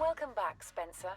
Welcome back, Spencer.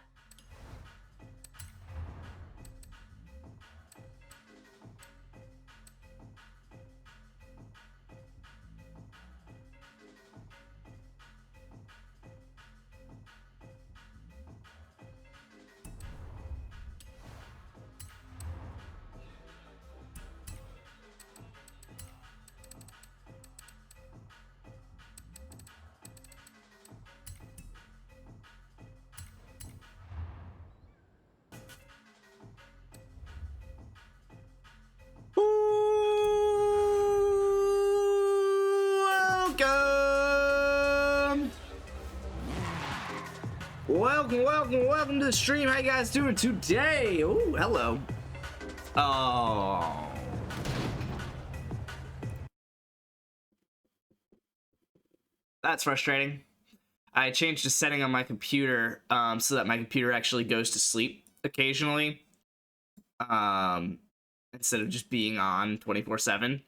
Welcome to the stream. How you guys doing today? Oh, hello. Oh. That's frustrating. I changed a setting on my computer so that my computer actually goes to sleep occasionally. Instead of just being on 24/7.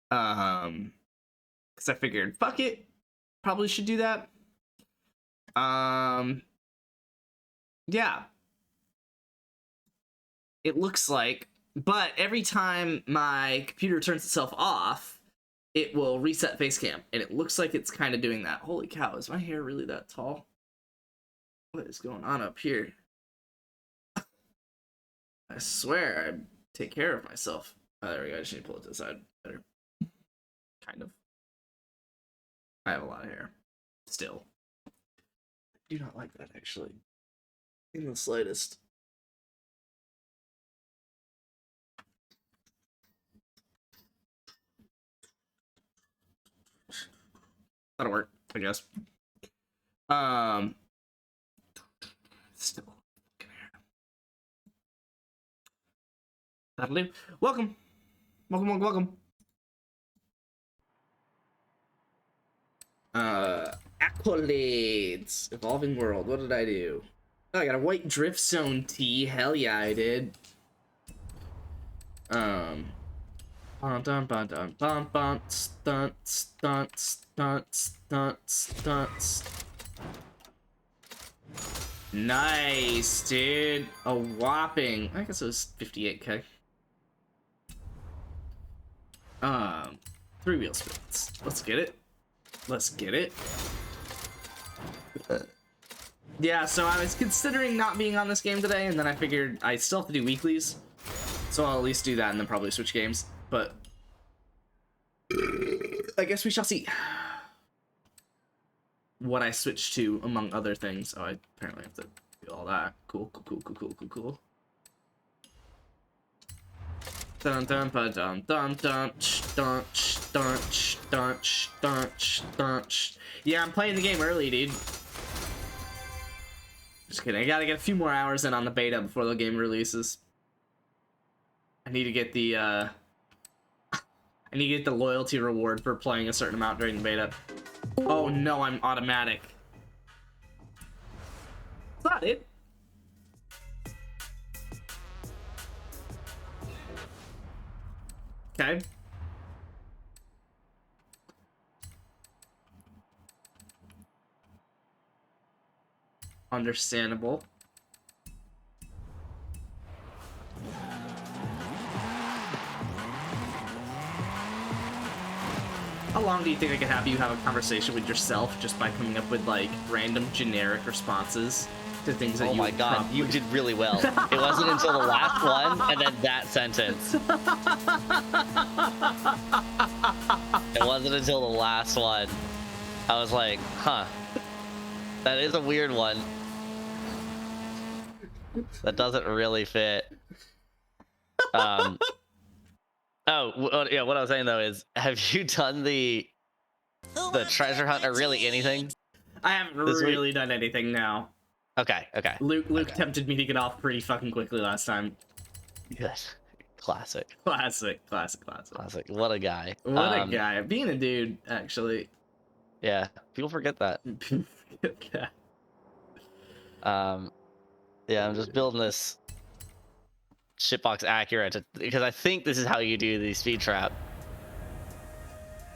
Because I figured, fuck it. Probably should do that. Yeah. It looks like, but every time my computer turns itself off, it will reset Facecam, and it looks like it's kind of doing that. Holy cow, is my hair really that tall? What is going on up here? I swear I take care of myself. Oh, there we go. I just need to pull it to the side better. Kind of. I have a lot of hair. Still. I do not like that, actually. In the slightest. That'll work, I guess. Still. That'll do. Welcome. Welcome. Accolades. Evolving World. What did I do? Oh, I got a white drift zone tee. Hell yeah, I did. Stunts. Nice, dude. A whopping, I guess it was 58k. 3-wheel spins. Let's get it. Yeah, so I was considering not being on this game today, and then I figured I still have to do weeklies, so I'll at least do that and then probably switch games. But I guess we shall see what I switch to, among other things. Oh, I apparently have to do all that. Cool. Dun dun ba dun dun dun dun dun dun dun. Yeah, I'm playing the game early, dude. Just kidding. I gotta get a few more hours in on the beta before the game releases. I need to get the loyalty reward for playing a certain amount during the beta. Oh no, I'm automatic. That's not it. Okay. Understandable. How long do you think I could have you have a conversation with yourself just by coming up with like random generic responses to things that you? Oh my god, you did really well. It wasn't until the last one and then that sentence. It wasn't until the last one. I was like, huh. That is a weird one. That doesn't really fit. Oh, yeah, what I was saying though is, have you done the treasure hunt or really anything? I haven't really done anything now. Okay. Luke tempted me to get off pretty fucking quickly last time. Good. Classic. What a guy. What a guy. Being a dude, actually. Yeah, people forget that. Yeah, I'm just building this shitbox accurate because I think this is how you do the speed trap.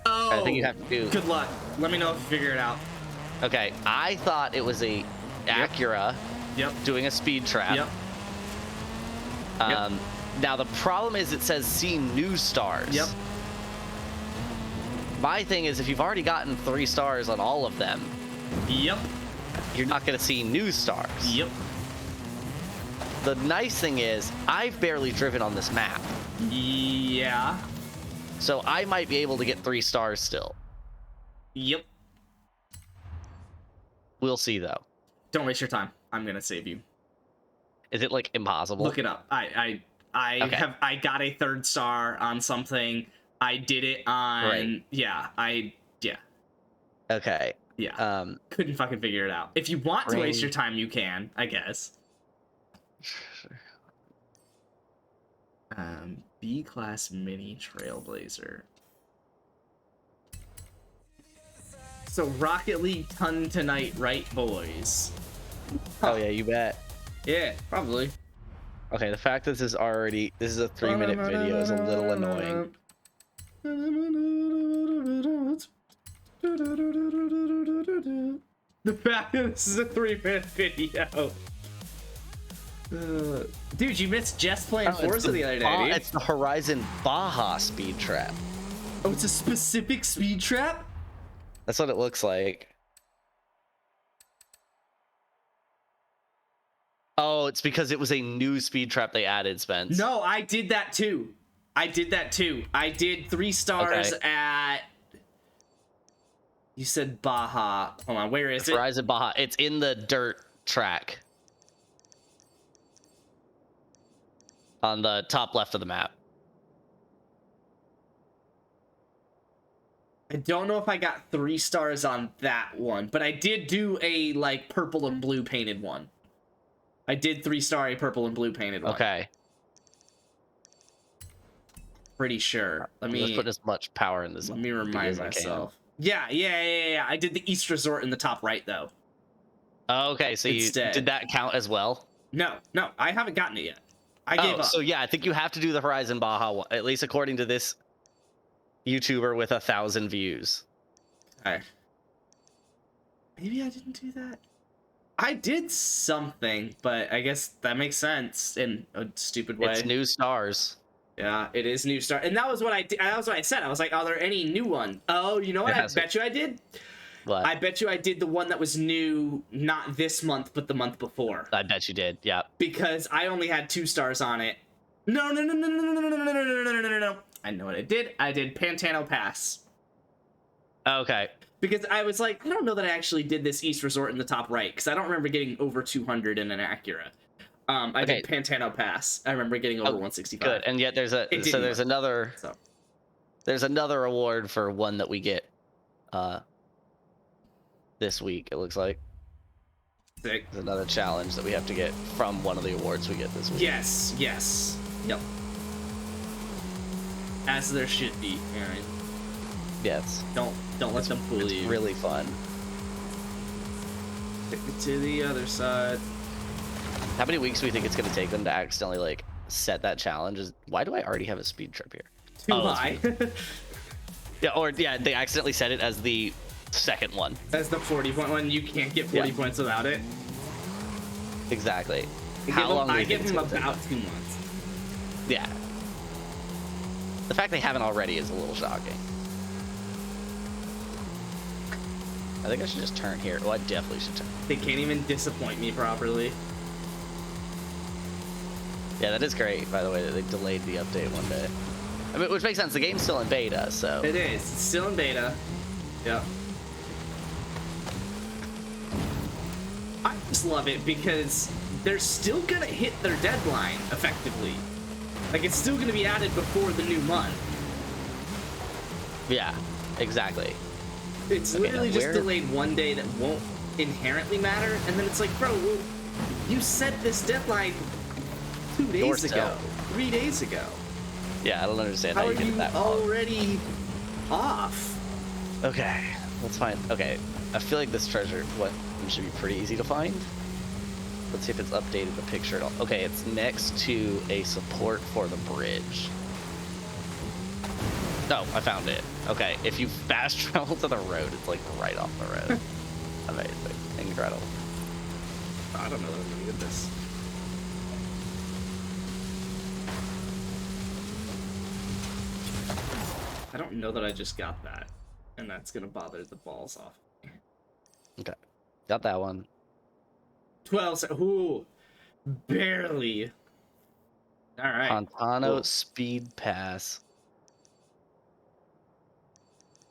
Oh, I think you have to do. Good luck. Let me know if you figure it out. Okay, I thought it was a Acura Yep. doing a speed trap. Yep. Now the problem is it says see new stars. Yep. My thing is if you've already gotten 3 stars on all of them, Yep. you're not going to see new stars. Yep. The nice thing is I've barely driven on this map, Yeah. so I might be able to get 3 stars still. Yep. We'll see though. Don't waste your time. I'm gonna save you. Is it like impossible? Look it up. I Okay. I got a 3rd star on something. I did it on Right. yeah. Okay. Yeah. Couldn't fucking figure it out. If you want to waste Ring. your time, you can, I guess. B-class mini trailblazer. So Rocket League ton tonight, right, boys? Oh yeah, you bet. Yeah, probably. Okay, the fact that this is a 3-minute video is a little annoying. The fact that this is a 3-minute video. Dude, you missed Jess playing Forza the other day, dude. It's the Horizon Baja speed trap. Oh, it's a specific speed trap? That's what it looks like. Oh, it's because it was a new speed trap they added, Spence. No, I did that too. I did 3 stars at... You said Baja. Hold on, where is it? Horizon Baja. It's in the dirt track. On the top left of the map. I don't know if I got 3 stars on that one, but I did do a, like, purple and blue painted one. I did 3-star a purple and blue painted one. Okay. Pretty sure. Let's put as much power in this. Let me remind myself. Yeah. I did the East Resort in the top right, though. Oh, okay, so did that count as well? No, I haven't gotten it yet. I gave up. So yeah, I think you have to do the Horizon Baja one, at least according to this YouTuber with 1,000 views. Okay. Maybe I didn't do that. I did something, but I guess that makes sense in a stupid way. It's new stars. Yeah, it is new star, and that was what I did. That was what I said. I was like, "Are there any new one?" Oh, you know what? I bet you I did. What? I bet you I did the one that was new, not this month, but the month before. I bet you did. Yeah. Because I only had 2 stars on it. No. I know what I did. I did Pantano Pass. Okay. Because I was like, I don't know that I actually did this East Resort in the top right, because I don't remember getting over 200 in an Acura. I did Pantano Pass. I remember getting over 165. Good, and yet there's another award for one that we get this week, it looks like. Sick. There's another challenge that we have to get from one of the awards we get this week. Yes. Yep. As there should be, Aaron. Yes. Don't let them fool you. It's really fun. Take it to the other side. How many weeks do we think it's going to take them to accidentally, like, set that challenge? Why do I already have a speed trip here? Too high. Yeah, they accidentally set it as the second one. As the 40-point one, you can't get 40 points without it. Exactly. How long? I give them about 2 months. Yeah. The fact they haven't already is a little shocking. I think I should just turn here. Oh, I definitely should turn. They can't even disappoint me properly. Yeah, that is great, by the way, that they delayed the update one day. I mean, which makes sense. The game's still in beta, so... It is. It's still in beta. Yep. I just love it because they're still gonna hit their deadline, effectively. Like, it's still gonna be added before the new month. Yeah, exactly. It's literally just delayed one day that won't inherently matter, and then it's like, bro, well, you set this deadline 2 days ago, 3 days ago. Yeah, I don't understand how you get it that long. Already off. Okay, let's find. Okay, I feel like this treasure should be pretty easy to find. Let's see if it's updated the picture at all. Okay, it's next to a support for the bridge. No, I found it. Okay, if you fast travel to the road, it's like right off the road. Amazing, incredible. I don't know that I'm gonna get this. I don't know that I just got that, and that's gonna bother the balls off. Okay, got that one. 12. Ooh, barely. All right. Pantano Cool. speed pass.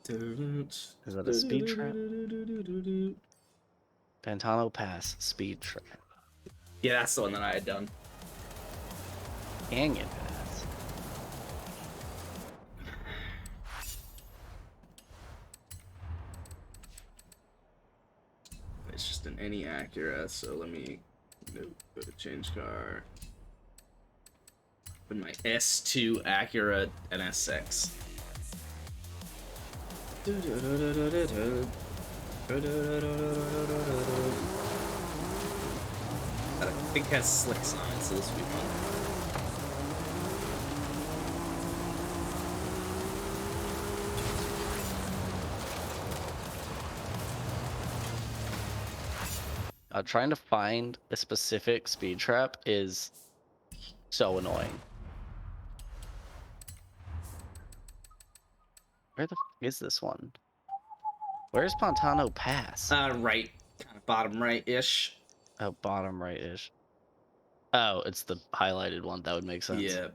Is that a speed trap? Pantano pass speed trap. Yeah, that's the one that I had done. Canyon pass. It's just an any Acura, so let me go to change car. Put my S2 Acura NSX. I think it has slicks on it, so this will be fun. Trying to find a specific speed trap is so annoying. Where the f is this one? Where's Pantano Pass? Right, kind of bottom right-ish. Oh, bottom right-ish. Oh, it's the highlighted one. That would make sense. Yeah.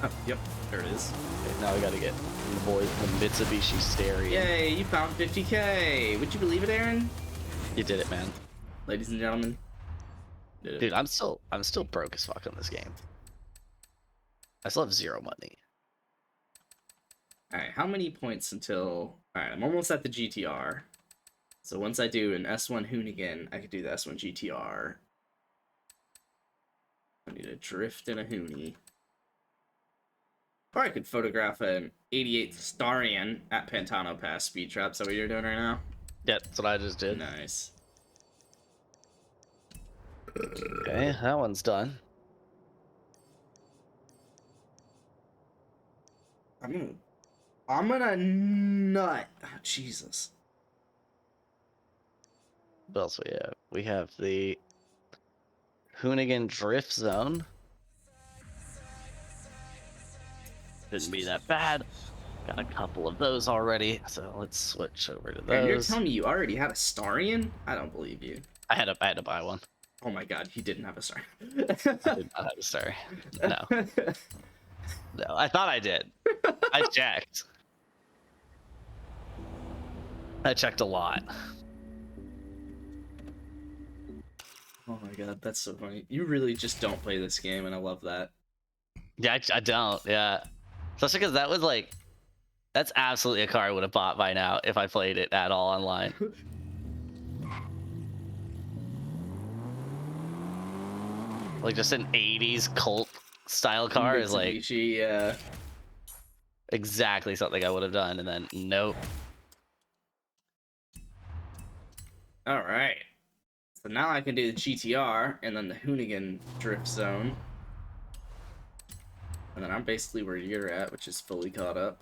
Oh, yep, there it is. Okay, now we gotta get the boys the Mitsubishi Stereo. Yay, you found 50K. Would you believe it, Aaron? You did it, man. Ladies and gentlemen. Dude, I'm still broke as fuck on this game. I still have zero money. Alright, how many points until... Alright, I'm almost at the GTR. So once I do an S1 Hoonigan, I could do the S1 GTR. I need a drift and a Hoonie. Or I could photograph an 88 Starion at Pantano Pass speed trap. Is that what you're doing right now? Yeah, that's what I just did. Nice. Okay, that one's done. I'm gonna nut. Oh, Jesus. What else we have? We have the Hoonigan Drift Zone. Didn't be that bad. Got a couple of those already, so let's switch over to those. And you're telling me you already had a Starion? I don't believe you. I had to buy one. Oh my god, he didn't have a Starion. I did not have a Starion. No. No, I thought I did. I checked. I checked a lot. Oh my god, that's so funny. You really just don't play this game, and I love that. Yeah, I don't. Yeah. Especially because that was like, that's absolutely a car I would have bought by now if I played it at all online. Like just an 80s cult style car is like yeah. exactly something I would have done, and then nope. All right. So now I can do the GTR and then the Hoonigan drift zone. And then I'm basically where you're at, which is fully caught up.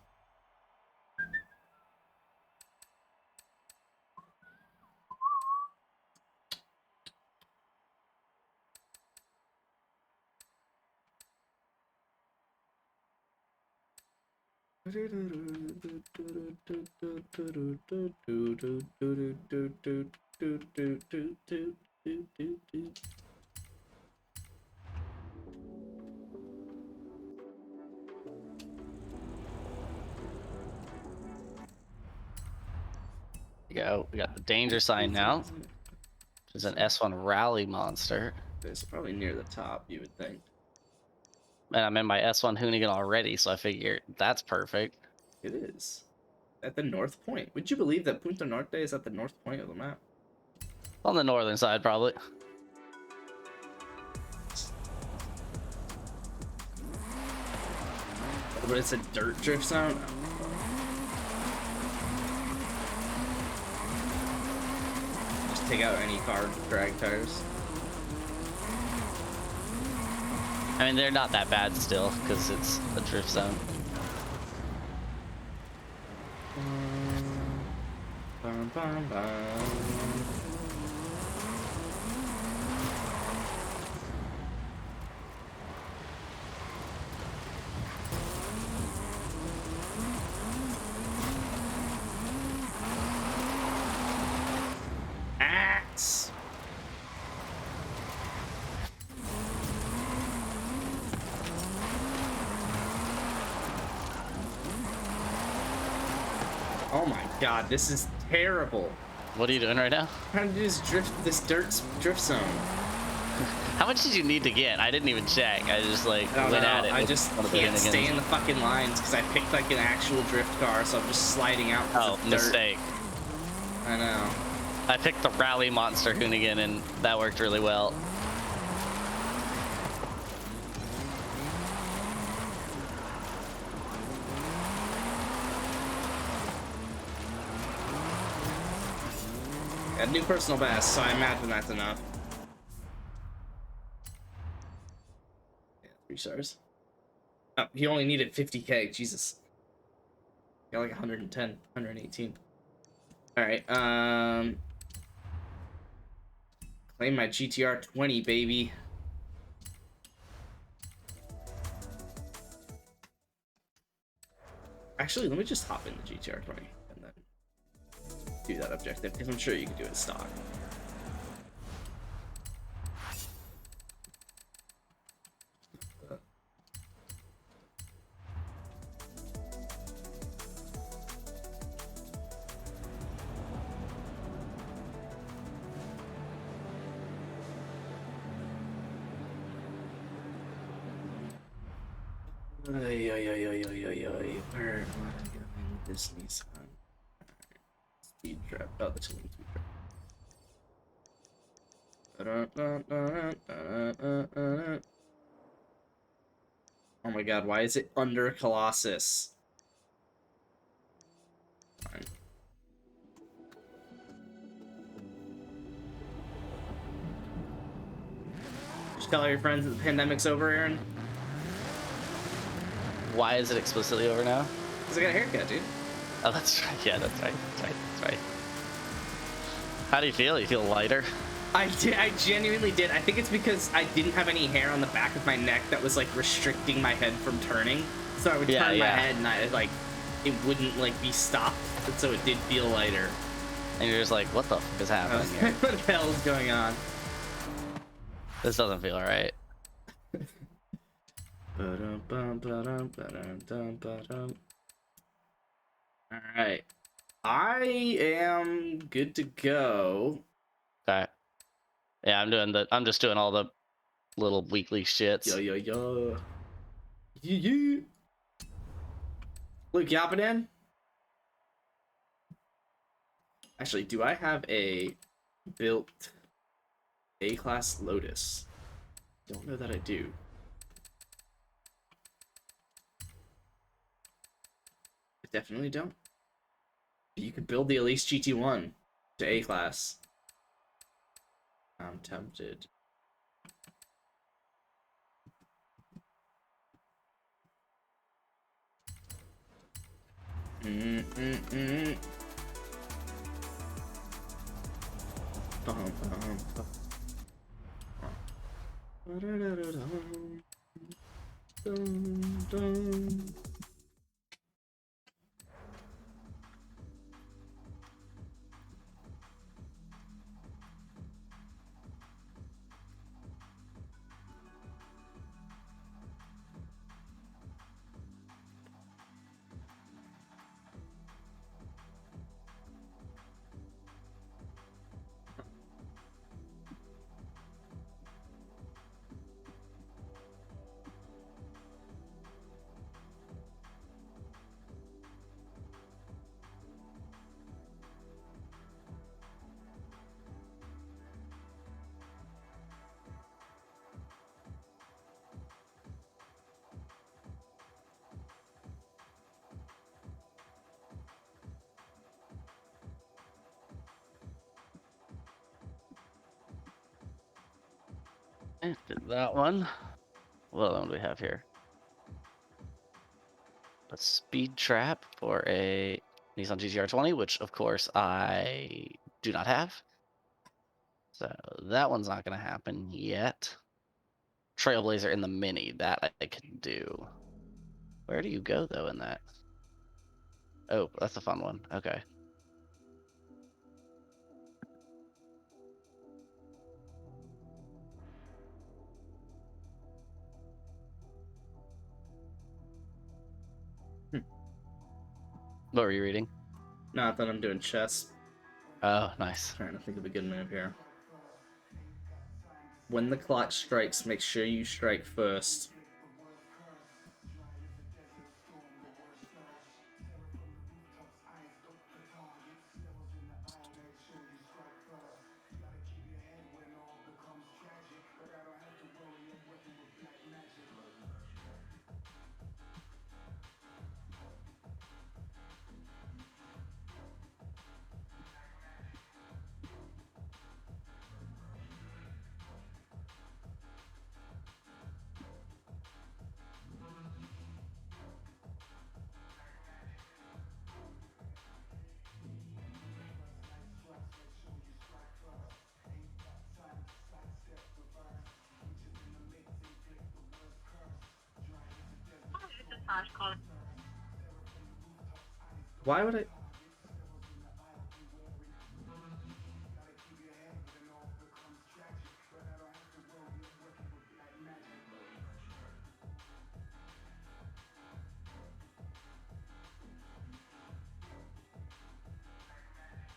Go. We got the danger sign now. Which is an S1 rally monster. It's probably near the top, you would think. And I'm in my S1 Hoonigan already, so I figure that's perfect. It is. At the north point. Would you believe that Punta Norte is at the north point of the map? On the northern side, probably. But it's a dirt drift zone? Just take out any car drag tires. I mean, they're not that bad still, because it's a drift zone. Bum, bum, bum. Axe. Oh my god, this is terrible. What are you doing right now? Trying to do this drift zone. How much did you need to get? I didn't even check. I just like I don't went know. at it. I just can't stay in the the fucking lines because I picked like an actual drift car, so I'm just sliding out. Oh, mistake. I know. I picked the Rally Monster Hoonigan, and that worked really well. A new personal best, so I imagine that's enough. Yeah, 3 stars. Oh, he only needed 50k. Jesus. Got like 110, 118. All right. Claim my GTR 20, baby. Actually, let me just hop in the GTR 20 and then do that objective because I'm sure you can do it stock. Where am I going with this Nissan? Speed trap. Oh, that's a speed trap. Oh my god, why is it under Colossus? Fine. Just tell all your friends that the pandemic's over, Aaron. Why is it explicitly over now? Because I got a haircut, dude. Oh, that's right. Yeah, that's right. That's right. How do you feel? You feel lighter? I genuinely did. I think it's because I didn't have any hair on the back of my neck that was like restricting my head from turning. So I would turn my head and it wouldn't like be stopped. And so it did feel lighter. And you're just like, what the fuck is happening here? What the hell is going on? This doesn't feel right. All right. I am good to go. Okay. Yeah, I'm just doing all the little weekly shits. Yo. Luke, you hopping in? Actually, do I have a built A-class Lotus? Don't know that I do. I definitely don't. You could build the Elise GT1 to A-class. I'm tempted. Did that one. what other one do we have here? A speed trap for a Nissan GTR 20, which of course I do not have. So that one's not going to happen yet. Trailblazer in the Mini, that I can do. Where do you go though in that? Oh, that's a fun one. Okay. What were you reading? Not that I'm doing chess. Oh, nice. Trying to think of a good move here. When the clock strikes, make sure you strike first. Why would I?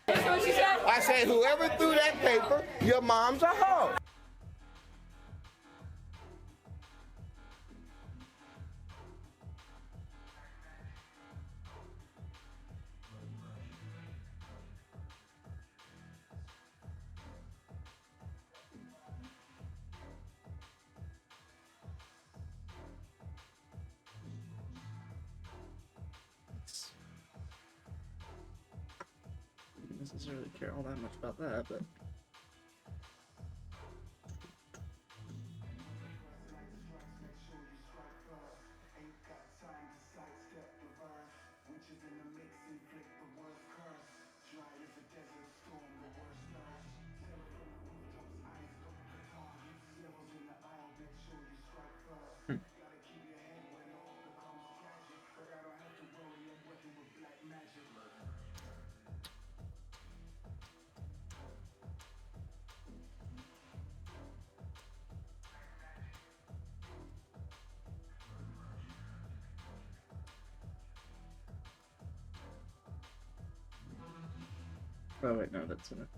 I said, whoever threw that paper, your mom's a hoe. Don't necessarily care all that much about that, but. Oh wait, no, that's enough.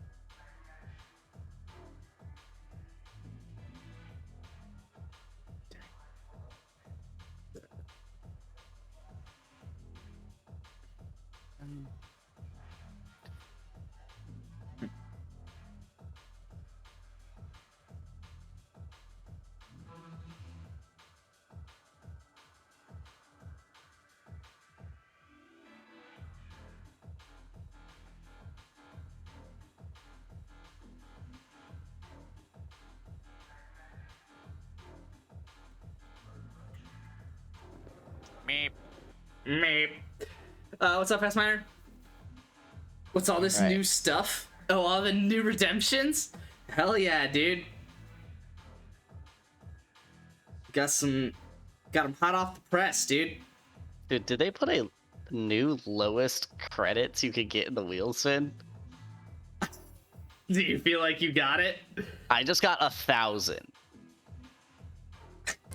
Meep. Meep. What's up, Fast Miner? What's all this new stuff? Oh, all the new redemptions? Hell yeah, dude. Got them hot off the press, dude. Dude, did they put a new lowest credits you could get in the wheel spin? Do you feel like you got it? I just got 1,000.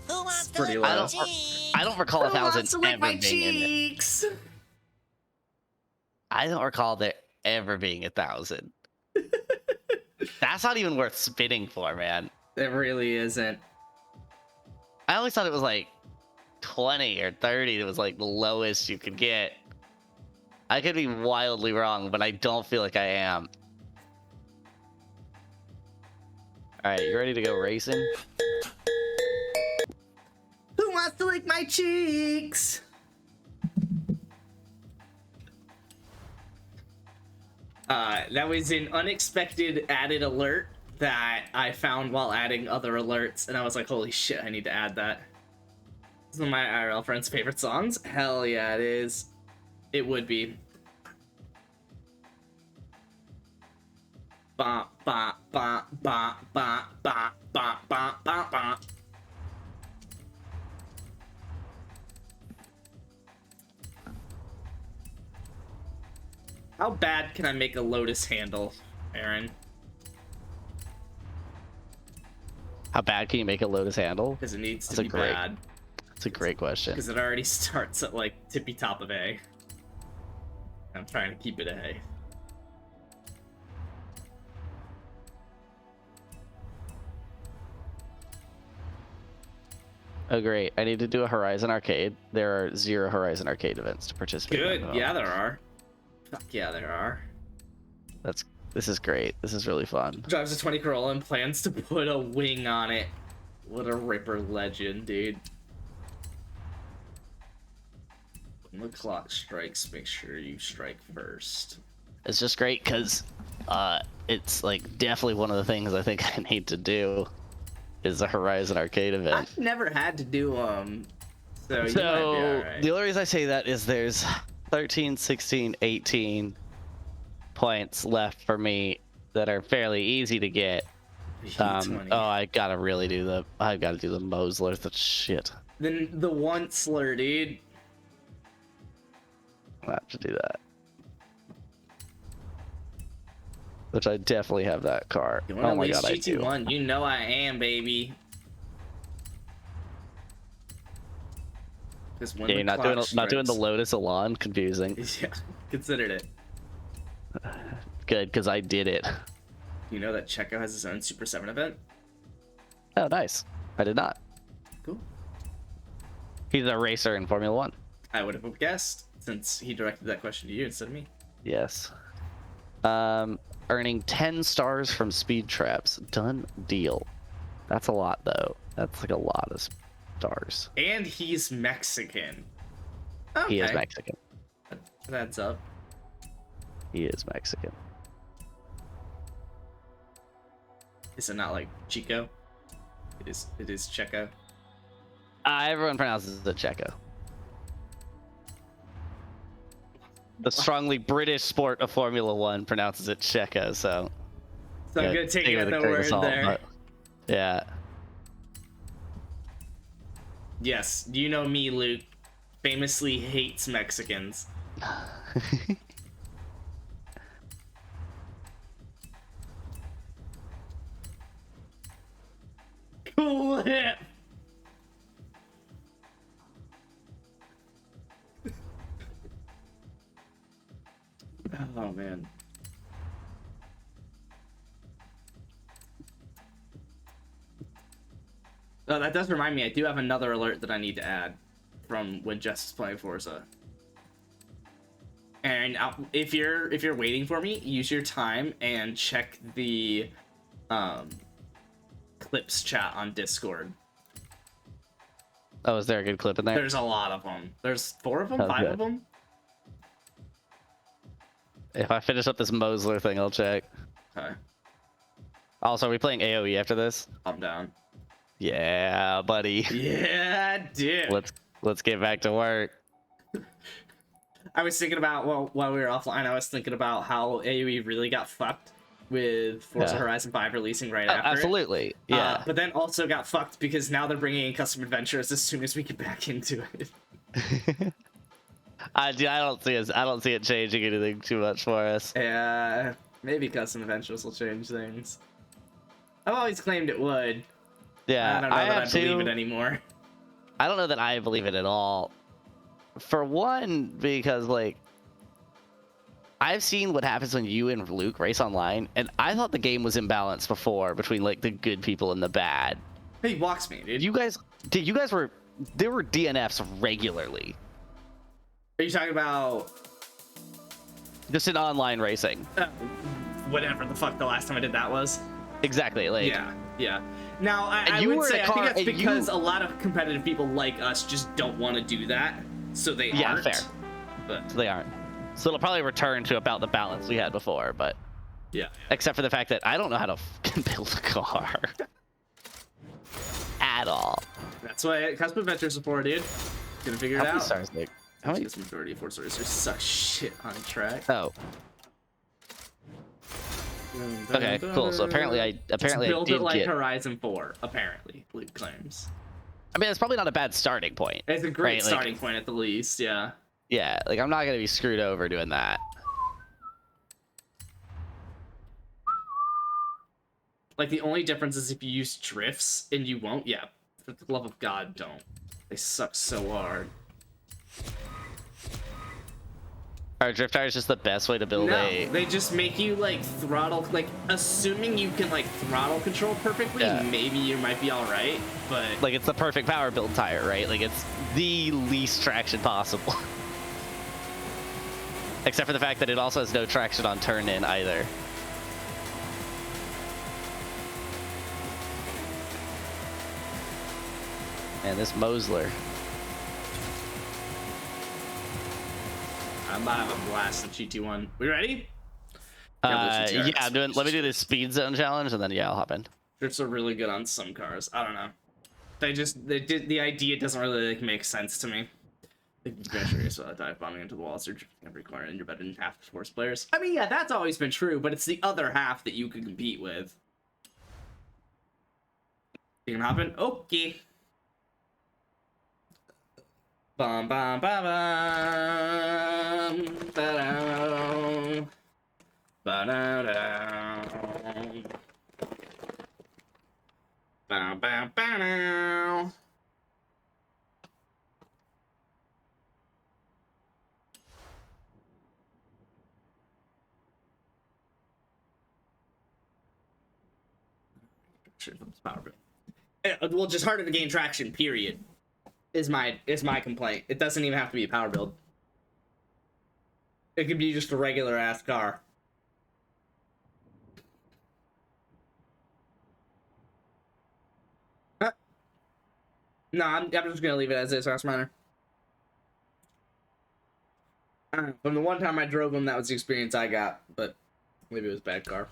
Who wants to pretty lick low. my I cheeks? don't recall Who wants 1,000 to lick ever my being in it. cheeks? I don't recall there ever being 1,000. That's not even worth spinning for, man. It really isn't. I always thought it was like 20 or 30 that was like the lowest you could get. I could be wildly wrong, but I don't feel like I am. Alright, you ready to go racing? Who wants to lick my cheeks? That was an unexpected added alert that I found while adding other alerts, and I was like, holy shit, I need to add that. This is one of my IRL friends' favorite songs. Hell yeah, it is. It would be. Ba ba ba ba ba ba ba ba ba ba. How bad can I make a Lotus handle, Aaron? How bad can you make a Lotus handle? Because it needs to That's be a great, bad. That's a great question. Because it already starts at like tippy top of A. I'm trying to keep it A. Oh great, I need to do a Horizon Arcade. There are 0 Horizon Arcade events to participate in. Good, yeah, there are. Fuck yeah, there are. This is great. This is really fun. Drives a 20 Corolla and plans to put a wing on it. What a ripper legend, dude. When the clock strikes, make sure you strike first. It's just great because it's like definitely one of the things I think I need to do is a Horizon Arcade event. I've never had to do so you might be alright. The only reason I say that is there's 13, 16, 18 points left for me that are fairly easy to get. Oh, I've got to do the Mosler. That shit. Then the Onceler, dude. I have to do that. Which I definitely have that car. You want Oh my to god, I do. GT1? You know I am, baby. Yeah, you're not doing the Lotus Elan. Confusing. Yeah, considered it. Good, because I did it. You know that Checo has his own Super 7 event? Oh, nice. I did not. Cool. He's a racer in Formula 1. I would have guessed, since he directed that question to you instead of me. Yes. Earning 10 stars from speed traps. Done deal. That's a lot, though. That's like a lot of stars. And he's Mexican. Okay. He is Mexican. That adds up. He is Mexican. Is it not like Chico? It is Checo. Everyone pronounces it Checo. The strongly British sport of Formula 1 pronounces it Checo, so... So I'm gonna take it at the word there. But, yeah. Yes, you know me, Luke. Famously hates Mexicans. Clip! Oh, man. Oh, that does remind me, I do have another alert that I need to add from when Jess is playing Forza. And if you're waiting for me, use your time and check the clips chat on Discord. Oh, is there a good clip in there? There's a lot of them. There's 4 of them, Oh, 5 good. of them. If I finish up this Mosler thing, I'll check. Okay, Also, are we playing AoE after this? I'm down. Yeah, buddy. Yeah, dude. Let's get back to work. I was thinking about, well, while we were offline, I was thinking about how AoE really got fucked with Forza Horizon 5 releasing right after. Absolutely, yeah. But then also got fucked because now they're bringing in custom adventures as soon as we get back into it. I don't see it changing anything too much for us. Yeah, maybe custom adventures will change things. I've always claimed it would. Yeah, I don't know that I believe it anymore. I don't know that I believe it at all. For one, because like I've seen what happens when you and Luke race online, and I thought the game was imbalanced before between like the good people and the bad. He walks me, dude. You guys were there were DNFs regularly. Are you talking about Just in online racing. Whatever the fuck the last time I did that was? Exactly. Like Yeah. Now, I would say, I think that's because a lot of competitive people like us just don't want to do that, so they aren't. Yeah, fair. But So they aren't. So it'll probably return to about the balance we had before, but yeah. except for the fact that I don't know how to fucking build a car at all. That's why custom adventure support, dude. Gonna figure it How many out. stars, Nick? How many? This majority of Forza racers suck shit on track. Oh. Okay, cool. So apparently I build it did like get. Horizon 4. Apparently, Luke claims. I mean, it's probably not a bad starting point. It's a great right? starting point at the least. Yeah. Yeah, like I'm not gonna be screwed over doing that. Like the only difference is if you use drifts and you won't. Yeah, for the love of God, don't. They suck so hard. Are drift tires just the best way to build No, they just make you like throttle, like assuming you can like throttle control perfectly, Yeah. maybe you might be all right, but like it's the perfect power build tire, right? Like it's the least traction possible. Except for the fact that it also has no traction on turn in either. And this Mosler. I'm about to have a blast in GT1. We ready? Yeah, I'm doing. Let me do this speed zone challenge, and then yeah, I'll hop in. Drifts are really good on some cars. I don't know. The idea doesn't really like make sense to me. Like, adventure is dive bombing into the walls or drifting every corner, and you're better than half the sports players. I mean, yeah, that's always been true, but it's the other half that you can compete with. You can hop in? Okay. Bum bum ba bum ba dum ba da dum ba ba ba dum. Sure, it's power build. Well, just harder to gain traction. Period. Is my complaint. It doesn't even have to be a power build. It could be just a regular ass car. No, I'm just gonna leave it as is. That's minor. From the one time I drove them, that was the experience I got. But maybe it was a bad car.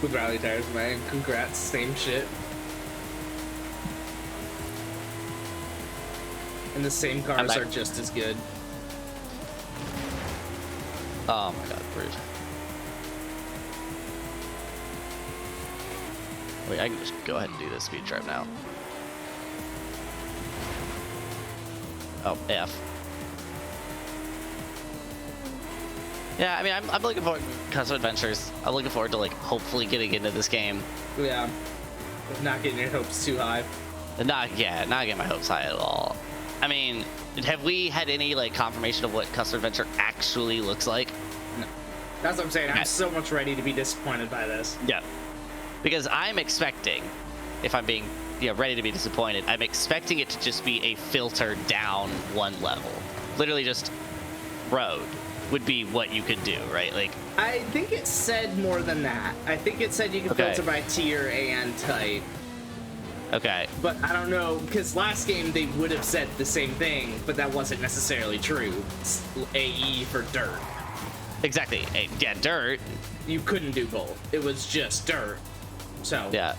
With rally tires, man. Congrats, same shit. And the same cars are just as good. Oh my god, rude. Wait, I can just go ahead and do this speed drive now. Oh, F. Yeah, I mean, I'm looking forward to custom adventures. I'm looking forward to, like, hopefully getting into this game. Yeah. Not getting your hopes too high. Not getting my hopes high at all. I mean, have we had any, like, confirmation of what custom adventure actually looks like? No. That's what I'm saying. I'm so much ready to be disappointed by this. Yeah. Because I'm expecting, if I'm being ready to be disappointed, I'm expecting it to just be a filter down one level. Literally just road would be what you could do, right? Like, I think it said more than that. I think it said you could filter by tier and type. Okay. But I don't know, because last game they would have said the same thing, but that wasn't necessarily true. AE for dirt. Exactly. Yeah, dirt. You couldn't do both. It was just dirt. So. Yeah.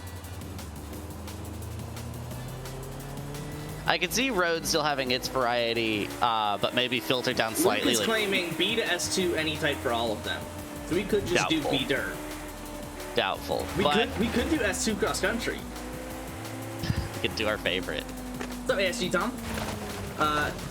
I can see road still having its variety, but maybe filtered down slightly. Luke is claiming B to S2 any type for all of them. So we could just do B dirt. Doubtful. We could do S2 cross country. We could do our favorite. What's up, ASG Tom?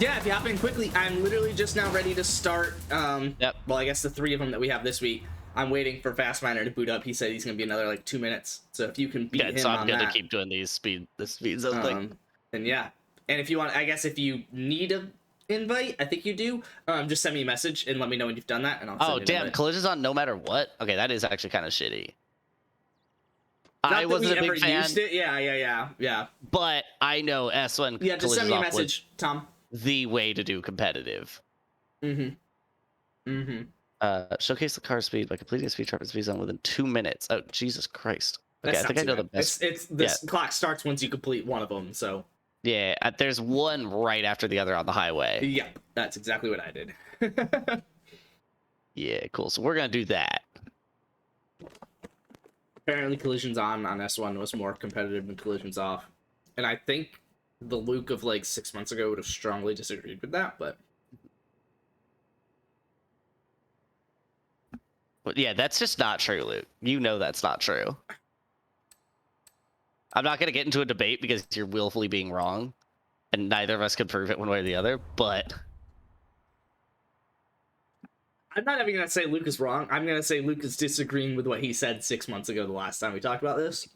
Yeah, if you hop in quickly, I'm literally just now ready to start. Yep. Well, I guess the 3 of them that we have this week. I'm waiting for Fastminer to boot up. He said he's gonna be another like 2 minutes. So if you can beat him so I'm on good that, to keep doing the speed zone thing. then yeah. And if you want, I guess if you need a invite, I think you do. Just send me a message and let me know when you've done that, and I'll. Oh damn! Collision's on no matter what. Okay, that is actually kind of shitty. I wasn't a big fan. Used it. Yeah. But I know S1. Yeah, just send me a message, Tom. The way to do competitive. Showcase the car speed by completing a speed trap and speed zone within 2 minutes. Oh, Jesus Christ. Okay, I think I know the best. It's this clock starts once you complete one of them, so. Yeah, there's one right after the other on the highway. Yep, that's exactly what I did. Yeah, cool. So we're gonna do that. Apparently, collisions on S1 was more competitive than collisions off, and I think the Luke of like 6 months ago would have strongly disagreed with that, but. But yeah, that's just not true, Luke. You know that's not true. I'm not going to get into a debate because you're willfully being wrong, and neither of us can prove it one way or the other, but... I'm not even going to say Luke is wrong. I'm going to say Luke is disagreeing with what he said 6 months ago the last time we talked about this.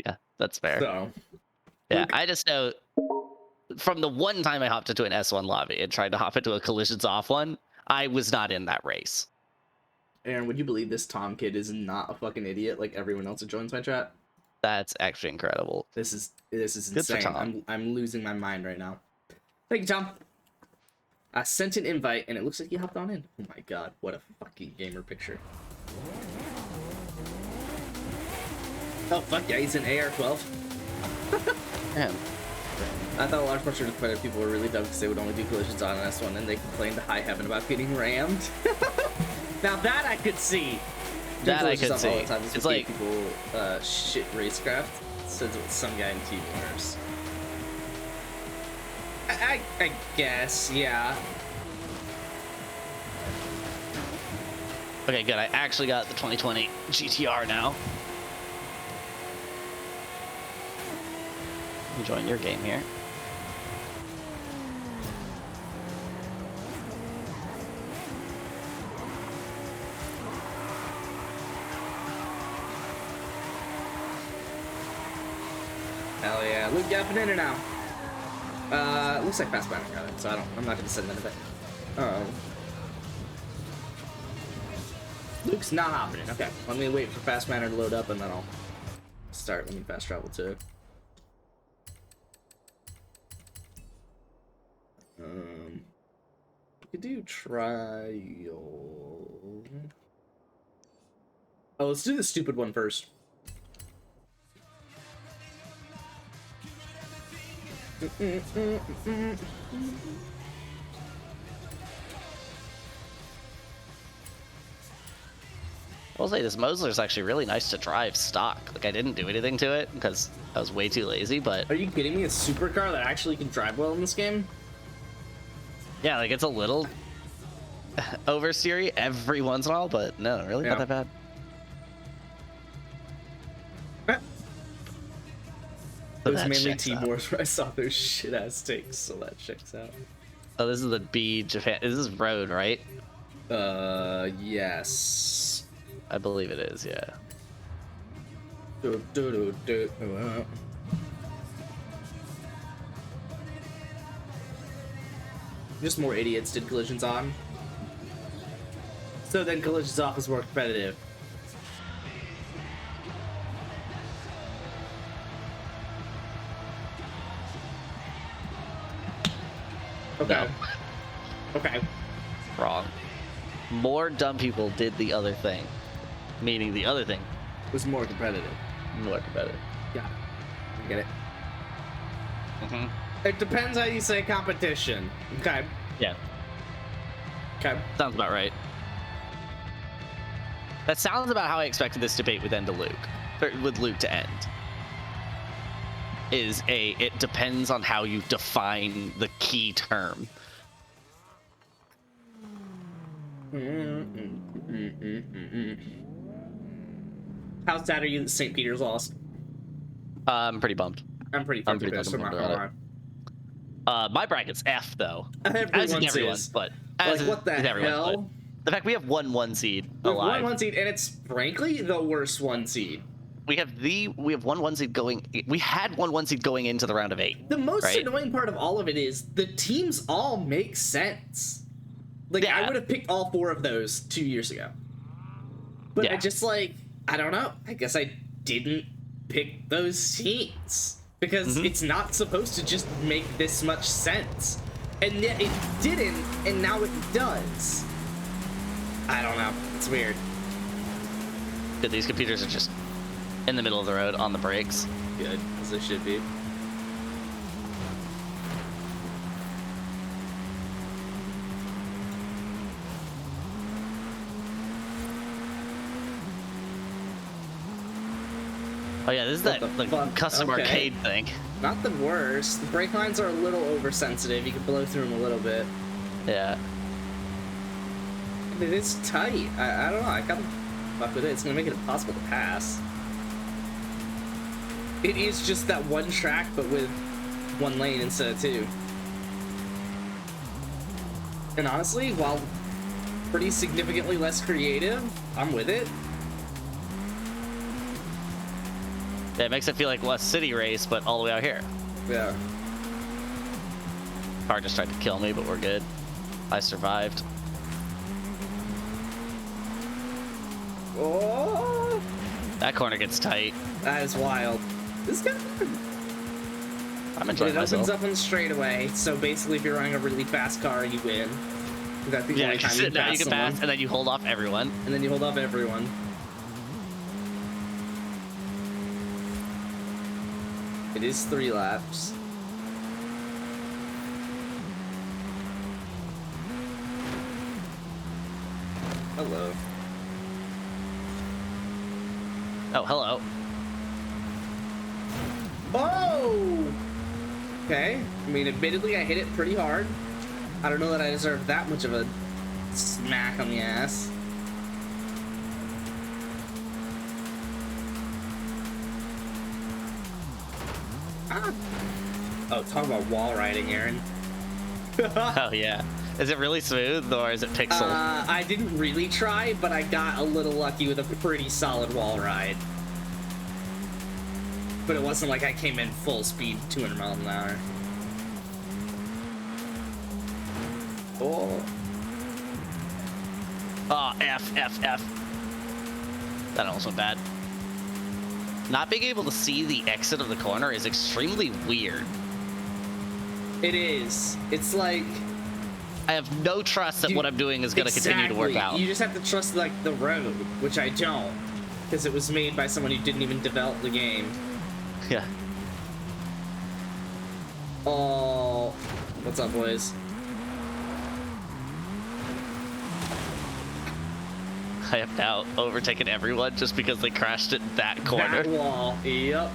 Yeah, that's fair. So... Yeah, Luke... I just know... From the one time I hopped into an S1 lobby and tried to hop into a collisions off one, I was not in that race. Aaron, would you believe this Tom kid is not a fucking idiot like everyone else that joins my chat? That's actually incredible. This is insane. Good for Tom. I'm losing my mind right now. Thank you, Tom. I sent an invite and it looks like you hopped on in. Oh my god, what a fucking gamer picture. Oh fuck yeah, he's an AR-12. Man. I thought a large portion of competitive people were really dumb because they would only do collisions on an S1 and they complained to high heaven about getting rammed. Now that I could see. That I could see. It's like people shit racecraft. Says it was some guy in Team Winners. I guess, yeah. Okay, good. I actually got the 2020 GTR now. Enjoying your game here. Hell yeah, Luke got banana now. Looks like Fast Banner got it, so I'm not gonna send that back. Luke's not hopping in. Okay, let me wait for Fast Banner to load up and then I'll start. Let me fast travel too. We could do trial. Oh, let's do the stupid one first. I'll say this Mosler is actually really nice to drive stock. Like, I didn't do anything to it because I was way too lazy, but... Are you kidding me? A supercar that actually can drive well in this game? Yeah, like, it's a little oversteery every once in a while, but no, really not that bad. It was mainly T-Boars where I saw those shit-ass takes, so that checks out. Oh, this is the B Japan. This is road, right? Yes. I believe it is, yeah. Just more idiots did collisions on. So then collisions off is more competitive. Okay. No. Okay. Wrong. More dumb people did the other thing. Meaning the other thing Was more competitive. more competitive. Yeah. I get it. Mm-hmm. It depends how you say competition. Okay. Yeah. Okay. Sounds about right. That sounds about how I expected this debate would end to Luke. Or with Luke to end. It depends on how you define the key term. How sad are you that St. Peter's lost? I'm pretty bummed. I'm pretty fucking pissed. I'm not gonna lie. My bracket's F though. Everyone's as in everyone, is. but Like, what the hell? The fact we have one seed We have alive. one seed, and it's frankly the worst one seed. We have one seed going. We had one seed going into the round of 8. The most right? annoying part of all of it is the teams all make sense. Like, Yeah. I would have picked all 4 of those 2 years ago. But Yeah. I just, like, I don't know. I guess I didn't pick those teams. Because it's not supposed to just make this much sense. And yet it didn't, and now it does. I don't know. It's weird. Dude, these computers are just in the middle of the road on the brakes. Good, as they should be. Oh yeah, this is What that the like fuck? custom Okay. arcade thing. Not the worst. The brake lines are a little oversensitive. You can blow through them a little bit. Yeah. It is tight. I don't know. I gotta fuck with it. It's gonna make it impossible to pass. It is just that one track, but with one lane instead of two. And honestly, while pretty significantly less creative, I'm with it. Yeah, it makes it feel like a city race, but all the way out here. Yeah. Car just tried to kill me, but we're good. I survived. Oh, That corner gets tight. that is wild. This is kind of fun. I'm enjoying It opens myself. up on the straightaway, so basically if you're running a really fast car, you win. That's the Yeah, only time you now you pass can pass, someone. and then you hold off everyone. And then you hold off everyone. It is 3 laps. Hello. Oh, hello. Oh! Okay. I mean, admittedly, I hit it pretty hard. I don't know that I deserve that much of a smack on the ass. Ah. Oh, talk about wall riding, Aaron. Oh yeah. Is it really smooth or is it pixel? I didn't really try, but I got a little lucky with a pretty solid wall ride. But it wasn't like I came in full speed, 200 miles an hour. Oh. Oh, F. That almost went bad. Not being able to see the exit of the corner is extremely weird. It is. It's like... I have no trust that what I'm doing is going to continue to work out. You just have to trust, like, the road, which I don't. Because it was made by someone who didn't even develop the game. Yeah. Oh... What's up, boys? I have now overtaken everyone just because they crashed at that corner. That wall. Yep.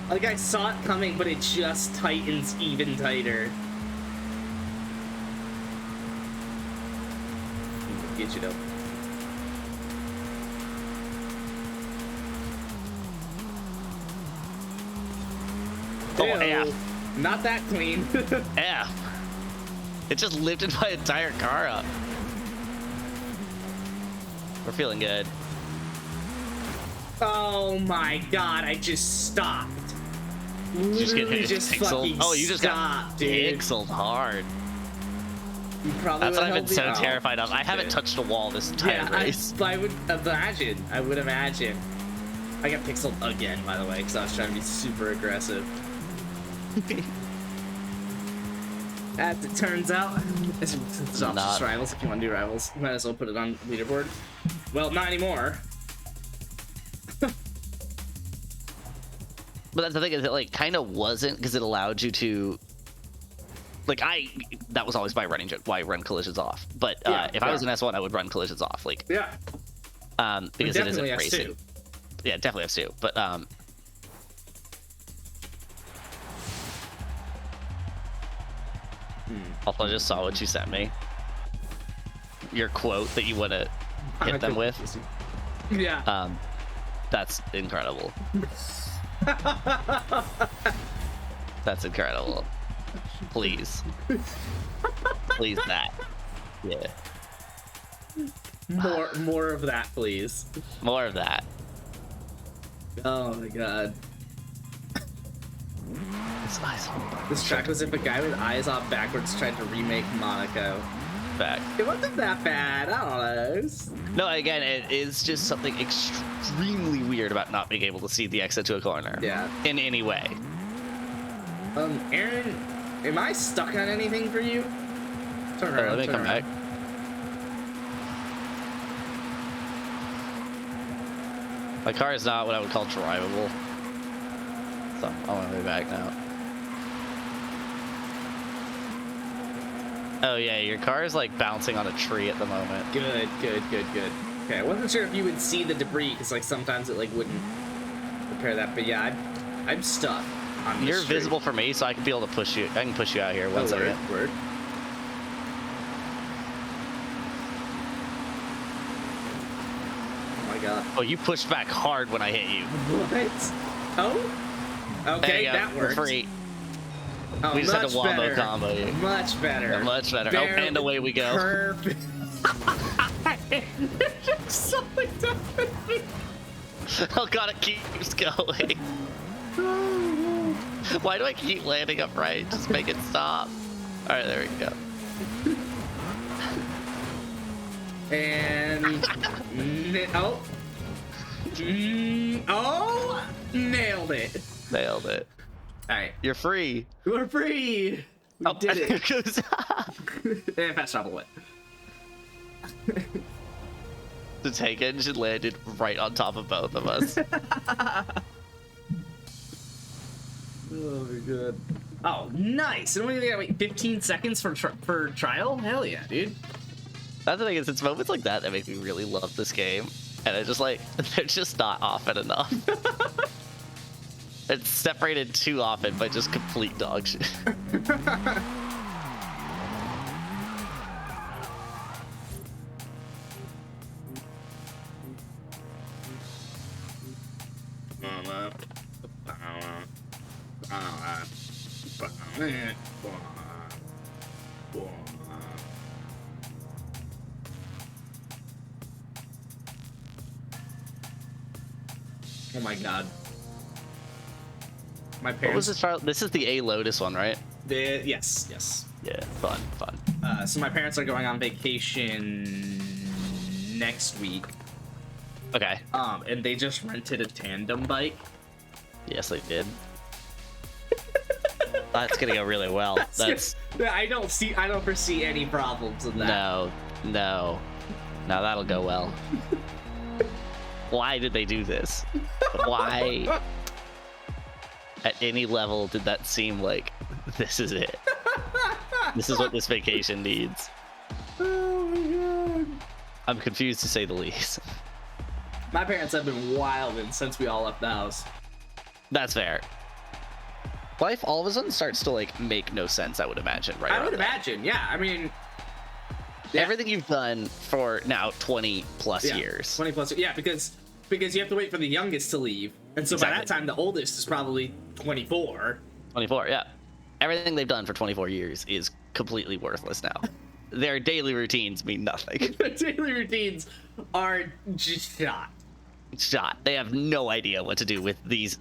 Like, I saw it coming, but it just tightens even tighter. Get you, though. Oh, Ew. F. Not that clean. F. It just lifted my entire car up. We're feeling good. Oh my god, I just stopped. You just get Literally hit just pixel. fucking Oh, you just stopped, got dude. pixeled hard. You probably That's what I've been would've so helped me out. terrified of. I haven't touched a wall this entire Yeah, race. I would imagine. I would imagine. I got pixeled again, by the way, because I was trying to be super aggressive. As it turns out, it's not just rivals. If you want to do rivals, you might as well put it on leaderboard. Well, not anymore. But that's the thing, is it like kind of wasn't, because it allowed you to, like, that was always my running joke, why run collisions off. But Yeah, if I was an S1, I would run collisions off, like, Yeah. because it isn't definitely S2. racing. Yeah, definitely S2. But also, I just saw what you sent me. Your quote that you want to hit them with. Yeah. That's incredible. That's incredible. Please. Please that. Yeah. More of that, please. More of that. Oh my god. It's nice. This track was if a guy with eyes off backwards tried to remake Monaco. Back. It wasn't that bad. I don't know. No, again, it is just something extremely weird about not being able to see the exit to a corner. Yeah. In any way. Aaron, am I stuck on anything for you? Turn around. Let me turn come around. back. My car is not what I would call drivable. So I'm on my way back now. Oh yeah, your car is like bouncing on a tree at the moment. Good. Okay, I wasn't sure if you would see the debris because like sometimes it like wouldn't repair that, but yeah, I'm stuck on this You're street. visible for me, so I can be able to push you. I can push you out here. One second. Word. Oh my god. Oh, you pushed back hard when I hit you. What? Oh? Okay, that We're works. free. Oh, We just had much to wombo better. combo you. Much better. Yeah, much better. Oh, Barely- and away we go. Perfect. Oh god, it keeps going. Why do I keep landing upright? Just make it stop. All right, there we go. And nailed it. Nailed it. All right, You're free. we're free. We did it. Goes And fast travel it. The tank engine landed right on top of both of us. Oh my god. Oh, nice. And we gotta wait 15 seconds for trial? Hell yeah, dude. That's the thing is, it's moments like that that make me really love this game, and I just like they're just not often enough. It's separated too often by just complete dog shit. Oh my god. My What was parents. this trial? This is the A Lotus one, right? Yes. Yeah, fun. So my parents are going on vacation next week. Okay. And they just rented a tandem bike. Yes, they did. That's gonna go really well. That's I don't foresee any problems with that. no, that'll go well. Why did they do this? Why? At any level did that seem like this is it? This is what this vacation needs. Oh my god. I'm confused to say the least. My parents have been wilding since we all left the house. That's fair. Life all of a sudden starts to like make no sense, I would imagine, right? I would around that. imagine, yeah. I mean, yeah. Everything you've done for now 20 plus Yeah, years. 20 plus, yeah, because you have to wait for the youngest to leave, and so by that time the oldest is probably 24. 24, yeah. Everything they've done for 24 years is completely worthless now. Their daily routines mean nothing. The daily routines are just shot. They have no idea what to do with these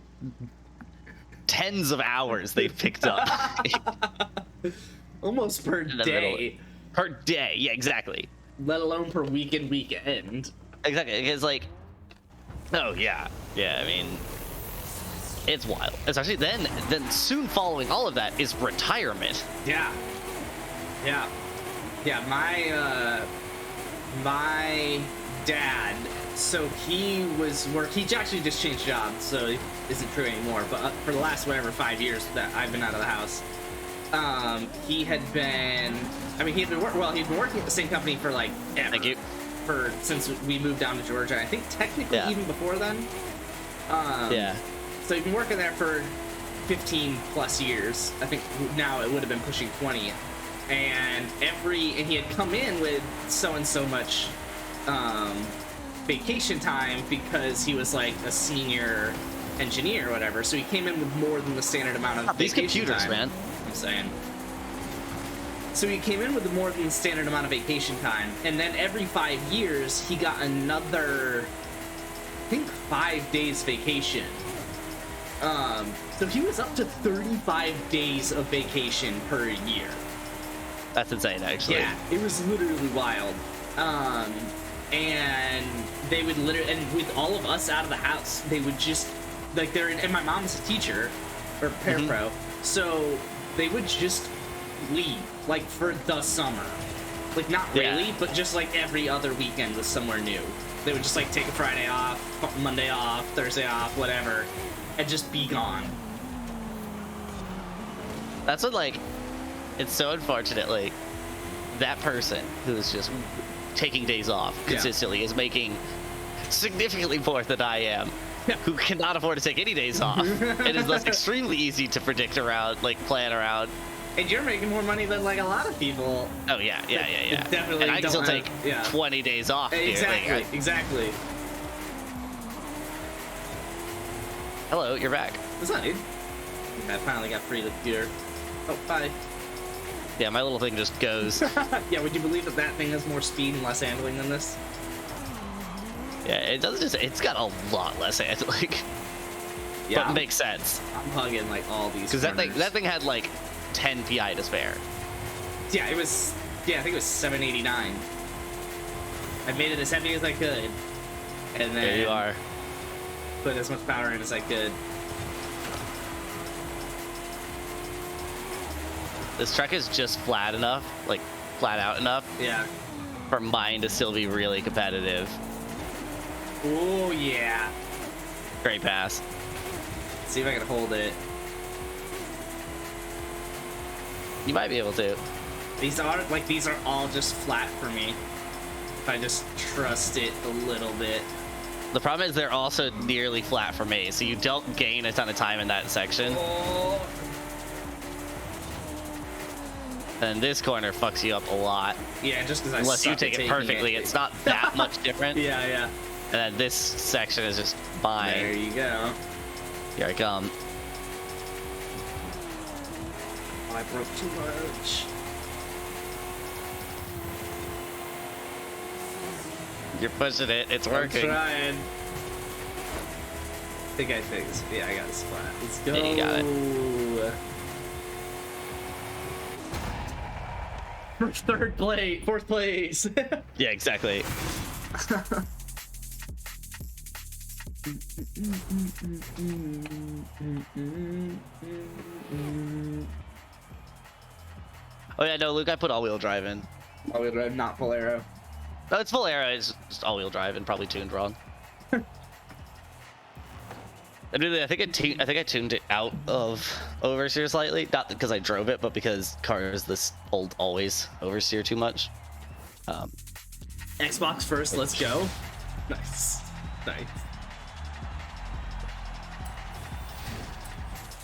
tens of hours they've picked up. Almost per day, Per day, yeah, exactly. let alone per weekend. Exactly, because like, oh yeah, I mean, it's wild. Especially then soon following all of that is retirement. Yeah. My dad. So he actually just changed jobs, so it isn't true anymore. But for the last 5 years that I've been out of the house, he'd been working at the same company for like ever. Thank you. Since we moved down to Georgia. I think technically even before then. Yeah. So he'd been working there for 15 plus years. I think now it would have been pushing 20. And he had come in with so and so much vacation time because he was like a senior engineer or whatever. So he came in with more than the standard amount of These vacation computers, time. man. I'm saying. So he came in with more than the standard amount of vacation time, and then every 5 years he got another, I think, 5 days vacation. So he was up to 35 days of vacation per year. That's insane, actually. Yeah, it was literally wild. And they would literally, and with all of us out of the house, they would just, like, and my mom's a teacher, or parapro, so they would just leave, like, for the summer. Like, not really, but just, like, every other weekend was somewhere new. They would just like take a Friday off, Monday off, Thursday off, whatever, and just be gone. That's what, like, it's so unfortunate. Like, that person who is just taking days off consistently is making significantly more than I am, who cannot afford to take any days off. It is thus extremely easy to predict around, like, plan around. And you're making more money than like a lot of people. Oh yeah. Definitely. And I can still don't take have- 20 days off. Exactly. Here. Like, Exactly. hello, you're back. What's up, dude? I finally got free to computer. Oh, bye. Yeah, my little thing just goes. Yeah, would you believe that that thing has more speed and less handling than this? Yeah, it doesn't just. It's got a lot less handling. Yeah, But it makes sense I'm hugging like all these. because that corners. thing had like 10 PI to spare. Yeah, it was. Yeah, I think it was 789. I made it as heavy as I could, and then There you are. put as much power in as I could. This truck is just flat enough, like flat out enough, Yeah. for mine to still be really competitive. Oh yeah. Great pass. See if I can hold it. You might be able to. These are all just flat for me. If I just trust it a little bit. The problem is they're also nearly flat for me, so you don't gain a ton of time in that section. Oh. And this corner fucks you up a lot. Yeah, just because I Unless you suck at take it taking perfectly, it's not that much different. Yeah, yeah. And then this section is just There fine. you go. Here I come. Oh, I broke too much. You're pushing it. It's I'm working. trying. I think I fixed. Yeah, I got a spot. Let's go. Yeah, you got it. Fourth place. Yeah, exactly. Oh yeah, no, Luke, I put all-wheel drive in. All-wheel drive, not full arrow. No, it's full arrow. It's just all-wheel drive and probably tuned wrong. Admittedly, I think I tuned it out of oversteer slightly, not because I drove it, but because cars this old always oversteer too much. Xbox first, let's go. Nice. Nice.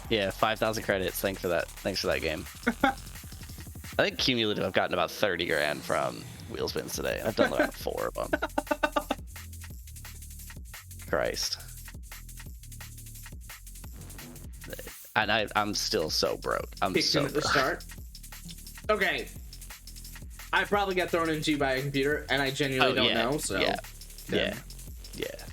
Yeah, 5,000 credits. Thanks for that game. I think cumulative I've gotten about 30 grand from wheel spins today. I've done about 4 of them. Christ. And I'm still so broke. I'm Kicked so in at the broke. start. Okay. I probably got thrown into by a computer, and I genuinely don't know, so. Yeah. Yeah. Yes, yeah.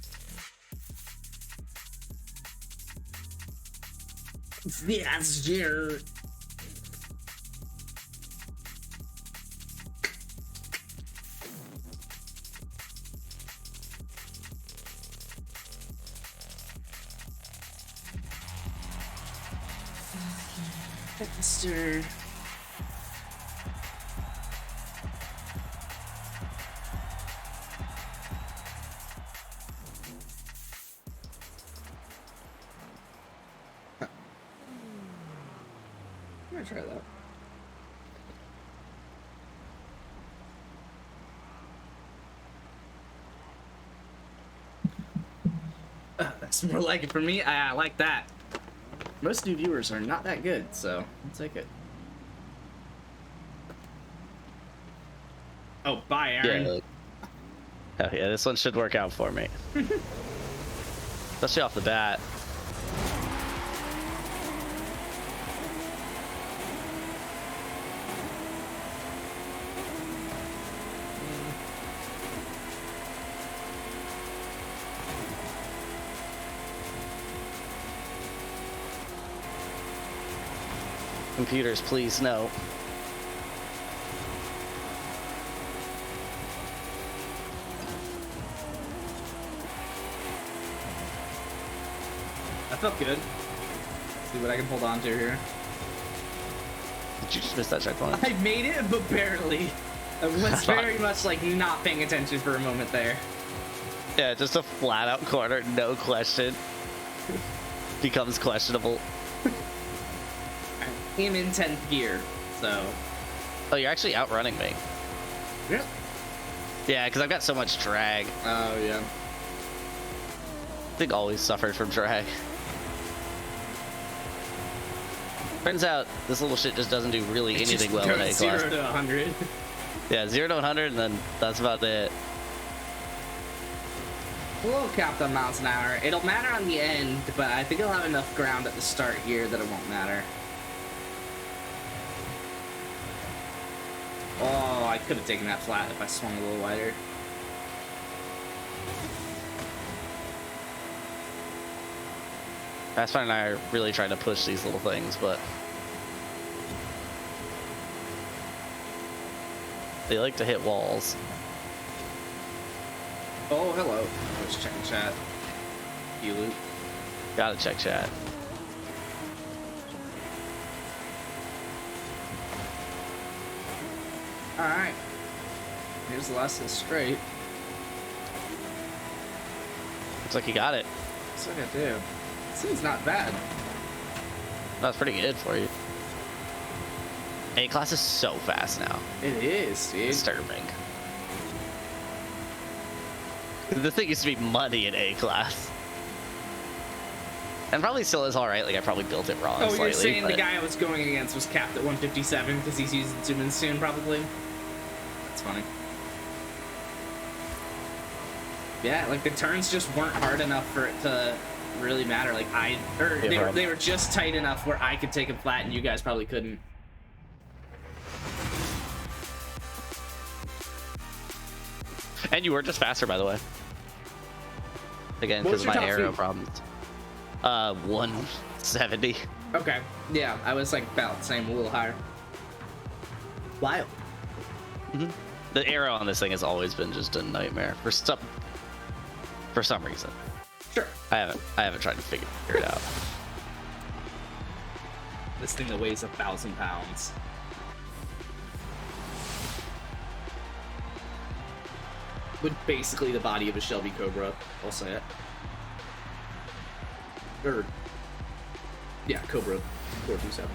Faster. I'm gonna try that. That's more like it for me. I like that. Most new viewers are not that good, so I'll take it. Oh, bye, Aaron. Yeah. Oh yeah, this one should work out for me. Especially off the bat. Computers, please, no. That felt good. See what I can hold on to here. Did you just miss that checkpoint? I made it, but barely. I was very much like not paying attention for a moment there. Yeah, just a flat out corner, no question. Becomes questionable. I am in 10th gear, so. Oh, you're actually outrunning me. Yep. Yeah, because I've got so much drag. Oh, yeah. I think always suffered from drag. Turns out this little shit just doesn't do really anything well in A class. 0 to 100. Yeah, 0 to 100, and then that's about it. A little capped on miles an hour. It'll matter on the end, but I think it'll have enough ground at the start here that it won't matter. Oh, I could have taken that flat if I swung a little wider. Pathfinder and I are really trying to push these little things, but they like to hit walls. Oh, hello. I was checking chat. You loot. Gotta check chat. Alright. Here's the last of the straight. Looks like you got it. Looks like I do. Seems not bad. That's pretty good for you. A class is so fast now. It is, dude. Disturbing. The thing used to be muddy in A class. And probably still is alright, like I probably built it wrong Oh, slightly, you're saying but the guy I was going against was capped at 157 because he's using zoom-in soon, probably? That's funny. Yeah, like the turns just weren't hard enough for it to really matter. Like they were just tight enough where I could take him flat and you guys probably couldn't. And you were just faster, by the way. Again, What because was of your my top arrow speed? problems. 170. Okay, yeah, I was like about the same, a little higher. Wild. The arrow on this thing has always been just a nightmare for some reason. Sure. I haven't tried to figure it out. This thing that weighs 1,000 pounds. With basically the body of a Shelby Cobra, I'll say it. Or, yeah, Cobra 427.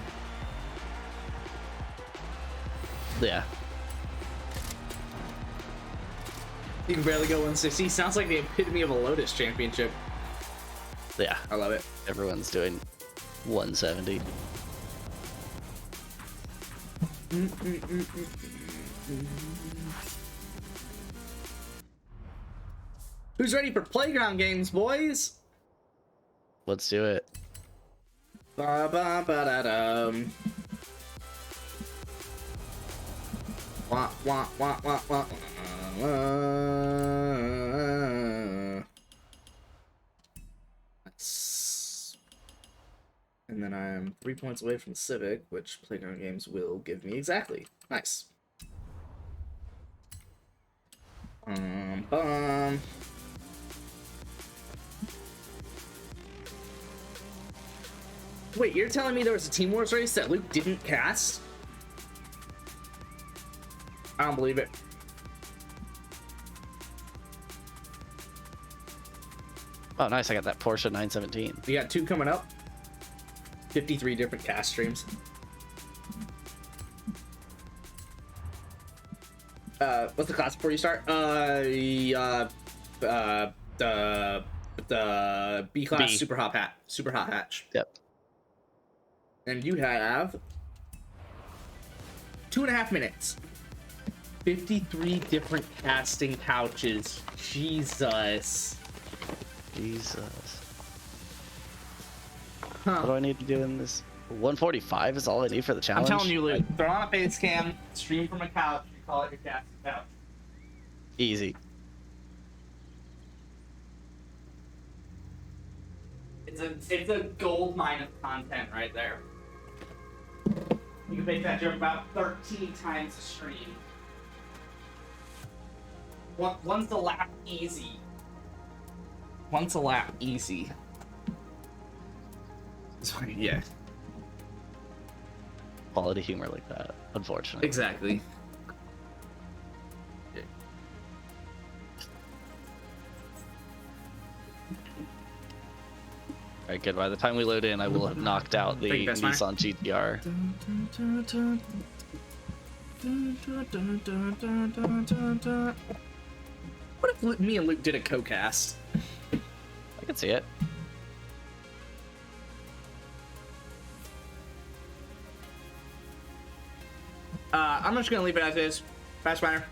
Yeah. You can barely go 160. Sounds like the epitome of a Lotus championship. Yeah. I love it. Everyone's doing 170. Who's ready for playground games, boys? Let's do it. Ba ba ba da dum. Wah wah wah wah wah. Nice. And then I'm 3 points away from Civic, which playground games will give me exactly. Nice. Bum. Wait, you're telling me there was a Team Wars race that Luke didn't cast? I don't believe it. Oh, nice. I got that Porsche 917. You got 2 coming up. 53 different cast streams. What's the class before you start? The B class B. super hot hatch. Yep. And you have 2.5 minutes. 53 different casting pouches. Jesus. What do I need to do in this? 145 is all I need for the challenge? I'm telling you, Luke. Throw on a face cam, stream from a couch, you call it your casting pouch. Easy. It's a gold mine of content right there. You can make that joke about 13 times a stream. One's a lap easy. Once a lap easy. Yeah. Quality humor like that, unfortunately. Exactly. Alright, good. By the time we load in, I will have knocked out the Thank you, Best Nissan GTR. What if me and Luke did a co-cast? I can see it. I'm just gonna leave it as is. Fastminer.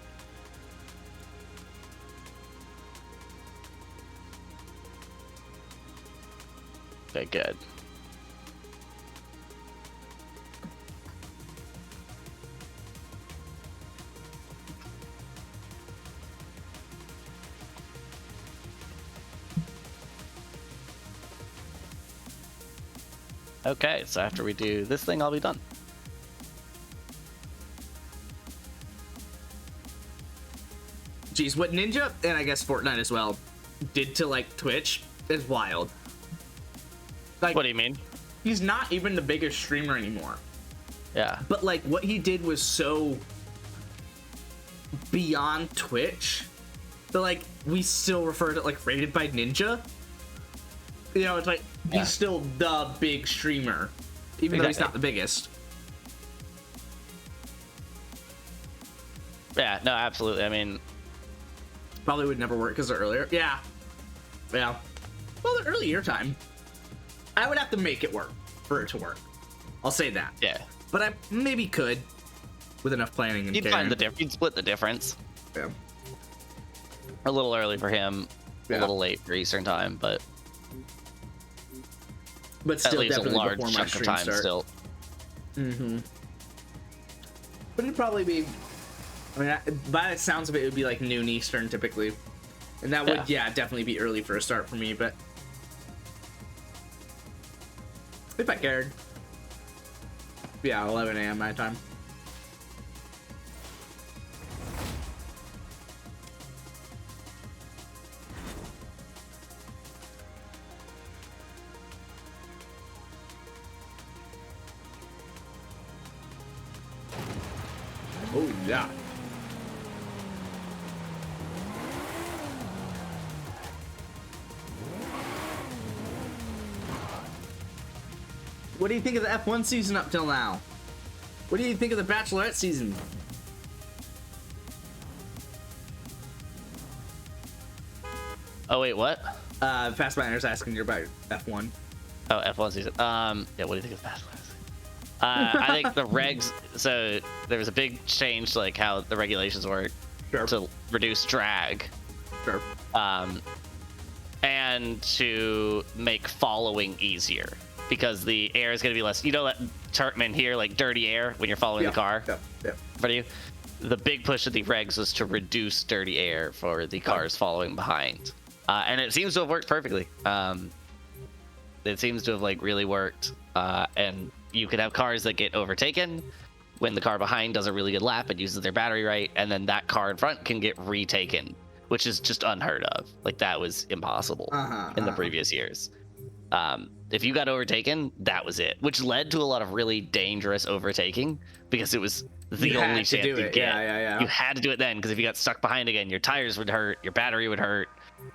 Okay, good. Okay, so after we do this thing, I'll be done. Geez, what Ninja, and I guess Fortnite as well, did to, like, Twitch is wild. Like, What do you mean? he's not even the biggest streamer anymore. Yeah. But, like, what he did was so beyond Twitch that, like, we still refer to it, like, rated by Ninja. You know, it's like, Yeah. he's still the big streamer, even though he's Exactly. not the biggest. Yeah, no, absolutely. I mean, Probably would never work because they're earlier. Yeah. Yeah. Well, the earlier time. I would have to make it work for it to work. I'll say that. yeah. But I maybe could with enough planning and You'd caring. find the difference. You'd split the difference. Yeah. A little early for him, Yeah. a little late for Eastern time, but But that still leaves a definitely large before my chunk of stream time start. still. Mm-hmm. But it'd probably be, I mean, by the sounds of it, it would be like noon Eastern typically. And that would, yeah, definitely be early for a start for me, but if I cared. Yeah, 11 a.m. my time. Oh, yeah. What do you think of the F1 season up till now? What do you think of the Bachelorette season? Oh wait, what? Fastminer's asking you about F1. Oh, F1 season. Yeah, what do you think of that? I think the regs. So there was a big change to like how the regulations work Sure. to reduce drag, Sure. and to make following easier because the air is going to be less. You know that term in here, like dirty air, when you're following the car. Yeah. Yeah. In front of you. The big push of the regs was to reduce dirty air for the cars following behind, and it seems to have worked perfectly. It seems to have like really worked, and you could have cars that get overtaken when the car behind does a really good lap and uses their battery right, and then that car in front can get retaken, which is just unheard of. Like that was impossible in the previous years. If you got overtaken, that was it, which led to a lot of really dangerous overtaking because it was the only chance you get. Yeah. You had to do it then because if you got stuck behind again, your tires would hurt, your battery would hurt.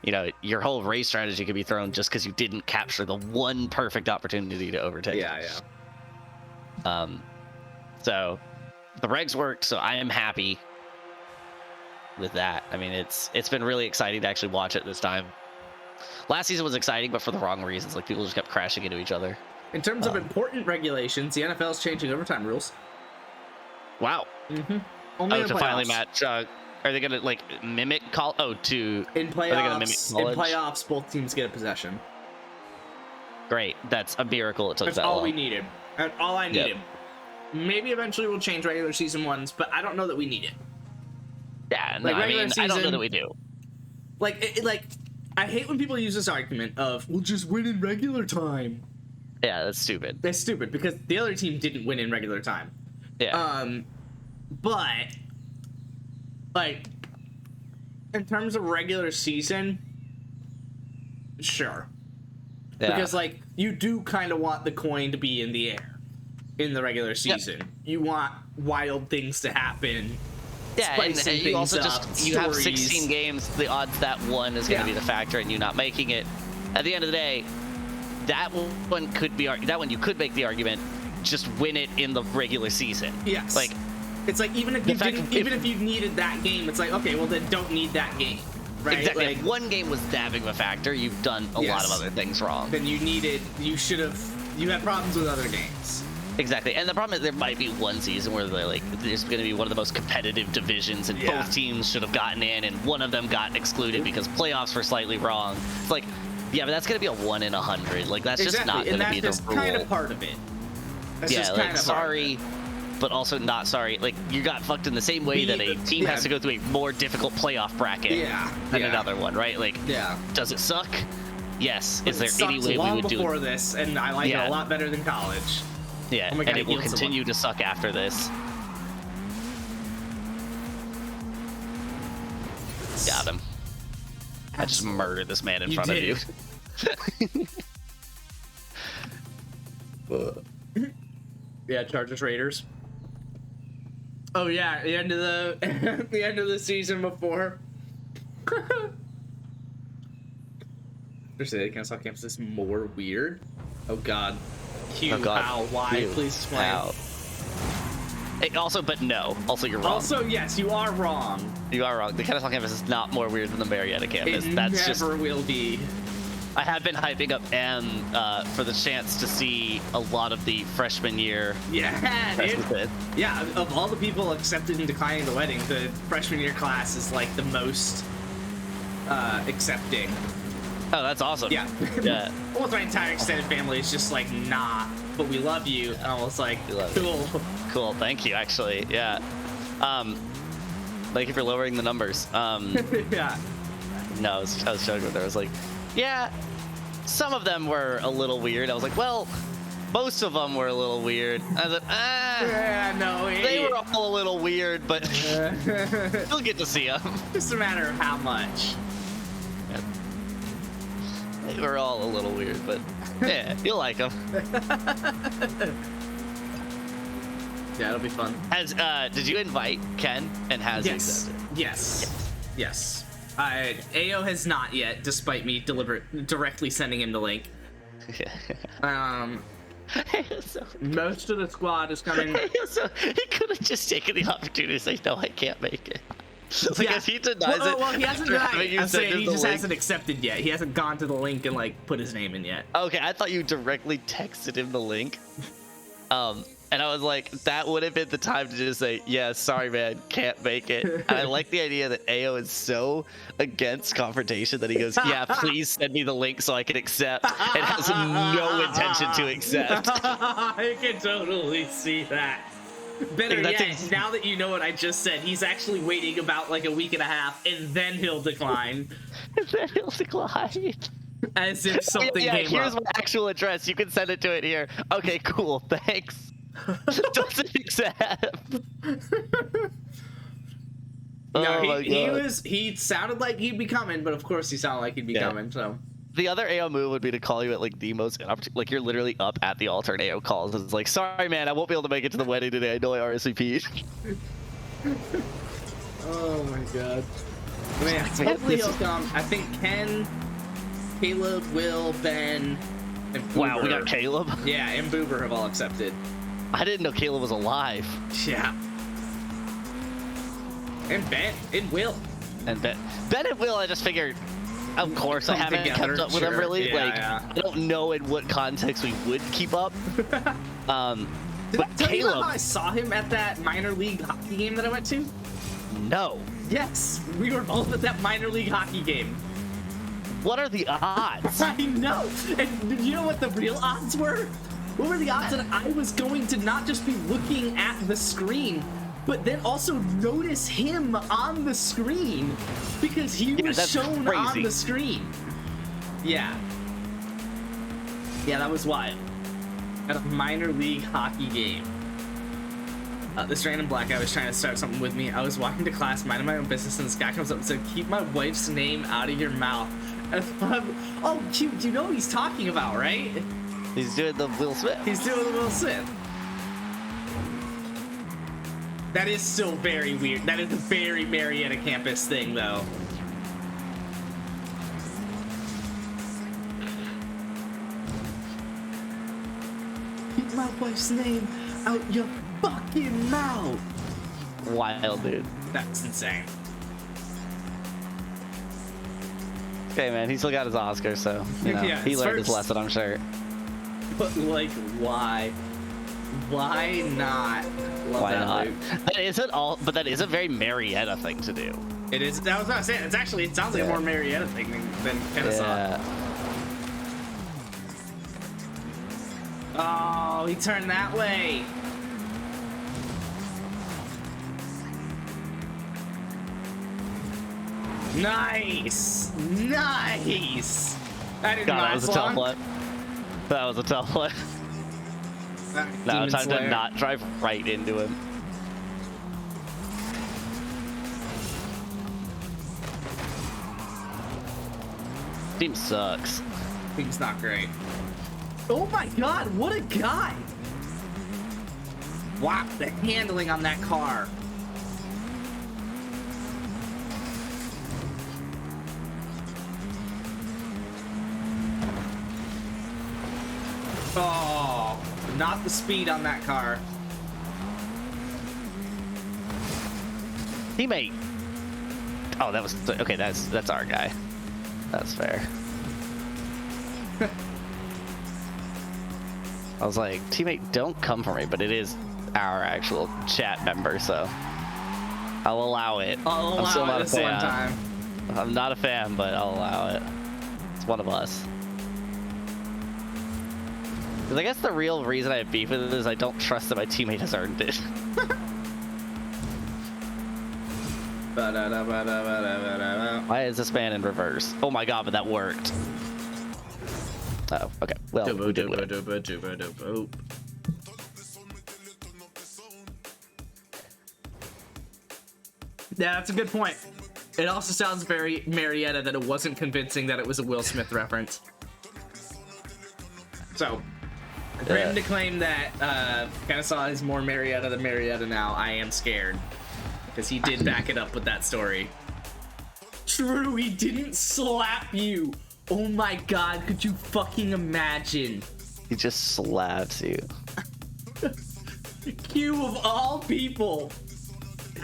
You know, your whole race strategy could be thrown just because you didn't capture the one perfect opportunity to overtake. Yeah. So the regs worked, so I am happy with that. I mean, it's been really exciting to actually watch it this time. Last season was exciting, but for the wrong reasons. Like people just kept crashing into each other. In terms of important regulations, the NFL is changing overtime rules. Wow. Only in to playoffs. finally match. Are they gonna like mimic call? Oh, to In Are they gonna mimic playoffs, college? both teams get a possession. Great. That's a miracle. It took That's that all long. we needed. That's all I Yep. needed. Maybe eventually we'll change regular season ones, but I don't know that we need it. Yeah. No, Like, I regular mean, I don't know season- that we do. Like, I hate when people use this argument of we'll just win in regular time. Yeah, that's stupid. That's stupid because the other team didn't win in regular time. Yeah. But like in terms of regular season, sure. Yeah. Because like you do kind of want the coin to be in the air in the regular season. You want wild things to happen. Yeah, and spicing you also things up, just you have stories. 16 games. The odds that one is going to Yeah. be the factor, and you not making it. At the end of the day, that one could be that one you could make the argument just win it in the regular season. Yes. Like, it's like even if you didn't, even if you needed that game, it's like, okay, well then don't need that game. Right? Exactly. Like, if one game was that big of a factor, you've done a lot of other things wrong. Then you had problems with other games. Exactly. And the problem is there might be one season where there's going to be one of the most competitive divisions and both teams should have gotten in and one of them got excluded because playoffs were slightly wrong. It's like, yeah, but that's going to be a 1 in 100. Like, that's just not going to be the rule. Kind of part of it. That's yeah, just like, kind of sorry, but also not sorry. Like, you got fucked in the same way that a team has to go through a more difficult playoff bracket than another one, right? Like, does it suck? Yes. Is there any way we would do it? Before this, and I like it a lot better than college. Yeah, and it will continue to suck after this. Got him. I just murdered this man in front of you. Yeah, Chargers Raiders. Oh yeah, the end of the the end of the season before. Thursday, cancel campus is more weird. Oh god. How? Why? Hugh, please explain. how? Hey, also, but no. Also, you're wrong. Also, yes, you are wrong. You are wrong. The Kennesaw campus is not more weird than the Marietta campus. It never will be. I have been hyping up Anne for the chance to see a lot of the freshman year. Yeah, yeah. Of all the people accepted and declining the wedding, the freshman year class is like the most accepting. Oh, that's awesome. Yeah. Yeah. Almost my entire extended family is just like, nah, but we love you. And I was like, cool. Cool. Thank you. Actually, yeah. Thank you for lowering the numbers. Yeah. No, I was joking with her. I was like, yeah, some of them were a little weird. I was like, well, most of them were a little weird. I was like, yeah, no, they were all a little weird, but you'll get to see them. Just a matter of how much. Yeah. They were all a little weird, but yeah, you'll like them. Yeah, it'll be fun. Did you invite Ken, and has he accepted? Yes. AO has not yet, despite me directly sending him the link. Most of the squad is coming. He could have just taken the opportunity to say, no, I can't make it. Like, if he denies it, well, he hasn't denied. I'm saying he just link. hasn't accepted yet. He hasn't gone to the link and like put his name in yet. Okay, I thought you directly texted him the link. And I was like, that would have been the time to just say, yeah, sorry, man, can't make it. And I like the idea that AO is so against confrontation that he goes, yeah, please send me the link so I can accept, and has no intention to accept. I can totally see that. Better yet, now that you know what I just said, he's actually waiting about like a week and a half, and then he'll decline. As if something came up. Here's my actual address. You can send it to it here. Okay, cool. Thanks. Doesn't accept. No, he sounded like he'd be coming, but of course he sounded like he'd be coming, so. The other AO move would be to call you at like the most inopportune, like you're literally up at the altar and AO calls. It's like, sorry man, I won't be able to make it to the wedding today. I know I RSVP'd. Oh my god. Man, hopefully he'll come. I think Ken, Caleb, Will, Ben, and Boober. Wow, we got Caleb? Yeah, and Boober have all accepted. I didn't know Caleb was alive. Yeah. And Ben, and Will. And Ben and Will, I just figured, of course, I haven't kept up with them really. I don't know in what context we would keep up. Did I tell you how I saw him at that minor league hockey game that I went to? No. Yes, we were both at that minor league hockey game. What are the odds? I know. And do you know what the real odds were? What were the odds that I was going to not just be looking at the screen, but then also notice him on the screen because he was shown on the screen. Yeah. Yeah, that was wild. At a minor league hockey game. This random black guy was trying to start something with me. I was walking to class, minding my own business, and this guy comes up and said, keep my wife's name out of your mouth. And oh, you know what he's talking about, right? He's doing the Will Smith. He's doing the Will Smith. That is still very weird. That is a very Marietta campus thing, though. Keep my wife's name out your fucking mouth. Wild, dude. That's insane. Okay, man, he still got his Oscar, so you know, Yeah, he it's learned his first. lesson, I'm sure. But like, why? Why not? Love Why that not? loop. That isn't all, but that is a very Marietta thing to do. It is. I was about to say. It's actually. It sounds like a more Marietta thing than Kennesaw. Yeah. Oh, he turned that way. Nice, nice. That didn't God, that last was a tough long. one. That was a tough one. Now Demon time Slayer. to not drive right into him. Team sucks. He's not great. Oh my god, what a guy! Wow, the handling on that car. Oh, not the speed on that car. Teammate. Oh, that was okay. That's our guy. That's fair. I was like, teammate, don't come for me, but it is our actual chat member, so I'll allow it. I'll I'm still allow not it a this one fan. time. I'm not a fan, but I'll allow it. It's one of us. Because I guess the real reason I have beef with it is I don't trust that my teammate has earned it. Why is this man in reverse? Oh my god, but that worked. Oh, okay. Well, we did win. Yeah, that's a good point. It also sounds very Marietta that it wasn't convincing that it was a Will Smith reference. So, for him to claim that Kennesaw is more Marietta than Marietta now, I am scared. Because he did back it up with that story. True, he didn't slap you. Oh my god, could you fucking imagine? He just slaps you. Q of all people.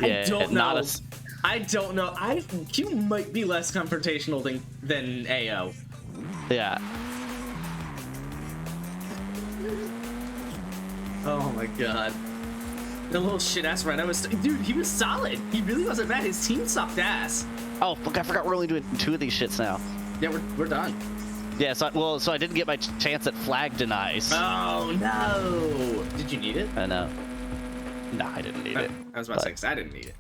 Yeah, I don't know. not a- I don't know. Q might be less confrontational than AO. Yeah. Oh my god. The little shit ass Reno was dude, he was solid. He really wasn't bad. His team sucked ass. Oh, fuck, I forgot we're only doing 2 of these shits now. Yeah, we're done. Yeah, so I didn't get my chance at flag denies. Oh no. Did you need it? I know. No, I didn't need it. I was about to say, 'cause I didn't need it.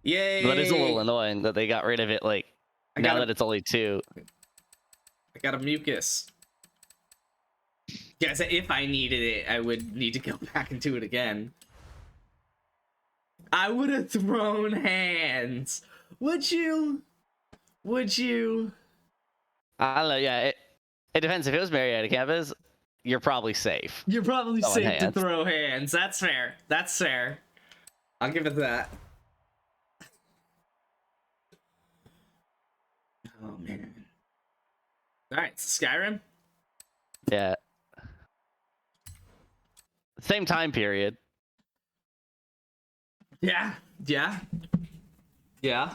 Yay! But it's a little annoying that they got rid of it, like, now that it's only 2. I got a mucus. Yeah, so if I needed it, I would need to go back and do it again. I would have thrown hands. Would you? Would you? I don't know, yeah, it depends. If it was Marietta campus, you're probably safe. You're probably Throwing safe to hands. throw hands. That's fair. That's fair. I'll give it that. Oh man. Alright, Skyrim? Yeah. Same time period. Yeah. Yeah. Yeah.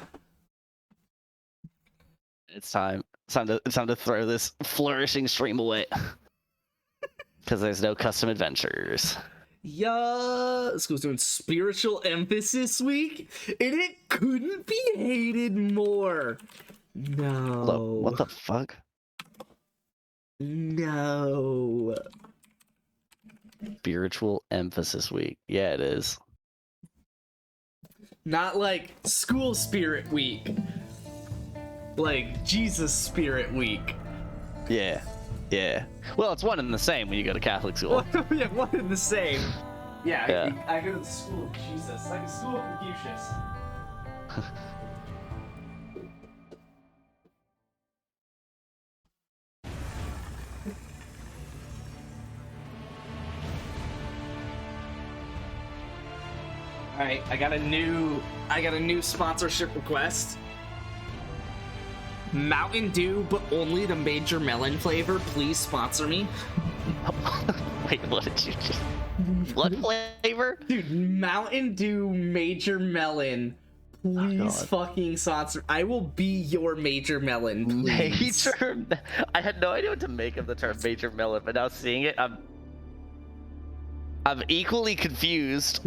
It's time. It's time to throw this flourishing stream away. Because there's no custom adventures. Yeah, school's doing spiritual emphasis week, and it couldn't be hated more. No. Look, what the fuck? No. Spiritual emphasis week. Yeah, it is. Not like school spirit week. Like Jesus spirit week. Yeah. Yeah. Well, it's one and the same when you go to Catholic school. Yeah, one and the same. Yeah, Yeah. I go to the school of Jesus, like the school of Confucius. All right, I got a new sponsorship request. Mountain Dew, but only the Major Melon flavor. Please sponsor me. Wait, what did you just? What flavor? Dude, Mountain Dew Major Melon. Please fucking sponsor. I will be your Major Melon, please. Major. I had no idea what to make of the term Major Melon, but now seeing it, I'm equally confused.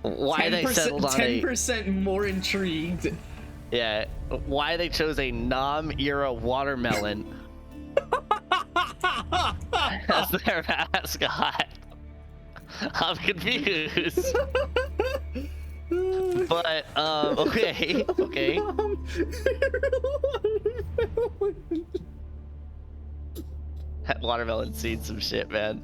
Why they settled on 10% more intrigued. Yeah, why they chose a Nom-era watermelon as their mascot. I'm confused. But okay. That watermelon's seen some shit, man.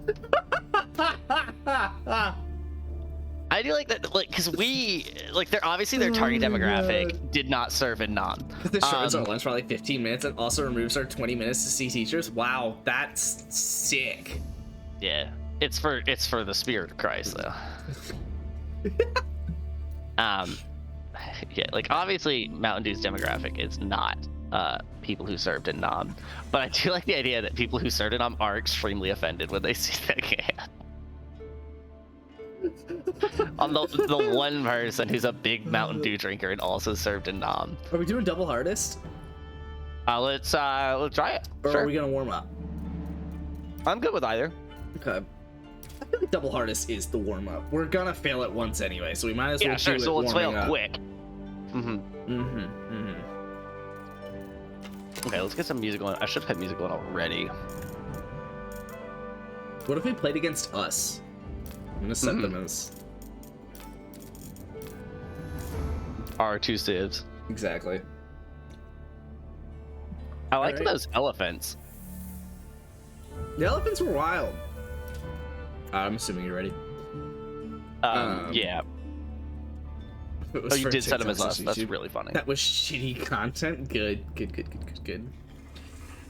I do like that, like, because they're obviously their target demographic did not serve in Nom. This shows our lunch for like 15 minutes and also removes our 20 minutes to see teachers. Wow, that's sick. Yeah, it's for the spirit of Christ, though. Yeah, like obviously Mountain Dew's demographic is not people who served in Nom, but I do like the idea that people who served in Nom are extremely offended when they see that can. I'm the one person who's a big Mountain Dew drinker and also served in Nom. Are we doing double hardest? Let's try it. Or Sure. are we gonna warm up? I'm good with either. Okay. I feel like double hardest is the warm up. We're gonna fail it once anyway, so we might as well Yeah, sure. do it So let's fail warming up. quick. Okay, let's get some music going. I should have had music going already. What if we played against us? I'm gonna set them as Our two civs. exactly. I like Alright. those elephants. The elephants were wild. I'm assuming you're ready. Yeah. It was Oh, you for did set them as TikTok, us. so That's YouTube. really funny. That was shitty content. Good.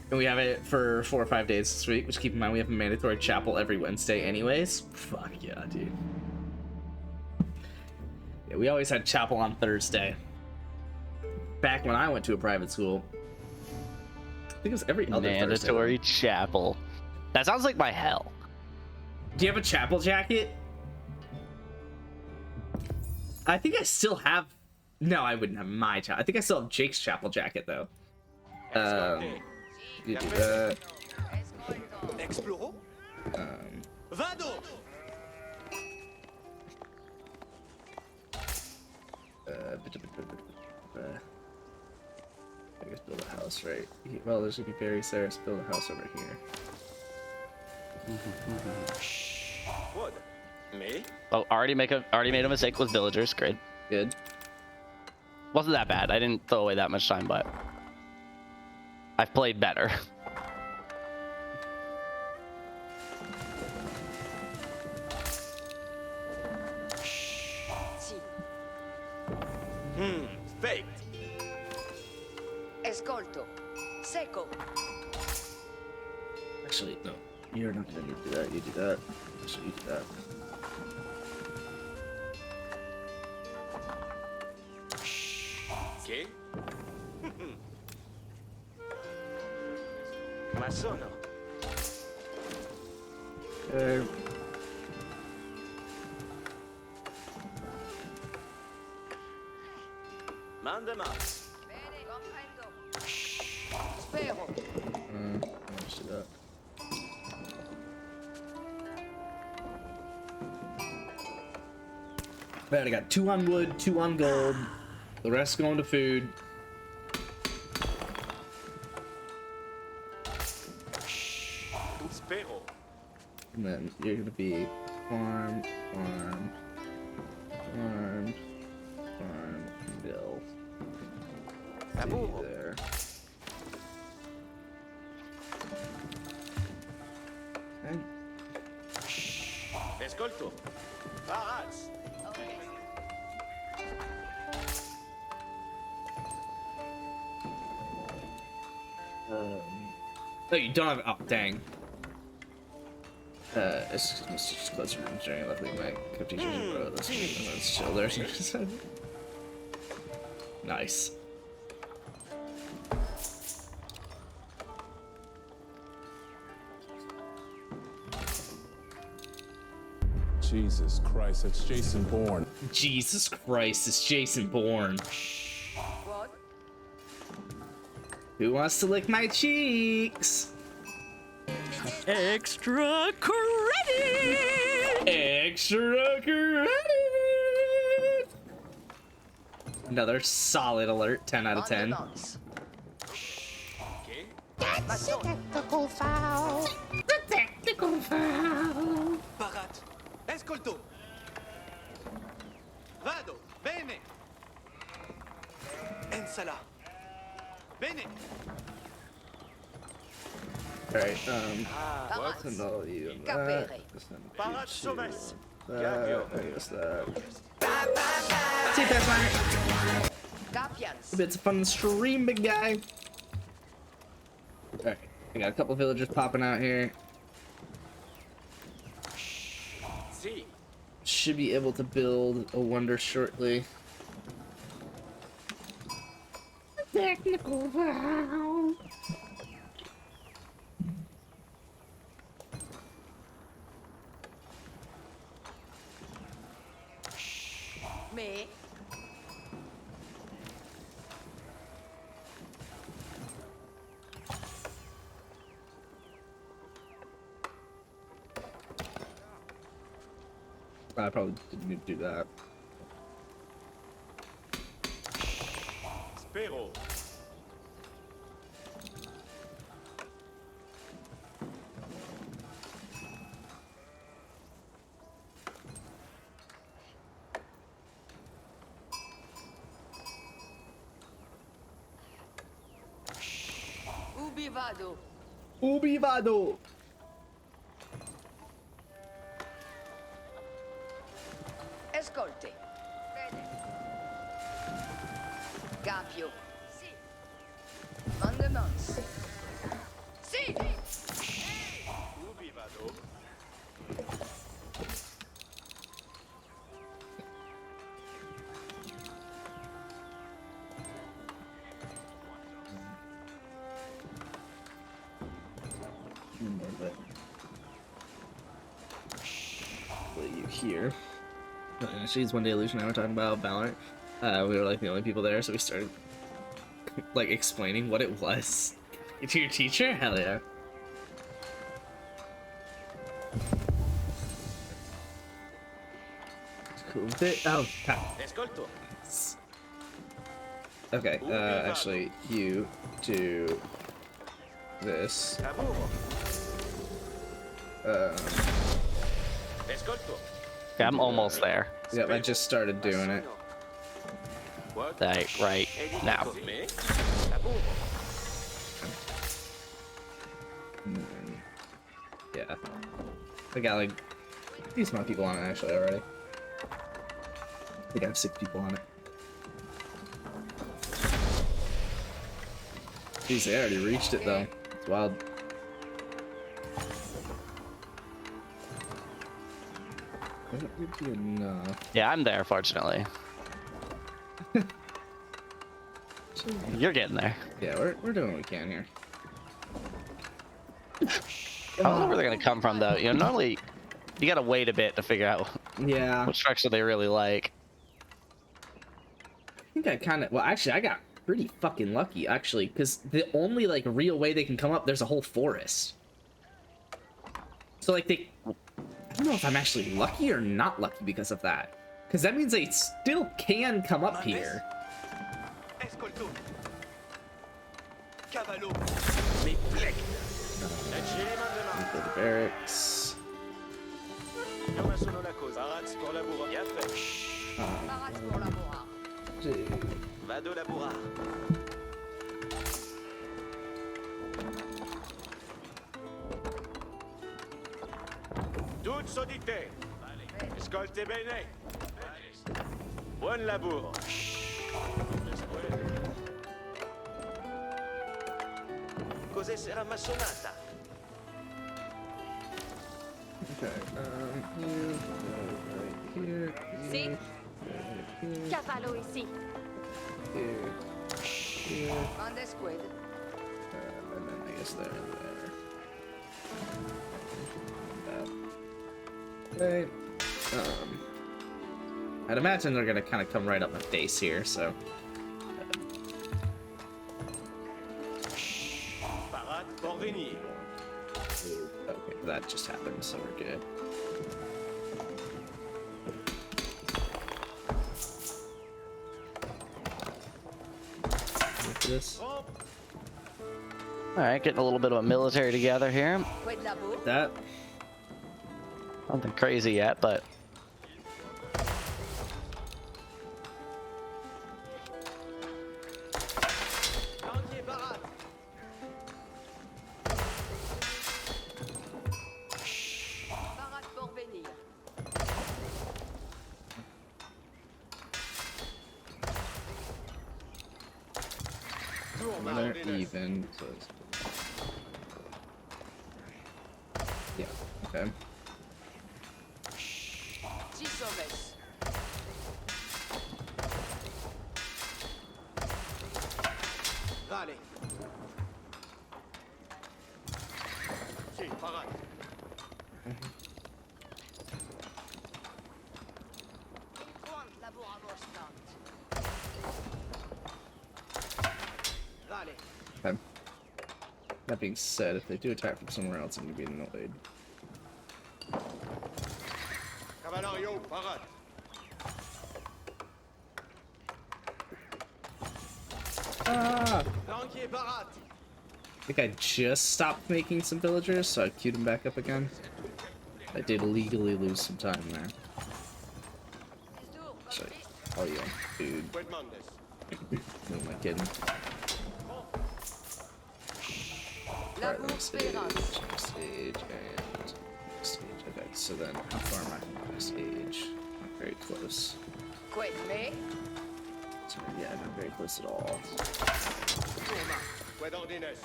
And we have it for 4 or 5 days this week, which keep in mind we have a mandatory chapel every Wednesday anyways. Fuck yeah, dude. Yeah, we always had chapel on Thursday. Back when I went to a private school. I think it was every other Mandatory Thursday. chapel. That sounds like my hell. Do you have a chapel jacket? I think I still have... No, I wouldn't have my chapel. I think I still have Jake's chapel jacket, though. You do that. Explorons. Va donc. I guess build a house, right? Well, there's gonna be Barry Cyrus. Build a house over here. Wood. Me? Oh, already made a mistake with villagers. Great. Good. Wasn't that bad. I didn't throw away that much time, but I've played better. Faked. Escolto. Seco. Actually, no. You're not gonna do that. You do that. Actually, you do that. Che? Ma sono. Manda mas. Bene, comprendo. Spero. Let's do that. Right, I got 2 on wood, 2 on gold. The rest going to food. Spero. And then you're gonna be farm, bill. Lavoro. There. Okay. Escolto. Arras. Oh, you don't have. Oh, dang. It's just closer to engineering. Luckily, my co-teacher is bro. Let's chill there. Nice. Jesus Christ, that's Jason Bourne. Jesus Christ, it's Jason Bourne. What? Who wants to lick my cheeks? Extra credit! Extra credit! Another solid alert, 10 out of 10. Rendements. Technical foul. Parat. Escolto. Vado. Bene. Ensala. Bene. Alright, Parat. send all of you and Capere. that. Send you Parat to Somes. that. I guess that. Capiens. It's a fun stream, big guy. Alright, I got a couple villagers popping out here. Si. Should be able to build a wonder shortly. Technical foul. Mais. I probably didn't need to do that. Spero. Ubi vado. Ubi vado! Escolte. Bene. Capio. Si. Rendements. Si. Ubi vado. Put you here. She's one day illusion I were talking about Valorant. We were like the only people there, so we started like explaining what it was to your teacher. Hell yeah! Cool. Oh, Escolto. okay. Actually, you do this. Lavoro. Escolto. Okay, I'm almost there. Yep, I just started doing it. What? Like, right now. Me? Lavoro. Yeah, I got like a decent amount of people on it actually already. I think I have 6 people on it. Jeez, they already reached it though. It's wild. That would be enough. Yeah, I'm there, fortunately. You're getting there. Yeah, we're doing what we can here. I don't know where they're gonna come from, though. You know, normally you gotta wait a bit to figure out Yeah, what structure they really like. I think I kind of. Well, actually, I got pretty fucking lucky actually, because the only like real way they can come up, there's a whole forest. So like they. I don't know if I'm actually lucky or not lucky because of that. Because that means they still can come up here. Escolto. Cavallo. Me plec. Leggeri mandements. Go to barracks. Io sono la cosa. Parat pour labourer. Bien fait. Parat pour laborar. Vado labourar. Toute sodité. Escolte bene. Buon lavoro. Cos'è sarà massonata? Okay, here, right here, Si. here, Cavallo ici. here, here, Mande squid. and then I guess there and there. That. Okay. I'd imagine they're gonna kind of come right up my face here, so. Parade pour venir. Okay, that just happened, so we're good. Look at this. All right, getting a little bit of a military together here. Quoi de la boue? That. Nothing crazy yet, but Tankier parade. Parade pour venir. They're even. So it's... Yeah. Okay. 6 hommes. Vale. Si, parade. Quant labour à vos stands. Vale. Okay. That being said, if they do attack from somewhere else, I'm gonna be annoyed. Cavallerio, parade. Ah! Tankier parade. I think I just stopped making some villagers, so I queued them back up again. I did legally lose some time there. So, oh yeah, dude. Quid mandes. Who am I kidding? Alright, Labour next stage, spérance. next stage, and next stage. Okay, so then how far am I from the next stage? Not very close. Quoi de mai? So, yeah, not very close at all. Tourment. Quid ordines.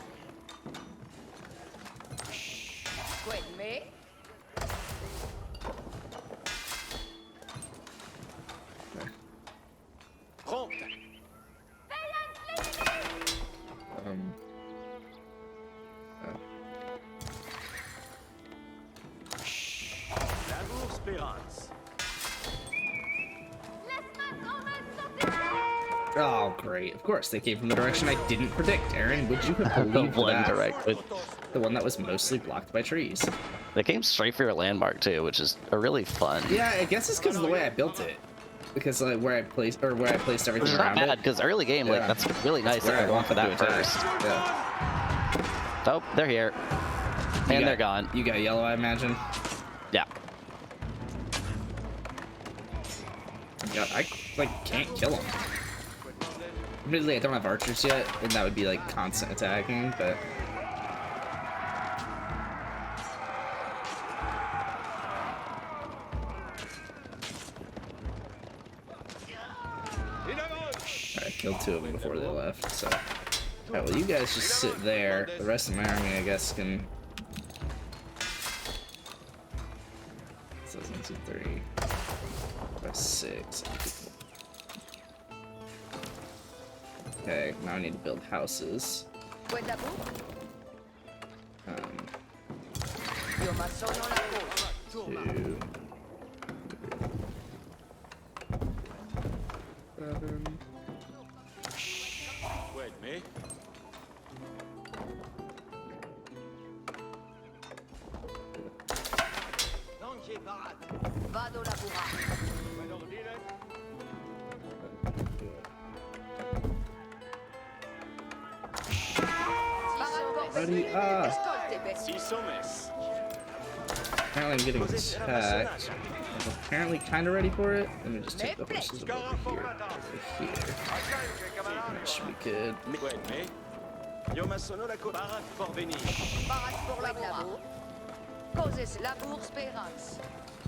Quoi de mai? Okay. Prompt. Um. Labour spérance. Oh, great. Of course, they came from the direction I didn't predict. Aaron, would you have believed one that? direct. The one that was mostly blocked by trees. they came straight for your landmark too, which is a really fun. Yeah, I guess it's because of the way I built it. Because like where I placed Which everything is not around bad it. because early game, like Yeah. that's really nice Where that I they're going wanted for that to attack. first. Yeah. Oh, they're here, and they're gone. You got yellow, I imagine. Yeah. Yeah, I like can't kill them. Admittedly, I don't have archers yet, and that would be like constant attacking, but. Alright, killed 2 of them before they left, so. Alright, well, you guys just sit there. The rest of my army, I guess, can. So 1, 2, 3, 5, 6. Okay, now I need to build houses. Quoi de la boue? Io ma sono la cause. Tourment. 2, 7. Quid me. Tankier parade. Vado labourare. Quid ordines. Parade pour Ready venir. up. Stolte bestie. 6 hommes. Apparently I'm getting attacked. I'm apparently kind of ready for it. Let me just take the horses over here. That should be good. Quid me. Io ma sono la parade pour venir. Parade pour labourare. Causes labour spérance.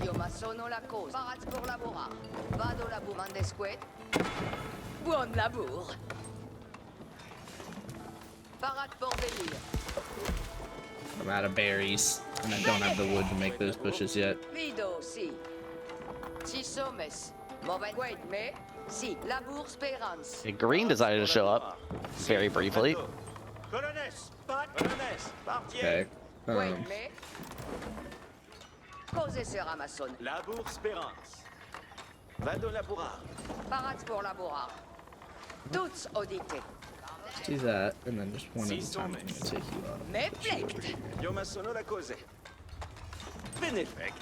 Io ma sono la cause. Parade pour labourare. Vado labourmandes quid. Buon labour. Parade pour venir. I'm out of berries, and I don't have the wood to make those bushes yet. Lido, si. 6 hommes. Mauvais quid me? Si. Labour spérance. And Green decided to show up very briefly. Colonnes. Pas colonnes. Partier. Okay. Quid me? Cos'è ce ramassone? Labour Spérance. Vado laborar. Parats pour laborar. Toutes audite. Let's do that, and then just one at a time. I'm gonna take you out. Me plect. Io ma sono la cose. Benefect.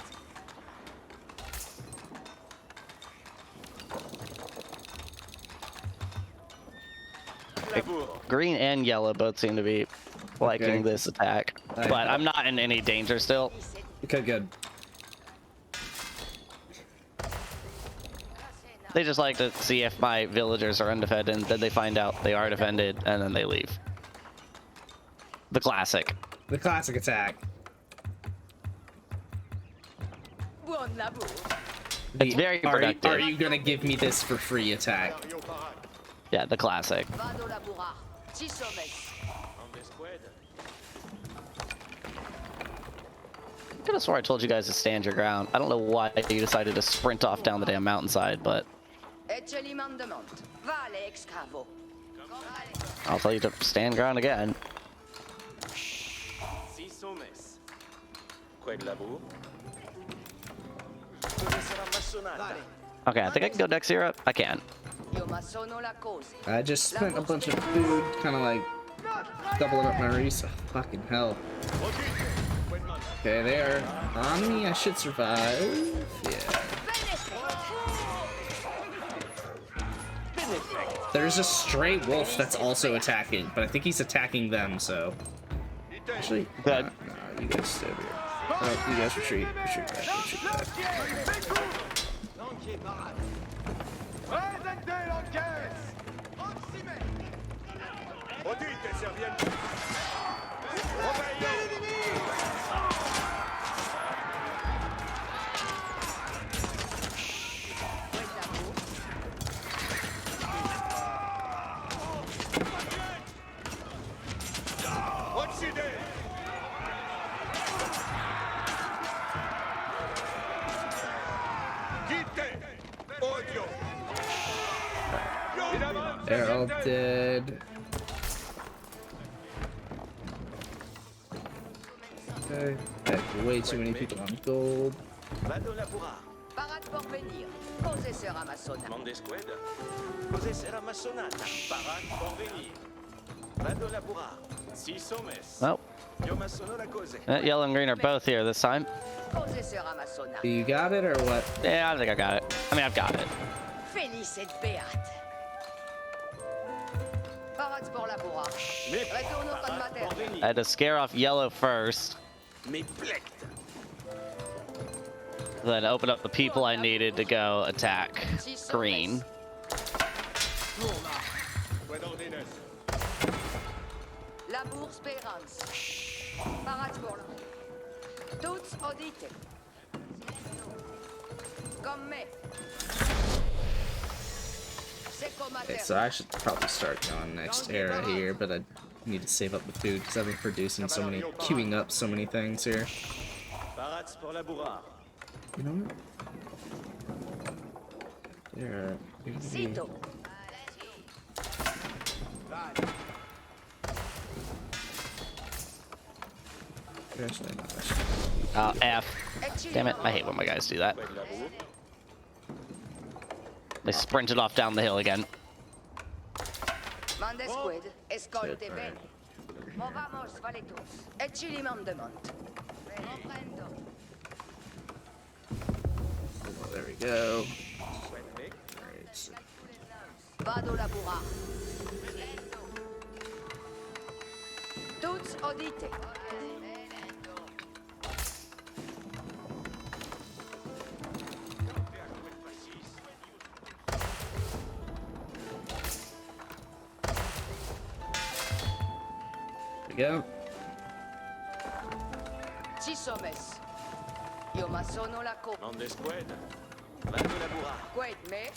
Labour. Green and yellow both seem to be liking Okay. this attack, but I'm not in any danger still. Okay, good. They just like to see if my villagers are undefended, and then they find out they are defended, and then they leave. The classic. The classic attack. Buon labor. It's very productive. Are you gonna give me this for free attack? Yeah, the classic. Vado laborar. Ci sommes. On the squad. I could have swore I told you guys to stand your ground. I don't know why you decided to sprint off down the damn mountainside, but Ecce mandement. Vale excavo. I'll tell you to stand ground again. Si sommes. Quel labour. Dove sarà massonata? Okay, I think I can go next year up. I can. Io ma sono la cose. I just spent a bunch of food, kind of like doubling up my resources. Fucking hell. Okay, they are on me. I should survive. Yeah. There's a stray wolf that's also attacking, but I think he's attacking them, so. Actually, Good. nah, you guys stay over here. Oh, you guys retreat. Retreat back. Retreat back. Odite, serviente. Obeillons. Oxydé. Quitte. Odio. They're all dead. Okay. I have way too many people on gold. Vado laborar. Parat pour venir. Cos'è ce ramassona? Mon de squad. Cos'è sarà massonata? Parat pour venir. Vado laborar. Si sommes. Well, Io ma sono la cose. yellow and green are both here this time. Cos'è ce ramassona? You got it or what? Yeah, I think I got it. I mean, I've got it. Felice et beat. Parats pour laborar. Retourne au code mater. I had to scare off yellow first, Me plect. then open up the people I needed to go attack green. Quid ordines? Labour spérance. Parats pour la. Toutes audite. Comme me. C'est comme Okay, so I should probably start going next era here, but I need to save up the food because I've been producing so many, queuing up so many things here. Parats pour labourar. You know what? There. Sito. Actually, no, I should- F. Damn it, I hate when my guys do that. Quel labour. They sprinted off down the hill again. Mande squid. Escolte Shit, bene. Movamos vale tous. Ecce mandement. Comprendo. Oh, there we go. Alright, so Vado laborar. Toutes audite. there we go. Ci sommes. Io ma sono la co. Mon de squad. Vado labourar. Quid me.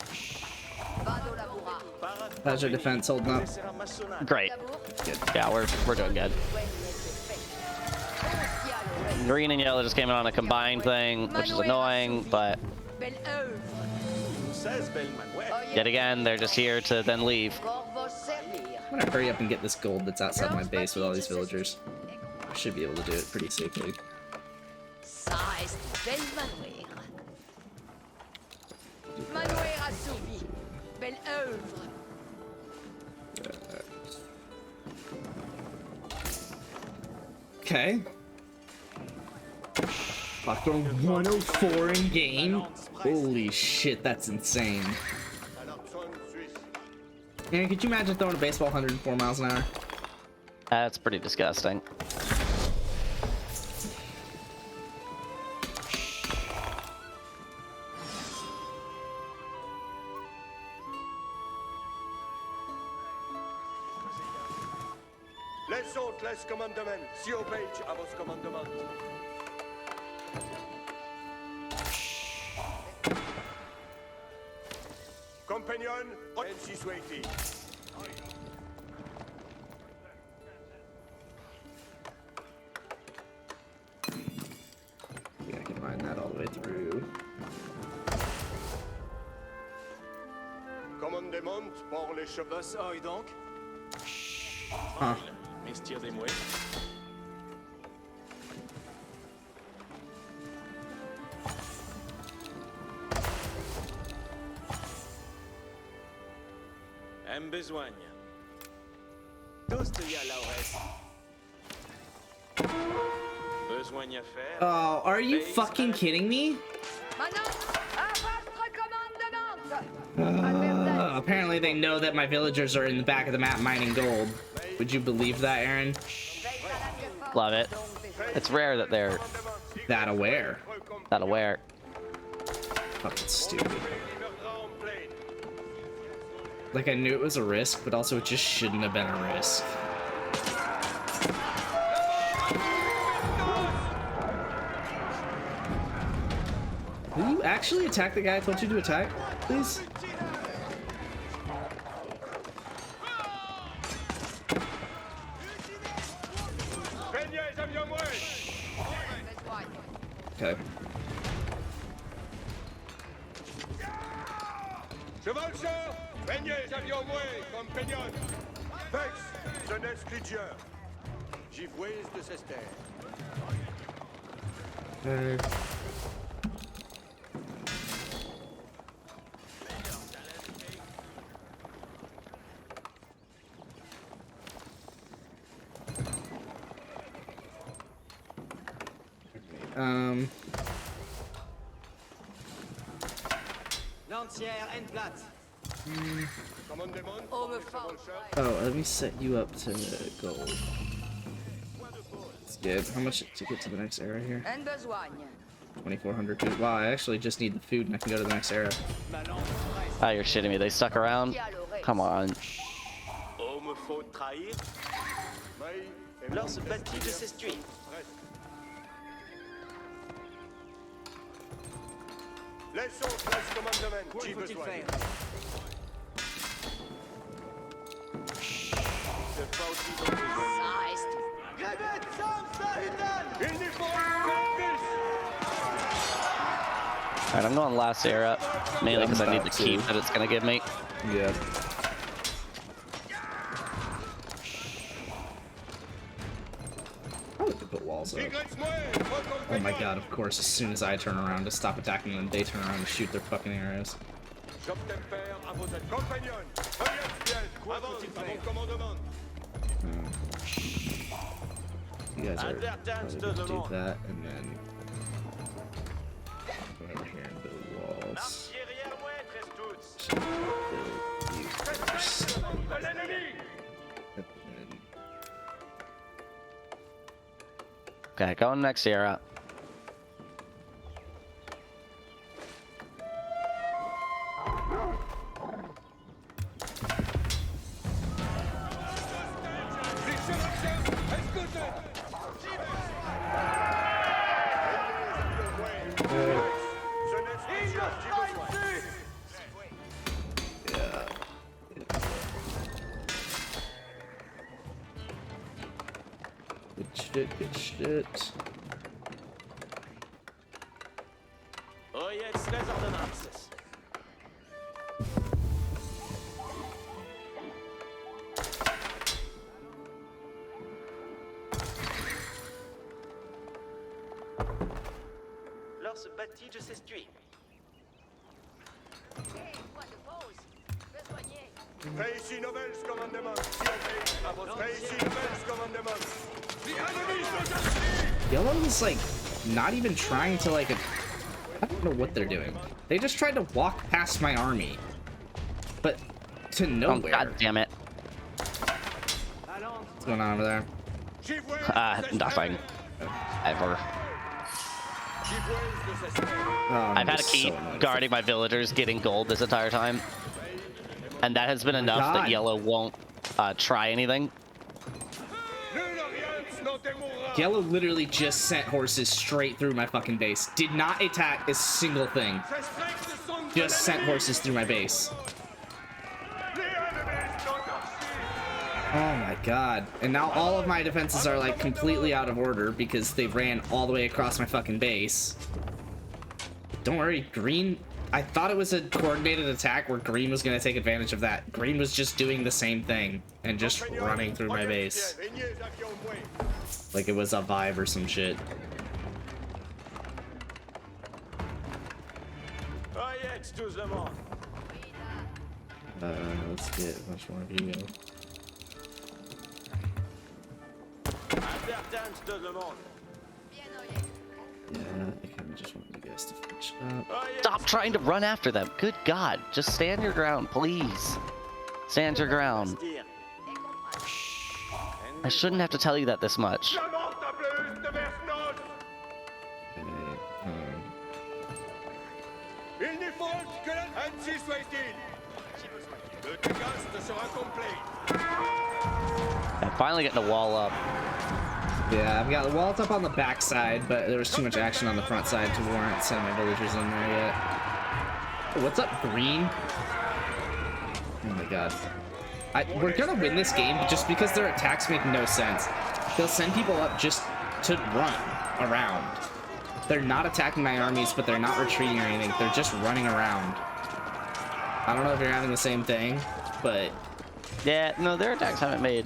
Vado laborar. Parat. How's your defense holding up? Dove sarà massonata? Great. Labour. Yeah, we're doing good. Green and yellow just came in on a combined thing, which is annoying, but Belle œuvre. 16 belle manuelle. yet again, they're just here to then leave. Pour vos servir. I'm gonna hurry up and get this gold that's outside my base with all these villagers. I should be able to do it pretty safely. Ça ist belle manouire. Manouire assouvie. Belle œuvre. Okay. Locked on 104 in game. Holy shit, that's insane. Man, could you imagine throwing a baseball 104 miles an hour? That's pretty disgusting. Les autres, les commandements, si obéis à vos commandements. Compagnon, ainsi soit-il. Yeah, I can mine that all the way through. Commandement pour les chevaux. Boss donc. Huh. Mystère des mouettes. Un besoin. Tous y a Laurès. Besoin à faire. Oh, are you fucking kidding me? Maintenant, à votre commandement. Apparently they know that my villagers are in the back of the map mining gold. Would you believe that, Aaron? Love it. It's rare that they're That aware. that aware. Fucking stupid. Like, I knew it was a risk, but also it just shouldn't have been a risk. Will you actually attack the guy I told you to attack, please? Okay. Cheval chaud, peignez avions moués, compagnon. Vex, jeunesse creature. Givouise de Sester. Lancière en plate. Commandement Oh, pour me les cheval chaud. Oh, let me set you up to gold. That's good. How much to get to the next era here? Un besoin. 2,400 food. Wow, I actually just need the food and I can go to the next era. Ah, you're shitting me. They stuck around. Come on. Oh, me faut trahir. Lance bâtie de s'estuer. Les autres, les commandements, Quoi qui faut-il besoin. faire? C'est pas aussi bon besoin. Ça ist. Il n'y faut que plus. Alright, I'm going last era, mainly because I need the keep that it's gonna give me. Yeah. Probably could put walls up. Oh my god, of course, as soon as I turn around to stop attacking them, they turn around and shoot their fucking arrows. J'obtempère à vos aides. Compagnon, veuillez bien, avance à mon commandement. You guys are Advertence probably to the gonna do monde. that, and then go over here and build walls. L'artillerie mouette reste toutes. Build you first. De l'ennemi. And then Okay, going next era. Jeunesse creature, qui besoin. yeah. Good shit, good shit. Oh yes, les ordonnances. Alors ce bâti de s'essuie. Hé, quoi de pause? Fais soigner. Fais ici Nobel's commandement. Fais ici Nobel's commandement. The enemies are Yellow's like not even trying to like. I don't know what they're doing. They just tried to walk past my army, but to Oh, nowhere. God damn it. What's going on over there? Nothing. Ever. Oh, I've had to just keep so annoyed. guarding my villagers getting gold this entire time. And that has been enough that God. Yellow won't try anything. Yellow literally just sent horses straight through my fucking base. Did not attack a single thing. Just sent horses through my base. Oh my god. And now all of my defenses are like completely out of order because they ran all the way across my fucking base. Don't worry, green... I thought it was a coordinated attack where green was going to take advantage of that. Green was just doing the same thing and just running through my base. Like it was a vibe or some shit. Oyez tout le monde. Let's get a bunch more of you guys. Advertance tout le monde. Yeah, I kind of just want you guys to finish up. Oyez. Stop trying to run after them. Good God. Just stand your ground, please. Stand your ground. I shouldn't have to tell you that this much. Il n'y faut que ainsi soit-il. Le dégaste sera complet. I'm finally getting the wall up. Yeah, I've got the walls up on the back side, but there was too much action on the front side to warrant sending my villagers in there yet. Oh, what's up, green? Oh my god. We're gonna win this game just because their attacks make no sense. They'll send people up just to run around. They're not attacking my armies, but they're not retreating or anything. They're just running around. I don't know if you're having the same thing, but... Yeah, no, their attacks haven't made,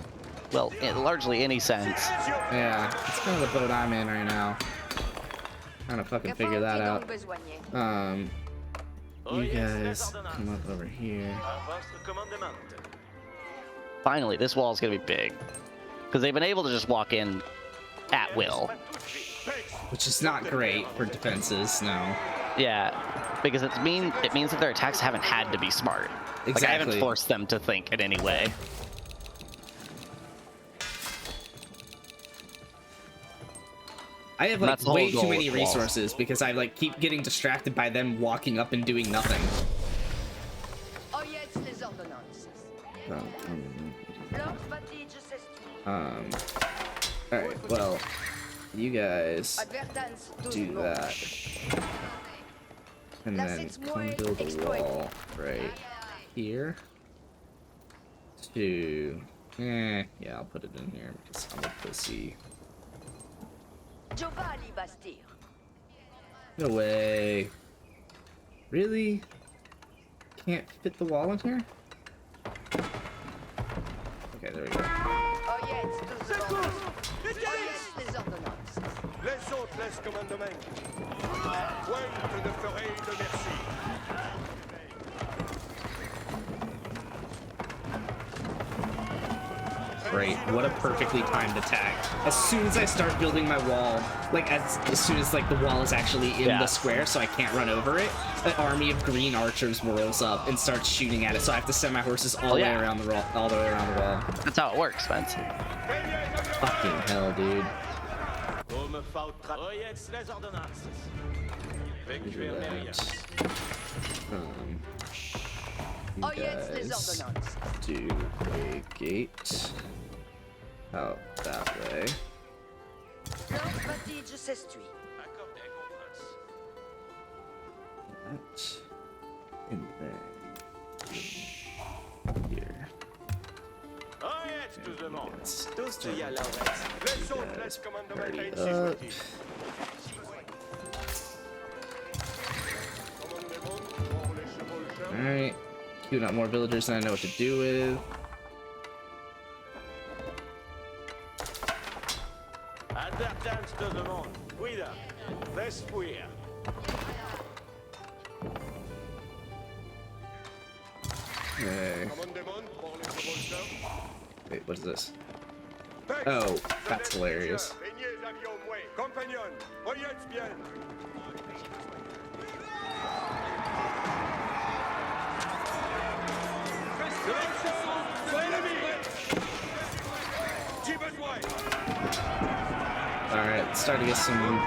well, largely any sense. yeah, it's kind of the boat I'm in right now. Trying to fucking figure that out. You guys come up over here. À votre commandement. Finally, this wall is going to be big. Because they've been able to just walk in at will. Which is not great for defenses, no. Yeah, because it means that their attacks haven't had to be smart. Like, I haven't Exactly. forced them to think in any way. I have That's like the whole way too goal many with walls. resources because I like keep getting distracted by them walking up and doing nothing. Oyez les ordonnances. Leurs bâtis s'essuient. Alright, well, you guys Advertance tout do le monde. that. And then come build a wall right here. To... yeah, I'll put it in here because I'm a pussy. Giovanni Bastir. No way. Really? Can't fit the wall in here? Okay, there we go. Oyez tout le monde. Oyez les ordonnances. Les autres laissent commandement. Pointe ne ferait de merci. Great, what a perfectly timed attack. As soon as I start building my wall, like as soon as like the wall is actually in Yeah. the square so I can't run over it, an army of green archers rolls up and starts shooting at it, so I have to send my horses all the way around the wall, all the way around the wall. That's how it works, Spence. Fucking hell, dude. Vous me faites Oyez les ordonnances. Do Vécuer that. Mérias. You Oyez les guys ordonnances. do a gate out that way. Leurs bâtis s'essuient. Accordez confiance. That. And then here. Oyez tout le monde. Yes. Tous y à l'oreille. Les autres laissent commandement Hurry ainsi up. soit-il. Commandement pour les chevaux jeunes. Alright. Queuing up more villagers than I know what to do with. Advertance tout le monde. Cuida. Laisse fuir. Hey. Commandement pour les revolteurs. Wait, what is this? Vex, Oh, jeunesse that's hilarious. critère, Peignez avions mouais. Compagnon, oyez bien. J'ai besoin. Alright, starting to get some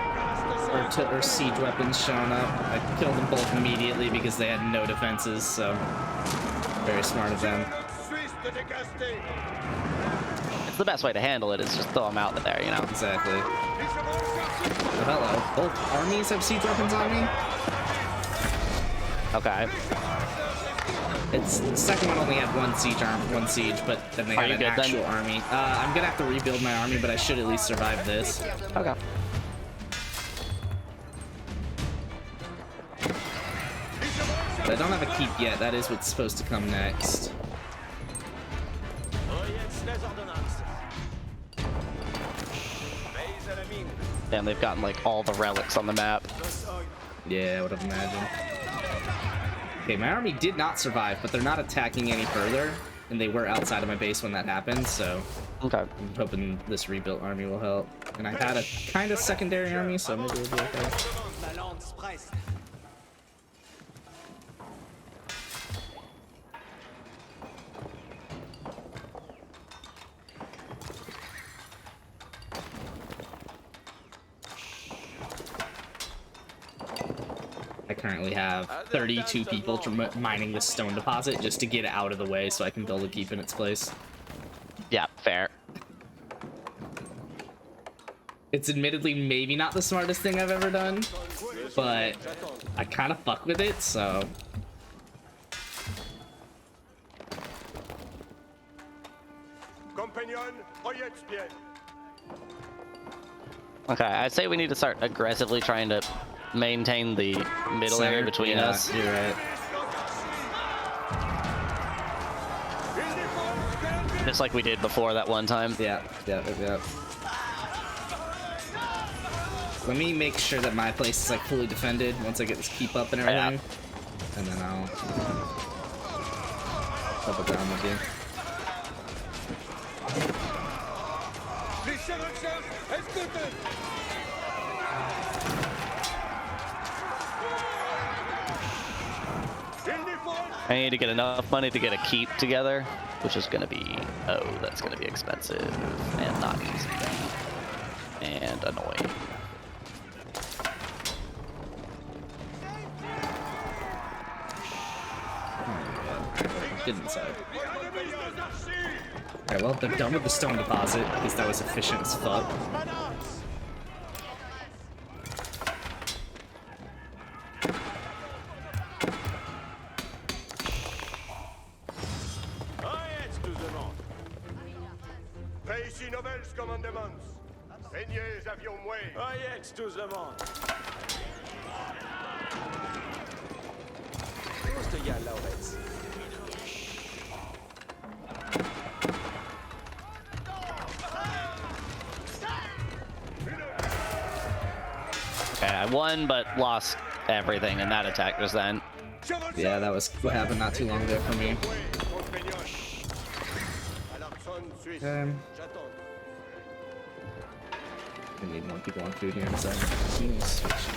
or siege weapons showing up. I killed them both immediately because they had no defenses, so very smart of them. Suisse de décaster. It's the best way to handle it is just throw them out there, you know? Exactly. Les chevaux chargés. Oh, hello. Both armies have siege weapons on me? Okay. It's the second one only had one siege, but then they Are had you an good, then? actual army. I'm gonna have to rebuild my army, but I should at least survive this. Okay. But I don't have a keep yet. That is what's supposed to come next. Oyez les ordonnances. Veillez à la mine. Damn, they've gotten like all the relics on the map. Yeah, I would have imagined. Okay, my army did not survive, but they're not attacking any further, and they were outside of my base when that happened, so Okay. I'm hoping this rebuilt army will help. And I had a kind of secondary army, so maybe it'll be okay. La lance presse. I currently have 32 people mining this stone deposit just to get it out of the way so I can build a keep in its place. Yeah, fair. It's admittedly maybe not the smartest thing I've ever done, but I kind of fuck with it, so... Compagnon, oyez bien. Okay, I'd say we need to start aggressively trying to maintain the middle area between Yeah, us. you're right. Just like we did before that one time. Yeah. Let me make sure that my place is like fully defended once I get this keep up and everything. And then I'll double down with you. Les chevaux escoutez. I need to get enough money to get a keep together, which is gonna be, oh, that's gonna be expensive and not easy and annoying. Good inside. Alright, well, they're done with the stone deposit because that was efficient as fuck. Oyez tout le monde. Réussi nouvelles commandements. Peignez avions mouais. Oyez tout le monde. Просто я ловец. Okay, I won, but lost everything in that attack just then. Yeah, that was what happened not too long ago for me. I need more people on food here in a second.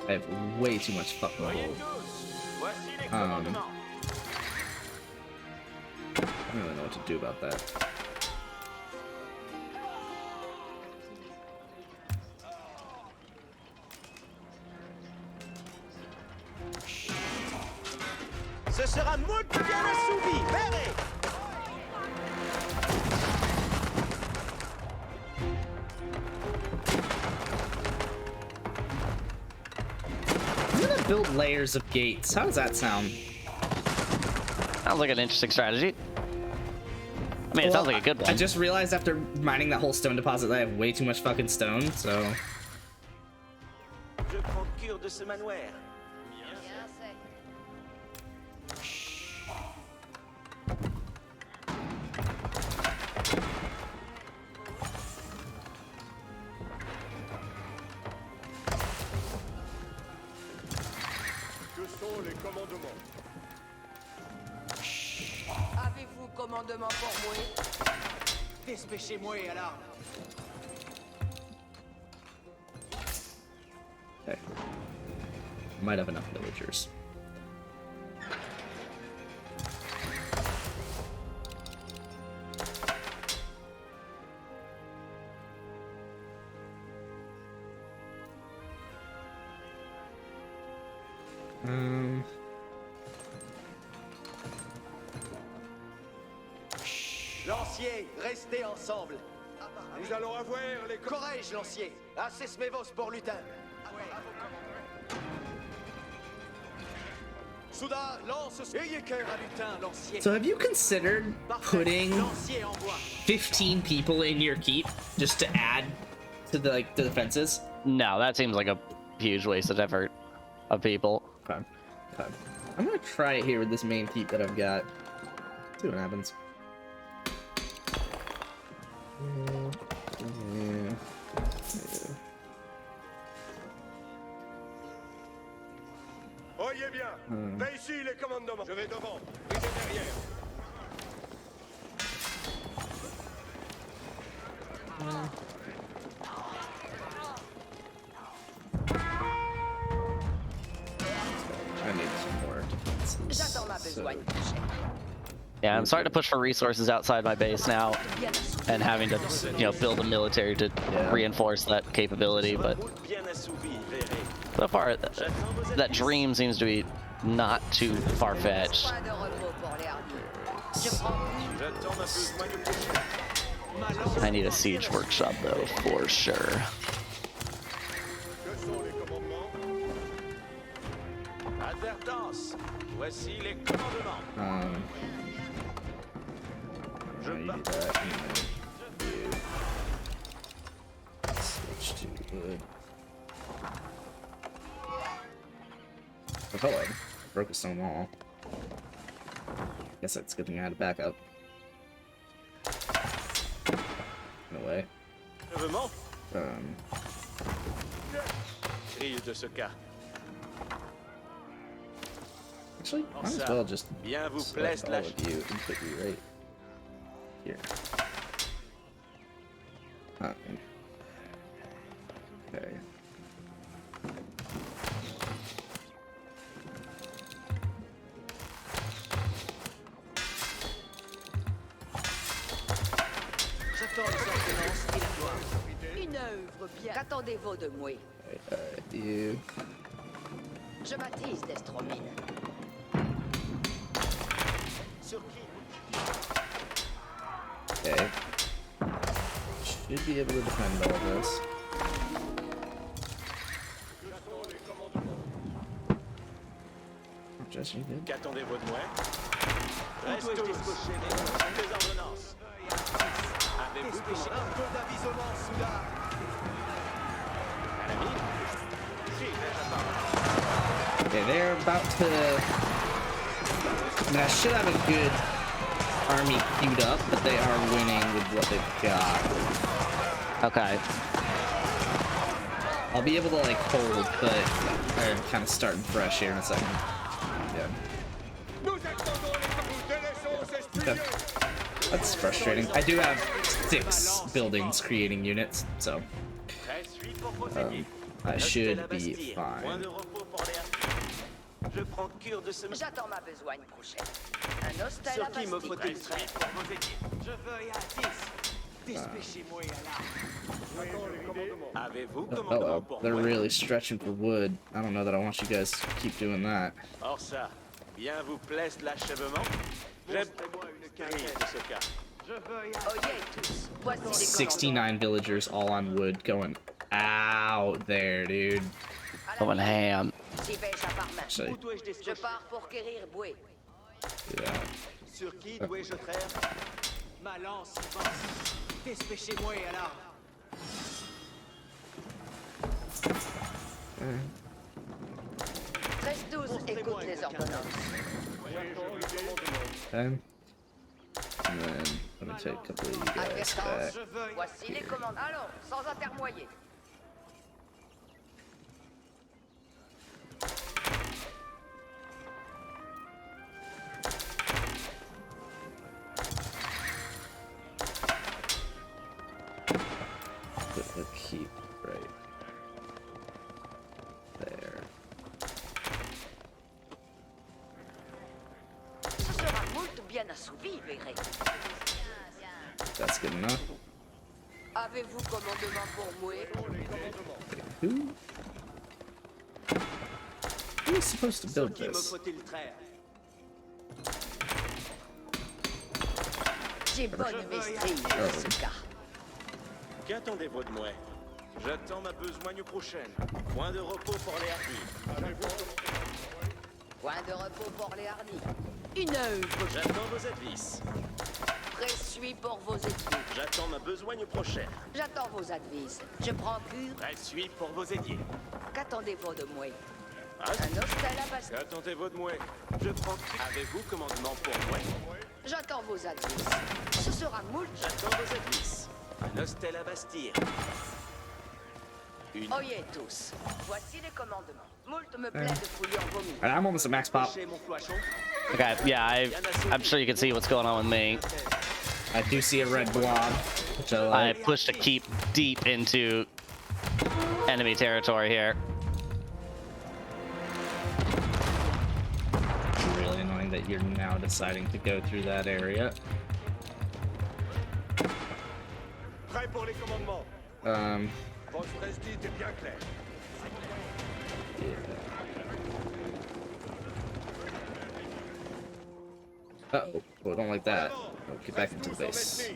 I have way too much fucking Oyez gold. tous. Voici les Um, commandements. I don't really know what to do about that. Ce sera moi qui viens assouvi. Verrez. I'm gonna build layers of gates. How does that sound? Sounds like an interesting strategy. I mean, it sounds like a good one. I just realized after mining that whole stone deposit that I have way too much fucking stone, so... Je prends cure de ce manoir. commandement pour moi. Dépêchez-moi alors. Okay. Might have enough villagers. Lancier, restez ensemble. Nous allons avoir les... Courage, lancier. Assez mevos pour lutin. Soudain, lance. Ayez cœur à lutin, lancier. So have you considered putting Lancier en bois. 15 people in your keep just to add to the defenses? No, that seems like a huge waste of effort of people. Okay. Okay. I'm gonna try it here with this main keep that I've got. See what happens. Oyez bien. Fais ici les commandements. Je vais devant. Brisez derrière. I need some more defenses. J'attends ma besogne prochaine. Yeah, I'm starting to push for resources outside my base now, Bien assoupi. and having to, build a military to reinforce that capability. But Bien assouvi, verrez. so far, that dream seems to be not too far-fetched. Point de repos pour les hardies. Je prends J'attends ma besoin de prochain. I need a siege workshop though, for sure. Que sont les commandements? Advertance. Voici les commandements. You do that, and then you switch to wood. I felt like I broke a stone wall. Guess that's a good thing I had a backup. In a way. Achèvement. Grille de ce cas. Actually, might as well just Bien vous select plaise all la of you and put you right here. Okay. J'attends les ordonnances et la gloire. une œuvre bien. Qu'attendez-vous de moi? You. Je m'attise d'Estromine. Sur qui? Okay. Should be able to defend all this. Just you good. Qu'attendez-vous de moi? Reste tous. Des ordonnances. Avez-vous commandé? Un peu d'avisement, soudain. À la mine? Si, j'attends. Okay, they're about to. I mean, I should have a good army queued up, but they are winning with what they've got. Okay. I'll be able to like hold, but I'm kind of starting fresh here in a second. Yeah. Nous attendons les délaissons Okay. espions. That's frustrating. I do have 6 buildings creating units, so Reste 8 pour posséder. I Restez should la be Bastille. Point fine. de repos pour les harpies. Je prends cure de ce... J'attends ma besogne prochaine. Un hostel Sur à qui me Bastille. faut-il traiter pour vos équipes? Je veuille à 10. Dépêchez-moi à Avez-vous Oh commandement well, pour they're moi? really stretching for wood. I don't know that I want you guys to keep doing that. Or ça, bien vous plaise l'achèvement? Montrez-moi une quinzaine de ce cas. Je veuille à... Oyez tous. Voici les 69 villagers all on wood going out there, dude. Going ham. J'y vais, j'appartement. Actually, Où dois-je Je décocher? pars pour quérir Boué. do that. Sur qui dois-je traire? Ma lance y pense. Dépêchez-moi alors. 13-12, écoute les ordonnances. Okay. And then let me take a couple of you guys Advertance. back. Je veuille... Voici les commandes. Allons, sans intermoyer. vie verrait. That's good enough. Avez-vous commandement pour moi? Who is supposed to build Qui me this? faut-il traire? J'ai bonne maîtrise dans ce cas. Qu'attendez-vous de moi? J'attends ma besogne prochaine. Point de repos pour les hardis. Point de repos pour les hardis. Une œuvre. J'attends vos advices. Pressuis pour vos études. J'attends ma besogne prochaine. J'attends vos advices. Je prends cure. Suis pour vos ailiers. Qu'attendez-vous de moi? Ah, Un hostel à Bastille. qu'attendez-vous de moi? Je prends. Avez-vous commandement pour moi? J'attends vos advices. Ce sera moult. J'attends vos advices. Un hostel à bâtir. Oyez tous. Voici les commandements. Moult me plaît de fouiller en vomi. Alright, I'm almost at max pop. Chez mon flaschon. Okay, yeah, I'm sure you can see what's going on with me. I do see a red blob, which I I like. pushed to keep deep into enemy territory here. It's really annoying that you're now deciding to go through that area. Prêt pour les commandements. Votre prestige est bien clair. Uh-oh. Oh, don't like that. Oh, get back into the base.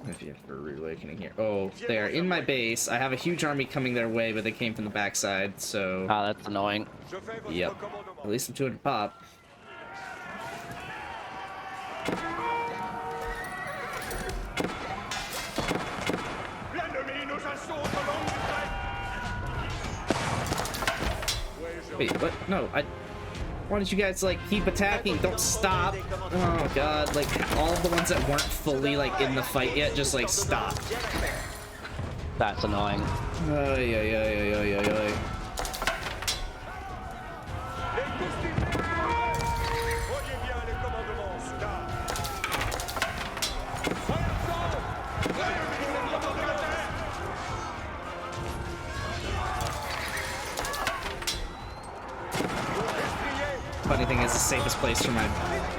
If you have for reawakening here. Oh, they're in my base. I have a huge army coming their way, but they came from the backside, so... Oh, that's annoying. Je fais votre Yep. commandement. At least I'm 200 pop. L'ennemi nous assaut de longue traite. Wait, what? No, why don't you guys, like, keep attacking? Don't stop. Oh, God. Like, all the ones that weren't fully, like, in the fight yet, just, like, stop. That's annoying. Ay, ay, ay, ay, ay, ay, ay. Voyez bien les commandements, Star. Funny thing is, the safest place for my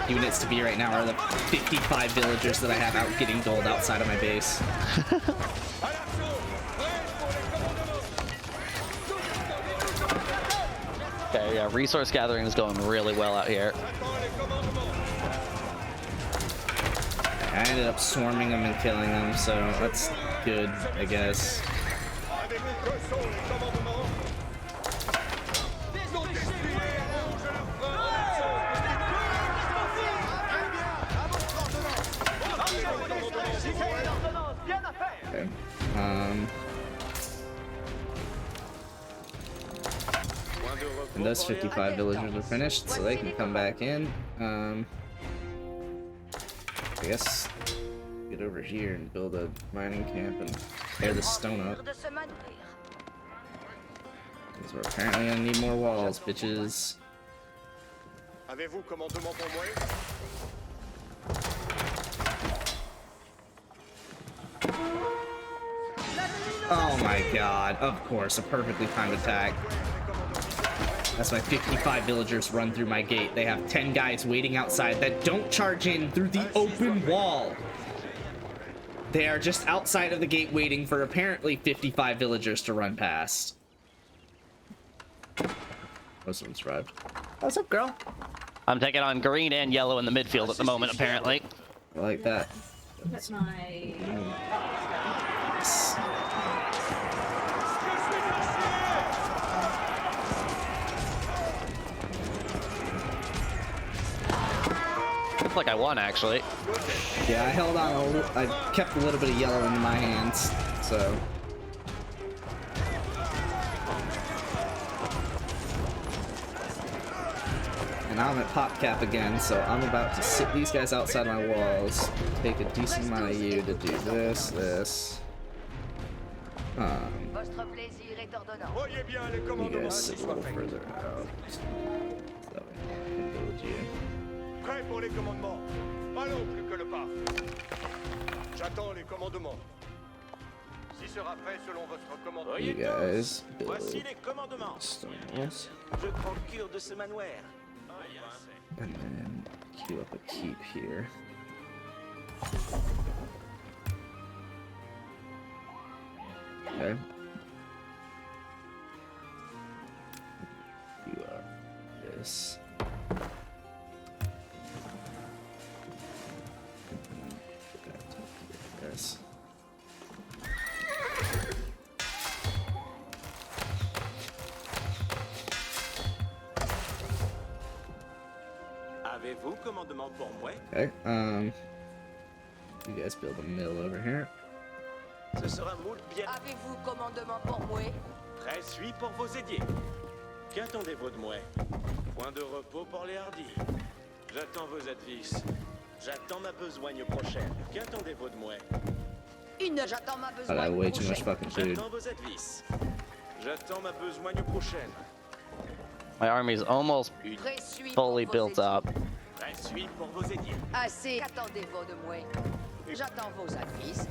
units to be right now are the 55 villagers that I have out getting gold outside of my base. Okay, yeah, resource gathering is going really well out here. I ended up swarming them and killing them, so that's good, I guess. Avez-vous que sont les commandements? Nos destriers rongent la Okay. And those 55 villagers are finished, so they can come back in. I guess get over here and build a mining camp and tear the stone up. De se maintenir. Because we're apparently gonna need more walls, bitches. Avez-vous commandement pour moi? Oh my god, of course, a perfectly timed attack. That's why 55 villagers run through my gate. They have 10 guys waiting outside that don't charge in through the open wall. They are just outside of the gate waiting for apparently 55 villagers to run past. Most of them survived. What's up, girl? I'm taking on green and yellow in the midfield at the moment, apparently. I like that. Put my Looks like I won, actually. Yeah, I held on a little, I kept a little bit of yellow in my hands, so. And now I'm at pop cap again, so I'm about to sit these guys outside my walls, take a decent amount of you to do this. Votre plaisir est ordonnant. Voyez bien les You commandements guys qui sit a soient little faits. further out. So that way I can build you. Prêt pour les commandements. Pas non plus que le pas. J'attends les commandements. Celle-ci sera faite selon votre commandement. You guys build Voici les commandements. stones, Je procure de ce manoir. and then queue up a keep here. Okay. Queue up this. This. Avez-vous commandement pour moi? Okay, you guys build a mill over here. Ce sera moult bien. Avez-vous commandement pour moi? Prêt suis pour vos aidés. Qu'attendez-vous de moi? Point de repos pour les hardis. J'attends vos advices. J'attends ma besogne prochaine. Qu'attendez-vous de moi? J'attends ma I besoin have way too prochaine. much fucking food. J'attends vos advices. J'attends ma besogne prochaine. My army's almost Prêt suis fully pour vos built up. Prêt suis pour vos aidés. Assez. Qu'attendez-vous de moi? J'attends vos advices.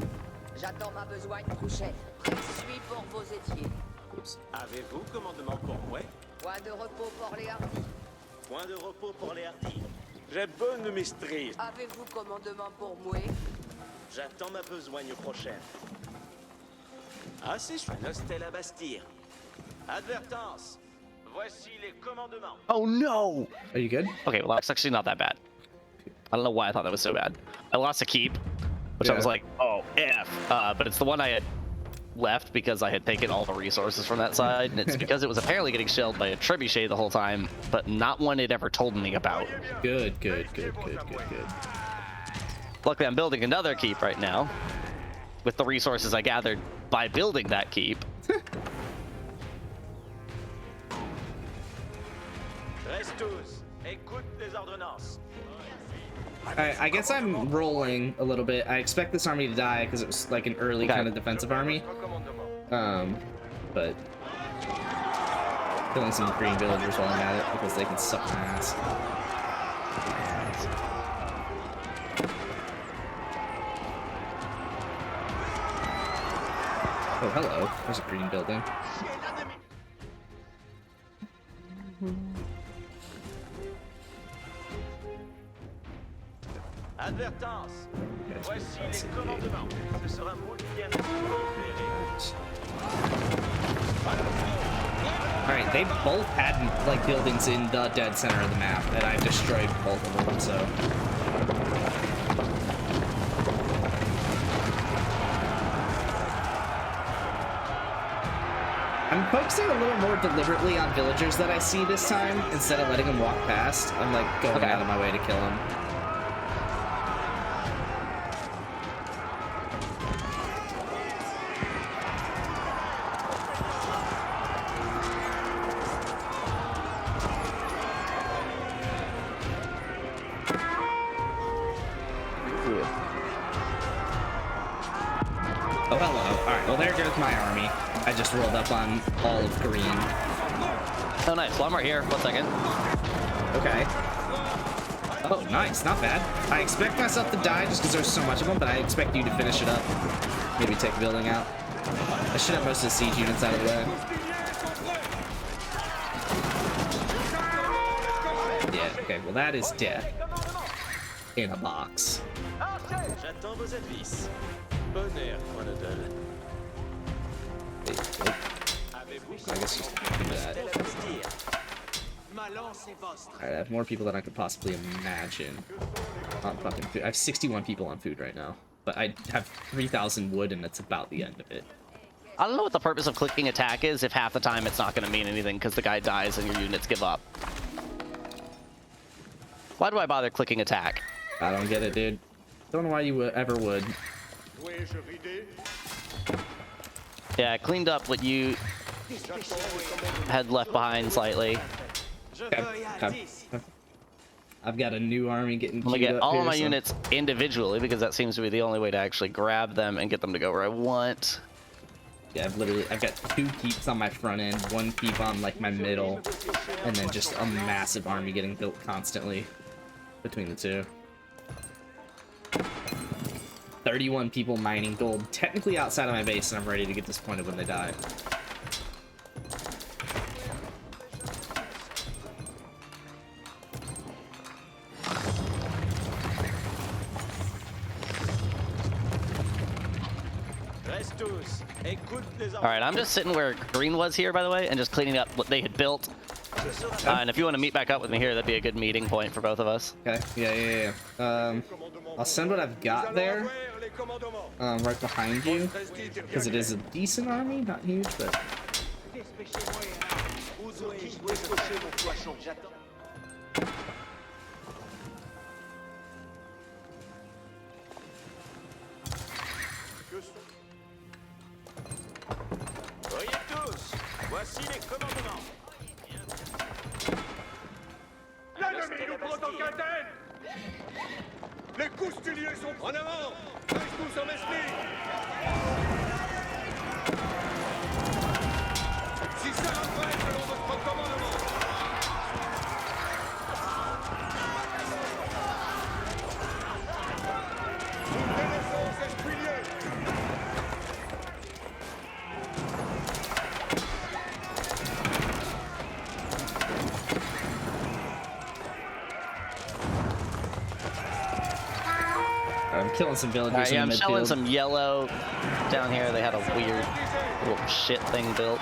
J'attends ma besoin prochaine. Prêt suis pour vos étiers. Avez-vous commandement pour moi? Point de repos pour les hardis. Point de repos pour les hardis. J'ai bonne maîtrise. Avez-vous commandement pour moi? J'attends ma besogne prochaine. Assez, je Nostel à Bastille. Advertence. Voici les commandements. Oh no! Are you good? Okay, well that's actually not that bad. I don't know why I thought that was so bad. I lost a keep, which I was Yeah. like, oh F. But it's the one I had left because I had taken all the resources from that side, and it's because it was apparently getting shelled by a trebuchet the whole time, but not one it ever told me about. Good. Luckily, I'm building another keep right now, with the resources I gathered by building that keep. Reste tous. Écoute les ordonnances. I guess I'm rolling a little bit. I expect this army to die because it was like an early Okay. kind of defensive army. But killing some green villagers while I'm at it because they can suck my ass. Oh, hello. There's a green building. Advertence. Yes, Voici that's les it. commandements. Ce sera moult bien Alright, they both had like buildings in the dead center of the map, and I destroyed both of them, so. I'm focusing a little more deliberately on villagers that I see this time, instead of letting them walk past. I'm like going out of my way to kill them. Oh, hello. Alright, well there goes my army. I just rolled up on all of green. Oh nice, well I'm right here, 1 second. Okay. Oh, nice, not bad. I expect myself to die just because there's so much of them, but I expect you to finish it up. Maybe take a building out. I should have most of the siege units out of the way. Yeah, okay, well that is death. In a box. J'attends vos advices. Bonheur, Grenadelle. Wait, I guess just do that. Nostel à Bastille. Ma lance est vostre. Alright, I have more people than I could possibly imagine on fucking food. I have 61 people on food right now, but I have 3,000 wood, and that's about the end of it. I don't know what the purpose of clicking attack is if half the time it's not going to mean anything because the guy dies and your units give up. Why do I bother clicking attack? I don't get it, dude. Don't know why you ever would. Yeah, I cleaned up what you had left behind slightly. I've got a new army getting I'm gonna queued get up all here, of my so- units individually because that seems to be the only way to actually grab them and get them to go where I want. Yeah, I've got 2 keeps on my front end, 1 keep on like my middle, and then just a massive army getting built constantly between the two. 31 people mining gold, technically outside of my base, and I'm ready to get disappointed when they die. Alright, I'm just sitting where green was here, by the way, and just cleaning up what they had built. And if you want to meet back up with me here, that'd be a good meeting point for both of us. Okay, yeah. I'll send what I've got there, right behind you, because it is a decent army, not huge, but... Voyez tous, voici les commandements. L'ennemi nous prend en quintaine. Les coustuliers sont en avant. Reste tous en esprit. Si ça rappelle selon votre commandement. Nous délaissons ces spoliés. I'm killing some villagers Yeah, in I'm the shelling midfield. some yellow down here. They had a weird little shit thing built.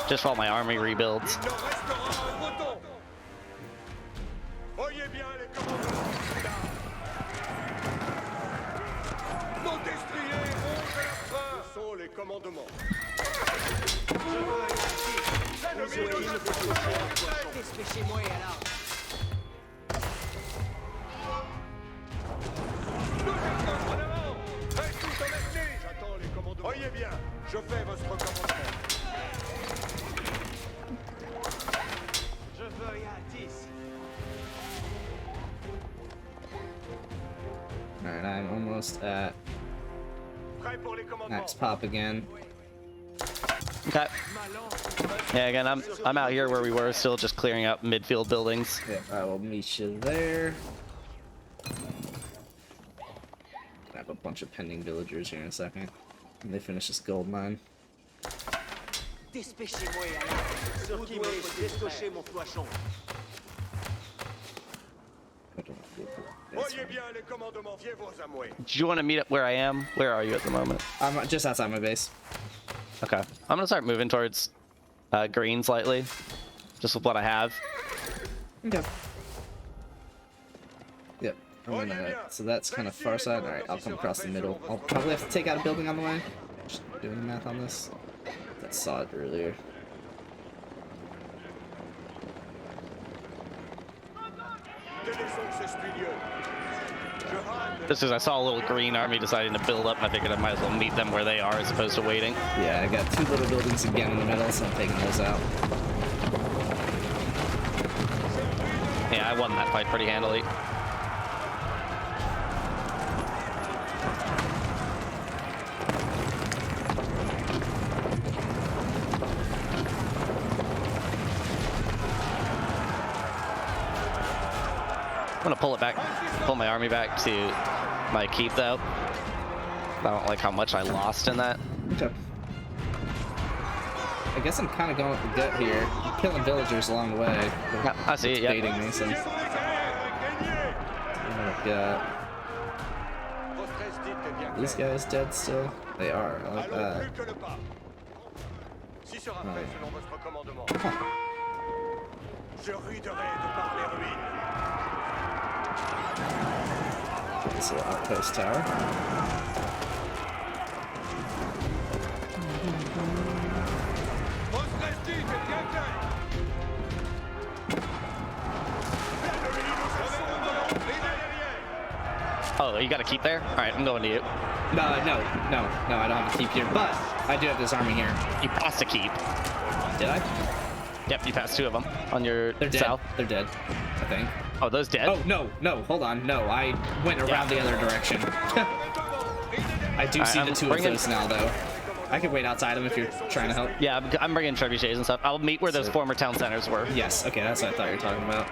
Just for all my army rebuilds. Il n'en restera un breton. Voyez bien les commandements. Là. Nos destriers rongent la fin. Ce sont les commandements. L'ennemi nous approche. Dépêchez-moi et alors. Nous sommes en avant. Reste tous en esprit. J'attends les commandements. Voyez bien, je fais votre commandement. Je veuille à 10. Alright, I'm almost at Prêt pour les commandements. max pop again. Okay. Yeah, again, I'm out here where we were, still just clearing up midfield buildings. Yeah, I will meet you there. I have a bunch of pending villagers here in a second. When they finish this gold mine. Dépêchez-moi et alors. Sur qui me faut déstocher mon poisson? Voyez bien les commandements. Fiez vos amoués. Do you want to meet up where I am? Where are you at the moment? I'm just outside my base. Okay. I'm gonna start moving towards green slightly. Just with what I have. Okay. Yep. I'm gonna, so that's kind of far side. Alright, I'll come across the middle. I'll probably have to take out a building on the way. Just doing the math on this. I saw it earlier. Délaissons ces spoliés. Je râle. Just as I saw a little green army deciding to build up, I figured I might as well meet them where they are as opposed to waiting. Yeah, I got two little buildings again in the middle, so I'm taking those out. Yeah, I won that fight pretty handily. I'm gonna pull it back, pull my army back to my keep though. I don't like how much I lost in that. Okay. I guess I'm kind of going with the gut here. I'm killing villagers along the way. Yeah, I see it, yeah. Baiting me, so. Gagné. I've got Votre esdite est bien these claire. guys dead still. They are. I like Allons that. plus que le pas. Si ce rappel selon votre commandement. Je riderai de par les ruines. This little outpost tower. Votre esdite est bien claire. L'ennemi nous assomme. Les derrière. Oh, you got a keep there? All right, I'm going to you. No, I don't have to keep here, but I do have this army here. You passed a keep. Did I? Yep, you passed two of them on your They're dead. south. They're dead, I think. Oh, those dead? Oh, no, hold on. No, I went around the other direction. I do see the two of those now, though. I can wait outside them if you're trying to help. Yeah, I'm bringing trebuchets and stuff. I'll meet where those former town centers were. Yes, okay, that's what I thought you were talking about.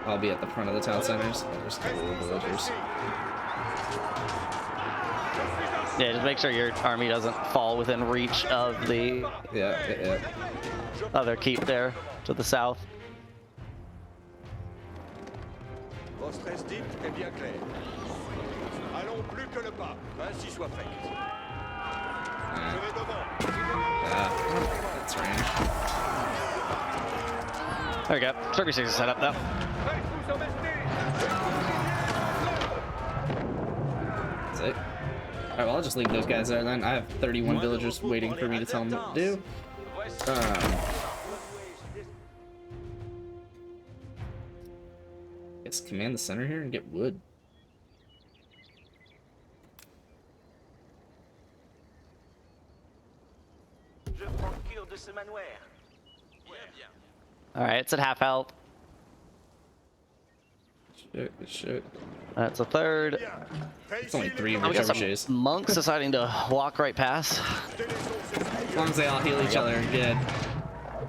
I'll be at the front of the town centers. I'll just kill the villagers. Yeah, just make sure your army doesn't fall within reach of the Yeah. other keep there to the south. Votre esdite est bien claire. Allons plus que le pas. Ainsi soit fait. Je vais devant. That's range. There we go. Circuit 6 is set up though. That's it. Alright, well, I'll just leave those guys there then. I have 31 villagers waiting for me to tell them what to do. Guess command the center here and get wood. Alright, it's at half health. Shit. That's a third. It's only 3 of We got some trebuchets. monks deciding to walk right past. As long as they all heal each other, good.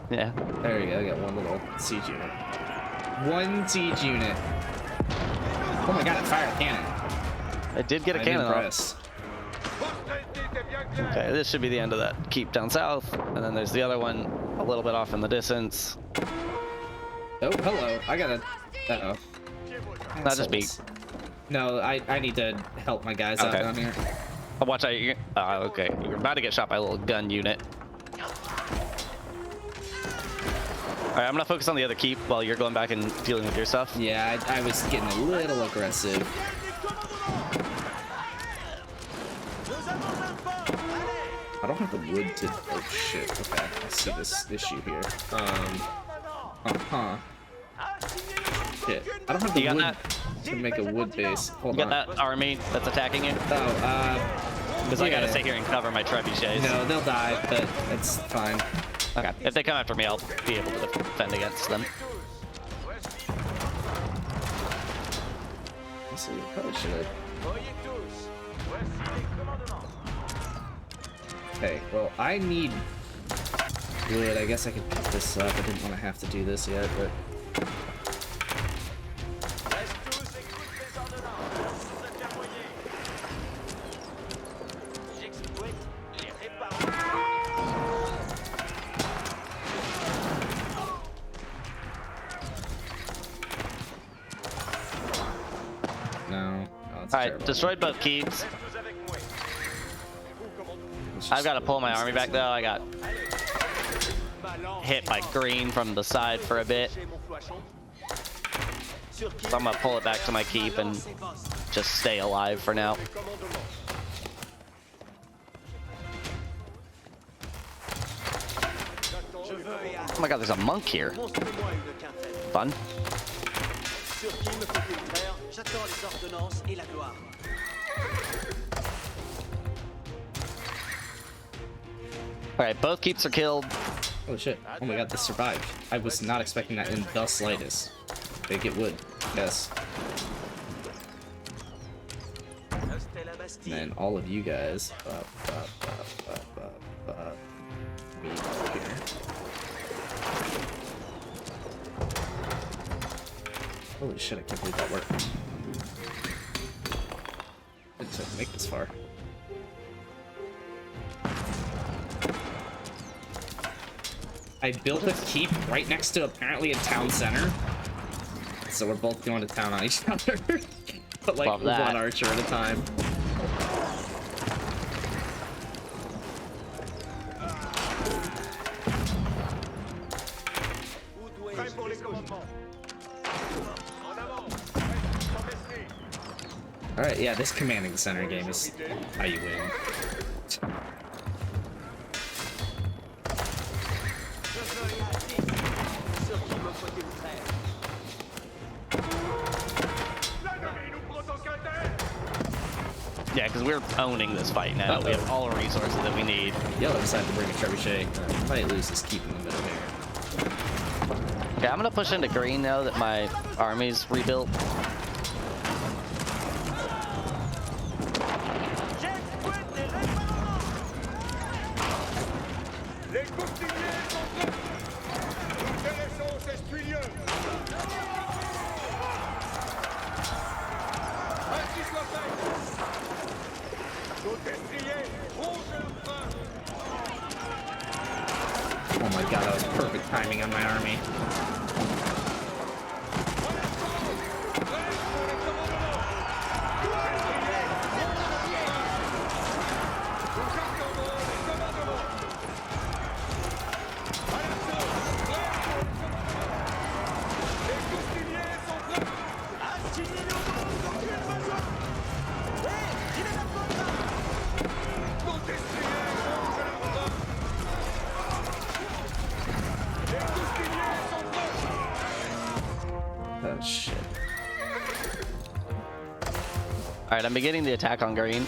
Yeah. There you go, I got one little siege unit. One siege unit. Oh my god, it fired a cannon. It did get a I'm cannon off. impressed. Okay, this should be the end of that keep down south. And then there's the other one a little bit off in the distance. Oh, hello. I gotta... Uh-oh. Not just me. No, I need to help my guys out down here. Oh, watch out. Okay. You're about to get shot by a little gun unit. Alright, I'm gonna focus on the other keep while you're going back and dealing with your stuff. Yeah, I was getting a little aggressive. I don't have the wood to... Oh, shit. Okay, I see this issue here. Shit. I don't have the wood to make a wood base. Hold You on. got that army that's attacking you? Oh, Because I gotta stay here and cover my trebuchets. No, they'll die, but it's fine. Okay, if they come after me, I'll be able to defend against them. So we probably should. Okay, well, I need wood. I guess I could pick this up. I didn't want to have to do this yet, but... No. Oh, it's Alright, terrible. destroyed both keeps. I've got to pull my army back though. I got hit by green from the side for a bit. So I'm gonna pull it back to my keep and just stay alive for now. Oh my god, there's a monk here. Fun. Alright, both keeps are killed. Oh shit. Oh my god, this survived. I was not expecting that in the slightest. They get wood. Yes. And then all of you guys meet over here. Holy shit, I can't believe that worked. It didn't take to make this far. I built a keep right next to apparently a town center. So we're both going to town on each other. But like one archer at a time. Alright, yeah, this commanding the center game is how you win. Yeah, because we're owning this fight now. We have all the resources that we need. Yellow decided to bring a trebuchet. Might lose his keep in the middle here. Okay, I'm gonna push into green now that my army's rebuilt. priming on my army. Oh shit. Alright, I'm beginning the attack on green.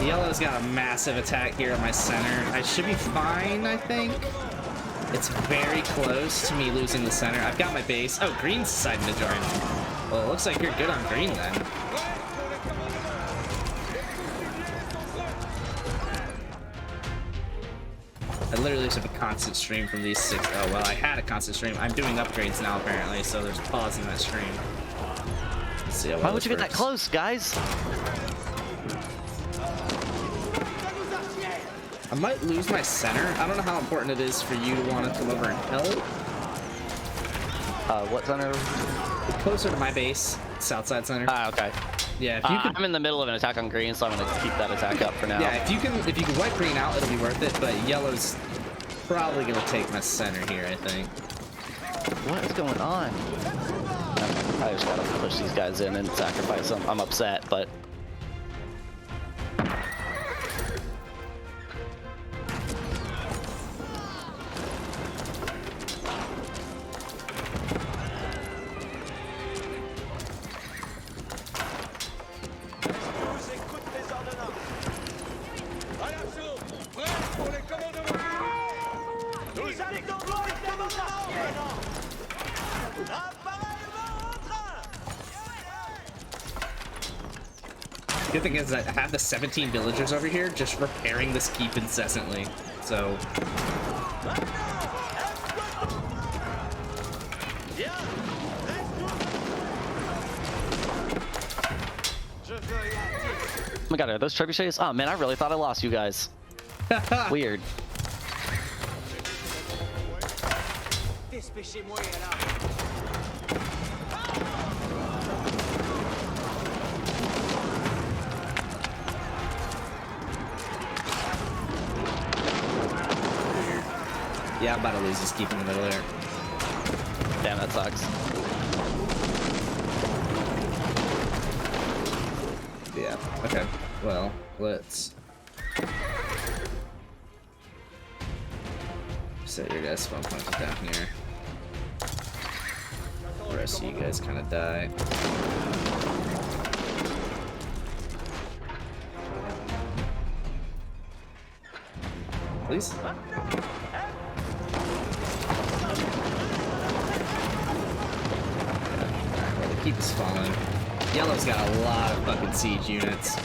Yellow's got a massive attack here on my center. I should be fine, I think. It's very close to me losing the center. I've got my base. Oh, green's deciding to join. Well, it looks like you're good on green then. I literally just have a constant stream from these 6. Oh, well, I had a constant stream. I'm doing upgrades now, apparently, so there's pause in that stream. Let's see how well Why would this you get that works. close, guys? I might lose my center. I don't know how important it is for you to want to come over and help. What center? Closer to my base, south side center. Ah, okay. Yeah, if you could. I'm in the middle of an attack on green, so I'm gonna keep that attack up for now. Yeah, if you can wipe green out, it'll be worth it. But yellow's probably gonna take my center here, I think. What is going on? I just gotta push these guys in and sacrifice them. I'm upset, but. Good thing is that I have the 17 villagers over here just repairing this keep incessantly. So Oh my god, are those trebuchets? Oh man, I really thought I lost you guys. Weird. yeah, I'm about to lose this keep in the middle there. Damn, that sucks. Yeah. Okay. Well, let's set your guys' spawn points down here. The rest of you guys kind of die. Please. Alright, well, the keep is falling. Yellow's got a lot of fucking siege units.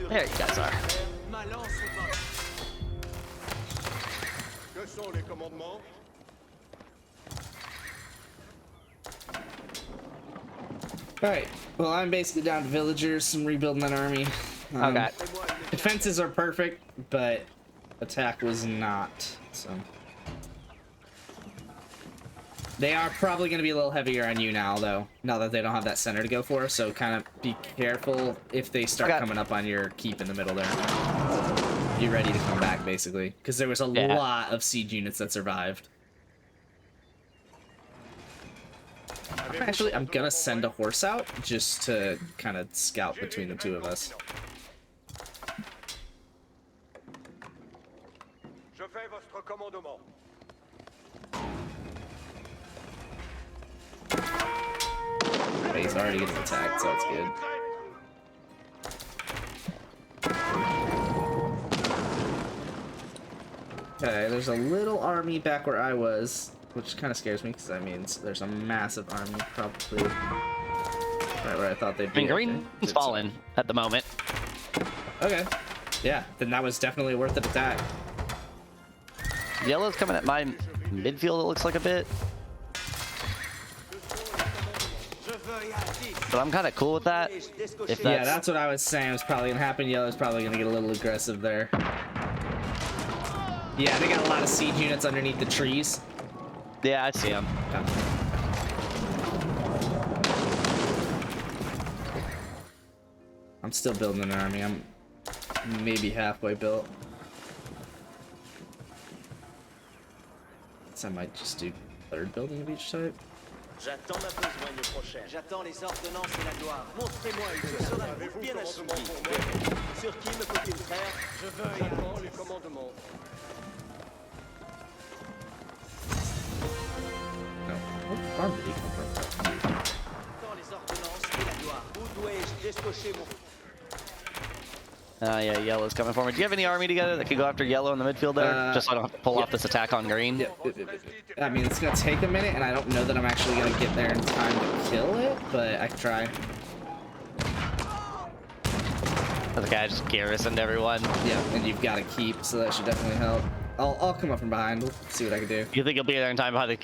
There you guys are. Que sont les commandements? Alright, well, I'm basically down to villagers. I'm rebuilding that army. Okay. Defenses are perfect, but attack was not, so. They are probably going to be a little heavier on you now, though, now that they don't have that center to go for, so kind of be careful if they start coming up on your keep in the middle there. Be ready to come back, basically, because there was a lot of siege units that survived. Actually, I'm gonna send a horse out just to kind of scout between the two of us. Je fais votre commandement. Okay, he's already getting attacked, so it's good. Okay, there's a little army back where I was, which kind of scares me because that means there's a massive army probably right where I thought they'd I be. mean, Okay. green's Good falling at the moment. stuff. Okay. Yeah, then that was definitely worth an attack. Yellow's coming at my midfield, it looks like a bit. But I'm kind of cool with that. If Yeah, that's what I was saying was probably gonna happen. Yellow's probably gonna get a little aggressive there. Yeah, they got a lot of siege units underneath the trees. Yeah, I see him. Yeah. I'm still building an army. I'm maybe halfway built. So I might just do third building of each type. J'attends ma besogne prochaine. J'attends les ordonnances et la gloire. Montrez-moi une chose. Ce sera bien assouvi. Sur qui me faut-il faire? Je veux J'attends les commandements. No. What farm did he come from? J'attends les ordonnances et la gloire. Où dois-je descocher mon... Yeah, Yellow's coming for me. Do you have any army together that could go after Yellow in the midfield there? Just so I don't have to pull off this attack on green? Yeah, I mean, it's gonna take a minute, and I don't know that I'm actually gonna get there in time to kill it, but I can try. The guy just garrisoned everyone. Yeah, and you've got to keep, so that should definitely help. I'll come up from behind. We'll see what I can do. You think you'll be there in time by the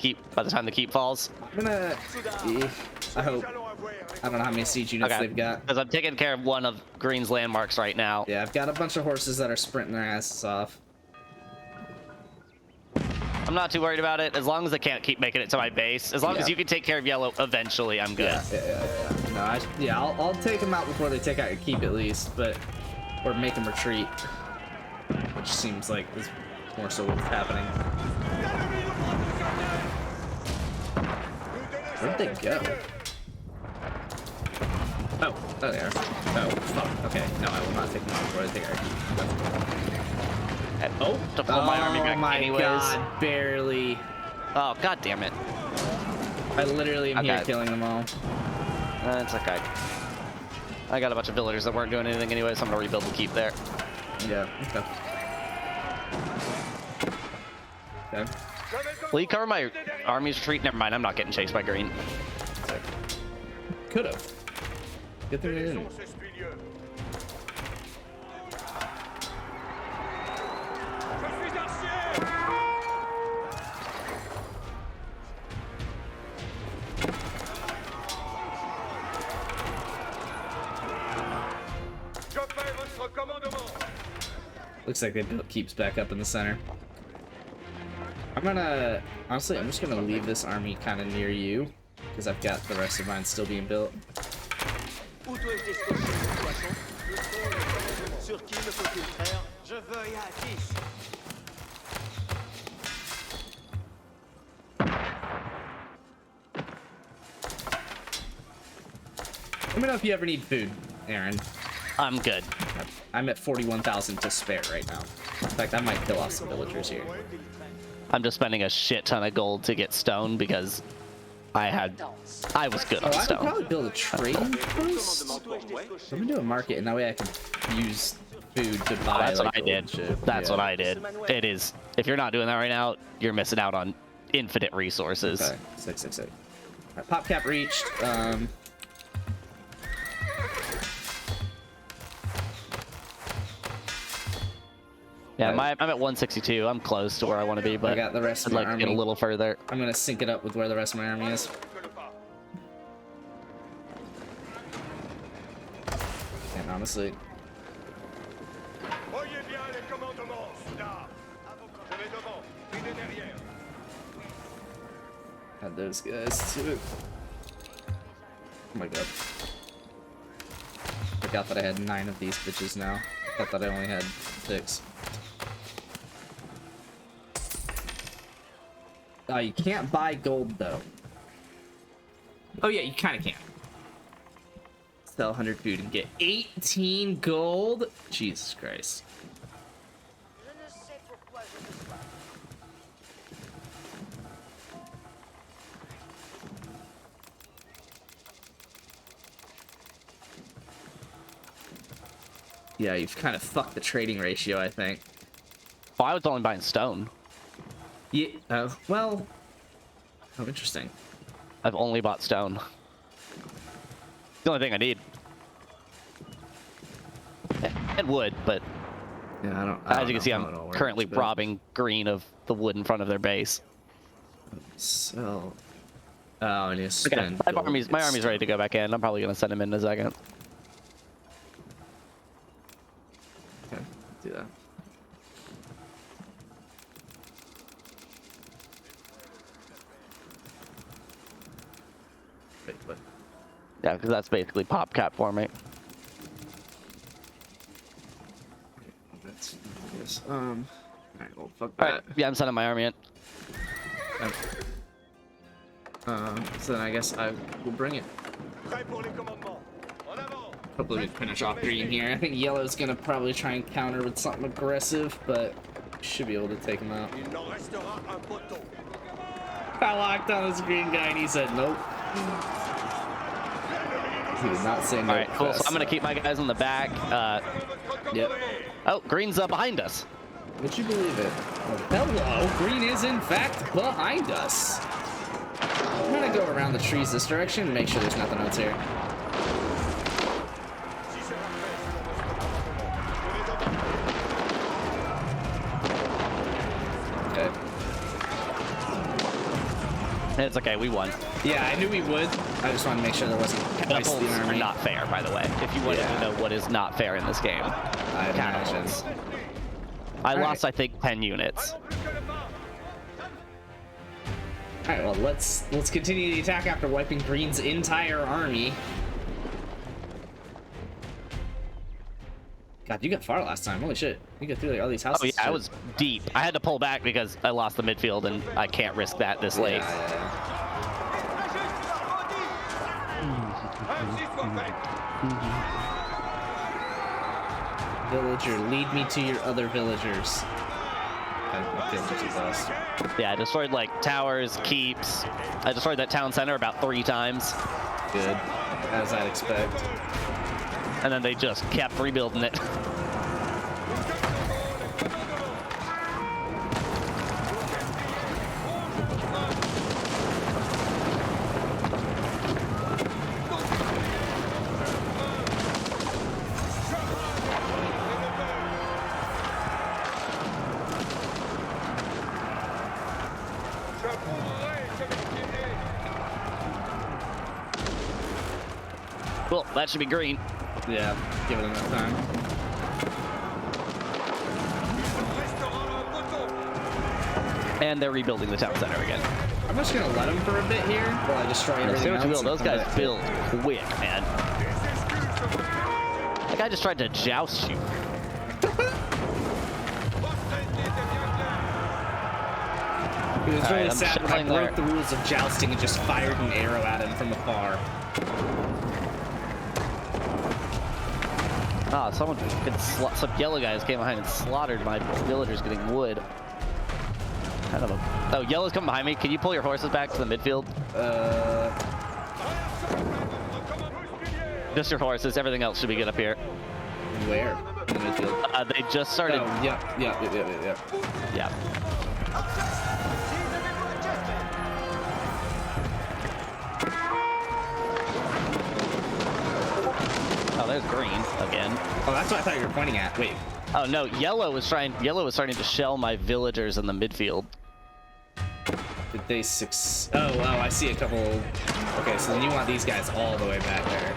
time the keep falls? I'm gonna. I hope. I don't know how many siege units they've got. Because I'm taking care of one of Green's landmarks right now. Yeah, I've got a bunch of horses that are sprinting their asses off. I'm not too worried about it, as long as they can't keep making it to my base. As long as you can take care of Yellow eventually, I'm good. Yeah. No, I'll take them out before they take out your keep at least, but or make them retreat, which seems like is more so what's happening. Where'd they go? Oh, there. Oh, fuck. Okay, no, I will not take them out before they take our keep. Oh, to pull my army back anyways. God, barely. Oh, god damn it. I literally am here Okay. killing them all. That's okay. I got a bunch of villagers that weren't doing anything anyway, so I'm gonna rebuild the keep there. Yeah, okay. Will you cover my army's retreat? Never mind, I'm not getting chased by green. Could have. Good thing they didn't. Looks like they built keeps back up in the center. Honestly, I'm just gonna leave this army kind of near you, because I've got the rest of mine still being built. Où dois-je descocher mon poisson? Sur qui me faut-il faire? Je veux y aller. Let me know if you ever need food, Aaron. I'm good. I'm at 41,000 to spare right now. In fact, I might kill off some villagers here. I'm just spending a shit ton of gold to get stone because I was good on I could stone. probably build a trading post. I'm gonna do a market, and that way I can use food to buy. That's like, what I did. That's what I did. It is. If you're not doing that right now, you're missing out on infinite resources. Okay, 666. All right, pop cap reached. Yeah, I'm at 162. I'm close to where I want to be, but I got the rest I'd of my like to army. get a little further. I'm gonna sync it up with where the rest of my army is. And honestly, Voyez bien les commandements, soudard. Je vais devant, guidez derrière. add those guys to it. Oh my god. Forgot that I had 9 of these bitches now. I thought I only had 6. You can't buy gold though. Oh yeah, you kind of can. Sell 100 food and get 18 gold? Jesus Christ. Je ne sais pourquoi je me sois. Yeah, you've kind of fucked the trading ratio, I think. Well, I was only buying stone. Yeah, well... Oh, interesting. I've only bought stone. the only thing I need. And wood, but Yeah, I don't as you can know see, how it I'm all works, currently but- robbing green of the wood in front of their base. So. Oh, and you Okay, spend. my gold army's to get ready to go back in. I'm probably gonna send him in a second. Okay, do that. Wait, what? Yeah, because that's basically pop cap for me. That's yes. Alright, well, fuck All that. right, yeah, I'm sending my army in. So then I guess I will bring it. Prêt pour les commandements. En avant. Hopefully we can finish off green here. I think yellow's gonna probably try and counter with something aggressive, but should be able to take him out. Il n'en restera un poteau. I locked on this green guy and he said nope. He did not say no. All right, cool. So I'm gonna keep my guys in the back. Yep. Oh, green's up behind us. Would you believe it? Hello, green is in fact behind us. I'm gonna go around the trees this direction and make sure there's nothing else here. Okay. It's okay, we won. Yeah, I knew we would. I just wanted to make sure there wasn't twice Catapults the are army. not fair, by the way. If you wanted to know what is not fair in this game, I imagine. catapults. I lost, I think, 10 units. All right, well let's continue the attack after wiping green's entire army. God, you got far last time. Holy shit! You got through like all these houses. Oh yeah, I was deep. I had to pull back because I lost the midfield, and I can't risk that this late. Villager, lead me to your other villagers. Yeah, I destroyed like towers, keeps. I destroyed that town center about 3 times. Good, as I'd expect. And then they just kept rebuilding it. Cool, that should be green. Yeah, give it enough time. And they're rebuilding the town center again. I'm just gonna let them for a bit here while I destroy everything Say what you else. will, those guys build quick, man. That guy just tried to joust you. It was really I'm sad when I shuffling broke there. the rules of jousting and just fired an arrow at him from afar. Ah, some yellow guys came behind and slaughtered my villagers getting wood. Kind of a... Oh, yellow's coming behind me. Can you pull your horses back to the midfield? Just your horses. Everything else should be good up here. Where? In the midfield? They just started... Oh, yep. Yeah. Oh, there's green again. Oh, that's what I thought you were pointing at. Wait. Oh no, yellow was starting to shell my villagers in the midfield. Did they Oh, I see a couple. Okay, so then you want these guys all the way back there.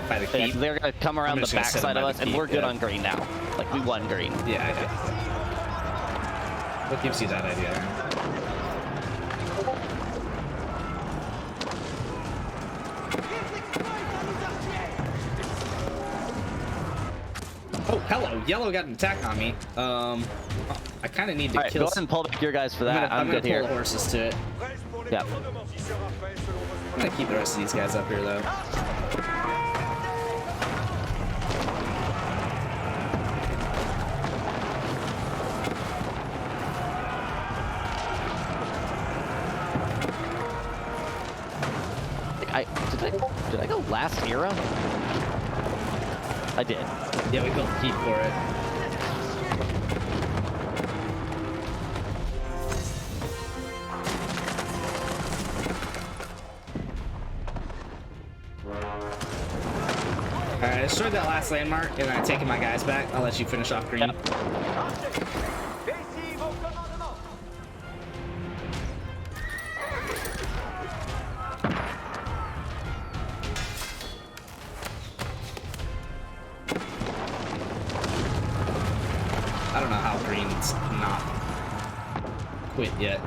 By the keep. Yeah, they're gonna come around the backside of us, and we're good yeah. on green now. Like, we won green. Yeah, I know. What gives you that idea? Oh, hello. Yellow got an attack on me. I kind of need to All right, kill. go ahead and pull back your guys for that. I'm gonna good here. pull the horses to it. Yep. I'm gonna keep the rest of these guys up here, though. Did I go last era? I did. Yeah, we built a keep for it. Alright, I destroyed that last landmark, and I'm taking my guys back. I'll let you finish off green. Yep. I don't know how green's not quit yet.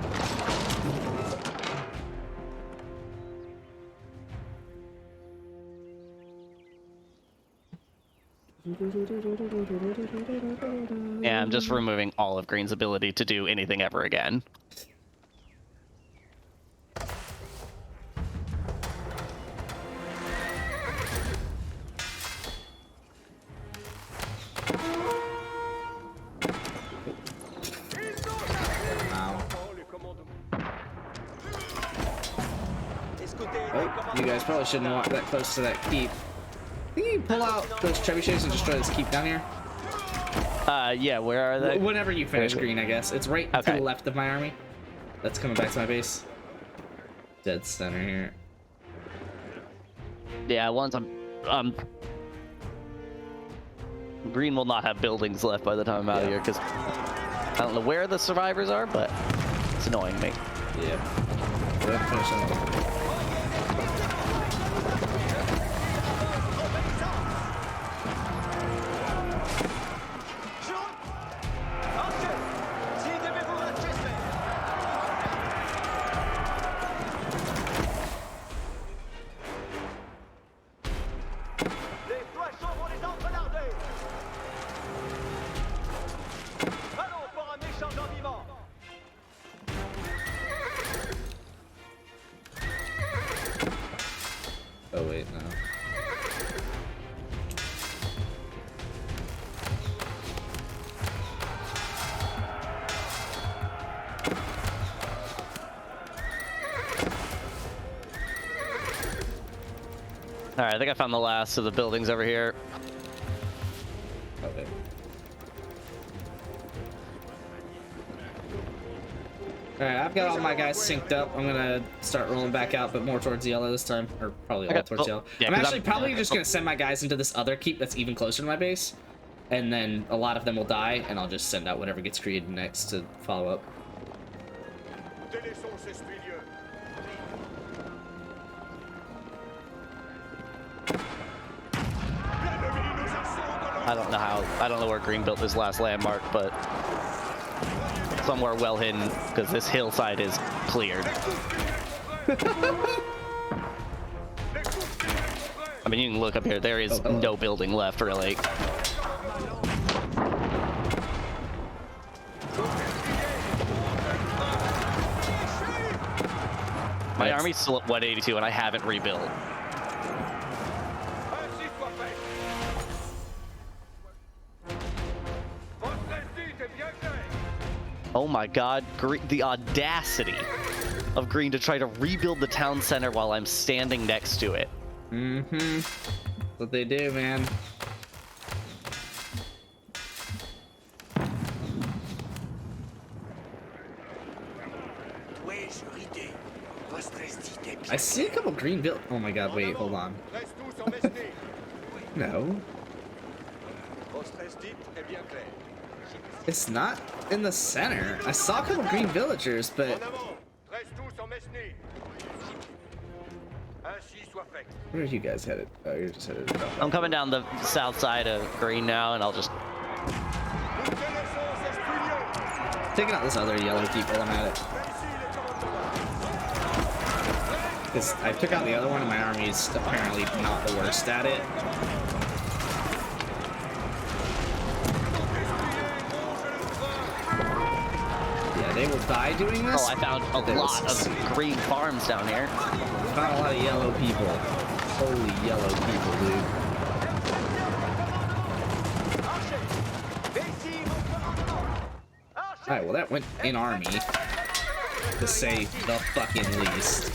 Yeah, I'm just removing all of green's ability to do anything ever again. Oh, you guys probably shouldn't walk that close to that keep. I think you pull out those trebuchets and destroy this keep down here. Yeah, where are they? Whenever you finish green, I guess. It's right to the left of my army. That's coming back to my base. Dead center here. Yeah, once green will not have buildings left by the time I'm out of here, because I don't know where the survivors are, but it's annoying me. Yeah. We're finishing up. Oh wait, no. Alright, I think I found the last of the buildings over here. Okay. Alright, I've got all my guys synced up. I'm gonna start rolling back out, but more towards yellow this time. Or probably all towards yellow. Yeah, I'm actually probably just gonna send my guys into this other keep that's even closer to my base. And then a lot of them will die, and I'll just send out whatever gets created next to follow up. I don't know where green built this last landmark, but somewhere well hidden, because this hillside is cleared. I mean, you can look up here. There is no building left, really. My army's still at 182, and I haven't rebuilt. Oh my god, the audacity of green to try to rebuild the town center while I'm standing next to it. Mm-hmm. That's what they do, man. I see a couple green build. Oh my god, wait, hold on. No. It's not in the center. I saw a couple green villagers, but where are you guys headed? Oh, you're just headed. I'm coming down the south side of green now, and I'll just taking out this other yellow keep while I'm at it. Because I took out the other one, and my army's apparently not the worst at it. They will die doing this. Oh, I found a lot of green farms down here. Found a lot of yellow people. Holy yellow people, dude. Alright, well that went in army, to say the fucking least.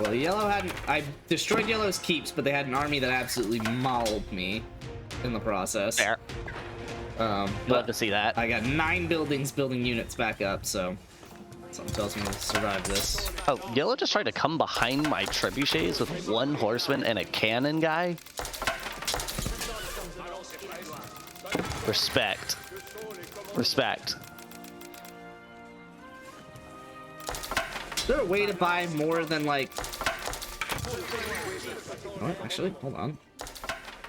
Well, yellow hadn't. I destroyed yellow's keeps, but they had an army that absolutely mauled me. in the process. Fair. Love Love to see that. I got 9 buildings building units back up, so something tells me we'll survive this. Oh, Yellow just tried to come behind my trebuchets with 1 horseman and a cannon guy. Respect. Respect. Is there a way to buy more than like... Oh, actually, hold on.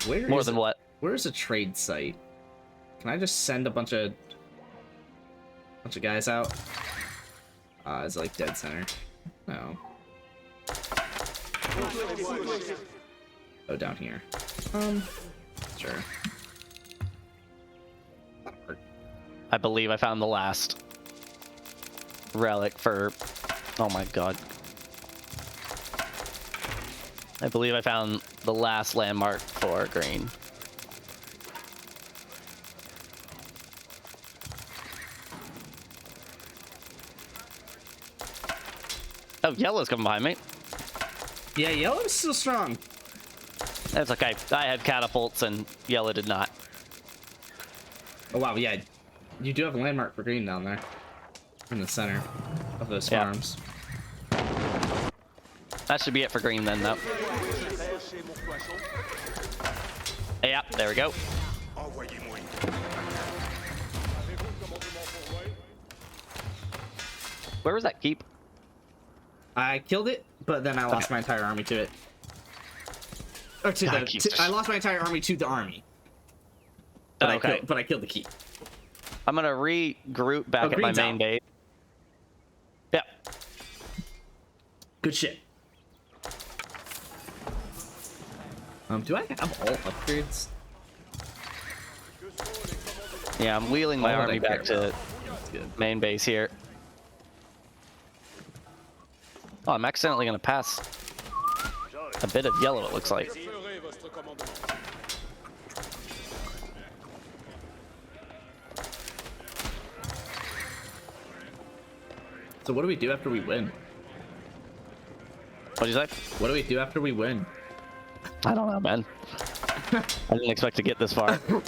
Where More is than it? what? Where's a trade site? Can I just send a bunch of guys out? It's like dead center. No. Oh, down here. Sure. That'll work. I believe I found the last relic for... Oh my god. I believe I found the last landmark for green. Oh, yellow's coming behind me. Yeah, yellow's still strong. That's okay. I had catapults and yellow did not. Oh wow, yeah. You do have a landmark for green down there. In the center of those farms. That should be it for green then, though. Yeah, there we go. Where was that keep? I killed it, but then I lost my entire army to it. Or to the, I lost my entire army to the army. But, I killed the keep. I'm gonna regroup back at my main base. Yeah. Good shit. Do I have all upgrades? Yeah, I'm wheeling my army back to main base here. Oh, I'm accidentally gonna pass a bit of yellow, it looks like. So what do we do after we win? What'd you say? What do we do after we win? I don't know, man. I didn't expect to get this far. We'll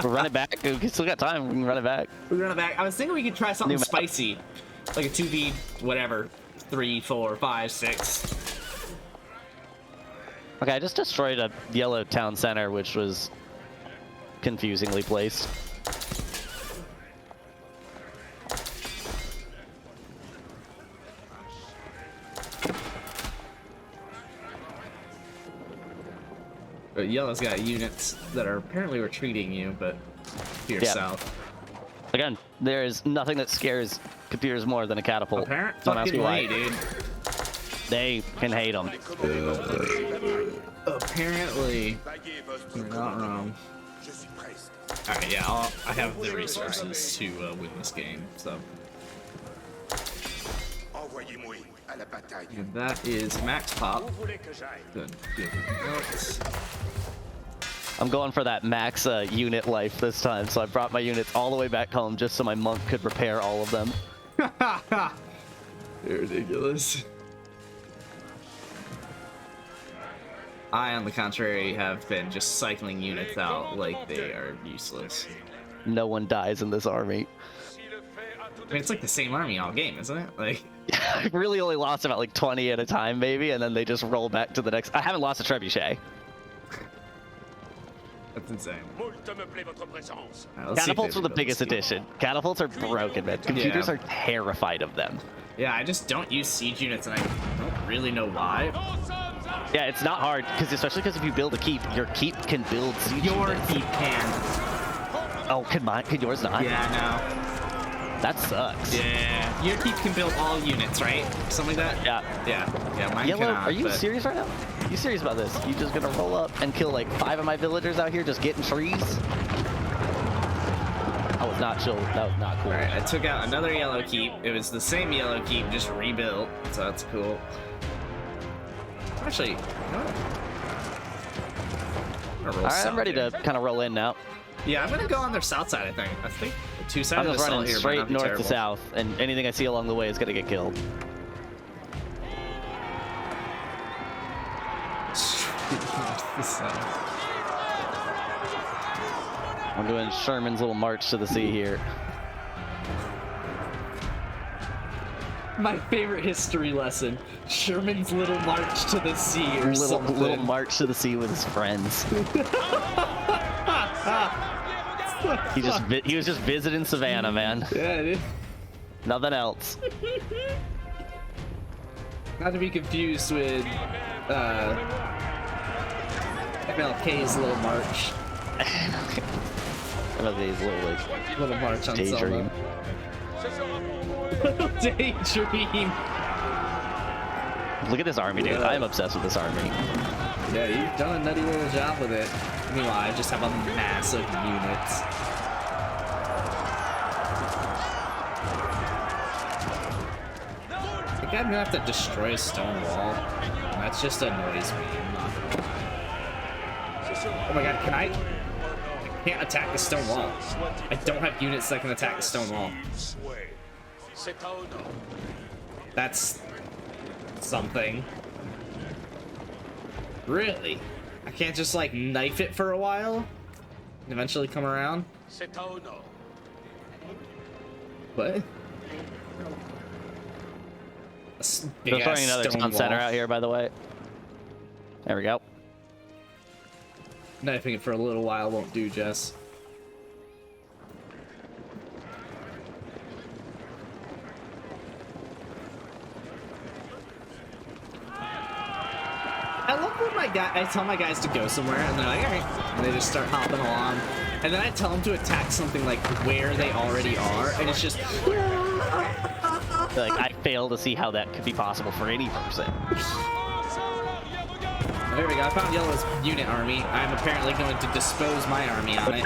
run it back. We still got time. We can run it back. We run it back. I was thinking we could try something spicy. Like a 2v, whatever. 3, 4, 5, 6. Okay, I just destroyed a yellow town center, which was confusingly placed. But yellow's got units that are apparently retreating you, but to your south. Again, there is nothing that scares computers more than a catapult. Don't ask me why. Dude. They can hate them. Apparently, you're not wrong. Alright, yeah, I have the resources to win this game, so. And that is max pop. Good. I'm going for that max unit life this time, so I brought my units all the way back home just so my monk could repair all of them. You're ridiculous. I, on the contrary, have been just cycling units out like they are useless. No one dies in this army. I mean, it's like the same army all game, isn't it? Like, I really only lost about like 20 at a time, maybe, and then they just roll back to the next. I haven't lost a trebuchet. That's insane. Catapults are the biggest addition. Catapults are broken, man. Computers are terrified of them. Yeah, I just don't use siege units, and I don't really know why. Yeah, it's not hard, especially because if you build a keep, your keep can build siege units. Your keep can. Oh, can yours not? Yeah, no. That sucks. Yeah, your keep can build all units, right? Something like that? Yeah, mine Yellow, cannot, are you serious right now? Are you serious about this? You just gonna roll up and kill like 5 of my villagers out here just getting trees? That was not chill. That was not cool. Alright, I took out another yellow keep. It was the same yellow keep, just rebuilt. So that's cool. Actually, Alright, I'm ready to kind of roll in now. Yeah, I'm gonna go on their south side, I think the 2 sides I'm of just the running here straight north to south, and anything I see along the way is gonna get killed. Straight north to south. We're doing Sherman's little march to the sea here. My favorite history lesson: Sherman's little march to the sea, or something. Little march to the sea with his friends. He was just visiting Savannah, man. Yeah, dude. Nothing else. Not to be confused with MLK's little march. MLK's little march on daydream. Little daydream. Look at this army, dude. I'm obsessed with this army. Yeah, you've done a nutty little job with it. Meanwhile, I just have a massive units. I think I'm gonna have to destroy a stone wall. That just annoys me. Oh my god, I can't attack the stone wall. I don't have units that can attack the stone wall. That's something. Really? I can't just like knife it for a while and eventually come around? What? They're throwing another town center out here, by the way. There we go. Knifing it for a little while won't do, Jess. I love when I tell my guys to go somewhere, and they're like, alright, and they just start hopping along. And then I tell them to attack something like where they already are, and it's just... Like, I fail to see how that could be possible for any person. There we go, I found Yellow's unit army. I'm apparently going to dispose my army on it.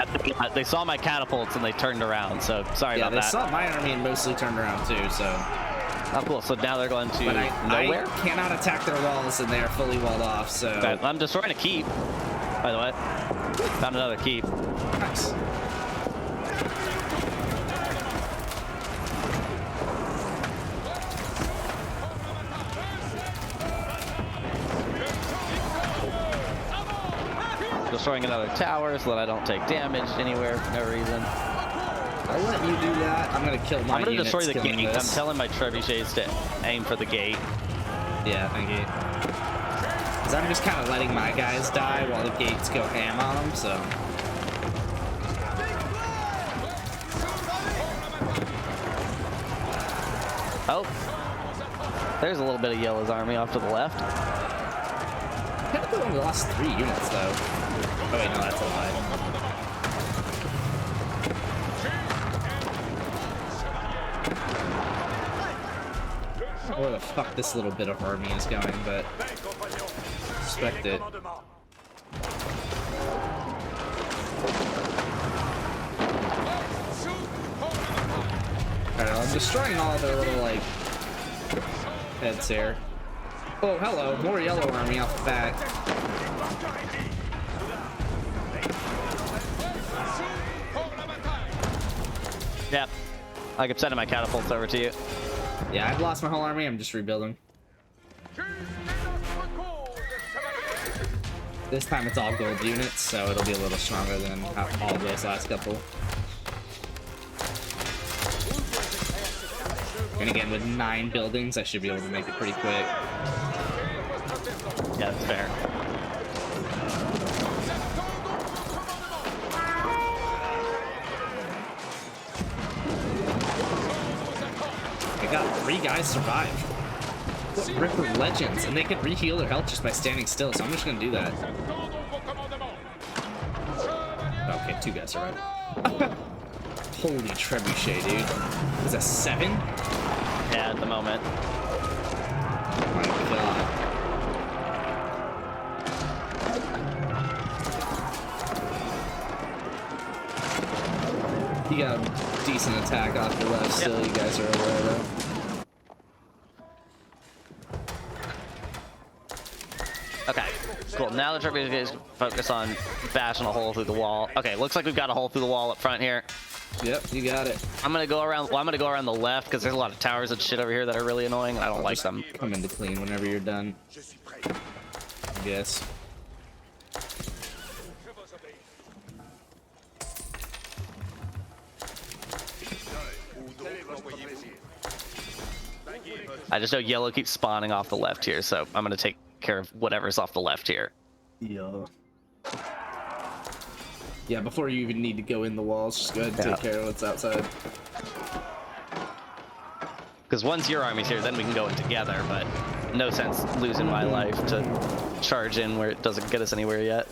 They saw my catapults and they turned around, so sorry about that. Yeah, they saw my army and mostly turned around too, so... Oh, cool. So now they're going to I nowhere? cannot attack their walls, and they are fully walled off, so... Okay, I'm destroying a keep, by the way. Found another keep. Nice. Destroying another tower so that I don't take damage anywhere for no reason. I'll let you do that. I'm gonna kill my units. I'm gonna destroy the gate. This. I'm telling my trebuchets to aim for the gate. Yeah, thank you. Because I'm just kind of letting my guys die while the gates go ham on them, so... Oh. There's a little bit of Yellow's army off to the left. I think we only lost 3 units, though. Oh wait, no, that's a lie. I don't know where the fuck this little bit of army is going, but... Expect it. Alright, I'm destroying all their little, like... heads here. Oh, hello, more Yellow army off the bat. Yep. I keep sending my catapults over to you. Yeah, I've lost my whole army. I'm just rebuilding. This time it's all gold units, so it'll be a little stronger than all of those last couple. And again, with 9 buildings, I should be able to make it pretty quick. Yeah, that's fair. I got 3 guys survive. What Ripper legends, and they can re-heal their health just by standing still, so I'm just gonna do that. Okay, 2 guys survived. Holy trebuchet, dude. Is that 7? Yeah, at the moment. Oh my god. You got a decent attack off the left still, you guys are over there though. Okay, cool. Now the trebuchets focus on bashing a hole through the wall. Okay, looks like we've got a hole through the wall up front here. Yep, you got it. I'm gonna go around. Well, I'm gonna go around the left because there's a lot of towers and shit over here that are really annoying. I don't like them. Come in to clean whenever you're done. I guess. I just know yellow keeps spawning off the left here, so I'm gonna take care of whatever's off the left here. Yeah. Yeah, before you even need to go in the walls, just go ahead and take care of what's outside. Because once your army's here, then we can go in together, but no sense losing my life to charge in where it doesn't get us anywhere yet.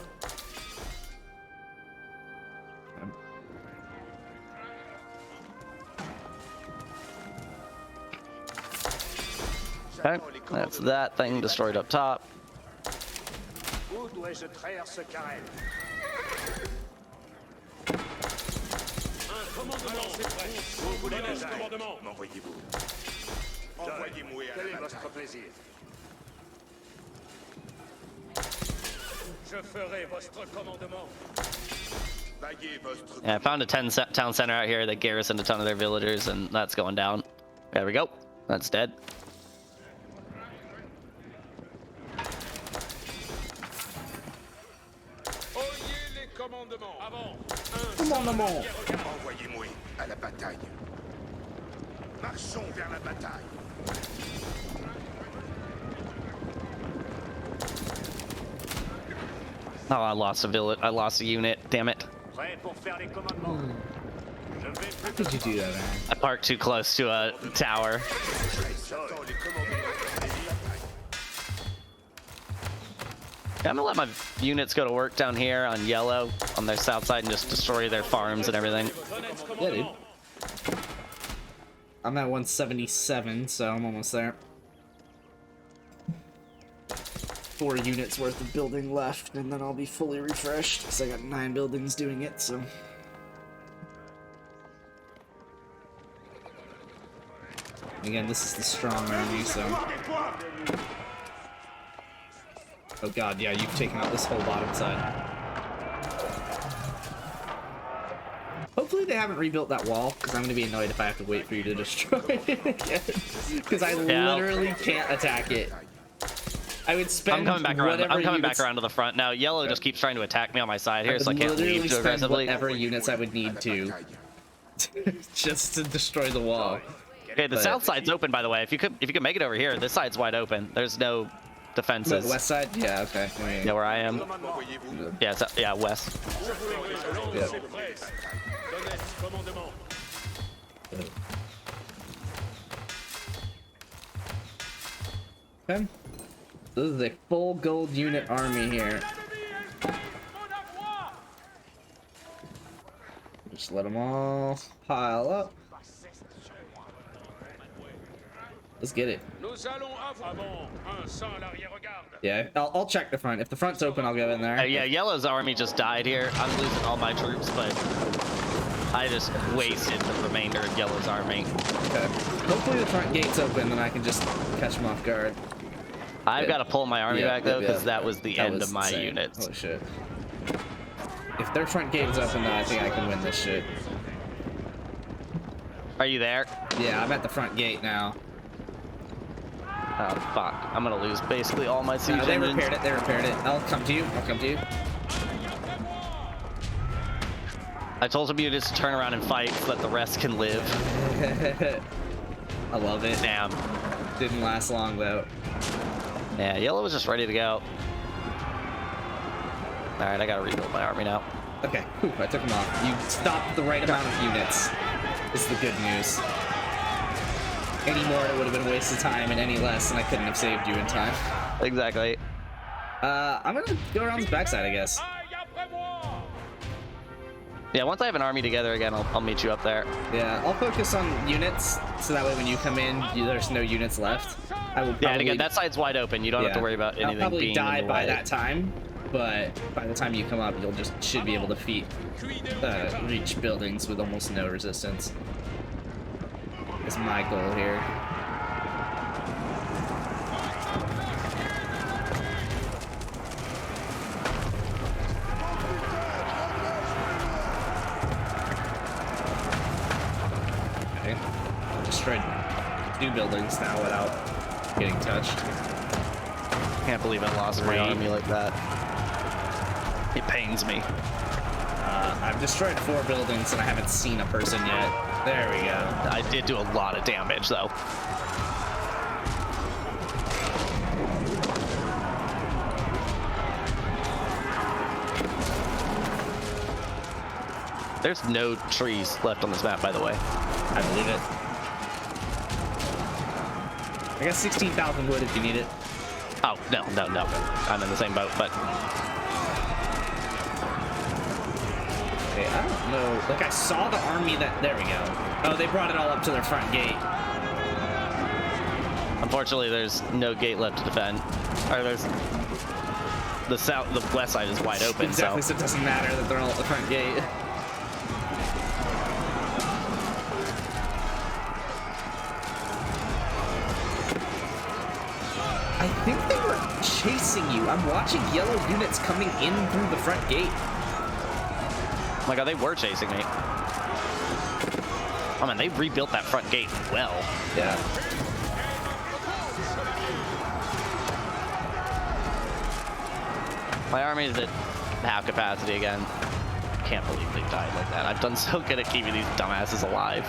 Okay, that's that thing destroyed up top. Où dois-je traire ce carré? Un commandement, c'est prêt. Vous voulez un commandement? M'envoyez-vous. Envoyez-moi à Quel est la votre bataille. plaisir? Je ferai votre commandement. Baillez votre Yeah, I found a town center out here that garrisoned a ton of their villagers, and that's going down. There we go. That's dead. Oyez les commandements. Avant. Commandement. Envoyez-moi à la bataille. Marchons vers la bataille. Oh, I lost a village. I lost a unit. Damn it. Prêt pour faire les commandements. Je vais How could you do that, man? I parked too close to a tower. J'attends les commandements. Yeah, I'm gonna let my units go to work down here on yellow, on their south side, and just destroy their farms and everything. Yeah, dude. I'm at 177, so I'm almost there. 4 units worth of building left, and then I'll be fully refreshed, because I got 9 buildings doing it, so... Again, this is the strong army, so... Oh god, yeah, you've taken out this whole bottom side. Hopefully they haven't rebuilt that wall, because I'm going to be annoyed if I have to wait for you to destroy it again. Because I literally can't attack it. I would spend I'm coming back around. I'm coming back units- around to the front now. Yellow just keeps trying to attack me on my side here, so I can't literally leave too spend aggressively. whatever units I would need to, just to destroy the wall. Okay, the but- south side's open, by the way. If you could make it over here, this side's wide open. There's no defenses. The west side? Yeah, okay. I mean, Yeah, where I am. Envoyez-vous. Yeah, yeah, west. yeah. C'est prêt. Donnez commandement. Okay. This is a full gold unit army here. Just let them all pile up. Let's get it. Nous allons avant. Un sans l'arrière-garde. Yeah, I'll check the front. If the front's open, I'll go in there. Yeah, Yellow's army just died here. I'm losing all my troops, but I just wasted the remainder of Yellow's army. Okay. Hopefully the front gate's open, then I can just catch them off guard. I've got to pull my army back though, because that was the end was of my insane. units. Oh shit. If their front gate is open, though, I think I can win this shit. Are you there? Yeah, I'm at the front gate now. Oh fuck! I'm gonna lose basically all my siege They engines. repaired it. They repaired it. I'll come to you. I'll come to you. I told some units to turn around and fight so that the rest can live. I love it. Damn. Didn't last long though. Yeah, Yellow was just ready to go. All right, I gotta rebuild my army now. Okay, whew, I took them off. You stopped the right amount of units. Is the good news. Any more, it would have been a waste of time, and any less, and I couldn't have saved you in time. Exactly. I'm gonna go around this backside, I guess. Yeah, once I have an army together again, I'll meet you up there. Yeah, I'll focus on units, so that way when you come in, there's no units left. I will Yeah, and probably, again, that side's wide open. You don't have to worry about anything I'll probably being die in the by way. that time, but by the time you come up, you'll should be able to reach buildings with almost no resistance. Is my goal here. Okay, destroyed 2 buildings now without getting touched. Can't believe I lost my army like that. It pains me. I've destroyed 4 buildings and I haven't seen a person yet. There we go. I did do a lot of damage though. There's no trees left on this map, by the way. I believe it. I got 16,000 wood if you need it. Oh, no. I'm in the same boat, but... Okay, I don't know. Like, I saw the army that... There we go. Oh, they brought it all up to their front gate. Unfortunately, there's no gate left to defend. Or there's... The west side is wide open, exactly, so it doesn't matter that they're all at the front gate. I think they were chasing you. I'm watching yellow units coming in through the front gate. Oh my god, they were chasing me. Oh man, they rebuilt that front gate well. Yeah. My army is at half capacity again. Can't believe they died like that. I've done so good at keeping these dumbasses alive.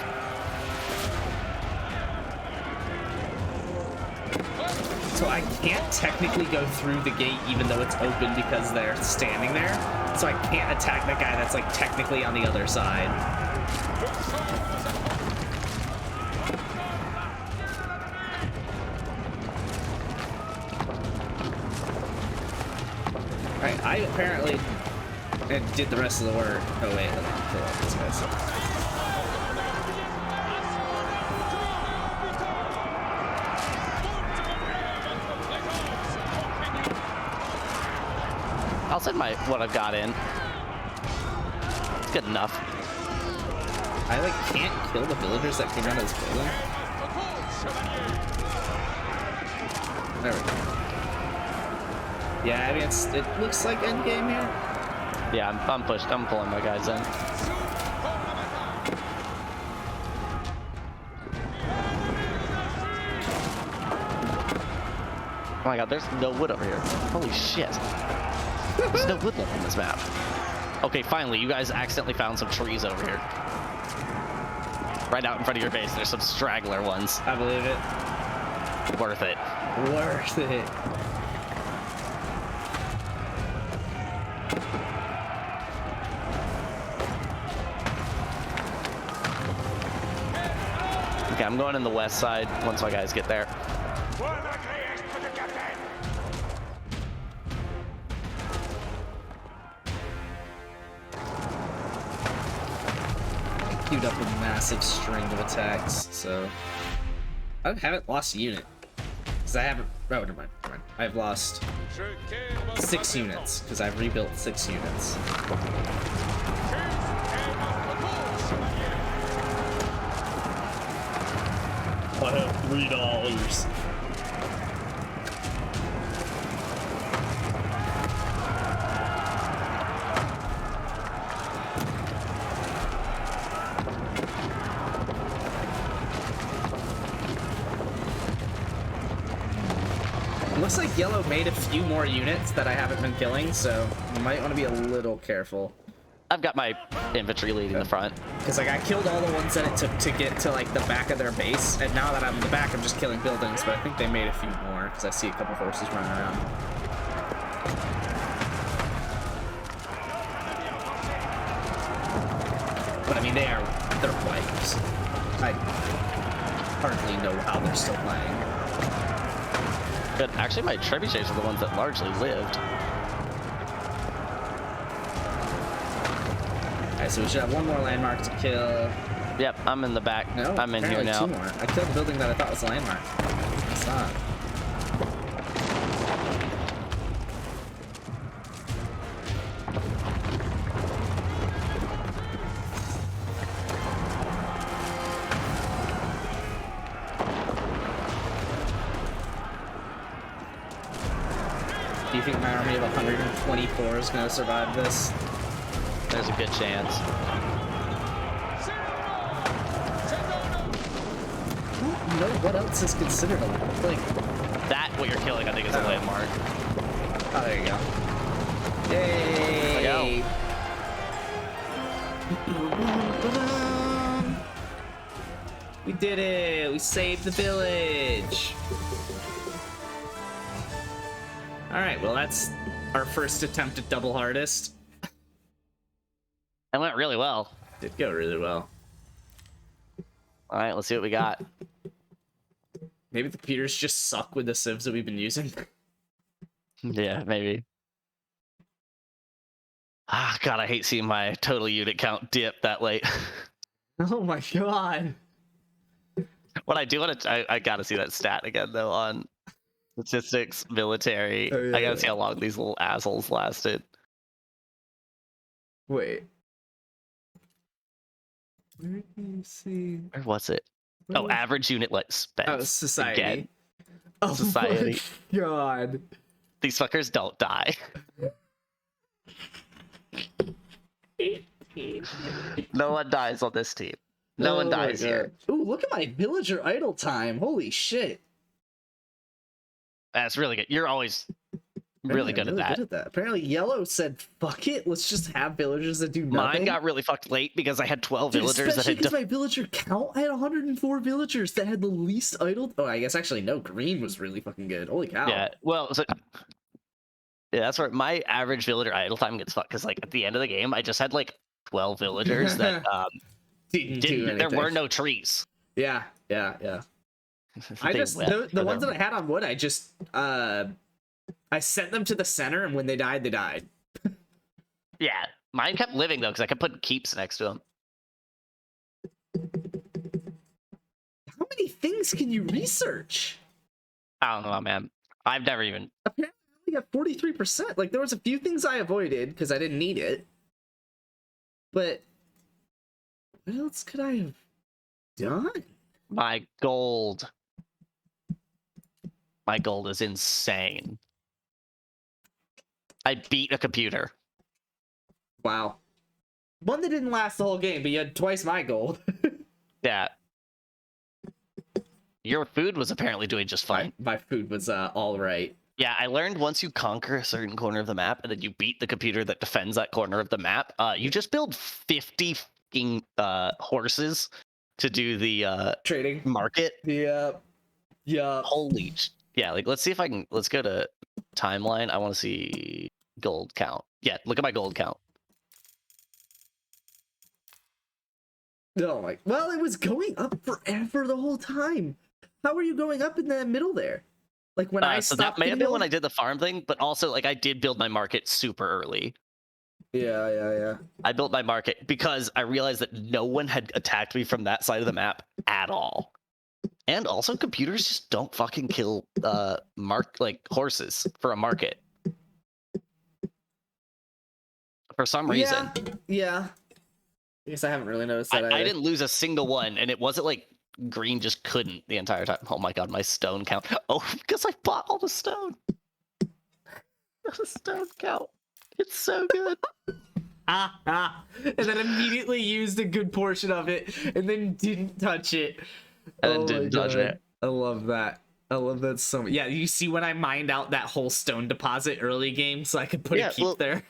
So I can't technically go through the gate even though it's open because they're standing there. So I can't attack the guy that's like technically on the other side. Alright, I apparently did the rest of the work. Oh wait, let me kill off this guy. I'll send what I've got in. It's good enough. I like can't kill the villagers that came out of this building. There we go. Yeah, I mean it looks like endgame here. Yeah, I'm pushed. I'm pulling my guys in. Oh my god, there's no wood over here. Holy shit. There's no wood left on this map. Okay, finally, you guys accidentally found some trees over here. Right out in front of your base, there's some straggler ones. I believe it. Worth it. Worth it. Okay, I'm going in the west side once my guys get there. Queued up a massive string of attacks, so I haven't lost a unit. Because I haven't. Oh, never mind. I've lost 6 units because I've rebuilt 6 units. I have $3. Looks like yellow made a few more units that I haven't been killing, so you might want to be a little careful. I've got my infantry leading the front. Because like I killed all the ones that it took to get to like the back of their base, and now that I'm in the back, I'm just killing buildings. But I think they made a few more because I see a couple horses running around. But I mean, they're wipes. I hardly know how they're still playing. But actually, my trebuchets are the ones that largely lived. Alright, so we should have one more landmark to kill. Yep, I'm in the back. No, I'm in here now. 2 more. I killed the building that I thought was a landmark. It's not. Do you think my army of 124 is going to survive this? There's a good chance. I don't know what else is considered a like. That, what you're killing, I think, is a landmark. Oh, there you go. Yay! There you go. We did it! We saved the village! Alright, well that's our first attempt at double hardest. It went really well. Did go really well. All right, let's see what we got. Maybe the computers just suck with the civs that we've been using. Yeah, maybe. Ah, God, I hate seeing my total unit count dip that late. Oh my god. What I do want to, I gotta see that stat again though on statistics, military. Oh, yeah. I gotta see how long these little assholes lasted. Wait. Where can you see? Where was it? Oh, average unit spent. Oh, society. Again. Oh Society. my god. These fuckers don't die. No one dies on this team. No one dies here. Ooh, look at my villager idle time. Holy shit. That's really good. You're always really good at that. Apparently yellow said, fuck it, let's just have villagers that do nothing. Mine got really fucked late because I had 12 villagers that had... because my villager count, I had 104 villagers that had the least idled. Oh, I guess actually no, green was really fucking good. Holy cow. Yeah, well, so... Yeah, that's where my average villager idle time gets fucked, because like at the end of the game, I just had like 12 villagers that didn't do anything. There were no trees. Yeah. I just the ones that I had on wood, I just I sent them to the center, and when they died, they died. Yeah, mine kept living though, because I kept putting keeps next to them. How many things can you research? I don't know, man. I've never even... Apparently I only got 43%. Like, there was a few things I avoided because I didn't need it. But what else could I have done? My gold. My gold is insane. I beat a computer. Wow. One that didn't last the whole game, but you had twice my gold. Yeah. Your food was apparently doing just fine. My food was all right. Yeah, I learned once you conquer a certain corner of the map and then you beat the computer that defends that corner of the map, you just build 50 fucking horses to do the trading market. Yeah. Holy yeah, like let's see if I can, let's go to timeline. I want to see gold count. Yeah, look at my gold count. Oh my, well, it was going up forever the whole time. How are you going up in the middle there? Like when I so stopped. That may have been when I did the farm thing, but also like I did build my market super early. Yeah. I built my market because I realized that no one had attacked me from that side of the map at all. And also computers just don't fucking kill horses for a market. For some reason. Yeah. I guess I haven't really noticed that either. I didn't lose a single one, and it wasn't like green just couldn't the entire time. Oh my god, my stone count. Oh, because I bought all the stone. The stone count. It's so good. And then immediately used a good portion of it, and then didn't touch it. And then didn't touch it. I love that. I love that so much. Yeah, you see when I mined out that whole stone deposit early game so I could put a keep there.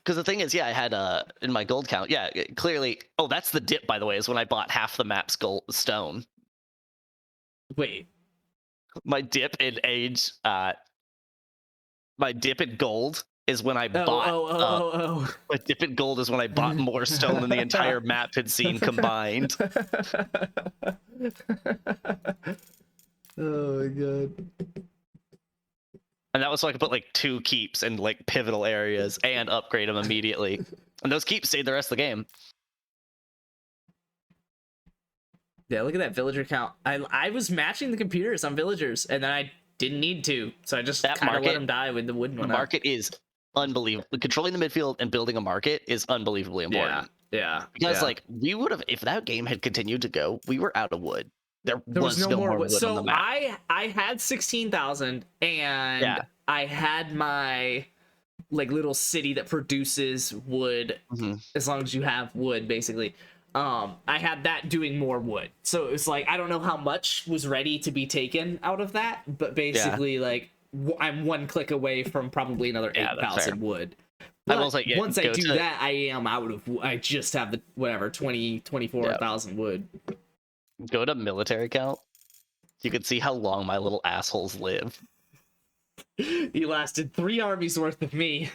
Because the thing is, yeah, I had in my gold count, yeah, clearly. Oh, that's the dip, by the way, is when I bought half the map's gold stone. Wait, my dip in age, my dip in gold is when I bought. My dip in gold is when I bought more stone than the entire map had seen combined. Oh my god. And that was so I could put like 2 keeps in like pivotal areas and upgrade them immediately. And those keeps stayed the rest of the game. Yeah, look at that villager count. I was matching the computers on villagers, and then I didn't need to, so I just kind of let them die with the wooden one. The market is unbelievable. Controlling the midfield and building a market is unbelievably important. Yeah. Because like we would have, if that game had continued to go, we were out of wood. There was no more wood so on the map. I had 16,000, and I had my like little city that produces wood. As long as you have wood, basically. I had that doing more wood, so it's like I don't know how much was ready to be taken out of that, but basically like I'm one click away from probably another 8,000 wood. But once I do that, I am out of. I just have the 24,000 wood. Go to military count. You can see how long my little assholes live. He lasted 3 armies worth of me.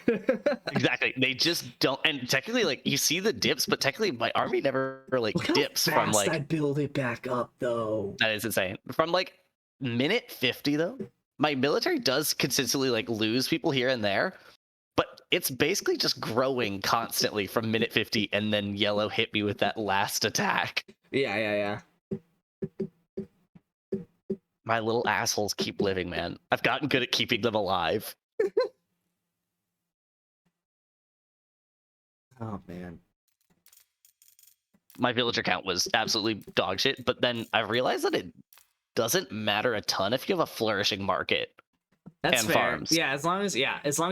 Exactly. They just don't. And technically, like you see the dips, but technically, my army never like Look how dips fast from like. I build it back up, though. That is insane. From like minute 50 though, my military does consistently like lose people here and there, but it's basically just growing constantly from minute 50, and then yellow hit me with that last attack. Yeah. My little assholes keep living, man. I've gotten good at keeping them alive. Oh man. My villager count was absolutely dog shit, but then I realized that it doesn't matter a ton if you have a flourishing market. That's and fair. farms. Yeah, as long as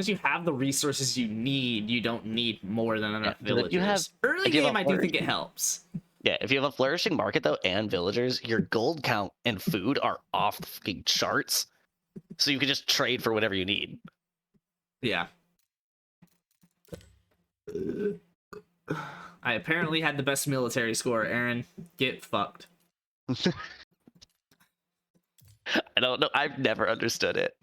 you have the resources you need, you don't need more than enough Yeah, villagers. if you have- Early if you have game, a I do think it flourishing- helps. Yeah, if you have a flourishing market though and villagers, your gold count and food are off the fucking charts. So you can just trade for whatever you need. Yeah. I apparently had the best military score, Aaron. Get fucked. I don't know. I've never understood it.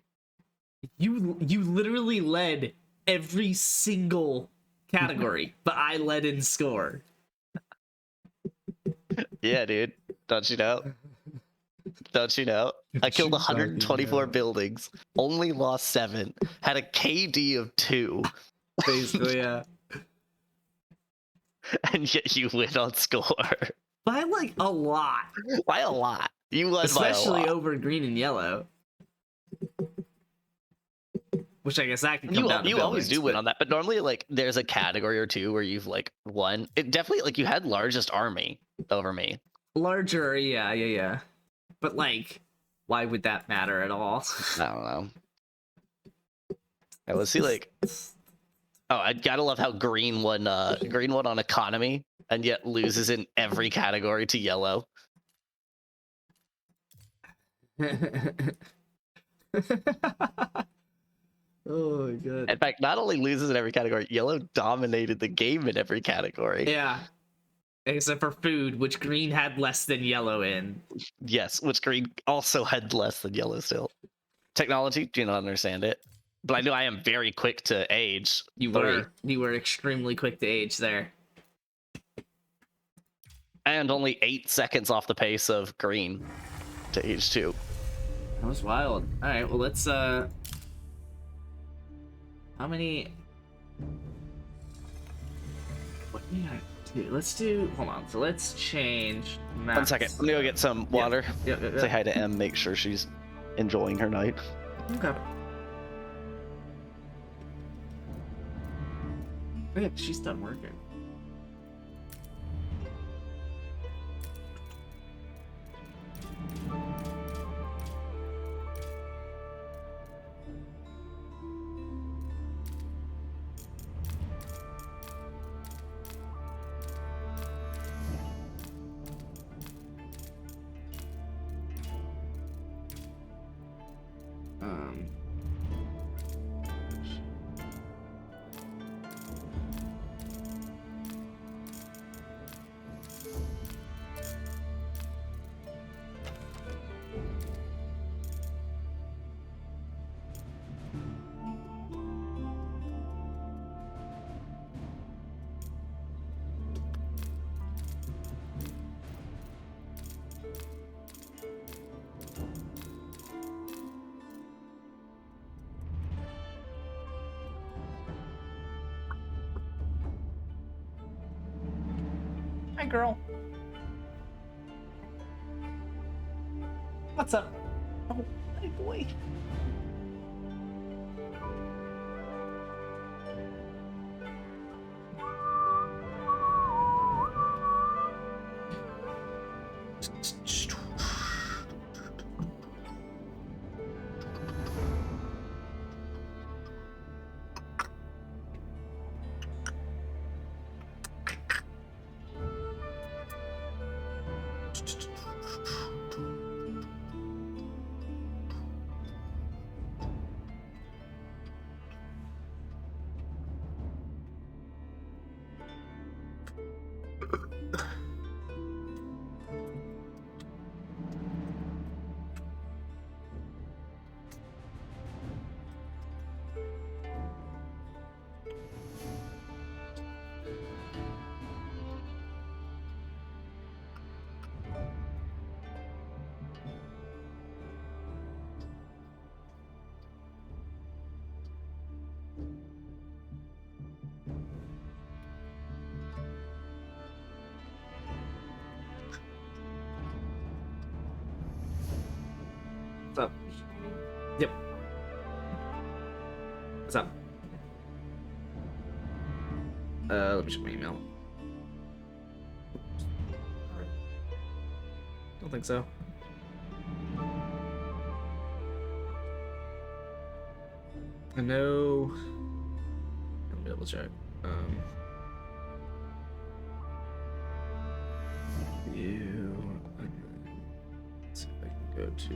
You literally led every single category, but I led in score. Yeah, dude. Don't you know? Don't you know? I killed 124 buildings, only lost 7, had a KD of 2, Basically, yeah. and yet you win on score. By like a lot. By a lot. You led by a Especially lot. over green and yellow. Which I guess that could come down to You always buildings, do win but- on that, but normally like there's a category or two where you've like won. It definitely like you had largest army over me. Larger, yeah. But like, why would that matter at all? I don't know. Let's see like oh, I gotta love how green won on economy and yet loses in every category to yellow. Oh my god. In fact, not only loses in every category, yellow dominated the game in every category. Yeah. Except for food, which green had less than yellow in. Yes, which green also had less than yellow still. Technology, do not understand it. But I know I am very quick to age. You 3. were extremely quick to age there. And only 8 seconds off the pace of green to age 2. That was wild. Alright, well let's how many what do I do? Let's do hold on, so let's change maps. 1 second. I'm gonna go get some water. Yep. Say hi to Em, make sure she's enjoying her night. Okay. Yeah, she's done working. Hi, girl. What's up? Oh, hey, boy. What's up? Yep. What's up? Let me check my email. Don't think so. I know. Let me double check. You. Let's see if I can go to.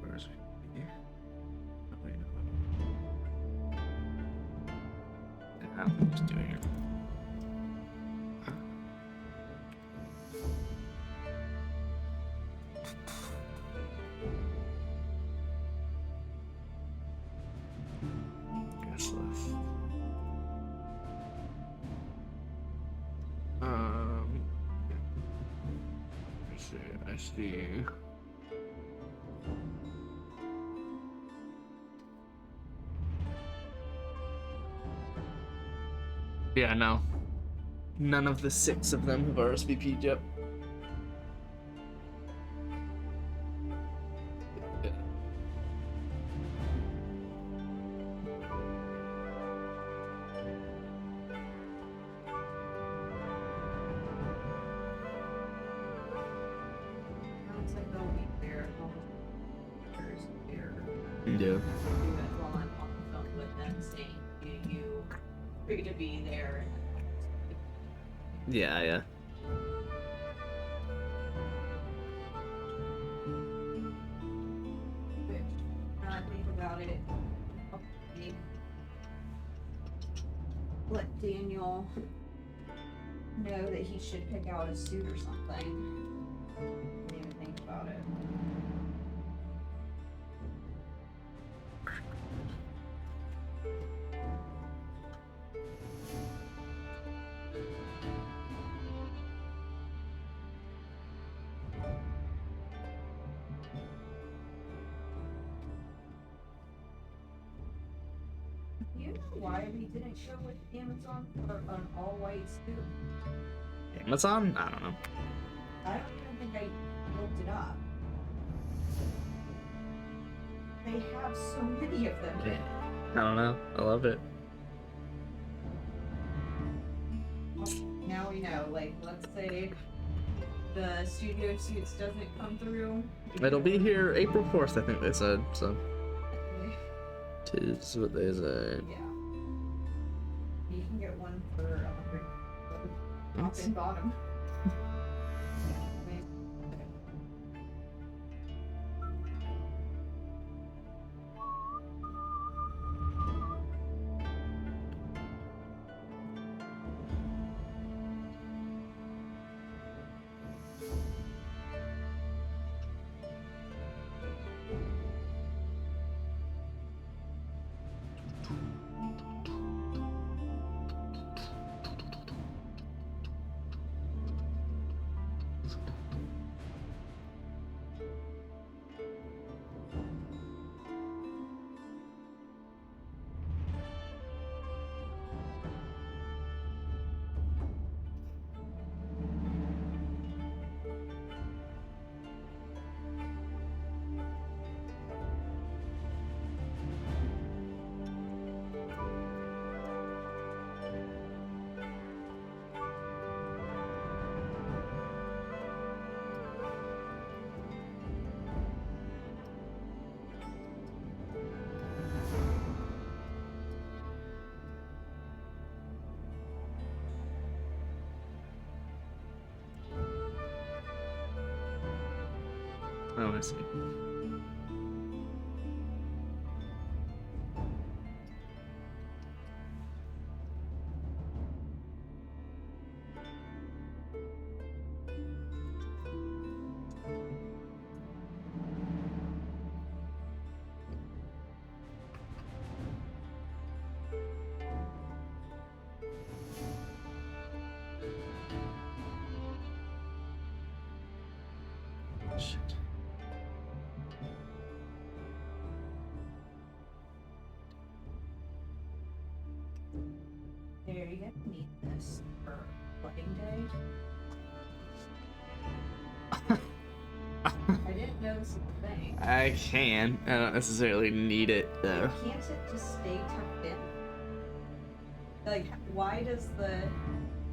Where's it? Oh, wait, no. I'm just doing it. Guest list. Let's see. I see. Yeah, no. None of the 6 of them have RSVP'd yet. Yeah. Looks like they'll be there. All the players there. Yeah. Do it while I'm on the phone with them, saying, "Do you agree to be there?" Yeah, yeah. Which, when I think about it, maybe let Daniel know that he should pick out a suit or something. Didn't even think about it. Do you know why we didn't go with Amazon for an all-white suit? Amazon? I don't know. I don't even think I looked it up. They have so many of them. I don't know. I love it. Well, now we know. Like, let's say the studio suits doesn't come through. It'll be here April 4th, I think they said, so. Tis what they say. Yeah. You can get one for 100. Top and bottom. Oh, I see. Shit. There, you guys need this for wedding day. I didn't know close to the thing. I can. I don't necessarily need it though. Can't it just stay tucked in? Like, why does the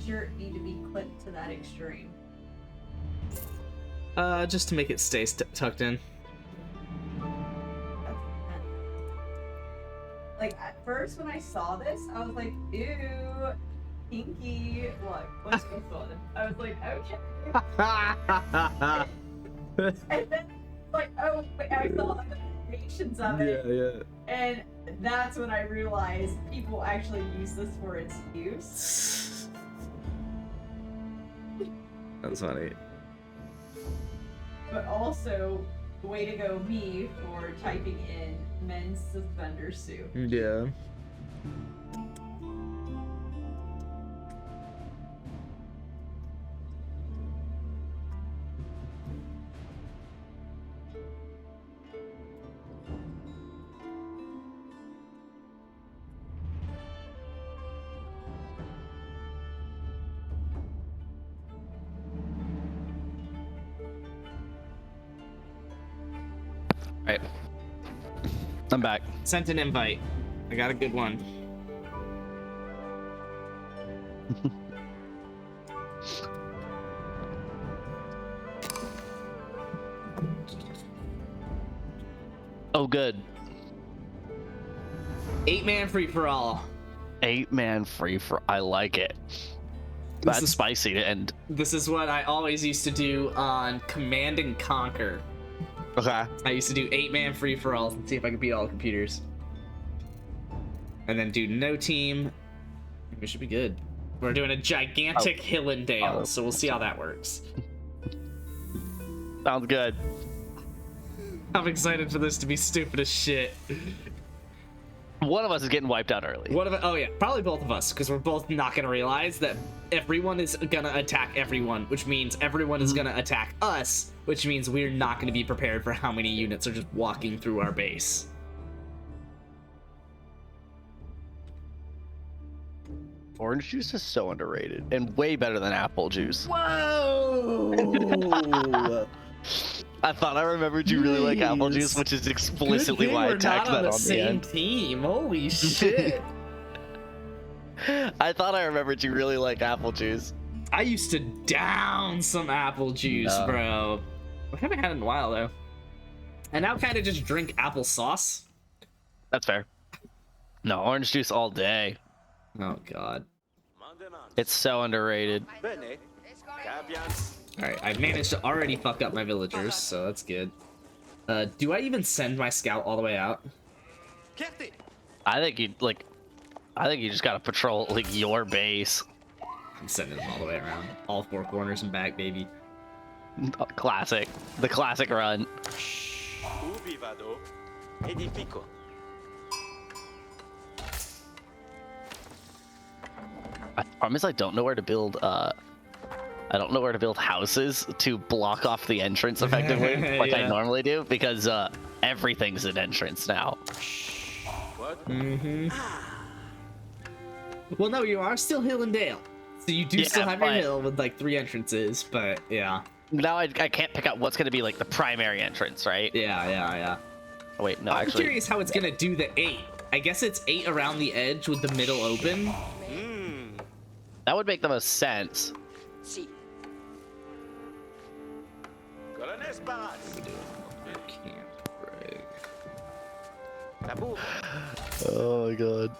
shirt need to be clipped to that extreme? Just to make it stay tucked in. Like, at first when I saw this, I was like, ew, pinky. What? What's this one? I was like, okay. And then, like, oh, wait, I saw other variations of it. Yeah. And that's when I realized people actually use this for its use. That's funny. But also, way to go me for typing in men's suspender suit. Yeah. Right. I'm back. Sent an invite. I got a good one. Oh, good. 8-man free for all. 8-man free for. I like it. That's spicy to end. This is what I always used to do on Command and Conquer. Okay. I used to do 8-man free for all and see if I could beat all the computers. And then do no team. We should be good. We're doing a gigantic Hillendale, so we'll see how that works. Sounds good. I'm excited for this to be stupid as shit. One of us is getting wiped out early. Oh yeah, probably both of us, because we're both not gonna realize that everyone is gonna attack everyone, which means everyone is gonna attack us, which means we're not gonna be prepared for how many units are just walking through our base. Orange juice is so underrated and way better than apple juice. Whoa! I thought I remembered you really like apple juice, which is explicitly why I tagged that on the same end. team. Holy shit! I thought I remembered you really like apple juice. I used to down some apple juice, bro. I haven't had it in a while though. And now kind of just drink applesauce. That's fair. No, orange juice all day. Oh god. It's so underrated. Alright, I've managed to already fuck up my villagers, so that's good. Do I even send my scout all the way out? I think you just gotta patrol like your base. I'm sending them all the way around. All 4 corners and back, baby. Classic. The classic run. I promise I don't know where to build I don't know where to build houses to block off the entrance effectively like I normally do, because everything's an entrance now. What? Mm-hmm. Well, no, you are still Hill and Dale. So you do still have your hill with like 3 entrances, but yeah. Now I can't pick out what's gonna be like the primary entrance, right? Yeah. Oh, wait, no, I'm actually. curious how it's gonna do the 8. I guess it's 8 around the edge with the middle open. That would make the most sense. Si. Oh my god.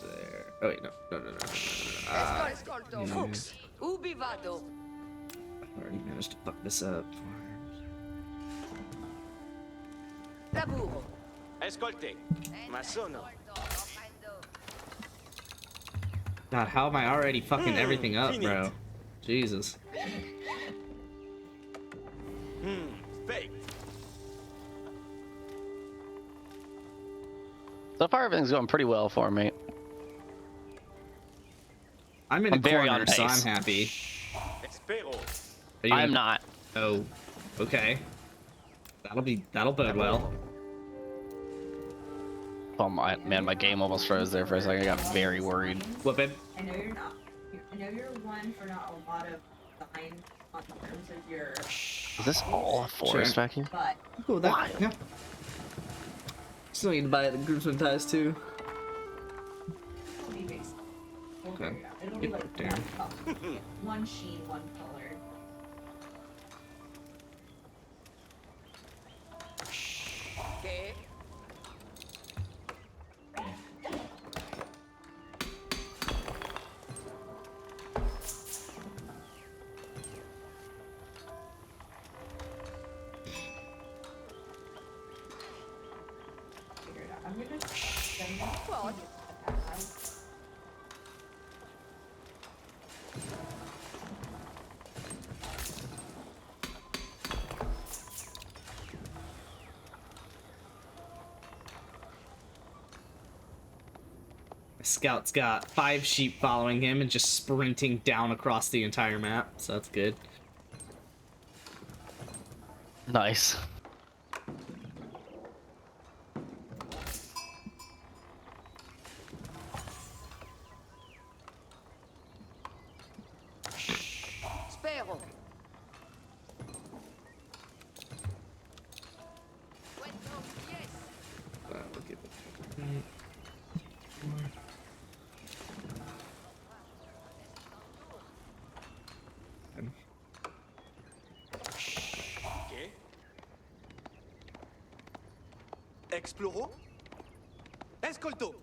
There. Oh wait, no. Escolto, Fuchs, ubi vado? I already managed to fuck this up. Laburo. Ascolte. Ma sono. God, how am I already fucking everything up, finite. bro? Jesus. Fake. So far, everything's going pretty well for me. I'm in a very corner, on so I'm pace. happy. Espero. Are you I'm in- not. Oh, okay. That'll bode well. Oh my man, my game almost froze there for a second. I got very worried. Whoopin'. I know you're not. I know you're one for not a lot of behind on terms of your. Is this all a forest Sure. back here? But Cool with that. Yeah. Still need to buy the groomsmen ties too. it'll be basic. We'll Okay. figure it out. It'll be like Damn. one color. One sheen, one color. ¿Qué? Figure it out. I'm gonna send that to What? you as Scout's got 5 sheep following him and just sprinting down across the entire map, so that's good. Nice. Spero. Yes. We'll give it. Ok. Exploro. Escolto.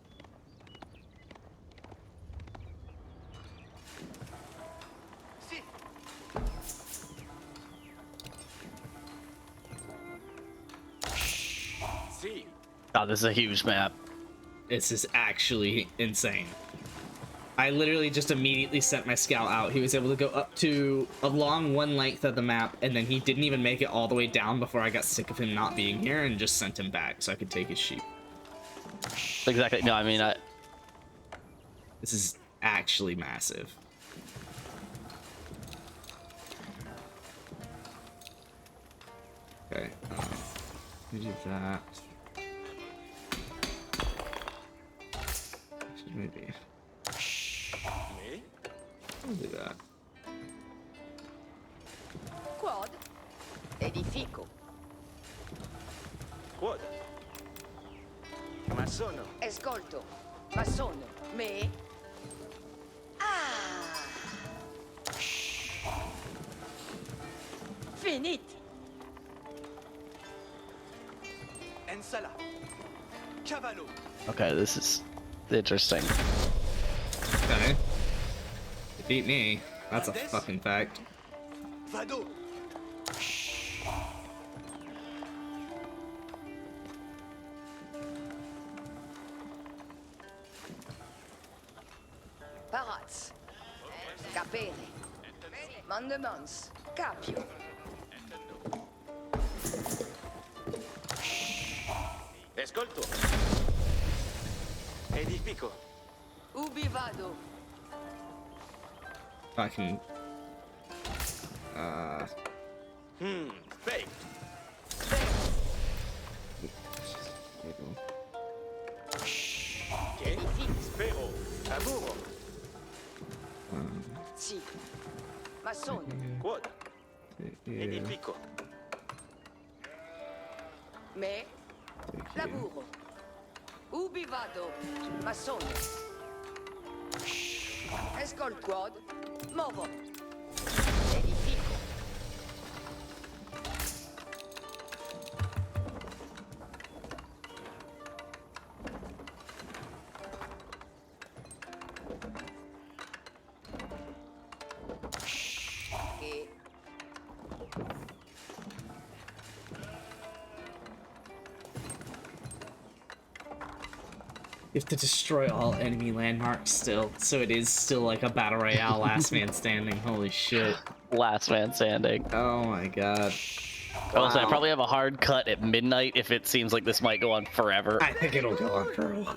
Si. Si. God, this is a huge map. This is actually insane. I literally just immediately sent my scout out. He was able to go up to along one length of the map, and then he didn't even make it all the way down before I got sick of him not being here and just sent him back so I could take his sheep. Exactly. No, I mean, This is actually massive. Okay, we do that. Actually, maybe Mais. We'll do that. Quad. Edifico. Quod. Masono. Escolto. Masono. Me. Ah. Finit. Ensala. Cavallo. okay, this is interesting. Okay. It beat me. That's a fucking fact. Vado. Parats. Capere. Mandemans. Capio. Escolto. Edifico. Ubi vado. Fucking. Fake. Ok. Spero. Lavoro. Si. Masono. Quod. Yeah. Edifico. Me. Lavoro. Ubi vado. Masono. Escol quad. Movo. Edifico. E You have to destroy all enemy landmarks still, so it is still like a battle royale, last man standing. Holy shit! Last man standing. Oh my god! I will say I probably have a hard cut at midnight if it seems like this might go on forever. I think it'll go on for a while.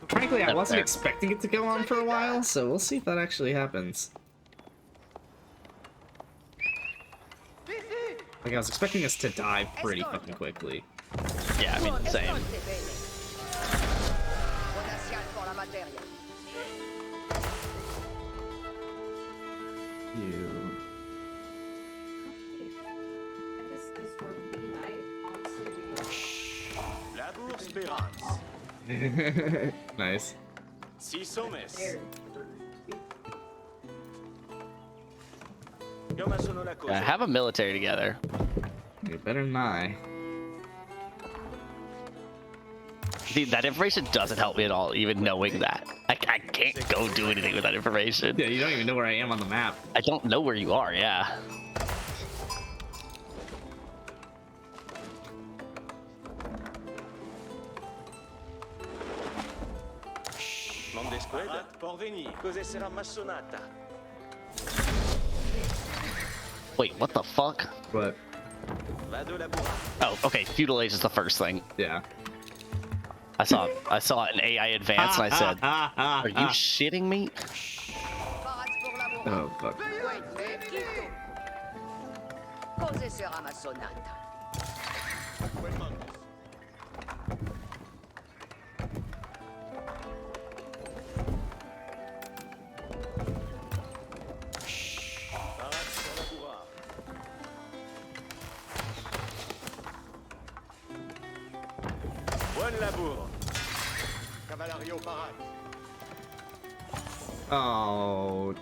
Frankly, I wasn't expecting it to go on for a while, so we'll see if that actually happens. Like, I was expecting us to die pretty fucking quickly. Yeah, I mean, same. Escolte bene. Buonasera por la materia. You. Labour Spérance. Nice. 6 hommes. Yoma sono la cosa. Have a military together. You're better than I. See, that information doesn't help me at all, even knowing that. I can't go do anything with that information. Yeah, you don't even know where I am on the map. I don't know where you are, yeah. Mondesqued, porvenir. Cos'è sarà massonata? Wait, what the fuck? But Vado laborar. Oh, okay, feudal age is the first thing. yeah. I saw an AI advance and I said, are you shitting me? Oh fuck. Cos'è sarà massonata? Parade sur laborar. Buon labour. Cavalario parade. Oh.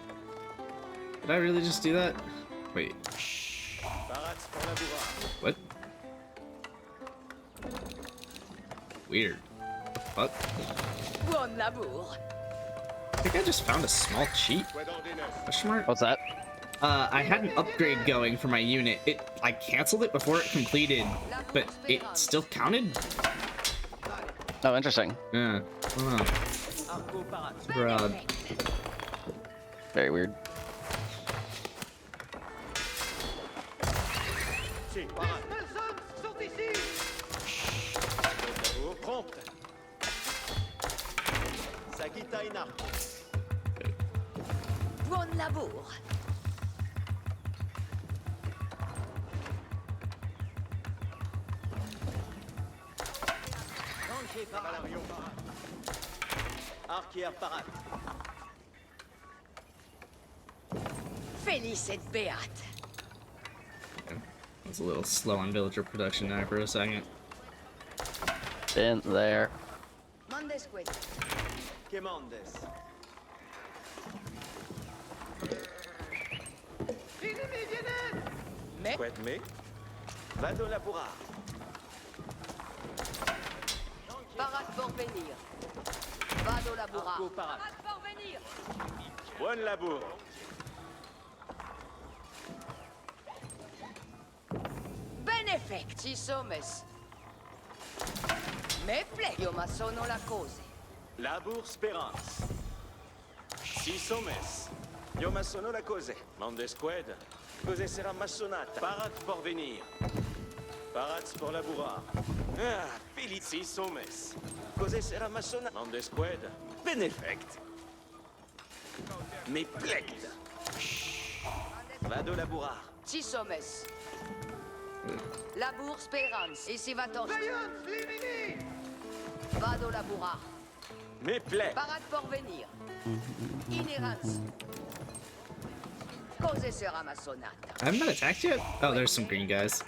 Did I really just do that? Wait. Parade pour laborar. What? Weird. What? Buon labour. I think I just found a small cheat. Question mark? What's that? I had an upgrade going for my unit. I canceled it before it completed, but it still counted? Oh, interesting. Yeah. Super odd. Very weird. Si, parade. Labour prompte. Sagita Ina. Buon labour. Cavalario parade. Archière parade. Felice et beate. I was a little slow on villager production there for a second. Been there. Mondesqued. Quemandes. Mais Qued me. Vado laborar. parade pour venir. Vado laborar. Arco parade. Parade pour venir. Buon labour. Benefect, ci sommes. Me ple, io ma sono la cose. Labour Spérance. 6 hommes. Yoma sono la cose. Mondesqued. Cos'è sarà massonata. Parade pour venir. Parade pour labourar. Ah, Fili 6 hommes. Cos'è sarà massonata. Mondesqued. Benefect. Me plect. Vado labourar. Ci sommes. Labour spérance. Ici va ton. Vado laborar. Me plect. Parade pour venir. Inhérence. Cos'è sarà ma sonata. I haven't been attacked yet? Oh, there's some green guys.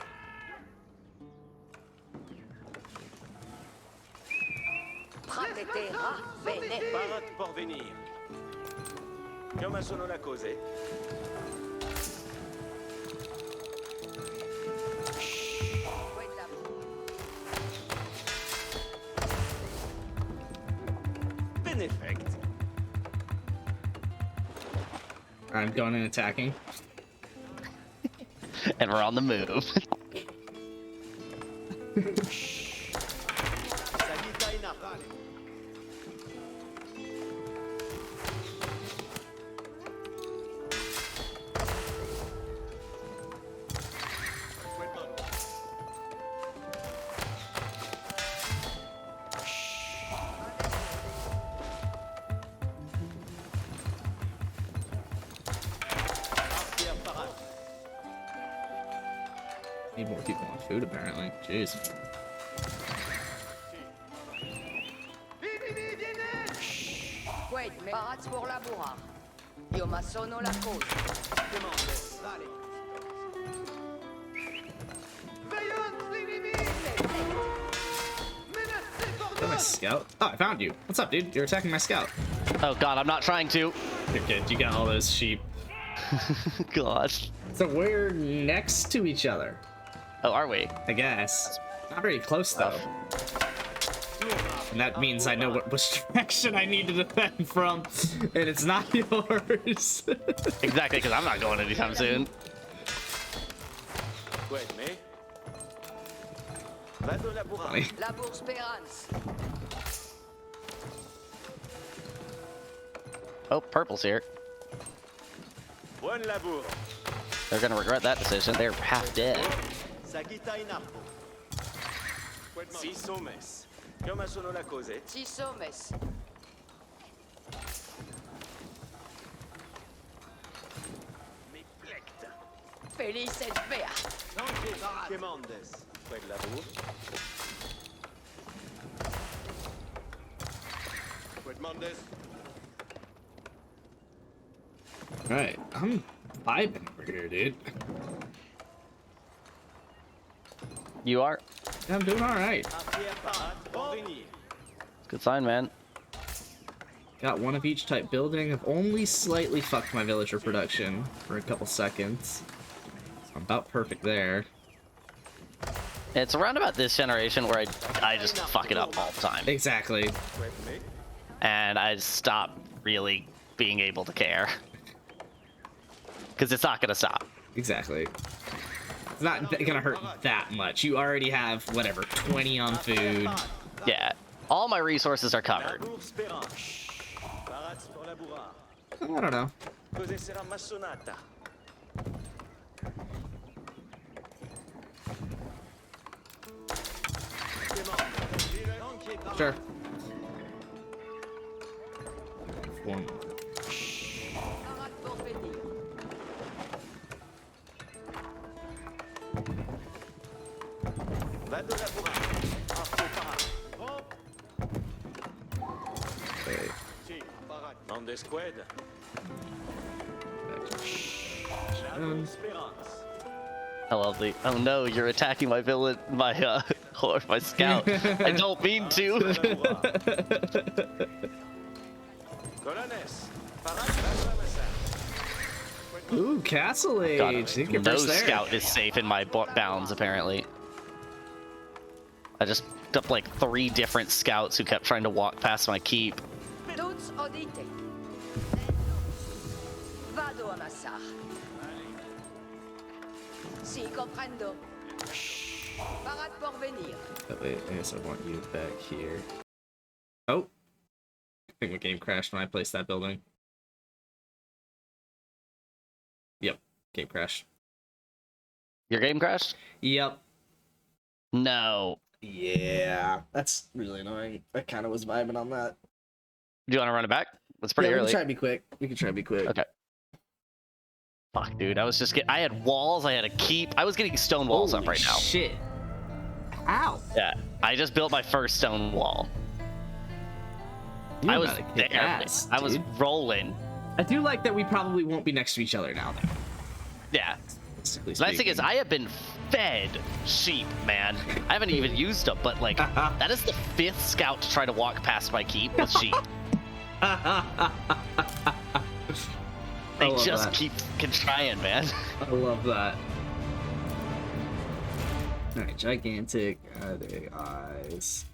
Pratetera bene. Parade pour venir. Yoma sono la cose. Benefect. I'm going and attacking. And we're on the move. Sagita Ina. Archière parade. Need more people on food, apparently. Jeez. Wait, mais parade pour labourar. Io ma sono la cosa. Commandes, vale. Is that my scout? Oh, I found you. What's up, dude? You're attacking my scout. Oh god, I'm not trying to. You're good. You got all those sheep. God. So we're next to each other, Oh, are we? I guess. Not very close though. And that means I know which direction I need to defend from, and it's not yours. Exactly, because I'm not going anytime soon. Wait, me? Vado laborar. Labour Spérance. Oh, purple's here. Buen labour. They're gonna regret that decision. They're half dead. Sagita in arco. Six hommes. Come sono la cose. Six hommes. Mi plecta. Felice et vea. Commandes. Buen labour. Quedmandes. Alright, I'm vibing over here, dude. You are? I'm doing alright. Parvenir. Good sign, man. Got one of each type building. I've only slightly fucked my villager production for a couple seconds. So I'm about perfect there. It's around about this generation where I just fuck it up all the time. Exactly. Wait, me? And I stop really being able to care. Because it's not gonna stop. Exactly. It's not gonna hurt that much. You already have, whatever, 20 on food. Yeah. All my resources are covered. Labour spérance. Parats pour labourar. I don't know. Cose sarà massonata. Sure. One. Parade pour venir. Vado laborar. Arco parat. Okay. Si, parat. Mande squad. Um, Spérance. I love the. Oh no, you're attacking my villain, my or my scout. I don't mean to. Colones. Parat. Vado amassar. Ooh, Castle Age. God, I think you're no first there. scout is safe in my bounds, apparently. I just picked up like 3 different scouts who kept trying to walk past my keep. Tuts audite. Vado amassar. Si, comprendo. Parade pour venir. Oh, wait, I guess I want you back here. Oh. I think my game crashed when I placed that building. Yep, game crashed. Your game crashed? Yep. No. Yeah, that's really annoying. I kind of was vibing on that. Do you want to run it back? It's pretty We early. can try to be quick. We can try to be quick. Okay. Fuck, dude. I was just I had walls. I had a keep. I was getting stone walls up right now. Shit. Ow. Yeah. I just built my first stone wall. You I was gotta kick there. ass, I was dude. rolling. I do like that we probably won't be next to each other now, though. Yeah. Realistically The nice thing is, speaking. I have been fed sheep, man. I haven't even used them, but like, that is the 5th scout to try to walk past my keep with sheep. They love just that. keep trying, man. I love that. Alright, gigantic big eyes.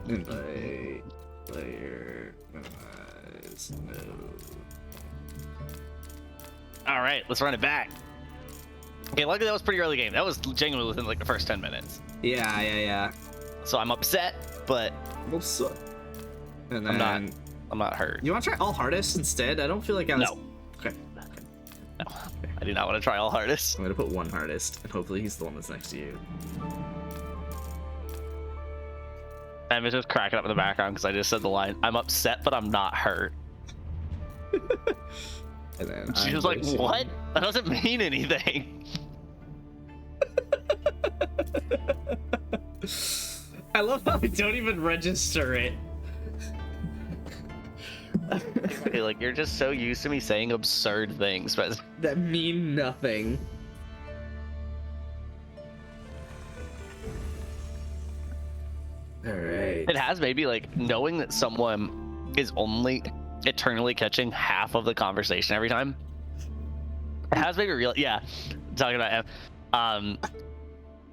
Invite player eyes. No. All right, let's run it back. Okay, luckily that was pretty early game. That was genuinely within like the first 10 minutes. Yeah. So I'm upset, but What's up? And then I'm not hurt. you want to try all hardest instead? I don't feel like I was. No. Okay. No, I do not want to try all hardest. I'm gonna put one hardest, and hopefully he's the one that's next to you. I'm just cracking up in the background because I just said the line. I'm upset, but I'm not hurt. And then She I'm was like, wishing- "What? That doesn't mean anything." I love how we don't even register it. Like, you're just so used to me saying absurd things, but That mean nothing. Alright. it has maybe like knowing that someone is only eternally catching half of the conversation every time. It has made me real. Yeah, talking about him. I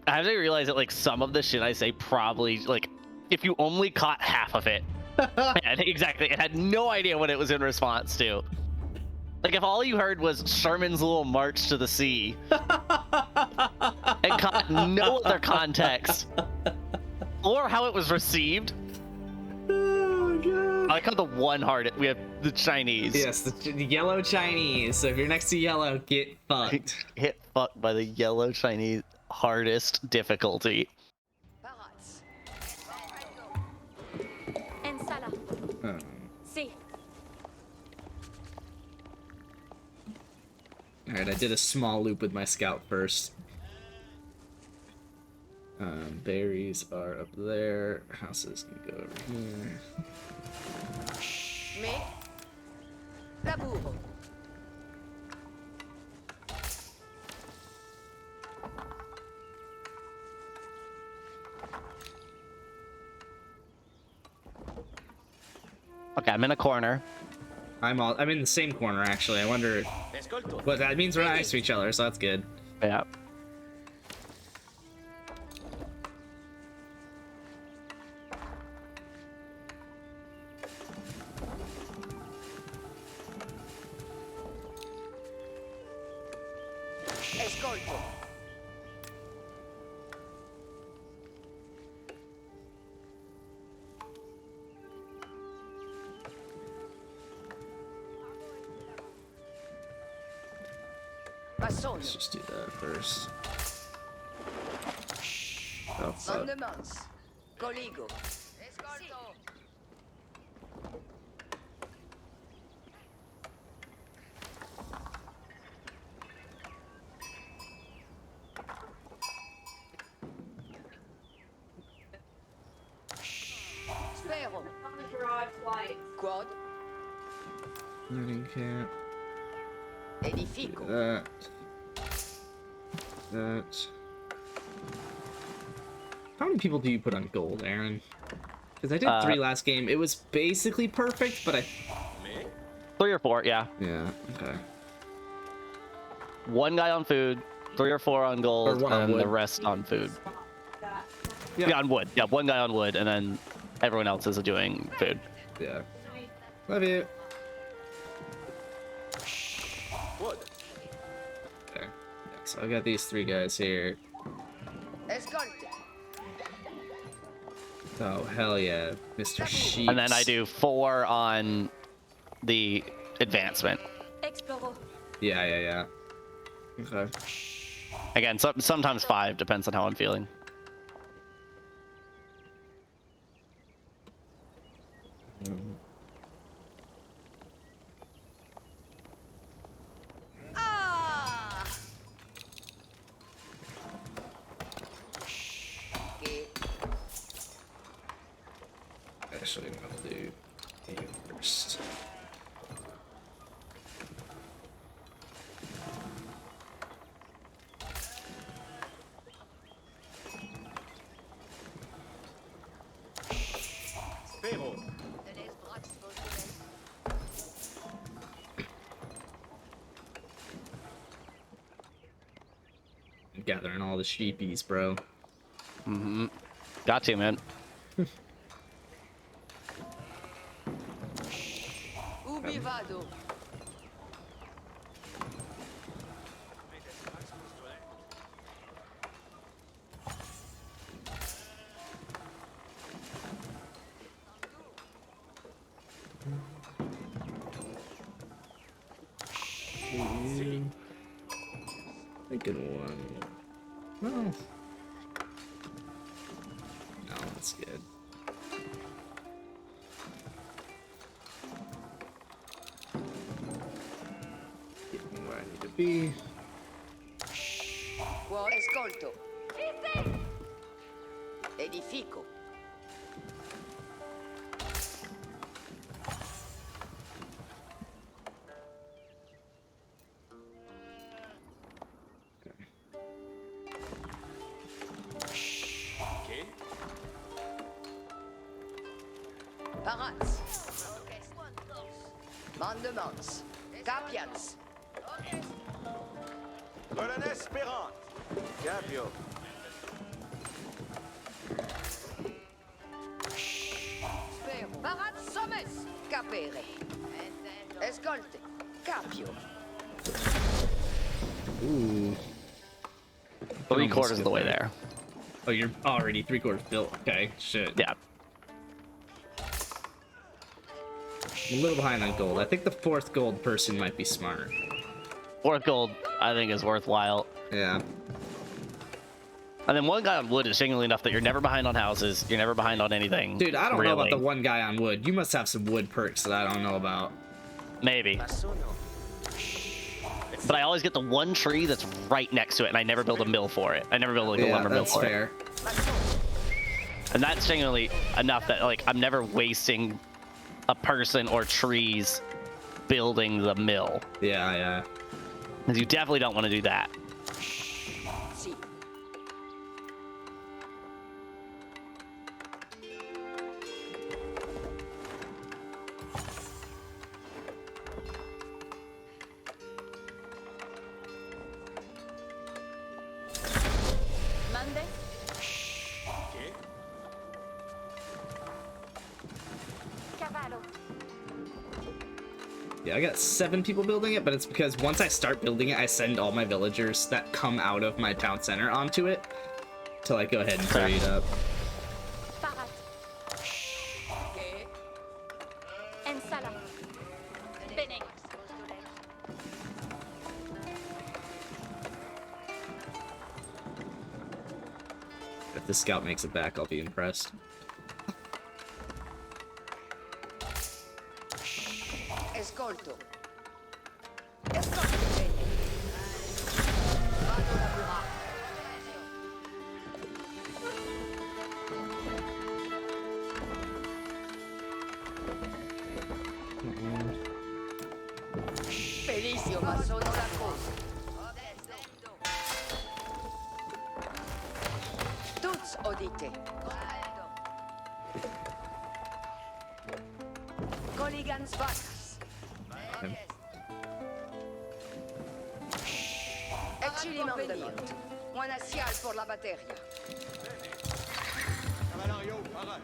have to realize that like some of the shit I say probably like if you only caught half of it. I think exactly. It had no idea what it was in response to. Like if all you heard was Sherman's little march to the sea and caught no other context or how it was received. Oh god. I caught the one hard. We have the Chinese. Yes, the yellow Chinese. So if you're next to yellow, get fucked. Hit fucked by the yellow Chinese hardest difficulty. Parats. En sala. Oh. Sí. Alright, I did a small loop with my scout first. Berries are up there. Houses can go over here. Mais. Laburo. Okay, I'm in a corner. I'm in the same corner actually. I wonder what that means. We're nice to each other, so that's good. Yeah. Escolto. Passono. Let's just do that first. Oh, fuck. Mandements. Coligo. Escolto. Spero. On the garage lights. Quad. Running camp. Edifico. That. That. How many people do you put on gold, Aaron? Because I did 3 last game. It was basically perfect, but I... 3 or 4, yeah. Yeah, okay. 1 guy on food, 3 or 4 on gold, Or 1 on and wood. the rest on food. Yeah. Yeah, on wood. Yeah, 1 guy on wood, and then everyone else is doing food. Yeah. Love you. Wood. Okay. Yeah, so I got these 3 guys here. Escolto. Oh, hell yeah. Mr. Sheep. And then I do 4 on the advancement. Exploro. Yeah. Okay. Again, sometimes 5, depends on how I'm feeling. Ah! Okay. Actually, I'll do A first. Spero. I'm gathering all the sheepies, bro. Mm-hmm. Got to, man. Ubi vado. Thinking 1. No. No, that's good. Get me where I need to be. Quad. Escolto. Edifico. Barats. Mandements. Capians. Colonne Spérante. Capio. Barats Sommes. Capere. Escolte. Capio. Ooh. 3/4 of the way there. Oh, you're already 3/4 built. Okay, shit. Yeah. I'm a little behind on gold. I think the 4th gold person might be smart. 4th gold, I think, is worthwhile. Yeah. And then 1 guy on wood is genuinely enough that you're never behind on houses. You're never behind on anything. Dude, I don't know about really. the 1 guy on wood. You must have some wood perks that I don't know about. Maybe. But I always get the 1 tree that's right next to it, and I never build a mill for it. I never build like a lumber mill for fair. it. And that's genuinely enough that like I'm never wasting a person or trees building the mill. Yeah, yeah. Because you definitely don't want to do that. Mande. Cavallo. Yeah, I got 7 people building it, but it's because once I start building it, I send all my villagers that come out of my town center onto it to like go ahead and trade up. Parat. En sala. Bene. If the scout makes it back, I'll be impressed. Escolto. Escolto bene. Vado lavorare. Felicio, ma sono la cosa. Tuts odite. Coligans vacas. Ecci mandament. Una sial por la batteria. Cavallerio, Parat.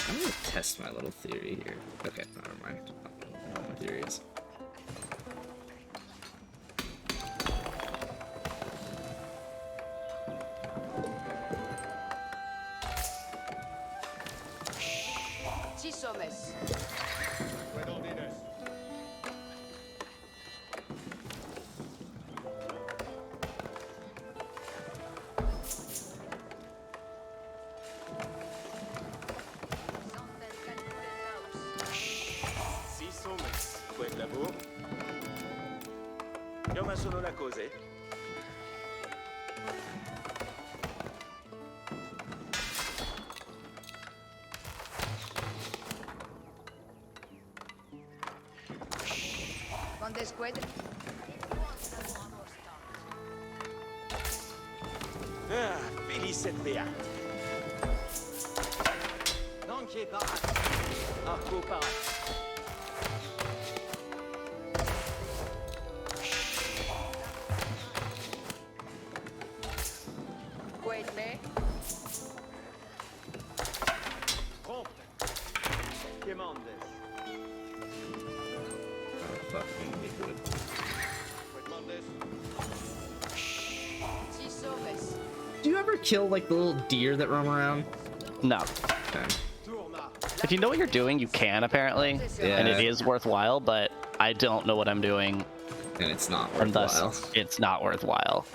I'm gonna test my little theory here. Okay, never mind. I don't know what my theory is. Sommes. Io ma sono la cose. Quante squadre? Ah, felice et beat. Danke, Parat. Arco Parat. Quelle? Prompte. Quemandes. Oh, fuck, I'm gonna need wood. Quemandes. Sommes. Do you ever kill like the little deer that roam around? No. Okay. If you know what you're doing, you can apparently, and it is worthwhile. But I don't know what I'm doing, and it's not and worthwhile. thus it's not worthwhile.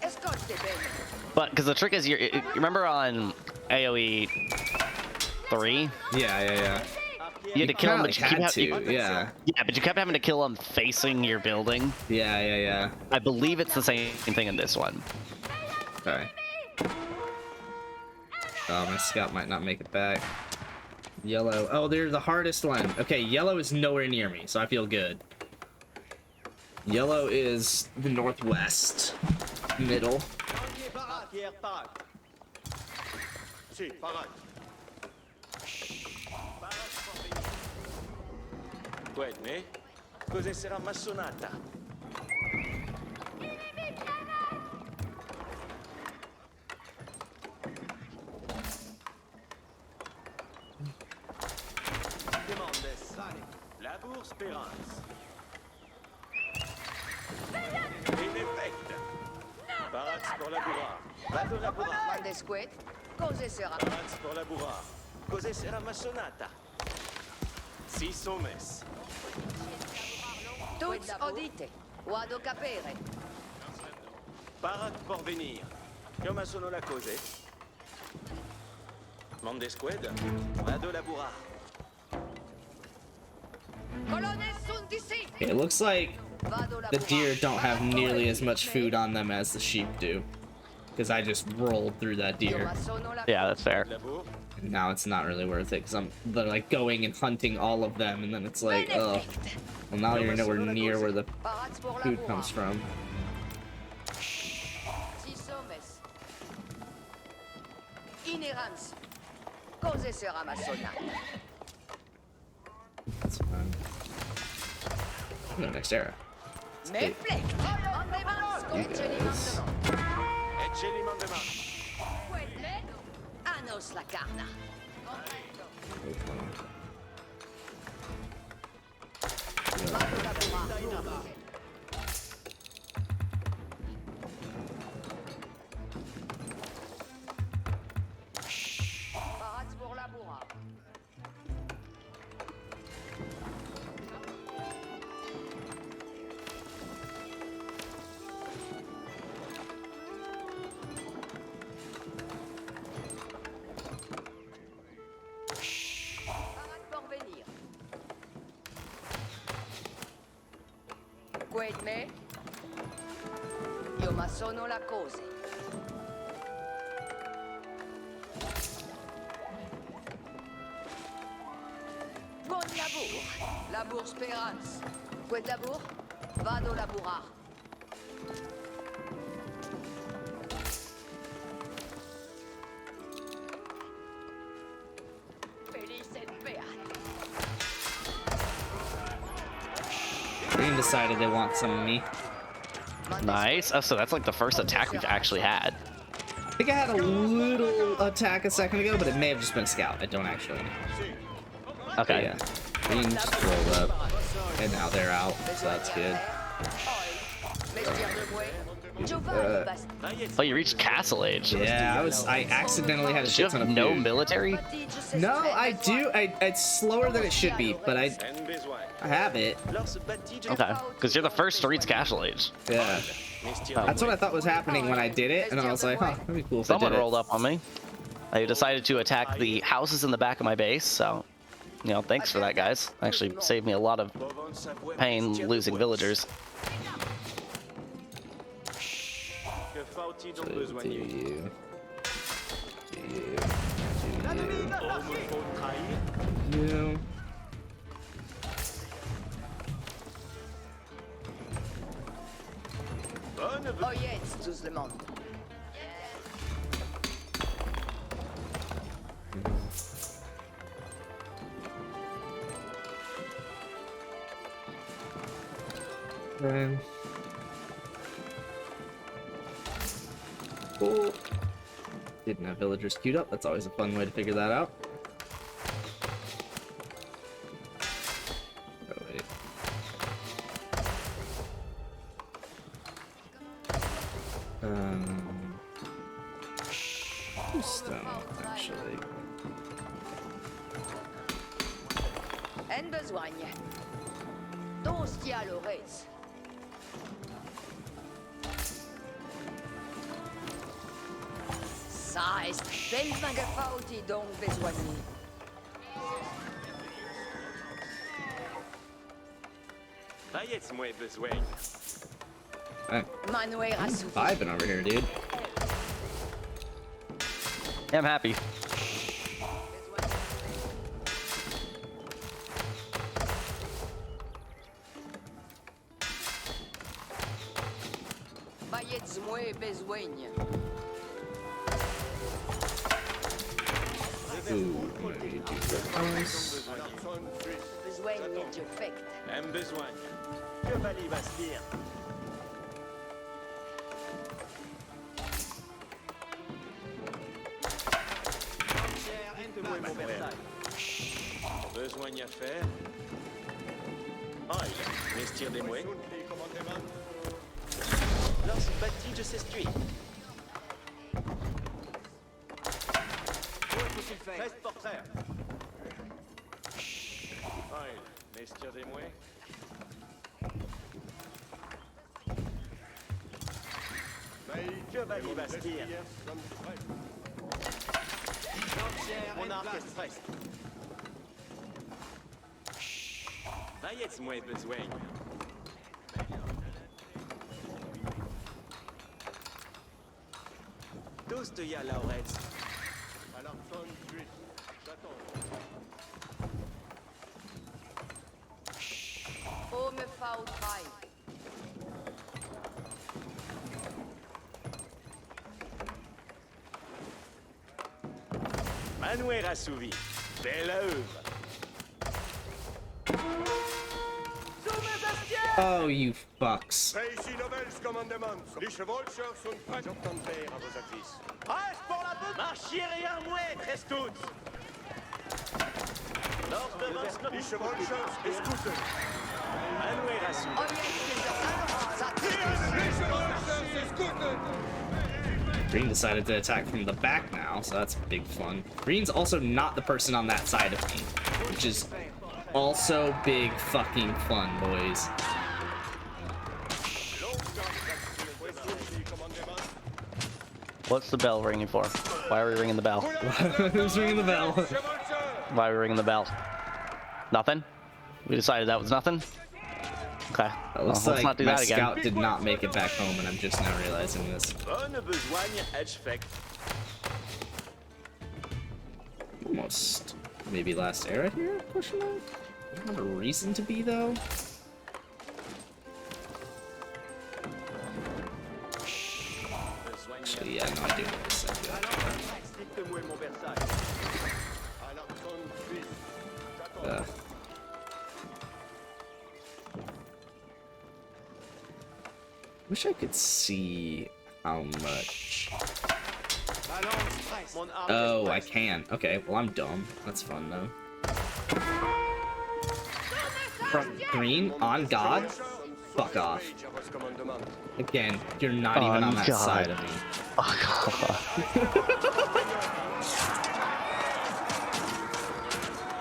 Escolte bene. But because the trick is, you remember on AOE 3? Yeah. You had to kill him, Like yeah. Yeah, but you kept having to kill him facing your building. Yeah. I believe it's the same thing in this one. Okay. Oh, my scout might not make it back. Yellow. Oh, they're the hardest one. Okay, yellow is nowhere near me, so I feel good. Yellow is the northwest, middle. Pierre, parade. Si, parade. Guarda, cos'è sarà massonata? Demandes. La bourse Pérance. In effect. Parade pour la bourra. Vado la bourra. Mandesquet, cose sera. Parade pour la bourra. Cos'è sarà massonata? Si sommes. Tuts odite. Vado capere. Parade pour venir. Come sono la cose? Mondesqued. Vado la bourra. Colonnes sunt ici. It looks like Vado la the deer don't have nearly as much food on them as the sheep do. Because I just rolled through that deer. Yeah, that's fair. And now it's not really worth it because they're like going and hunting all of them, and then it's like, oh, well now you're nowhere near where the food comes from. Si sommes. Inerans. Cose sera massonata. That's fine. No, next era. Me flect. You guys. Ecceliment de main. Anos la carna. Vado la bourra. Parade pour la bourra. Parade pour venir. Quid me? Io ma sono la cose. Buon labour. Labour Spérance. Quid labour? Vado laburar. Felice et beat. Green decided they want some of me. Nice. Oh, so that's like the first attack we've actually had. I think I had a little attack a second ago, but it may have just been a scout. I don't actually know. Okay. Yeah. Green just rolled up, and now they're out, so that's good. Oh, you reached Castle Age. Yeah, I accidentally had a Did you shit ton have of no food. military? No, I do. It's slower than it should be, but I have it. Okay, because you're the first to reach Castle Age. Yeah. That's what I thought was happening when I did it, and I was like, huh, that'd be cool if I Someone did it. rolled up on me. I decided to attack the houses in the back of my base, so, you know, thanks for that, guys. Actually saved me a lot of pain losing villagers. Que faut-il donc Do besoin de you? Do you? Oh, me faut trahir. You? Bonne Oh yes, tous le monde. Okay. Cool. Didn't have villagers queued up. That's always a fun way to figure that out. Oh, wait. Stone, actually. En besogne. Dos dialores. Ça ist Belfin gefauti donc besoigné. Paillettes, moi, besoin. Hey, Manuel Rassou. vibing over here, dude. Yeah, I'm happy. Vaiez-moi besoin. Ooh, maybe do this. Besoin de fait. Même besoin. Que Vali va se dire. Dites-moi mon Versailles. Besoin à faire. Oil, vestir des mouets. Lance bâti de s'estuie. Reste porteur. Oil, vestir des mouets. Que Vali va se dire. Mon arc est prêt. Vaiez-moi besoin. Tous de ya Laurette. Alors, sonne suite. J'attends. Oh, me fa au travail. Manuel assouvi. Belle œuvre. Oh, you fucks. Ici Nobels Commandement. Die Chevaucheurs sont prêts. J'entends à vos services. Reste pour la boucle. Marchier et un mouet, très toutes. Lors de votre Die Chevaucheurs escouten. Manuel assouvi. Die Chevaucheurs escouten. Green decided to attack from the back now, so that's big fun. Green's also not the person on that side of me, which is also big fucking fun, boys. What's the bell ringing for? Why are we ringing the bell? Who's ringing the bell? Why are we ringing the bell? Nothing? We decided that was nothing? Okay. It looks let's like not do my that again. scout did not make it back home, and I'm just now realizing this. Bonne besogne, edge fact. Almost maybe last era here? Question mark? Not a reason to be though. Actually, yeah, no, I do want to send you after Dites-moi mon Versailles. Alors, sonne suite. that. J'attends. Wish I could see how much. Mon arc Oh, I can. Okay, well I'm dumb. That's fun though. From green on God? Fuck off. À vos commandements. Again, you're not even on that God. side of me.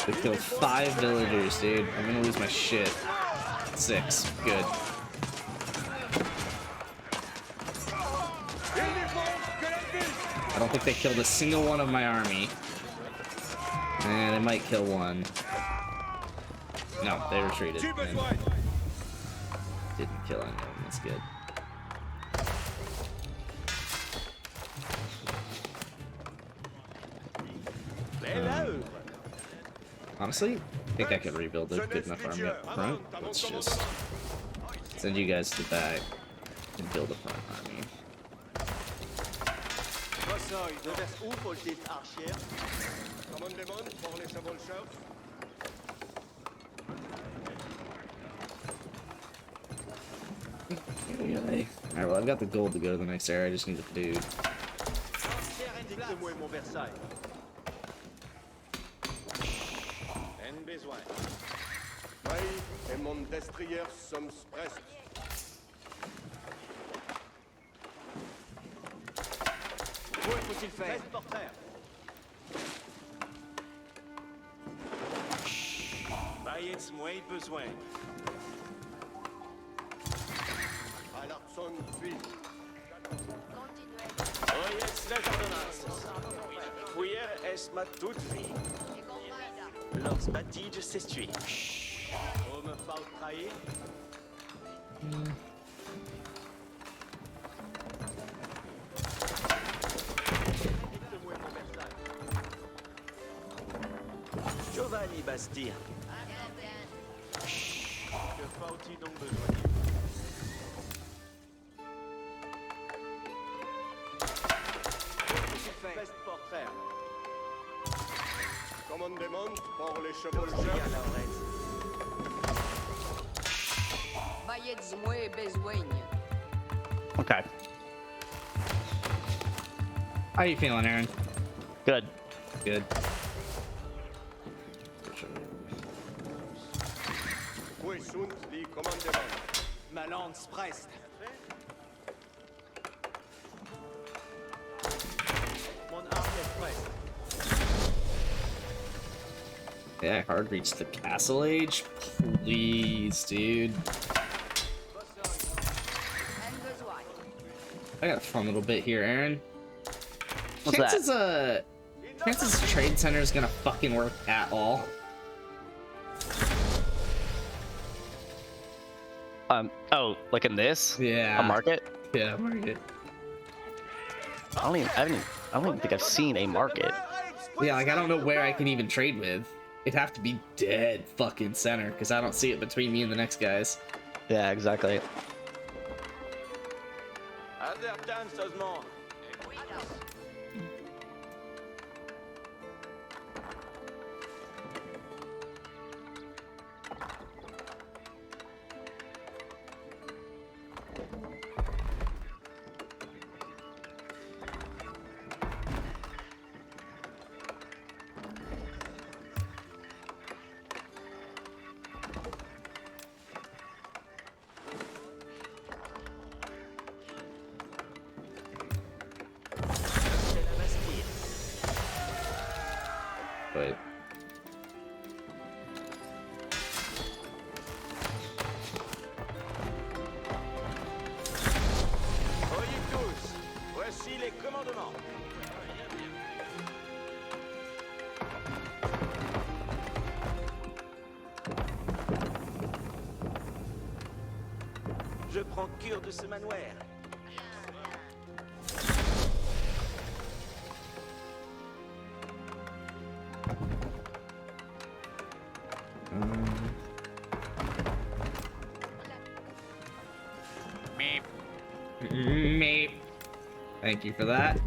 We killed 5 villagers, dude. I'm gonna lose my shit. 6. Good. I don't think they killed a single one of my army. They might kill one. No, they retreated. J'ai besoin. Didn't kill any of them. That's good. Belle œuvre. Honestly, I think I could rebuild a good enough army up front. Let's just send you guys to the back and build a front army. De vers où faut-il archer? Commandement pour les chevaucheurs. Alright, well, I've got the gold to go to the next era. I just need the dude. Dites-moi mon Versailles. En besoin. Moi et mon destrier sommes prêts. Où faut-il faire? Reste porteur. Vaiez-moi besoin. Alors, sonne suite. Oyez les ordonnances. Fouiller est ma toute vie. Lors bâtige s'estuie. Homme faut trahir. Dites-moi mon Versailles. Giovanni Bastia. Que faut-il donc besoin? les chevaux le Bien, chef. Laurette. Bayez-moi besoigne. Okay. How you feeling, Aaron? Good. Good. Où sunt die commandement? Ma lance preste. Mon arc est prête. Yeah, hard reach the castle age. Please, dude. And besoin. I got a fun little bit here, Aaron. What's that? Chances Trade Center is gonna fucking work at all. Oh, like in this? Yeah. A market? Yeah, market. I don't even think I've seen a market. Yeah, like I don't know where I can even trade with. It'd have to be dead fucking center, because I don't see it between me and the next guys. Yeah, exactly. Advertance seulement. C'est la Bastille. But Oyez tous, voici les commandements. Je prends cure de ce manoir. Meep. Thank you for that.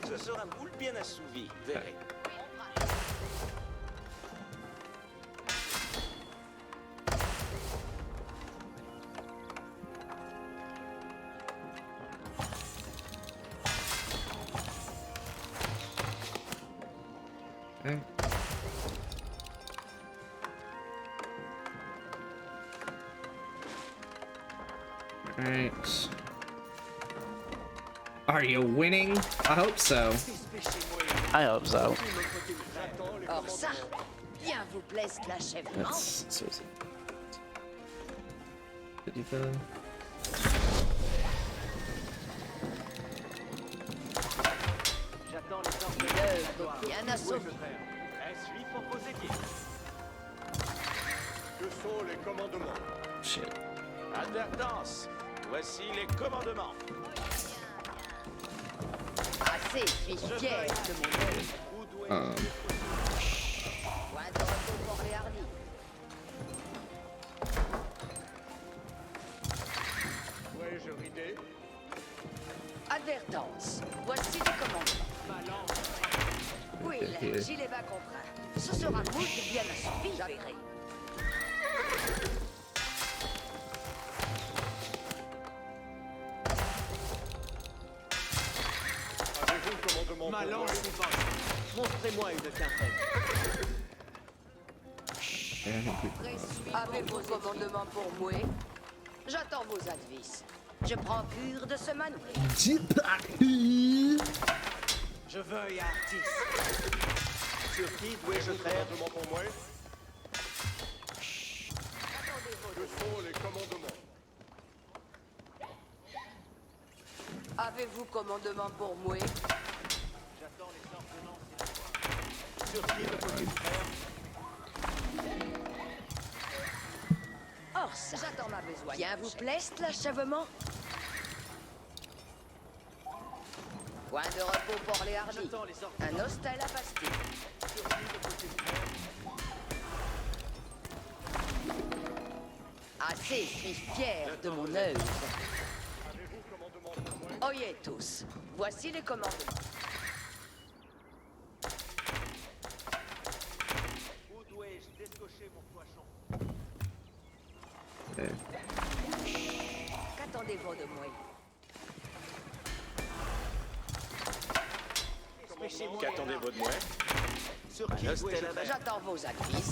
Ce sera moule bien assouvi, verrez. Okay. Alright. Are you winning? I hope so. I hope so. Or ça, bien vous plaise l'achèvement. That's so easy. Did you feel? J'attends les ordres de L'œuvre bien Oui, assommée. je frère. Suis pour vos équipes. Que sont les commandements? Shit. Advertance, voici les commandements. Assez, suis fier de mon œuvre. Point de repos pour les hardis. Pourrais-je rider? Advertance. Voici les commandements. Oui, le gilet va contraint. Ce sera moult bien assouvi, verrez. Avez-vous le commandement Ma pour lance moi? est basse. Montrez-moi une quintaine. Avez-vous commandement pour moi? J'attends vos advices. Je prends cure de ce manoir. Je veuille artiste. Sur qui dois-je Avez-vous le faire? commandement pour moi? Que sont les commandements? Avez-vous commandement pour moi? J'attends les ordonnances. Sur qui me faut-il faire? Or ça, j'attends ma besoin. Bien vous plaise l'achèvement? Point de repos pour les hardis. J'attends les ordres. Un hostel à Bastille. Sur qui me faut-il faire? Assez, suis fier de mon œuvre. Avez-vous Oyez tous, voici les commandements. Où dois-je descocher mon poisson? Okay. Qu'attendez-vous de moi? Qu'attendez-vous de moi? Sur qui dois-je faire? J'attends vos avis.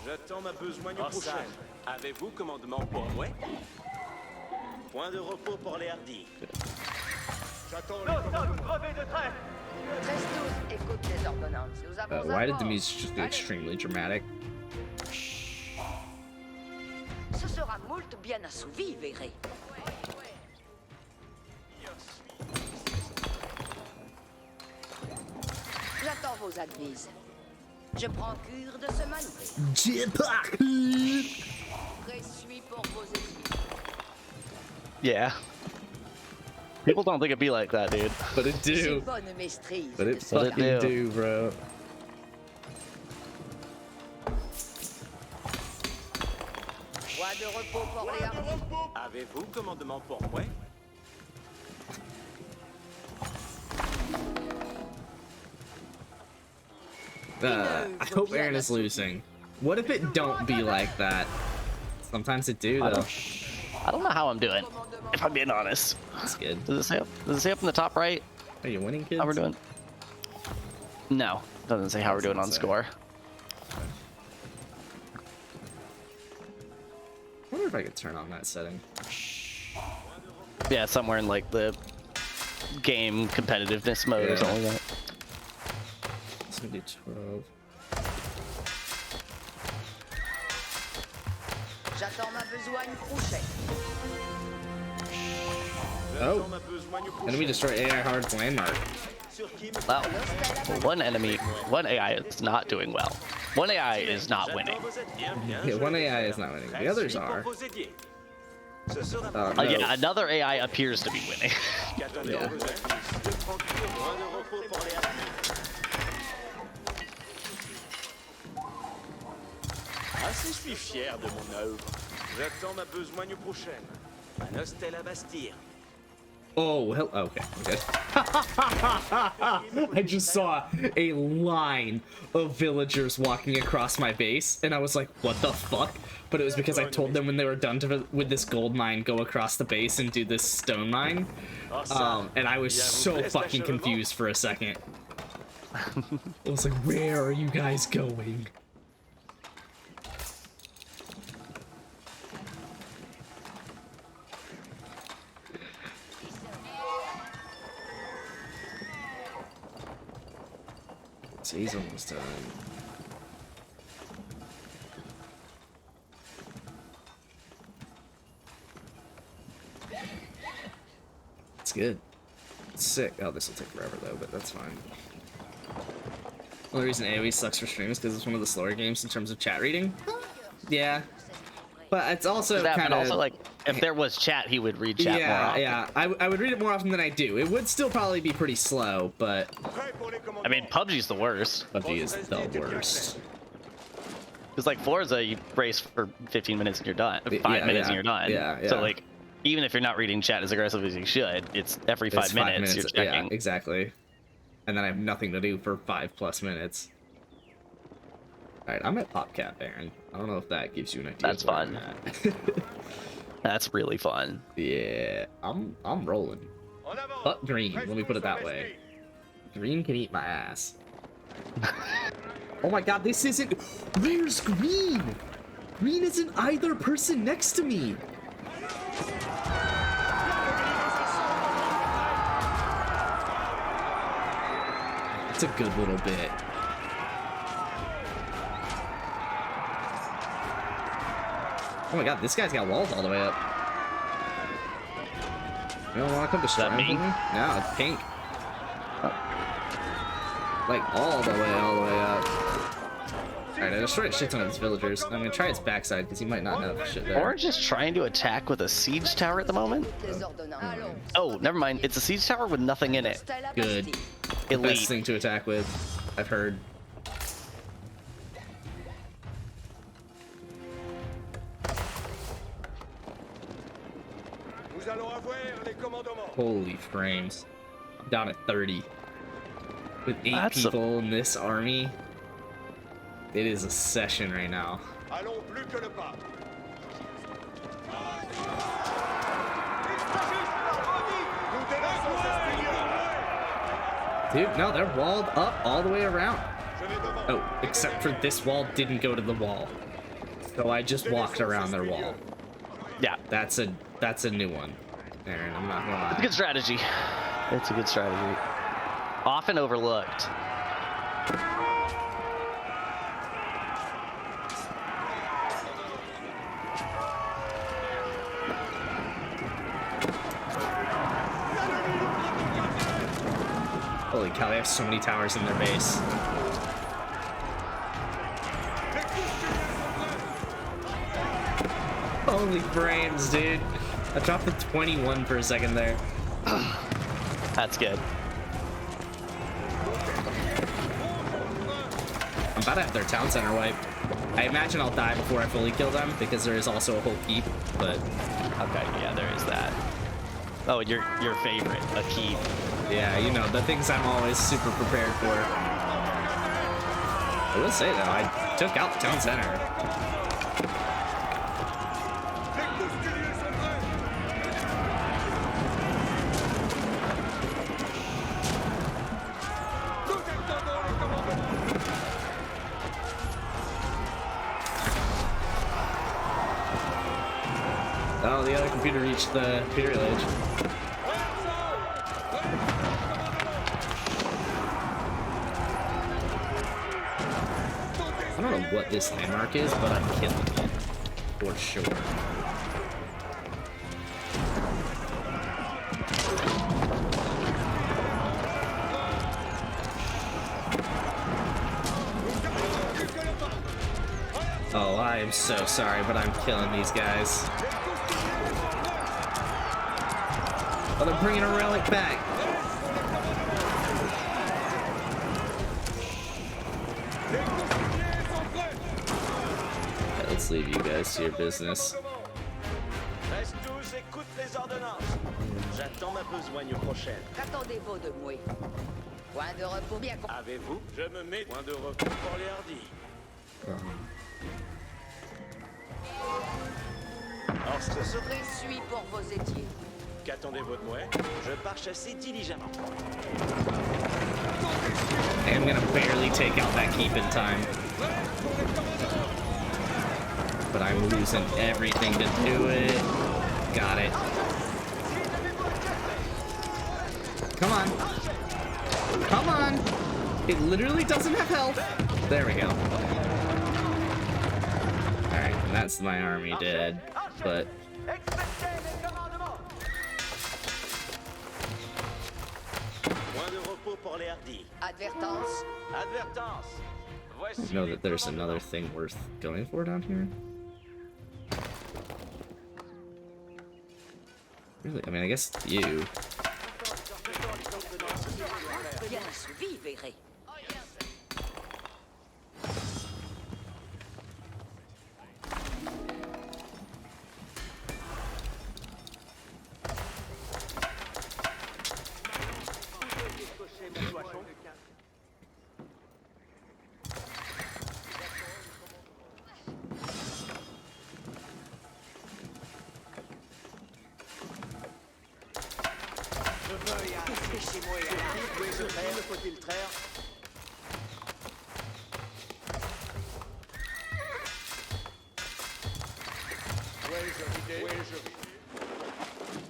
J'attends ma besogne Oh, prochaine. ça. Avez-vous commandement pour moi? Point de repos pour les hardis. J'attends les commandements. 13-12, écoute les ordonnances. Nous avons Why un did the mort. music just get Allez, extremely dramatic? ce sera moult bien assouvi, verrez. J'attends vos advises. Je prends cure de ce manœuvre. Présuis pour vos ennemis. Yeah. People don't think it'd be like that, dude. But it C'est do. bonne maîtrise. But de it ce- But it fucking do. do, bro. Point de repos pour les hardis. Avez-vous commandement pour moi? I hope Aaron is losing. What if it don't be like that? Sometimes it do, though. I don't know how I'm doing, if I'm being honest. That's good. Does it say up in the top right Are you winning, kids? how we're doing? No, doesn't say how we're doing on Doesn't say. score. I wonder if I could turn on that setting. Yeah, somewhere in like the game competitiveness mode or Yeah. something like that. Let's do 12. J'attends ma besogne prochaine. Oh, J'attends ma besogne prochaine. enemy destroy AI Hard's landmark. Sur qui me Well, one AI is not doing well. One AI is not J'attends winning. vos aides. Bien, bien, Yeah, je one vais AI faire. is not winning. The others Présuis pour are. vos aidiers. Ce sera No. Yeah, another AI appears to be winning. Qu'attendez-vous Yeah. de moi? Je prends cure. Point de repos pour les hardis. Ah, si je suis fier de mon œuvre. J'attends ma besogne prochaine. Un hostel à Bastille. Oh, hell. Okay, good. I just saw a line of villagers walking across my base, and I was like, what the fuck? But it was because I told them when they were done with this gold mine, go across the base and do this stone mine. And I was so fucking confused for a second. I was like, where are you guys going? So he's almost done. It's good. It's sick. Oh, this will take forever though, but that's fine. The only reason AoE sucks for stream is because it's one of the slower games in terms of chat reading. Yeah. But it's also That, kind but of... also, like, if there was chat, he would read chat more Yeah, often. yeah. I would read it more often than I do. It would still probably be pretty slow, but Prêt pour les I mean, commandements. PUBG's the worst. PUBG is the worst. It's like Forza, you race for 15 minutes and you're done. 5 Yeah, minutes yeah, and you're done. yeah, So yeah. like, even if you're not reading chat as aggressively as you should, it's every 5 It's minutes, you're checking. Yeah, exactly. And then I have nothing to do for 5+ minutes. Alright, I'm at PopCap, Aaron. I don't know if that gives you an idea. That's of where fun. I'm at. That's really fun. Yeah, I'm rolling. En avant. Fuck green, let me put it that way. Green can eat my ass. Oh my god, this isn't... Where's Green? Green isn't either person next to me. It's a good little bit. Oh my god, this guy's got walls all the way up. You don't want to come destroy that him me? for me? No, it's pink. Like, all the way up. Alright, I destroyed a shit ton of his villagers. I'm gonna try his backside, because he might not have shit there. Orange is trying to attack with a siege tower at the moment. Les ordonnances. Allons. Oh, never mind. It's a siege tower with nothing in it. Hostel à Good. Bastille. The best Elite. thing to attack with, I've heard. Nous allons avoir les commandements. Holy frames. I'm down at 30. With 8 That's people in this army. It is a session right now. Allons plus que le pas. Nous délaissons ces studios. Dude, no, they're walled up all the way around. Je vais devant. Oh, except for this wall didn't go to the wall. So I just walked around their wall. Yeah, That's a new one. Aaron, I'm not gonna it's a lie. good strategy. It's a good strategy. Often overlooked. Holy cow, they have so many towers in their base. Holy frames, dude. I dropped the 21 for a second there. That's good. I'm about to have their town center wiped. I imagine I'll die before I fully kill them because there is also a whole keep, but Okay, yeah, there is that. Oh, your favorite, a keep. yeah, you know, the things I'm always super prepared for. I will say though, I took out the town center. Oh, the other computer reached the Imperial Age. I don't know what this landmark is, but I'm killing it. For sure. Oh, I am so sorry, but I'm killing these guys. Oh, they're bringing a relic back. Okay, let's leave you guys to your business. Reste tous, écoute les ordonnances. J'attends ma besogne prochaine. Qu'attendez-vous de moi? Point de repos bien compris. Avez-vous? Je me mets point de repos pour les hardis. Or, ce serait... Je suis pour vos étiers. Qu'attendez-vous de moi? Je pars chasser diligemment. I'm gonna barely take out that keep in time. But I'm losing everything to do it. Got it. Come on. Come on. It literally doesn't have health. There we go. Alright, that's my army dead. But Point de repos pour les hardis. Advertence. Advertance. I Voici don't know les that there's commandements. another thing worth going for down here. Really? I mean, I guess you. Bien suivi, verrez. Faut-il traire?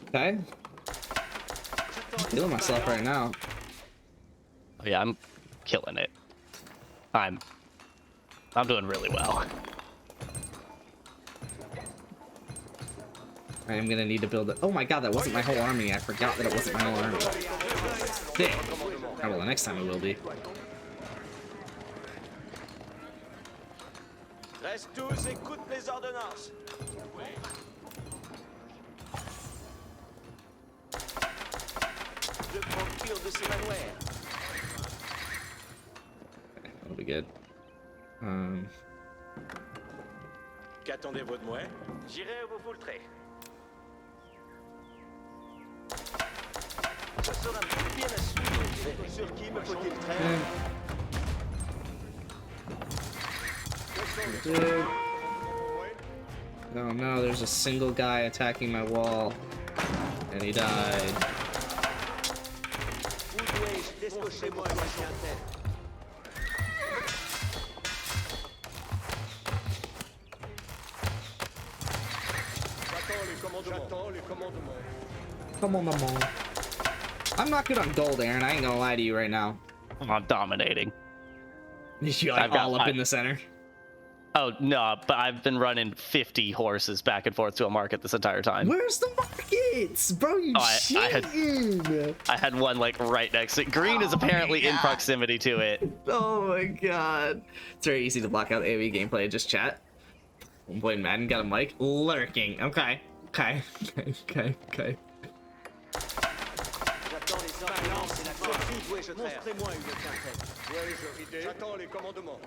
Okay. I'm feeling myself right now. Oh, yeah, I'm killing it. I'm doing really well. I am gonna need to build it. Oh my god, that wasn't my whole army. I forgot that it wasn't my whole army. Sick. Oh, well, the next time it will be. Reste tous, écoute les ordonnances. Je procure de ces manoirs. That'll be good. Qu'attendez-vous de moi? J'irai vous filtrer. Sur qui me faut-il traire? Dude. Oh no, there's a single guy attacking my wall. And he died. Où dois-je descocher mon poisson? J'attends les commandements. Come on, Mama. I'm not good on gold, Aaron. I ain't gonna lie to you right now. I'm dominating. You're like all up in the center. Oh no, but I've been running 50 horses back and forth to a market this entire time. Where's the markets, bro? You cheating. I had one like right next to it. Green is apparently in proximity to it. Oh my god. It's very easy to block out AoE gameplay. Just chat. I'm playing Madden, got a mic. Lurking. Okay. Okay. Okay. Okay. J'attends les ordonnances et la gloire. Sur qui dois-je traire? Montrez-moi une quintaine. Dois-je idée? J'attends les commandements.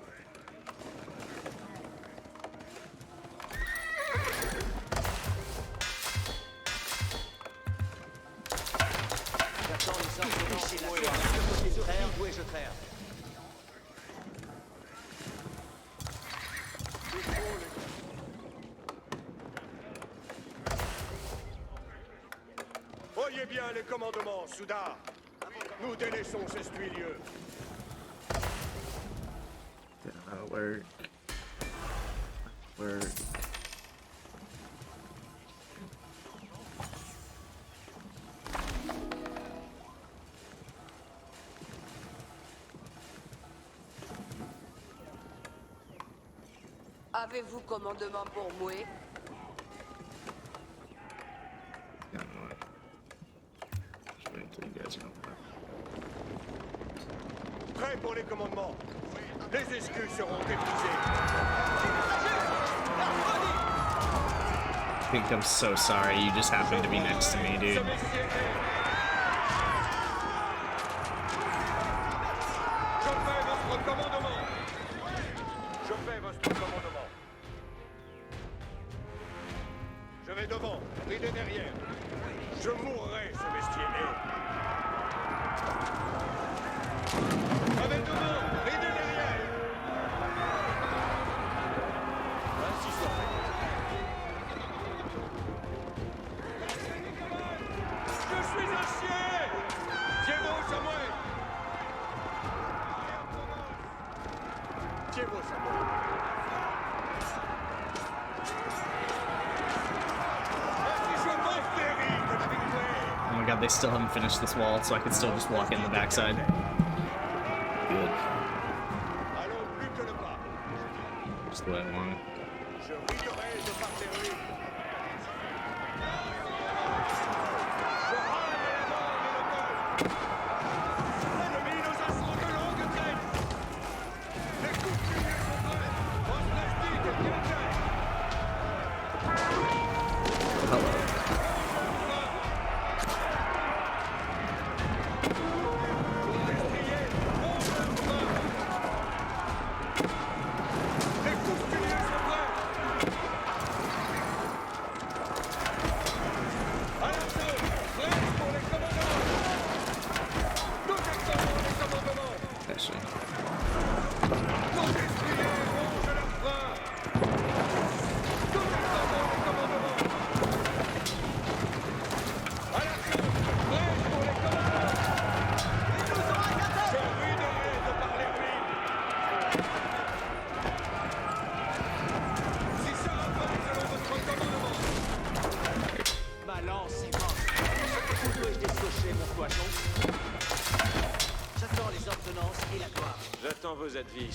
J'attends les ordonnances et la gloire. Sur qui dois-je traire? Voyez bien les commandements, Soudard. Nous délaissons Cestuilieu. Work. Work. Avez-vous commandement pour Moué? Prêt pour les commandements. Les excuses seront épuisées. I think I'm so sorry. You just happened to be next to me, dude. Je fais votre commandement. Je vais devant, ridez derrière. Je mourrai, ce bestier. Je vais devant, ridez derrière. Ainsi soit fait. Je suis un chien. Diego Samuel. Diego Samuel. Oh my god, they still haven't finished this wall, so I can still just walk in the backside. Good. Just the way I want it.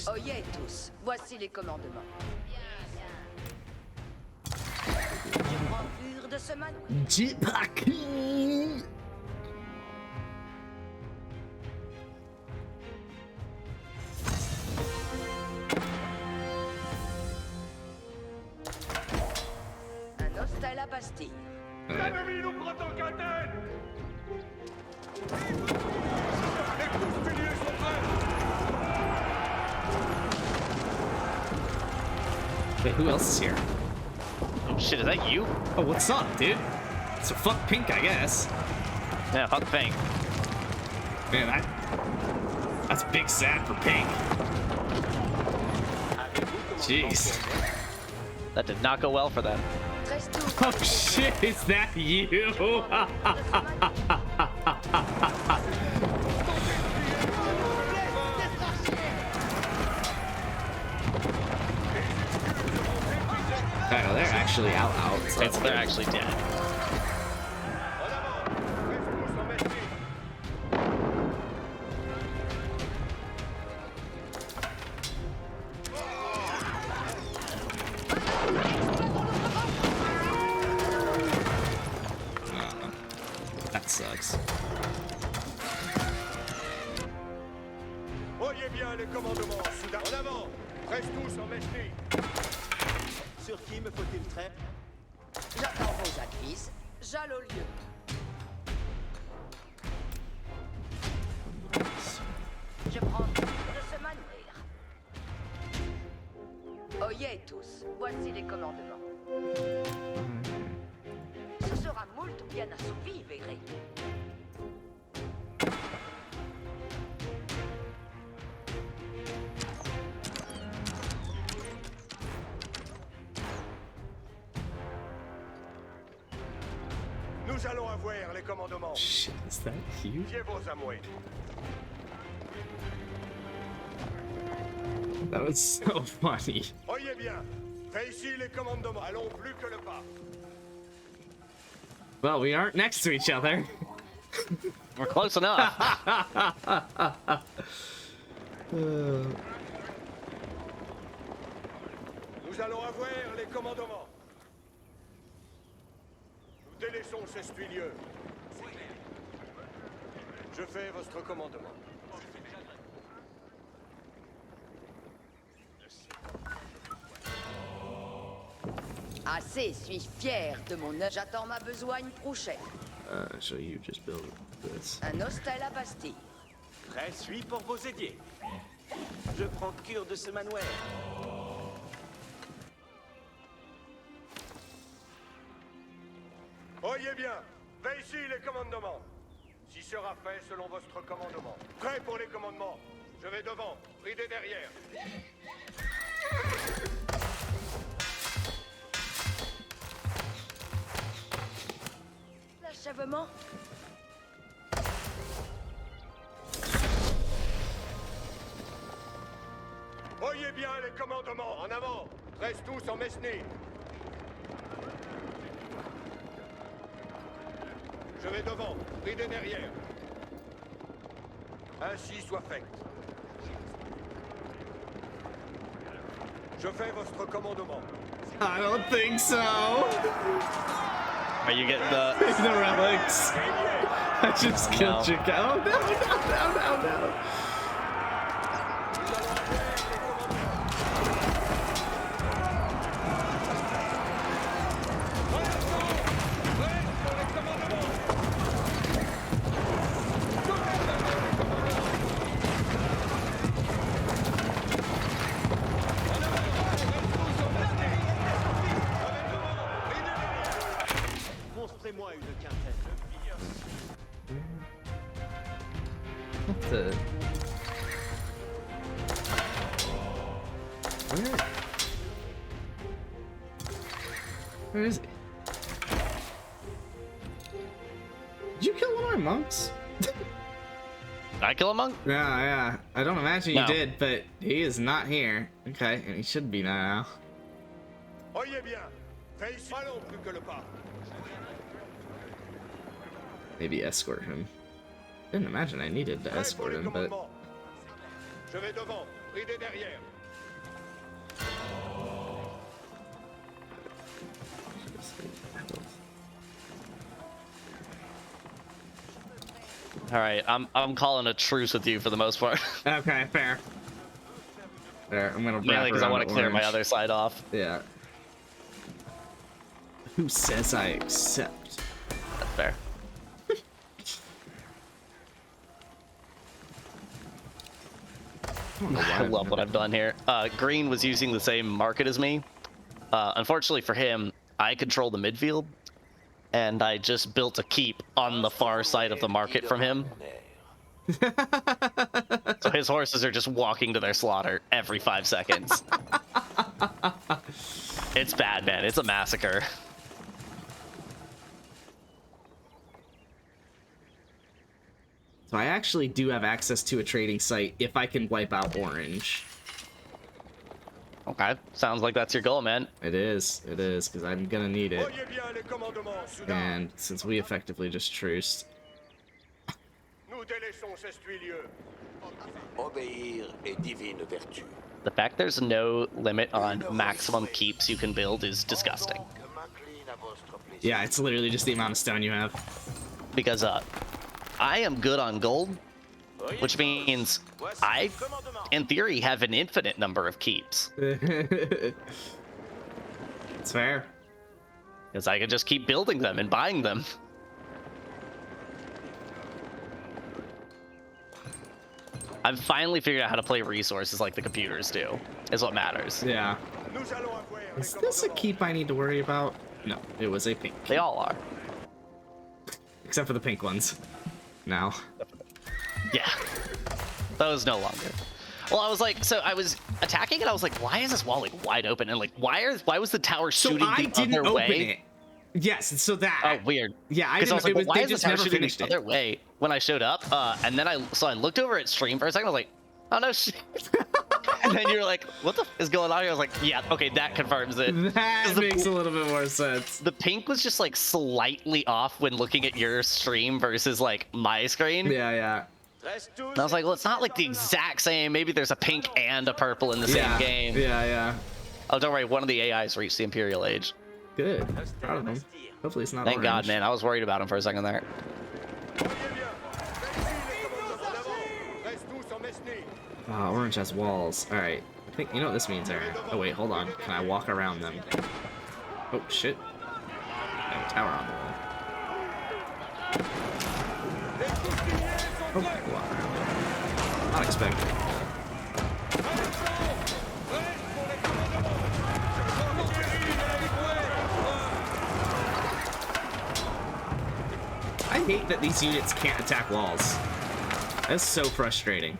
Oyez tous, voici les commandements. Pur de ce manoir. Jetpack. Un hostie à la Bastille. L'ennemi nous prend en catène. Les coustiliers sont prêts. Wait, who else is here? Oh shit, is that you? Oh, what's up, dude? So fuck Pink, I guess. Yeah, fuck Pink. Man, That's big sad for pink. Jeez. That did not go well for them. Oh shit, is that you? Oh, they're actually out. So They're actually dead. That sucks. Voyez bien les commandements, soudain. En avant. Reste tous en mesnie. Sur qui me faut-il traire? J'attends vos advices. J'allais au lieu. Je prends de ce manoir. Oyez tous, voici les commandements. Ce sera moult bien assouvi, verrez. Nous allons avoir les commandements. Shit, is that you? Fiez vos amouets. That was so funny. Oyez bien. Fais ici les commandements. Allons plus que le pas. Well, we aren't next to each other. We're close enough. Nous allons avoir les commandements. Nous délaissons ces spuilieux. Je fais votre commandement. Assez, suis fier de mon œuvre. J'attends ma besogne prochaine. So you just build this. Un hostel à Bastille. Prêt, suis pour vos édiers. Je prends cure de ce manoir. Oyez bien. Fais ici les commandements. Si sera fait selon votre commandement. Prêt pour les commandements. Je vais devant, ridez derrière. L'achèvement. Oyez bien les commandements. En avant. Reste tous en mesnie. Je vais devant, ridez derrière. Ainsi soit fait. Je fais votre commandement. I don't think so. Are you getting the The relics. I just killed No. your guy. Oh no. Montrez-moi une quintaine. What the? Where is he? Did you kill one of our monks? Did I kill a monk? Yeah. I don't imagine you No. did, but he is not here. Okay, and he should be now. Oyez bien. Fais ici. Allons plus que le pas. Maybe escort him. Didn't imagine I needed to Prêt pour escort les him, but commandements. Je vais devant, ridez derrière. All right, I'm calling a truce with you for the most part. okay, fair. There, I'm gonna Mainly because I want to clear my orange. other side off. Yeah. Who says I accept? That's fair. I love what I've done here. Green was using the same market as me. Unfortunately for him, I control the midfield, and I just built a keep on the far side of the market from him. So his horses are just walking to their slaughter every 5 seconds. It's bad, man. It's a massacre. So I actually do have access to a trading site if I can wipe out Orange. Okay, sounds like that's your goal, man. It is, because I'm gonna need it. Voyez bien les commandements, soudain. And since we effectively just truced, Nous délaissons Sestuilieu. Obéir est divine vertu. The fact there's no limit on maximum keeps you can build is disgusting. Que m'incline à votre plaisir. yeah, it's literally just the amount of stone you have. Because I am good on gold, which means I, in theory, have an infinite number of keeps. It's fair. Because I can just keep building them and buying them. I've finally figured out how to play resources like the computers do, is what matters. Yeah. Nous allons avoir Is this a keep I need to worry about? No, it was a pink. They all are. Except for the pink ones. Now. Yeah. Those no longer. Well, I was like, so I was attacking and I was like, why is this wall like wide open? And like, why was the tower shooting So I the didn't other open way? it. Yes, so that. Oh, weird. Yeah, I Because didn't. I was like, it was, why they is the just tower never shooting finished the it. other way when I showed up? And then I looked over at stream for a second. I was like, oh no shit. And then you're like, what the f is going on here? I was like, yeah, okay, that confirms it. That makes a little bit more sense. The pink was just like slightly off when looking at your stream versus like my screen. Yeah, yeah. And I was like, well, it's not like the exact same. Maybe there's a pink and a purple in the same game. Yeah, yeah. Oh, don't worry. One of the AIs reached the Imperial Age. Good. Proud of them. Hopefully it's not Thank God, orange. man. I was worried about him for a second there. Reste tous en Mesnie. Orange has walls. Alright. I think, you know what this means, Aaron? Oh, wait, hold on. Can I walk around them? Oh, shit. I have a tower on the wall. Oh, I can walk around them. Not expected. I hate that these units can't attack walls. That's so frustrating.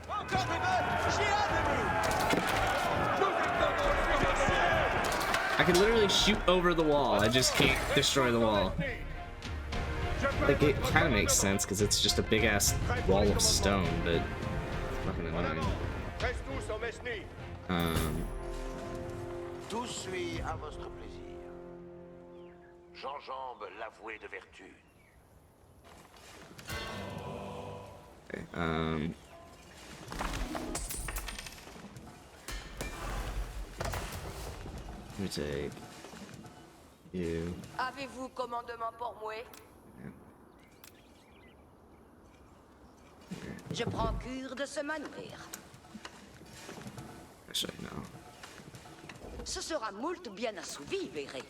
I can literally shoot over the wall. I just can't destroy the wall. Like, it kind of makes sense because it's just a big ass wall of stone, but it's fucking annoying. Reste tous en Mesnie. Tout suit à votre plaisir. J'enjambe l'avoué de vertu. Okay, let me take you. Avez-vous commandement pour moi? Je prends cure de se manoir. Actually, no. Ce sera moult bien assouvi, verrez.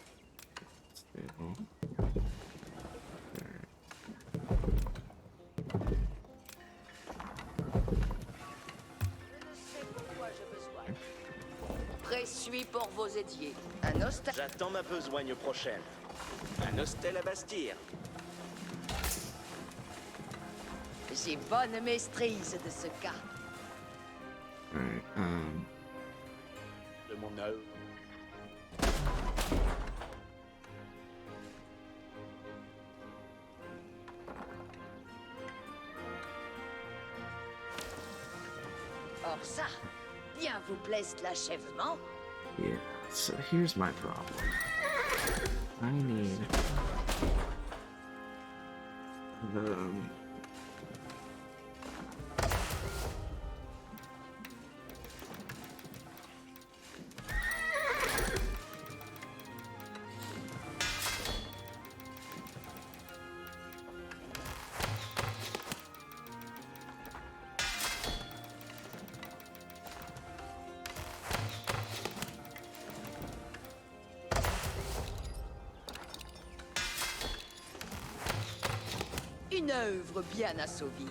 Stable. Je ne sais pourquoi j'ai besoin. Présuis pour vos édiers. Un hostel. J'attends ma besogne prochaine. Un hostel à Bastille. J'ai bonne maîtrise de ce cas. Alright, De mon œuvre. Or ça, bien vous plaise l'achèvement. yeah, so here's my problem. I need... Une œuvre bien assouvie.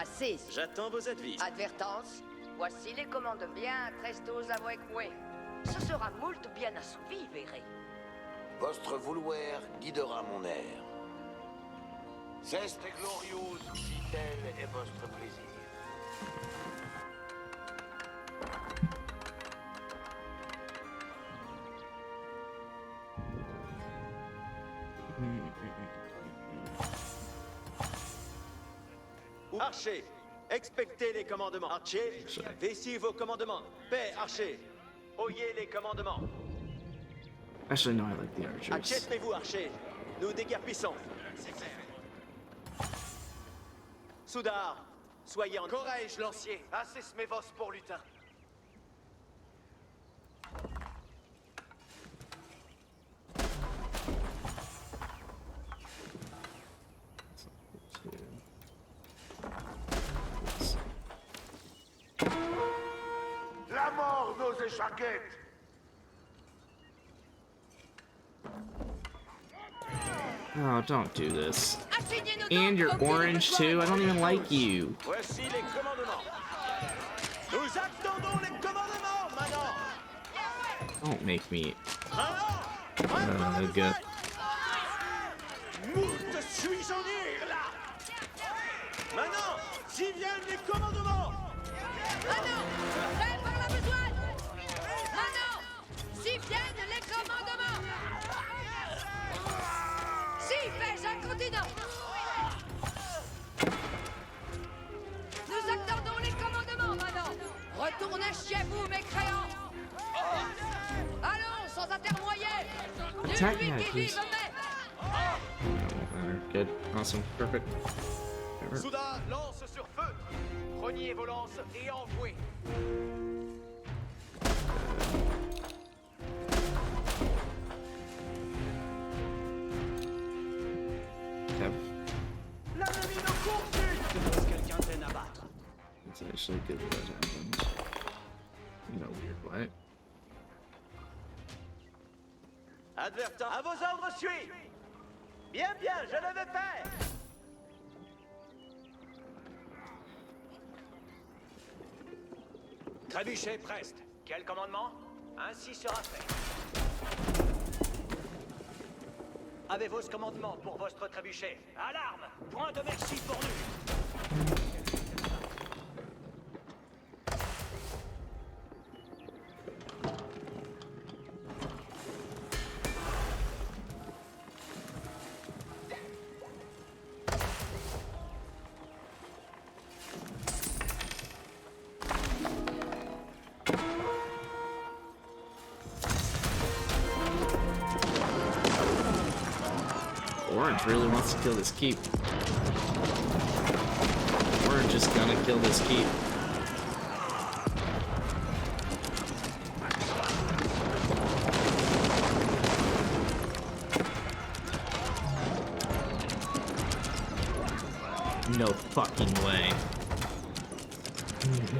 Assise. J'attends vos advices. Advertence. Voici les commandes bien trestos avec moi. Ce sera moult bien assouvi, verrez. Votre vouloir guidera mon air. Ceste gloriose, si tel est votre plaisir. Archer, expectez les commandements. Archer, vaissiez vos commandements. Paix, Archer. Oyez les commandements. Actually, no, I like the archers. Achètez-vous, Archer. Nous déguerpissons. Soudard, soyez en... Corrège, lancier. Assis mes vos pour lutin. La mort nos échaquettes. Oh, don't do this. And you're orange too? I don't even like you. Voici les commandements. Nous attendons les commandements, maintenant. Don't make me... Maintenant, good. moult suis-je en ire, là. Maintenant, s'y viennent les commandements. Manon, prêt pour la besogne. Manon, s'y viennent les commandements. Si, fais un continent. Nous attendons les commandements, Manon. Retournez chez vous, mécréants. Allons, sans intermoyer. Attack Lui that, qui please. vive mais... Good. Awesome. Perfect. Soudain, lance sur feu. Reniez vos lances et envouez. Okay. L'ennemi nous poursuit. Quelqu'un peine à battre. It's actually good that that happens. In a weird way. Advertant, à vos ordres suis. Bien, bien, je le vais faire. Trébuchet, preste. Quel commandement? Ainsi sera fait. Avez-vous ce commandement pour votre trébuchet? Alarme! Point de merci pour nous! Orange really wants to kill this keep. Orange is gonna kill this keep. No fucking way.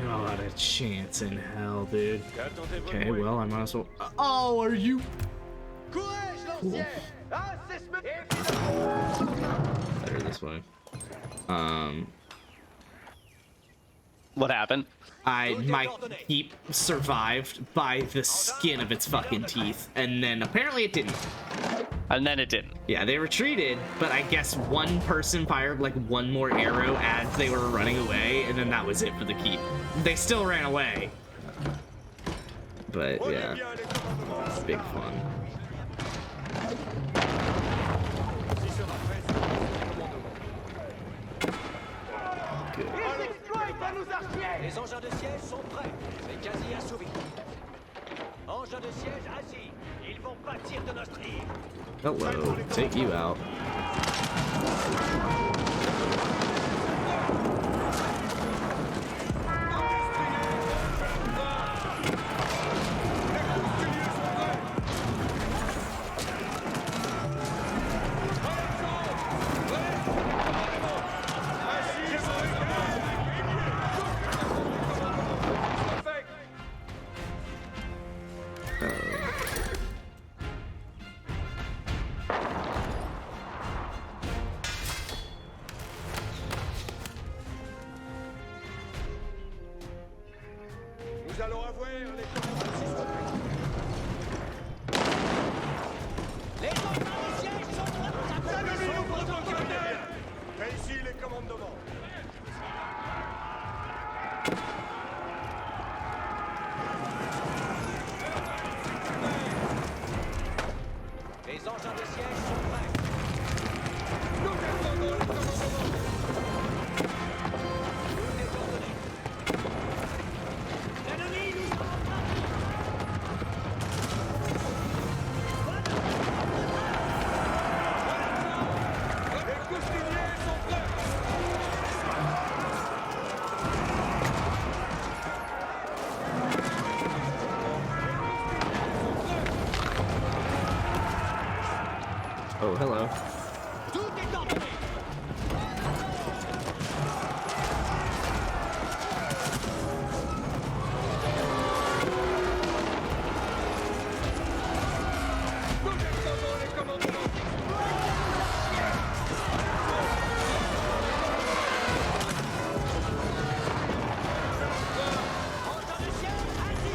Not a chance in hell, dude. Okay, well, I might as well. Oh, are you? Cool. Better this way. What happened? My keep survived by the skin of its fucking teeth, and then apparently it didn't. And then it didn't. Yeah, they retreated, but I guess one person fired like one more arrow as they were running away, and then that was it for the keep. They still ran away. But yeah, it's big fun. Good. Les engins de siège sont prêts. C'est quasi assouvi. Engins de siège assis. Ils vont pâtir de notre île. Hello, take you out. Nous allons avoir les commandes suspects. Les engins de siège sont prêts. Ennemis au protocole. Fais ici les commandements. Les engins de siège sont prêts. Nous attendons les commandements. Tout est ordonné. L'ennemi nous Les coustiniers sont prêts. Oh, hello. Tout est ordonné. Nous attendons les commandements. Engins de siège, assis.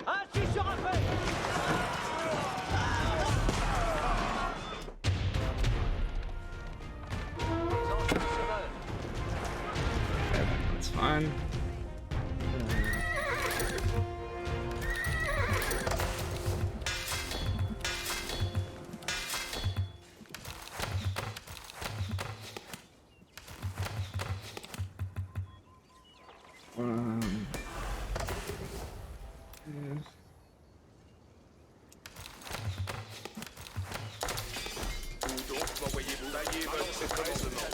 Ainsi sera fait. Les engins se meuvent. That's fine. Où donc m'envoyez-vous? Baillez votre commandement.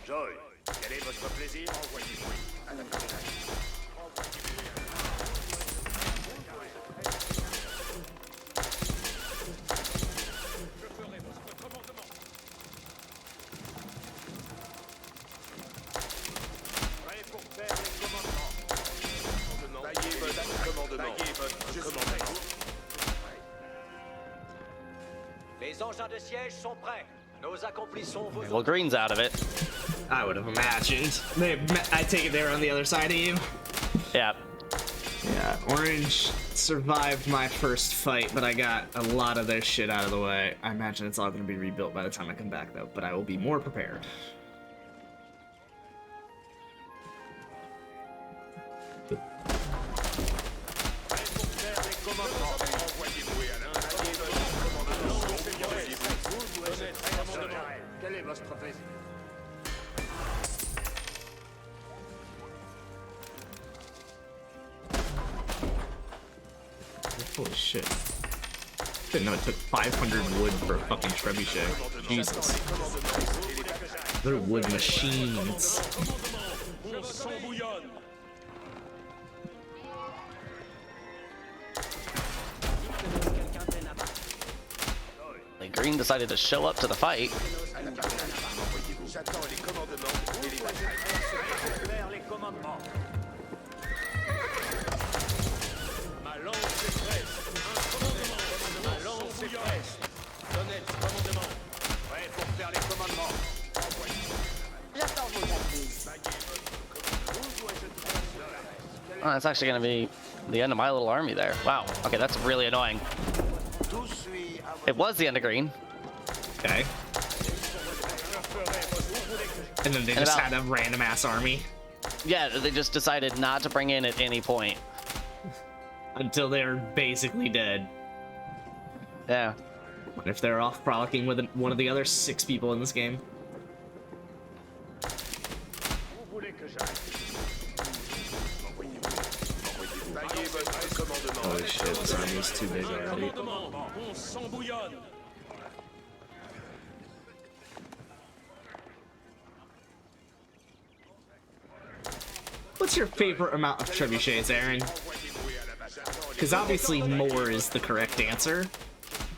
Joy, quel est votre plaisir? Envoyez-moi à la Je ferai votre commandement. Prêt pour faire les commandements. Baillez votre commandement. Baillez votre commandement. Les engins de siège sont prêts. Nous accomplissons vos Well, green's out of it. I would have imagined. I take it they were on the other side of you. Yeah. Yeah, orange survived my first fight, but I got a lot of their shit out of the way. I imagine it's all going to be rebuilt by the time I come back, though, but I will be more prepared. Quel est votre plaisir? Holy shit. Didn't know it took 500 wood for a fucking trebuchet. Jesus. They're wood machines. Mon sang bouillonne. Like, green decided to show up to the fight. J'attends les commandements et les Faire les commandements. Ma lance est prête. Un commandement. Ma lance est prête. Donnez le commandement. Prêt pour faire les commandements. J'attends vos avis. Oh, that's actually gonna be the end of my little army there. Wow. Okay, that's really annoying. It was the end of green. Okay. And then they just had a random ass army. Yeah, they just decided not to bring in at any point. Until they're basically dead. Yeah. What if they're off frolicking with one of the other 6 people in this game? Holy shit, this army's too big already. Mon sang bouillonne. What's your favorite amount of trebuchets, Aaron? Because obviously more is the correct answer.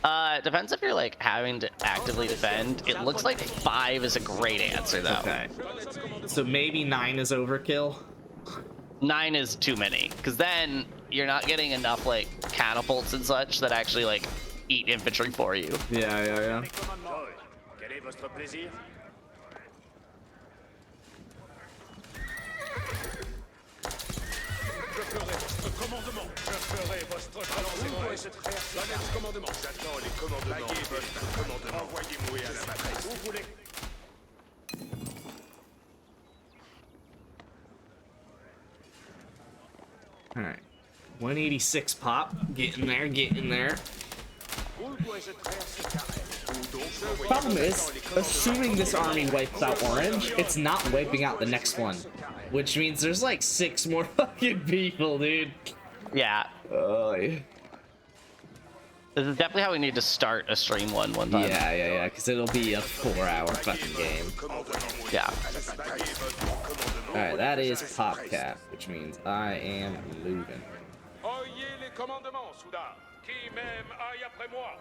It depends if you're like having to actively defend. It looks like 5 is a great answer though. Okay. So maybe 9 is overkill. 9 is too many, because then you're not getting enough like catapults and such that actually like eat infantry for you. Yeah. Quel est votre plaisir? Je ferai votre commandement. Je ferai votre commandement. L'annexe commandement. J'attends les commandements. Votre commandement. Envoyez-moi à la matrice. Où voulez. All right. 186 pop. Getting there. Problem is, assuming this army wipes out orange, it's not wiping out the next one. Which means there's like 6 more fucking people, dude. Yeah. Yeah. This is definitely how we need to start a stream one time. Yeah, because it'll be a 4-hour fucking game. Yeah. Alright, that is pop cap, which means I am moving. Oyez les commandements, soudain. Qui même aille après moi.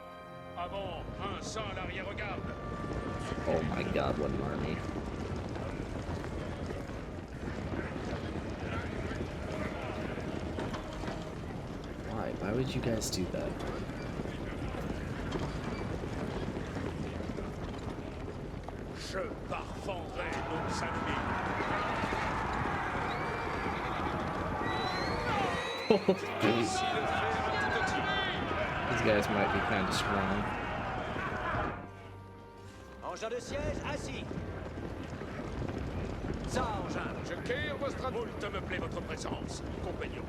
Avant, un sans l'arrière-garde. Oh my god, what an army. Why would you guys do that? Je parfendrai nos ennemis. These guys might be kind of strong. Engin de siège assis. Ça, engin. Je quitte votre moult me plaît votre présence, compagnon.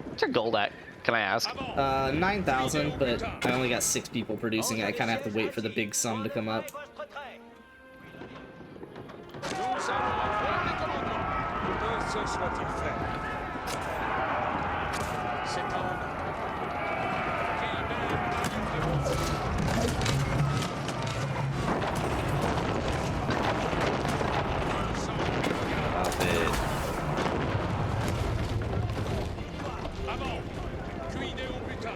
What's your gold at? Can I ask? 9,000, but I only got 6 people producing it. I kind of have to wait for the big sum to come up. Nous allons avoir des commandements. Que ce soit-il fait. C'est un Stop it. avant. Cuidez au plus tard.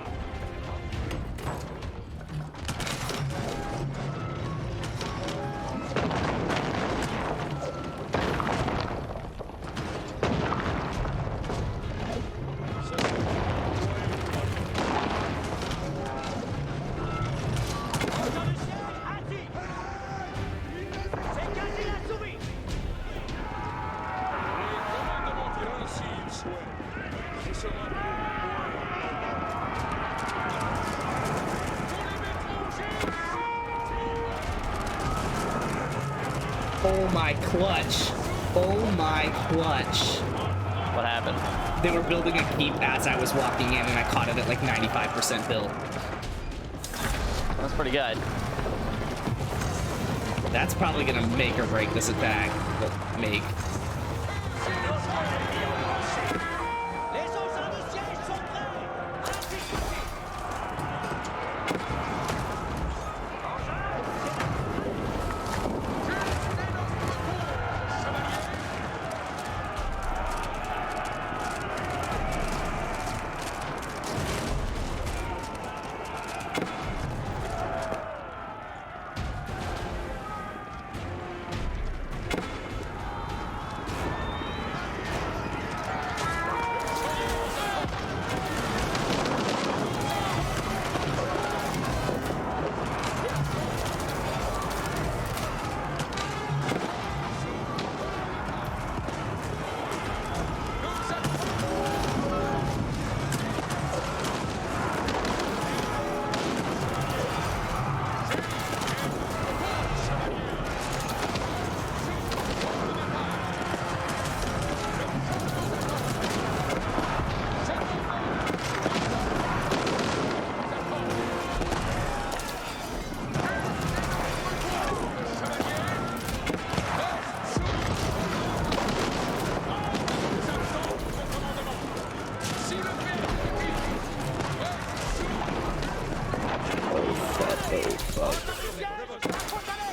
Oh my clutch. Oh my clutch. What happened? They were building a keep as I was walking in and I caught it at like 95% build. That's pretty good. That's probably gonna make or break this attack. Well, make. Les engins de siège sont prêts.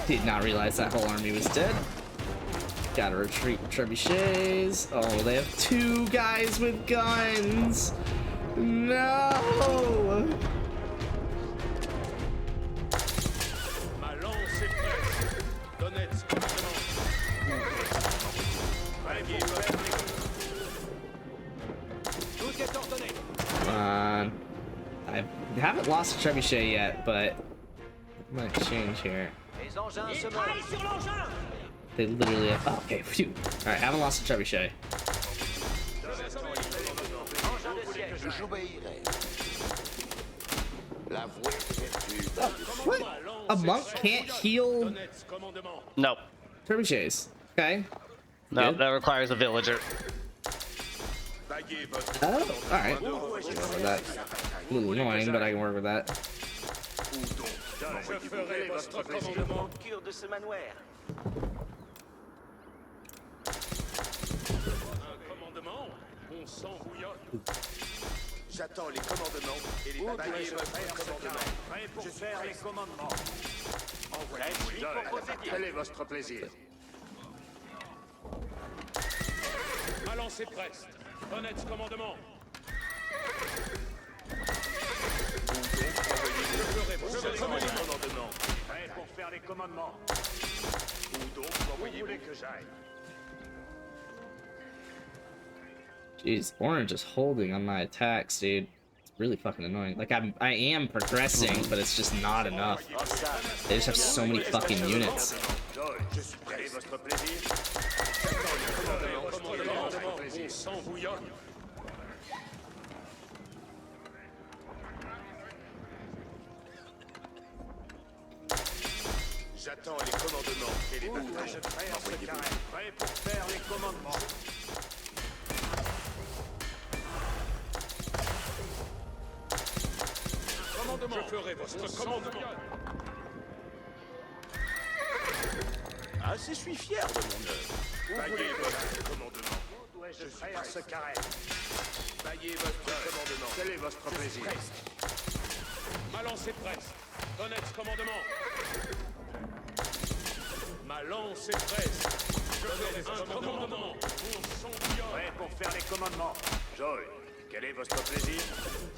Did not realize that whole army was dead. Gotta retreat trebuchets. Oh, they have 2 guys with guns. No. Ma lance est prête. Donetsk, commandement. Tout est ordonné. Come on. I haven't lost a trebuchet yet, but it might change here. Les engins se mettent. Sur l'engin. They literally have. Oh, okay, phew. Alright, haven't lost a trebuchet. Engin de siège. J'obéirai. La voix de vertu. What? A monk can't heal Donetsk, commandement. Nope. trebuchets. Okay. Nope, Good. that requires a villager. Baillez votre Oh, alright. I can work with that. A little annoying, but I can work with that. Je ferai votre commandement. Cure de ce manoir. Un commandement. Mon sang bouillonne. J'attends les commandements et les batailles votre commandement. Prêt pour faire les commandements. Envoyez-moi. pour posséder. Quel est votre plaisir? Ma lance est prête. Donetsk, commandement. Je ferai votre commandement. Prêt pour faire les commandements. Où donc m'envoyez-vous que j'aille? Jeez, orange is holding on my attacks, dude. It's really fucking annoying. Like I am progressing, but it's just not enough. They just have so many fucking units. Quel est votre plaisir? Mon sang bouillonne. J'attends les commandements et les batailles. Prêt pour faire les commandements. Commandement. Je ferai votre commandement. Assez suis fier de mon œuvre. Baillez votre commandement. Dois-je faire ce carré? Baillez votre commandement. Quel est votre plaisir? Ma lance est prête. Donetsk, commandement. Ma lance est prête. Je ferai un commandement. Mon sang bouillonne. Prêt pour faire les commandements. Joy, quel est votre plaisir?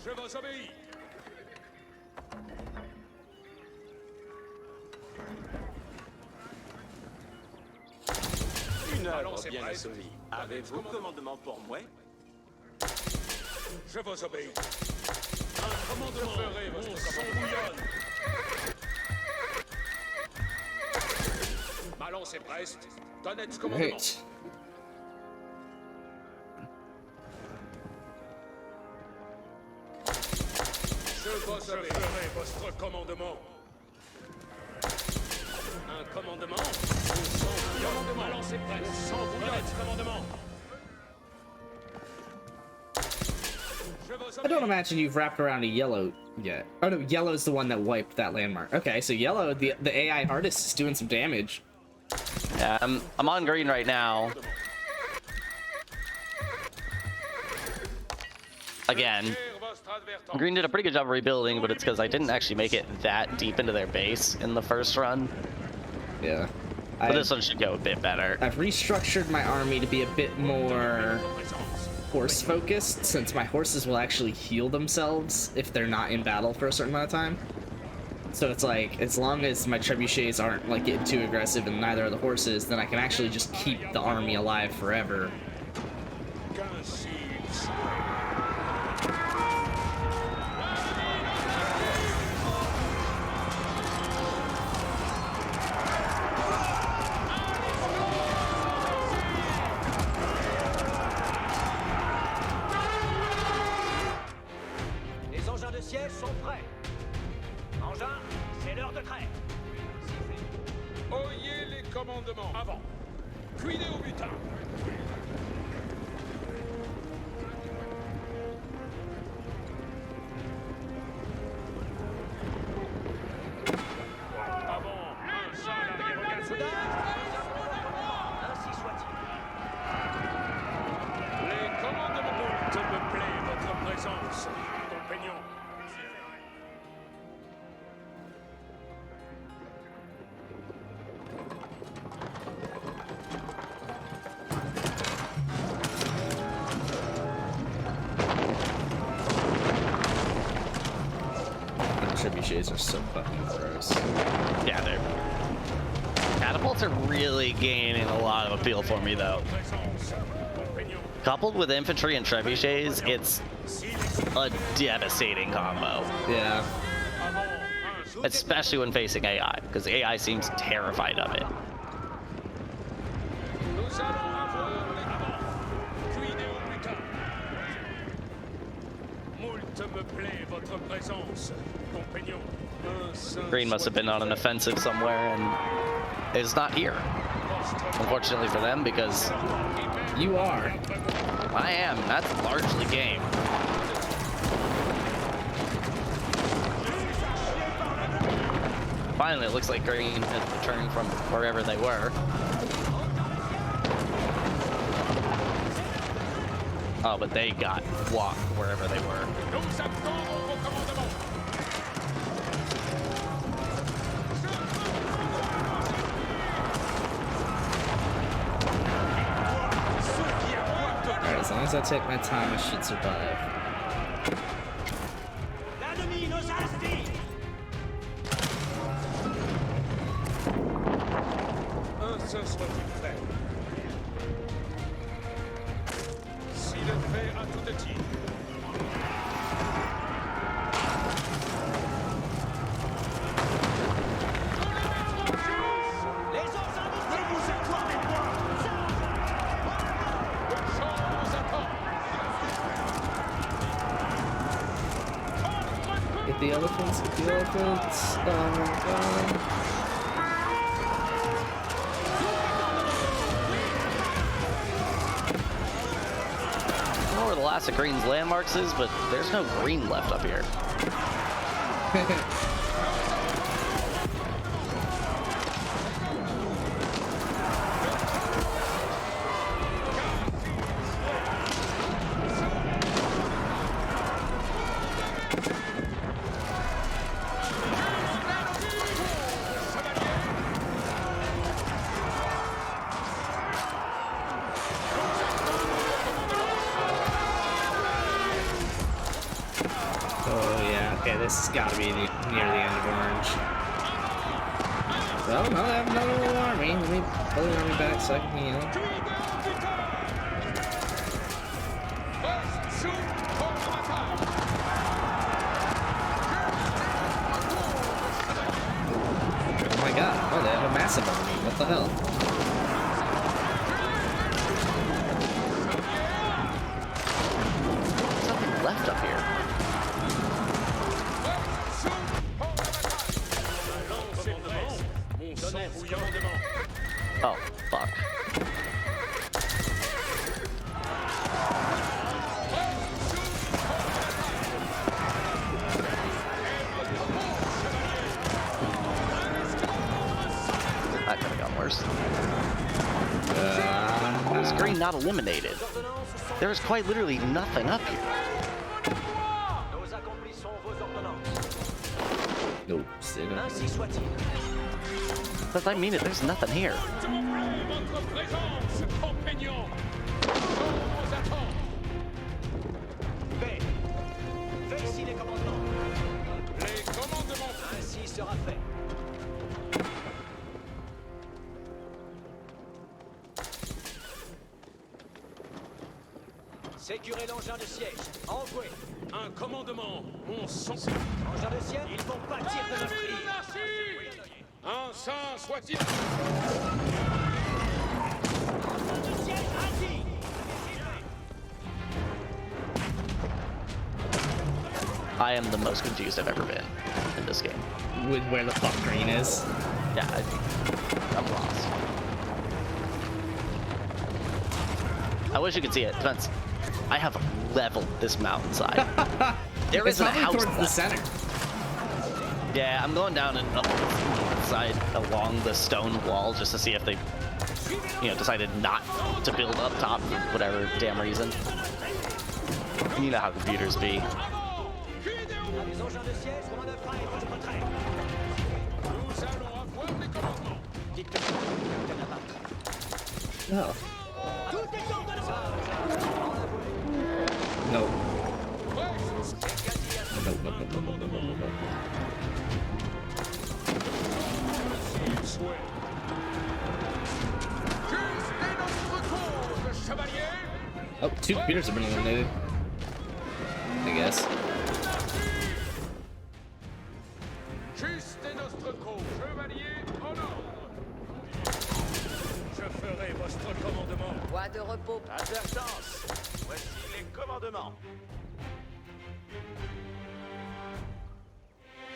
Je vous obéis. Une Alors, œuvre c'est bien prêt. assouvie. Avez-vous commandement pour moi? Je vous obéis. Un commandement. Je ferai votre sang bouillonne. Ma lance est prête. Donetsk, commandement. Great. Je ferai votre commandement. Un commandement. Mon sang bouillonne. Ma lance est prête. Mon sang bouillonne. Commandement. Je vous I don't obéis. imagine you've wrapped around a yellow yet. Oh no, yellow's the one that wiped that landmark. Okay, so yellow, the AI artist is doing some damage. Yeah, I'm on green right now. Again, green did a pretty good job of rebuilding, but it's because I didn't actually make it that deep into their base in the first run. Yeah. But this one should go a bit better. I've restructured my army to be a bit more horse focused, since my horses will actually heal themselves if they're not in battle for a certain amount of time. So it's like, as long as my trebuchets aren't like getting too aggressive and neither are the horses, then I can actually just keep the army alive forever. Les engins de siège sont prêts. Engins, c'est l'heure de trêve. Oyez les commandements. Avant. Cuidez au butin. Avant. Un chat à l'arrière-garde. Ainsi soit-il. Les commandements. Te me plaît votre présence, compagnon. trebuchets are so fucking gross. Yeah, they're... Catapults are really gaining a lot of appeal for me, though. Coupled with infantry and trebuchets, it's a devastating combo. Yeah. Especially when facing AI, because AI seems terrified of it. Green must have been on an offensive somewhere and is not here. Unfortunately for them, because you are. I am. That's largely game. Finally, it looks like Green has returned from wherever they were. Oh, but they got walked wherever they were. Alright, as long as I take my time, I should survive. Ce soit-il fait. S'il est fait à tout petit. Les autres ne vous accordez pas. Get the elephants, get the elephants. Oh my god. Where the last of Green's landmarks is, but there's no green left up here. Okay, this has got to be near the end of Orange. Well, no, I have another little army. Let me pull the army back so I can heal. Oh my god, oh, they have a massive army. What the hell? There's nothing left up here. Oh, fuck. That could have gone worse. Why is Green not eliminated? There is quite literally nothing up here. Nope, still Ainsi soit-il. But I mean it, there's nothing here. Fait. Fait ici les commandements. Les commandements. Ainsi sera fait. Sécurez l'engin de siège. Envoyez. Un commandement, mon sang. Engin de siège, ils vont partir de notre île. Un saint soit-il. De siège assis. I am the most confused I've ever been in this game. with where the fuck Green is. Yeah, I'm lost. I wish you could see it. Defense. I have leveled this mountainside. There It's is a probably house towards the center. Yeah, I'm going down and up the north side along the stone wall just to see if they, decided not to build up top for whatever damn reason. You know how computers be. No. No. No. souhait. Juste est notre cause, chevalier. Oh, 2 computers have been eliminated. I guess. Juste est notre cause, chevalier en ordre. Je ferai votre commandement. Point de repos. Advertence. Voici les commandements.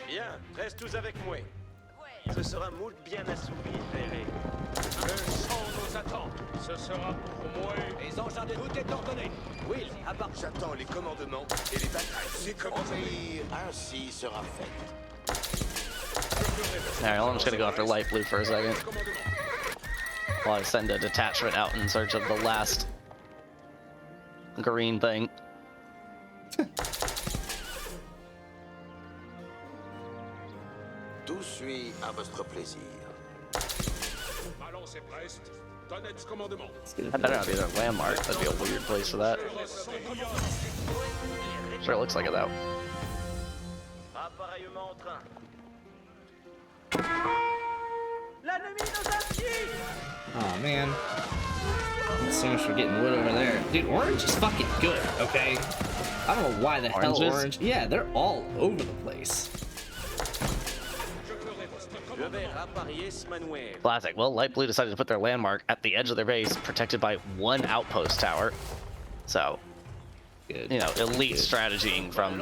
Bien, reste tous avec moi. Ce sera moult bien assouvi, verrez. Le champ nous attend. Ce sera pour moi. Les engins de tout est ordonné. Will, à part. J'attends les commandements et les batailles. C'est comme obéir, ainsi sera fait. Alright, I'm just gonna go after light blue for a second. While I send a detachment out in search of the last green thing. Tout suit à votre plaisir. Ballon c'est preste. Tonnettes commandement. I better not be their landmark. That'd be a weird place for that. Sure looks like it though. Appareillement en train. Oh man. So much for getting wood over there. Dude, orange is fucking good, okay? I don't know why the hell Oranges? orange. Yeah, they're all over the place. Je vais rapparier ce manoir. Classic. Well, light blue decided to put their landmark at the edge of their base, protected by one outpost tower. So, Good. you know, elite strategying from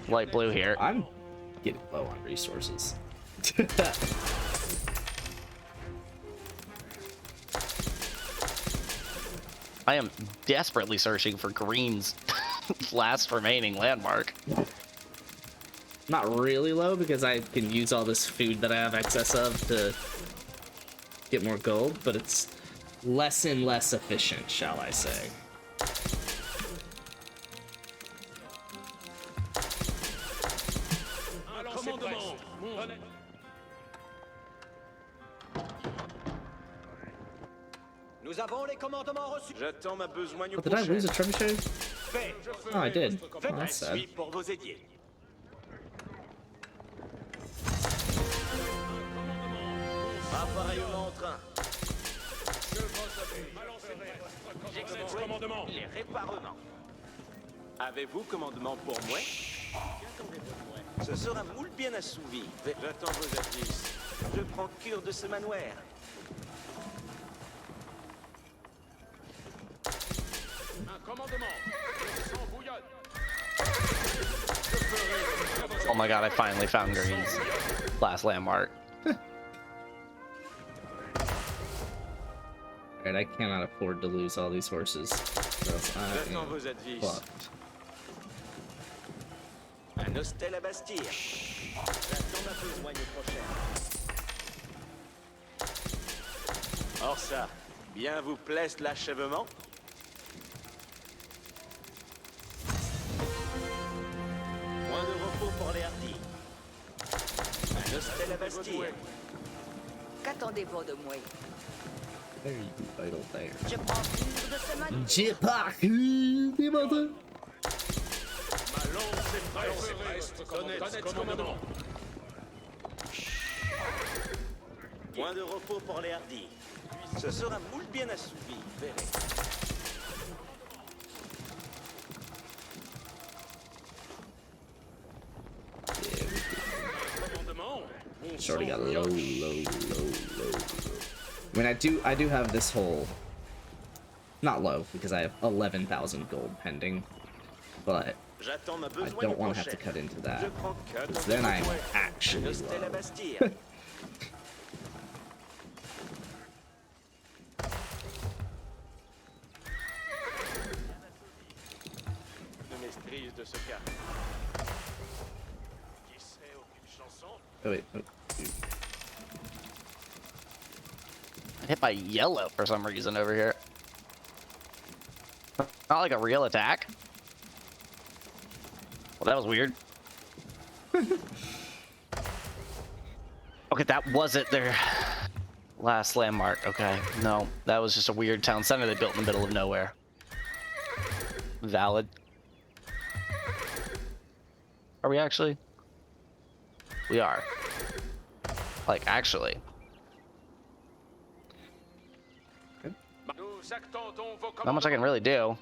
light blue here. I'm getting low on resources. I am desperately searching for green's last remaining landmark. Not really low because I can use all this food that I have excess of to get more gold, but it's less and less efficient, shall I say. Commandement. Nous avons les commandements reçus. J'attends ma besogne Oh, did I lose a prochaine. trebuchet? Fait. Oh, I did. Oh, Faites that's sad. suite pour vos ailiers. Appareillement en train. Tonnettes commandement. Les réparements. Avez-vous commandement pour moi? Ce sera moule bien assouvi. J'attends vos avis. Je prends cure de ce manoir. Un commandement. Sang bouillonne. Oh my god, I finally found green's last landmark. Alright, I cannot afford to lose all these horses. Or else I J'attends am vos avis. fucked. Un hostel à Bastille. J'attends ma besogne prochaine. Or ça, bien vous plaise l'achèvement? Point de repos pour les hardis. Un hostel à Bastille. Qu'attendez-vous de moi? Very vital there. Je prends cure de ce manoir. Jetpack! Des motos! Ballon c'est preste. Tonnettes commandement. Point de repos pour les hardis. Ce sera moule bien assouvi, verrez. Commandement. It's already got low. I mean, I do have this whole, not low because I have 11,000 gold pending, but J'attends ma I besogne don't want to have to prochaine. cut into Je that. prends cure Because de then ce I'm manoir. Un actually hostel à low. Bastille. Je maîtrise de ce cas. Qui serait aucune chanson? Oh wait. Oh, dude. I'm hit by yellow for some reason over here. Not like a real attack. Well, that was weird. Okay, that wasn't their last landmark. Okay, no, that was just a weird town center they built in the middle of nowhere. Valid. Are we actually? We are. Like, actually. Not much I can really do.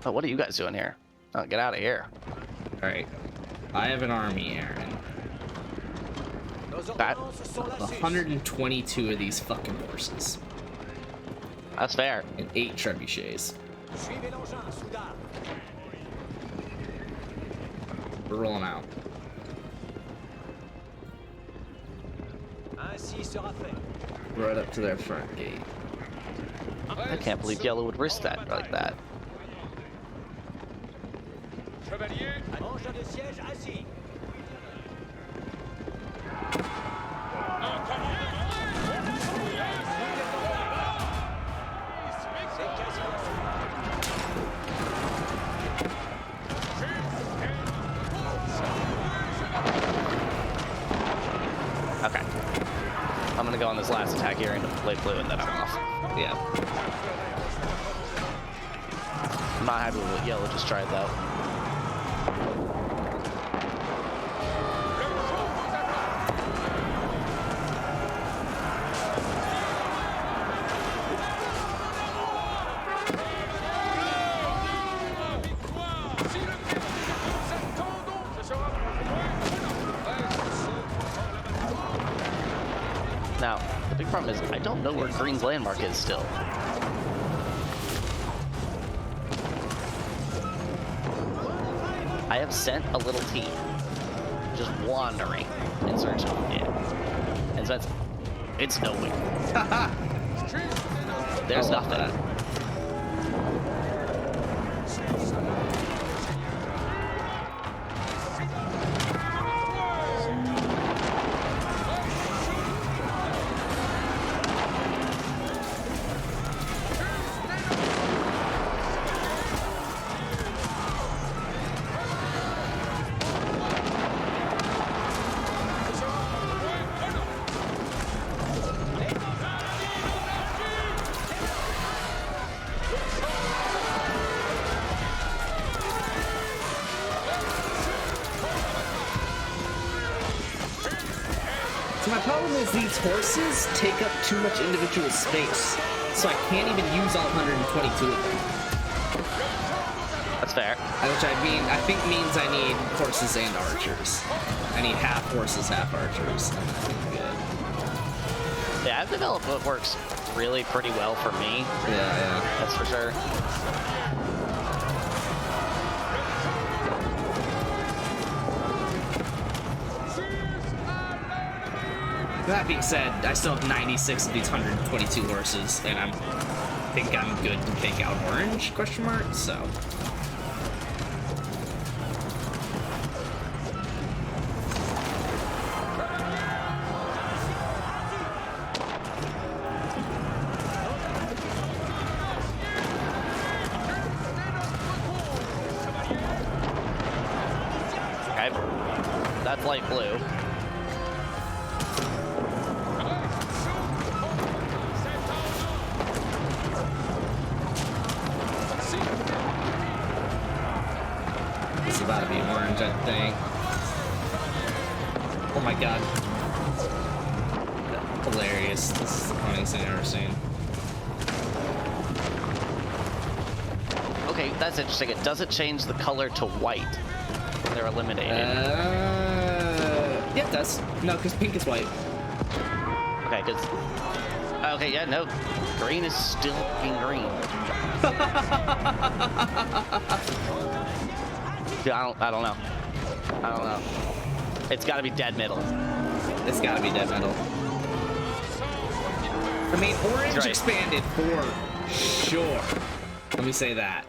Oh, what are you guys doing here? Oh, get out of here. Alright. I have an army, Aaron. That, 122 of these fucking horses. that's fair. And 8 trebuchets. We're rolling out. Right up to their front gate. I can't believe Yellow would risk that like that. Okay. I'm gonna go on this last attack here into light blue and then I'm off. Yeah. I'm not happy with what Yellow just tried though. Now, the big problem is I don't know where Green's landmark is still. I have sent a little team just wandering in search of it. And so it's nowhere. There's nothing. So my problem is these horses take up too much individual space, so I can't even use all 122 of them. That's fair. Which I think means I need horses and archers. I need half horses, half archers. And that's good. Yeah, I've developed what works really pretty well for me. Yeah. That's for sure. That being said, I still have 96 of these 122 horses, and I think I'm good to take out orange, question mark, so. Okay. That's light blue. About to be orange, I think. Oh my god. Hilarious. This is the funniest thing I've ever seen. Okay, that's interesting. It doesn't change the color to white when they're eliminated. Yeah, it does. No, because pink is white. Okay, because... Okay, yeah, no. Green is still being green. I don't know. It's got to be dead middle. It's got to be dead middle. I mean, orange expanded for sure. Let me say that.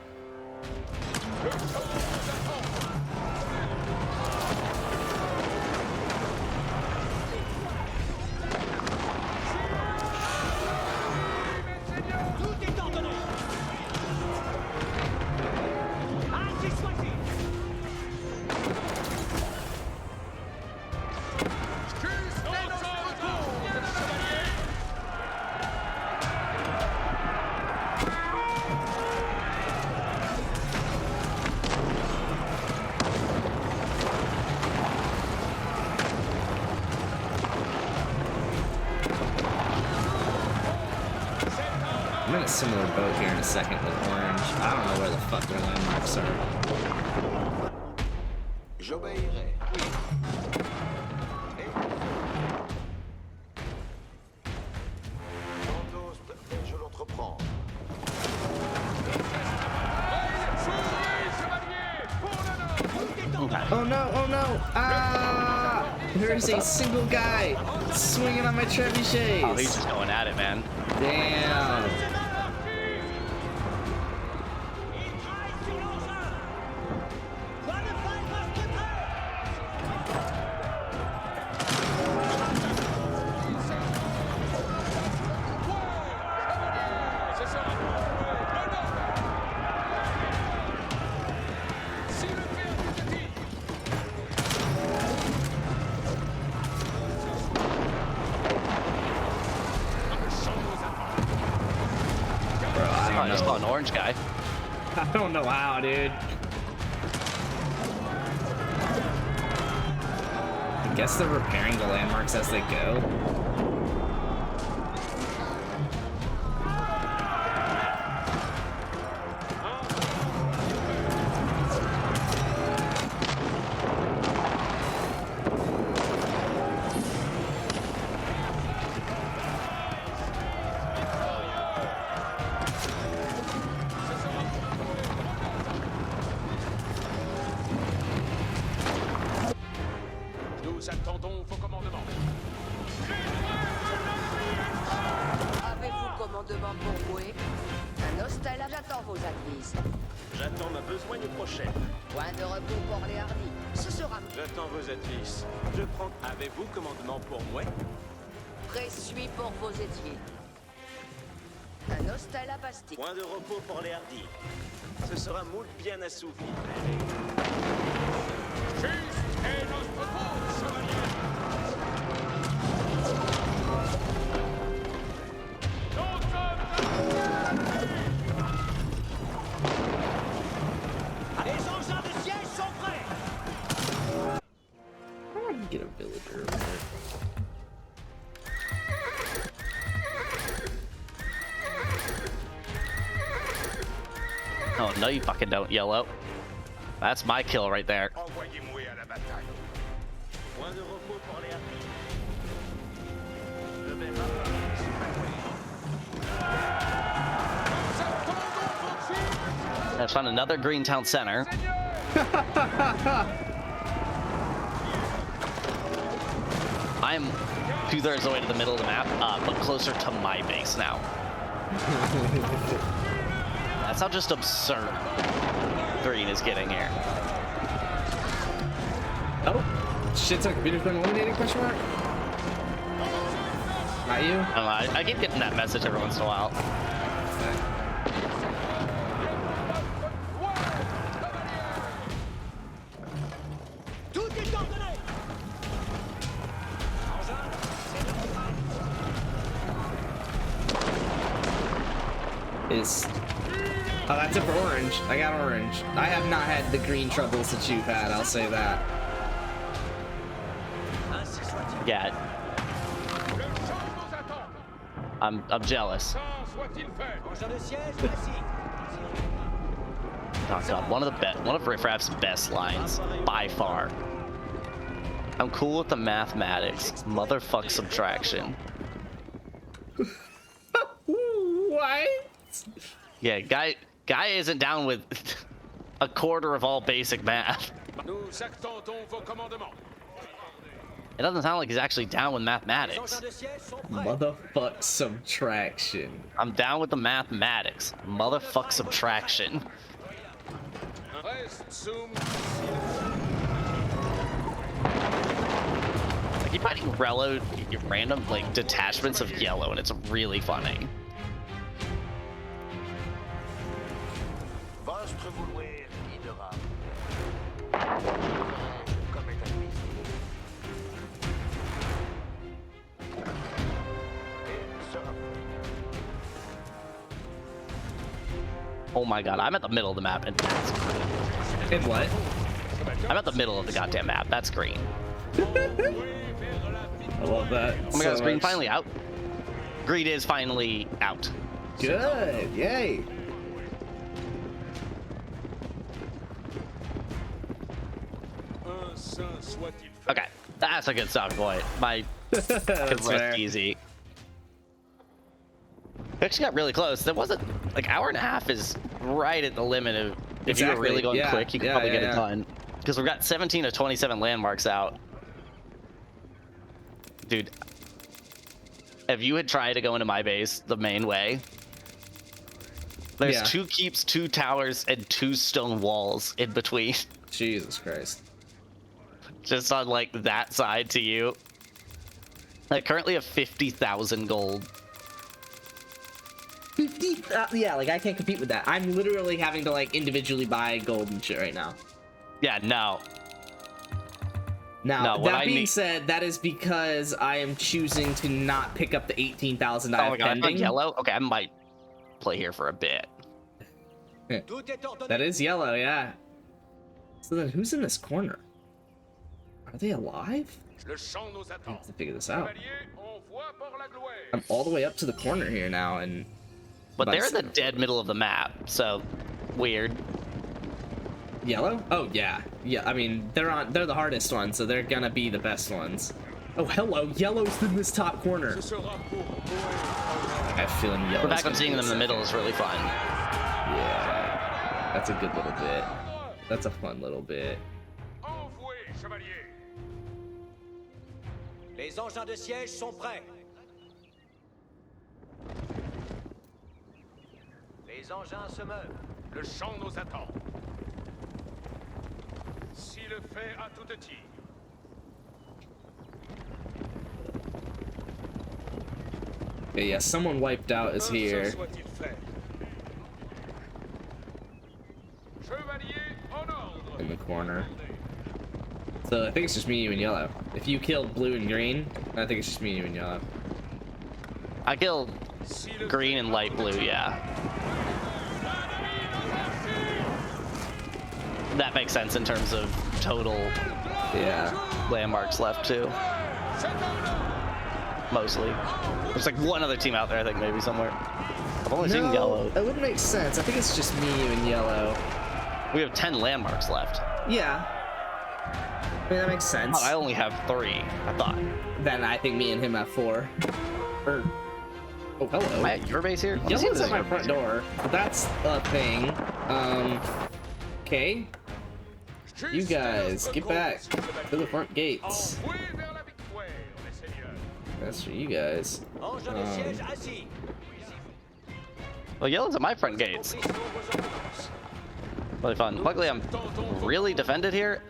I'm in a similar boat here in a second with orange. I don't know where the fuck their landmarks are. J'obéirai. Je l'entreprends. Oh no, oh no! Ah! There's a single guy swinging on my trebuchets! Oh, he's just going at it, man. Damn! I just saw an orange guy. I don't know how, dude. I guess they're repairing the landmarks as they go. Nous attendons vos commandements. Avez-vous commandement pour Boué? Un hostel, j'attends vos avises. J'attends ma besogne prochaine. Point de repos pour les hardis. Ce sera J'attends vos advices. Je prends. Avez-vous commandement pour moi? présuit pour vos étiers. Un hostel à Bastille. Point de repos pour les hardis. Ce sera moult bien assouvi. Juste et notre cause, chevalier. Les engins de siège sont prêts. I can get a villager over there. Oh, no, you fucking don't, Yellow. That's my kill right there. Envoyez-moi à la bataille. Point de repos pour les hardis. Je vais I found another Greentown Center. I'm 2/3 of the way to the middle of the map, but closer to my base now. That's how just absurd Green is getting here. Oh, shit, so computer's been eliminated, question mark? Not you? I keep getting that message every once in a while. Tout est ordonné. Is... Oh, that's it for orange. I got orange. I have not had the green troubles that you've had, I'll say that. Yeah. I'm jealous. Engins de siège, assis. Oh god, one of Riffraff's best lines, by far. I'm cool with the mathematics. Motherfuck subtraction. What? Yeah, guy isn't down with a quarter of all basic math. Nous attendons vos commandements. It doesn't sound like he's actually down with Les mathematics. engins de siège sont prêts. Motherfuck subtraction. I'm down with the mathematics. Motherfuck subtraction. Reste zoom. I keep finding random like detachments of yellow, and it's really funny. Vostre vouloir guidera. Comme est admis. Et sera Oh my god, I'm at the middle of the map, and that's green. And what? I'm at the middle of the goddamn map. That's green. I love that. Oh my god, is so green much. finally out? Green is finally out. Good. Yay. Okay, that's a good stopping point. My That's rest fair. easy. We actually got really close. That wasn't like hour and a half is right at the limit of if you were really going quick, you could probably get it done. Because we've got 17 of 27 landmarks out. Dude, if you had tried to go into my base the main way, there's 2 keeps, 2 towers, and 2 stone walls in between. Jesus Christ. Just on like that side to you. I currently have 50,000 gold. 50? Yeah, like I can't compete with that. I'm literally having to like individually buy gold and shit right now. Yeah, no. Now, that being said, that is because I am choosing to not pick up the 18,000 I have pending. Yellow? Okay, I might play here for a bit. That is yellow, yeah. So then who's in this corner? Are they alive? I have to figure this out. I'm all the way up to the corner here now, and... But they're in the dead middle of the map, so weird. Yellow? Oh yeah, yeah. I mean, they're the hardest ones, so they're gonna be the best ones. Oh hello, yellow's in this top corner. I have a feeling yellow. The fact I'm seeing them in the middle is really fun. Yeah, that's a good little bit. That's a fun little bit. Les engins de siège sont prêts. Les engins se meuvent. Le champ nous attend. Si le fait à toute tire. Okay, yeah, someone wiped out is here. In the corner. So I think it's just me, you, and yellow. If you killed blue and green, I think it's just me, you, and yellow. I killed green and light blue, yeah. That makes sense in terms of total landmarks left too. Mostly. There's like one other team out there, I think, maybe somewhere. I've only seen yellow. That wouldn't make sense. I think it's just me, you, and yellow. We have 10 landmarks left. Yeah. I mean, that makes sense. Oh, I only have 3, I thought. Then I think me and him have 4. Or... Oh, hello. Am I at your base here? Yellow's at my front door. But that's a thing. Okay. You guys, get back to the front gates. That's for you guys. Well, yellow's at my front gates. Really fun. Luckily, I'm really defended here.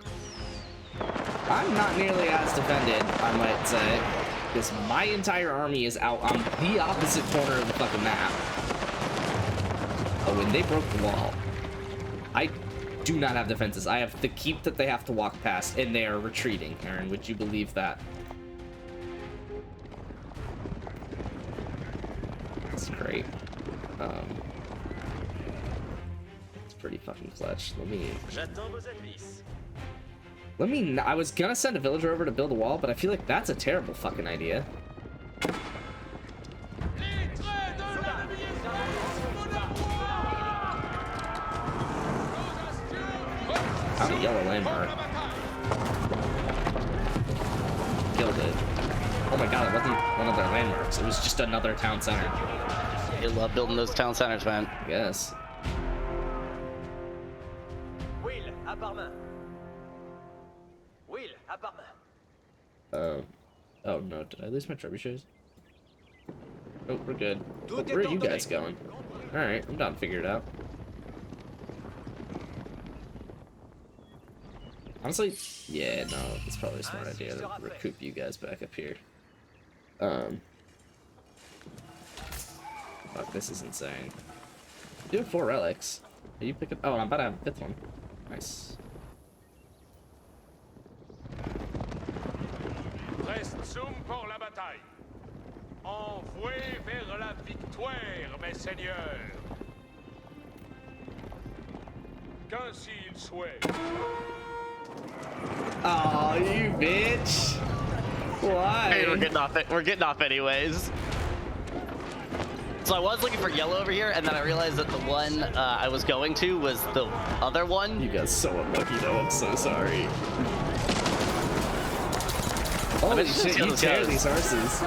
I'm not nearly as defended, I might say, because my entire army is out on the opposite corner of the fucking map. Oh, when they broke the wall, I do not have defenses. I have the keep that they have to walk past, and they are retreating. Aaron, would you believe that? That's great. It's pretty fucking clutch. I was gonna send a villager over to build a wall, but I feel like that's a terrible fucking idea. Found a yellow landmark. Killed it. Oh my god, it wasn't one of their landmarks. It was just another town center. You love building those town centers, man. Yes. Will, à part main. Will, à part main. Oh no, did I lose my trebuchets? Oh, we're good. Oh, where are you guys going? Alright, I'm down to figure it out. Honestly, yeah, no, it's probably a smart idea to recoup you guys back up here. Fuck, this is insane. You have 4 relics. Are you picking? Oh, I'm about to have a 5th one. Nice. Reste zoom pour la bataille. Envoyez vers la victoire, mes seigneurs. Qu'ainsi il soit. Oh, you bitch! Why? Hey, we're getting off it. We're getting off anyways. So I was looking for yellow over here, and then I realized that the one I was going to was the other one. You guys so unlucky though. I'm so sorry. Holy shit! You tear these horses.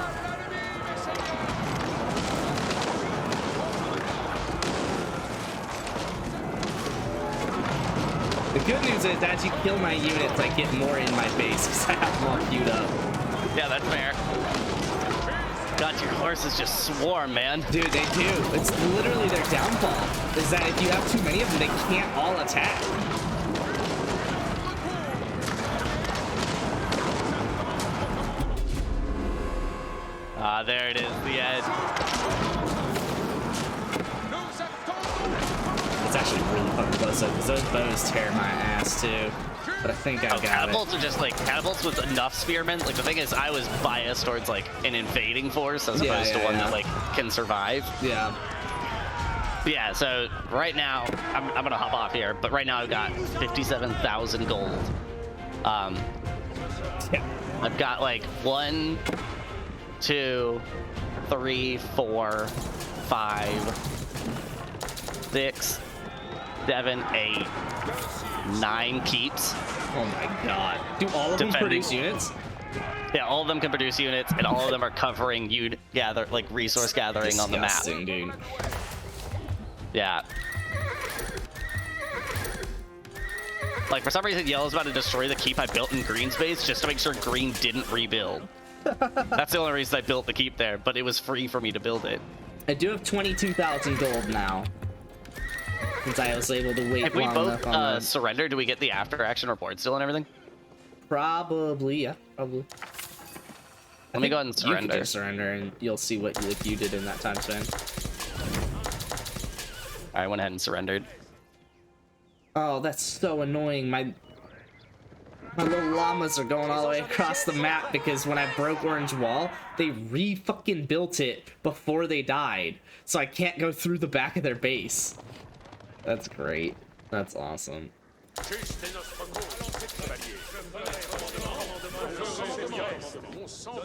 The good news is as you kill my units, I get more in my base because I have them all queued up. Yeah, that's fair. God, your horses just swarm, man. Dude, they do. It's literally their downfall. Is that if you have too many of them, they can't all attack. Ah, there it is, the end. It's actually really fucking close though, because those bows tear my ass too. But I think I got catapults are just like catapults with enough spearmen. Like the thing is, I was biased towards like an invading force as opposed to one that like can survive. Yeah. Yeah. So right now, I'm gonna hop off here. But right now I've got 57,000 gold. I've got like 1, 2, 3, 4, 5, 6, 7, 8, 9 keeps. Oh my god. Do all of them produce units? Yeah, all of them can produce units, and all of them are covering resource gathering on the map. Dude. Yeah. Like, for some reason, Yellow's about to destroy the keep I built in green space just to make sure green didn't rebuild. That's the only reason I built the keep there, but it was free for me to build it. I do have 22,000 gold now. Since I was able to wait if we long both enough on surrender, do we get the after action report still and everything? Probably, yeah, probably. Let me go ahead and surrender. You can just surrender, and you'll see what you did in that time span. I went ahead and surrendered. Oh, that's so annoying. My little llamas are going all the way across the map because when I broke Orange Wall, they re-fucking built it before they died. So I can't go through the back of their base. That's great. That's awesome.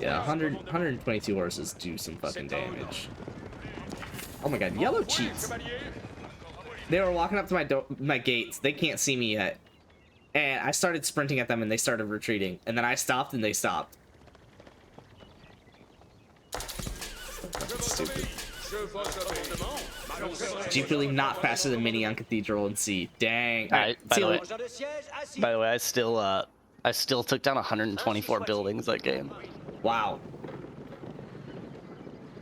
Yeah, 122 horses do some fucking damage. Oh my god, yellow cheats. They were walking up to my gates. They can't see me yet. And I started sprinting at them and they started retreating. And then I stopped and they stopped. That's stupid. Stupidly not faster than Mini on Cathedral and C. Dang. All right, by the way, I still took down 124 buildings that game. Wow.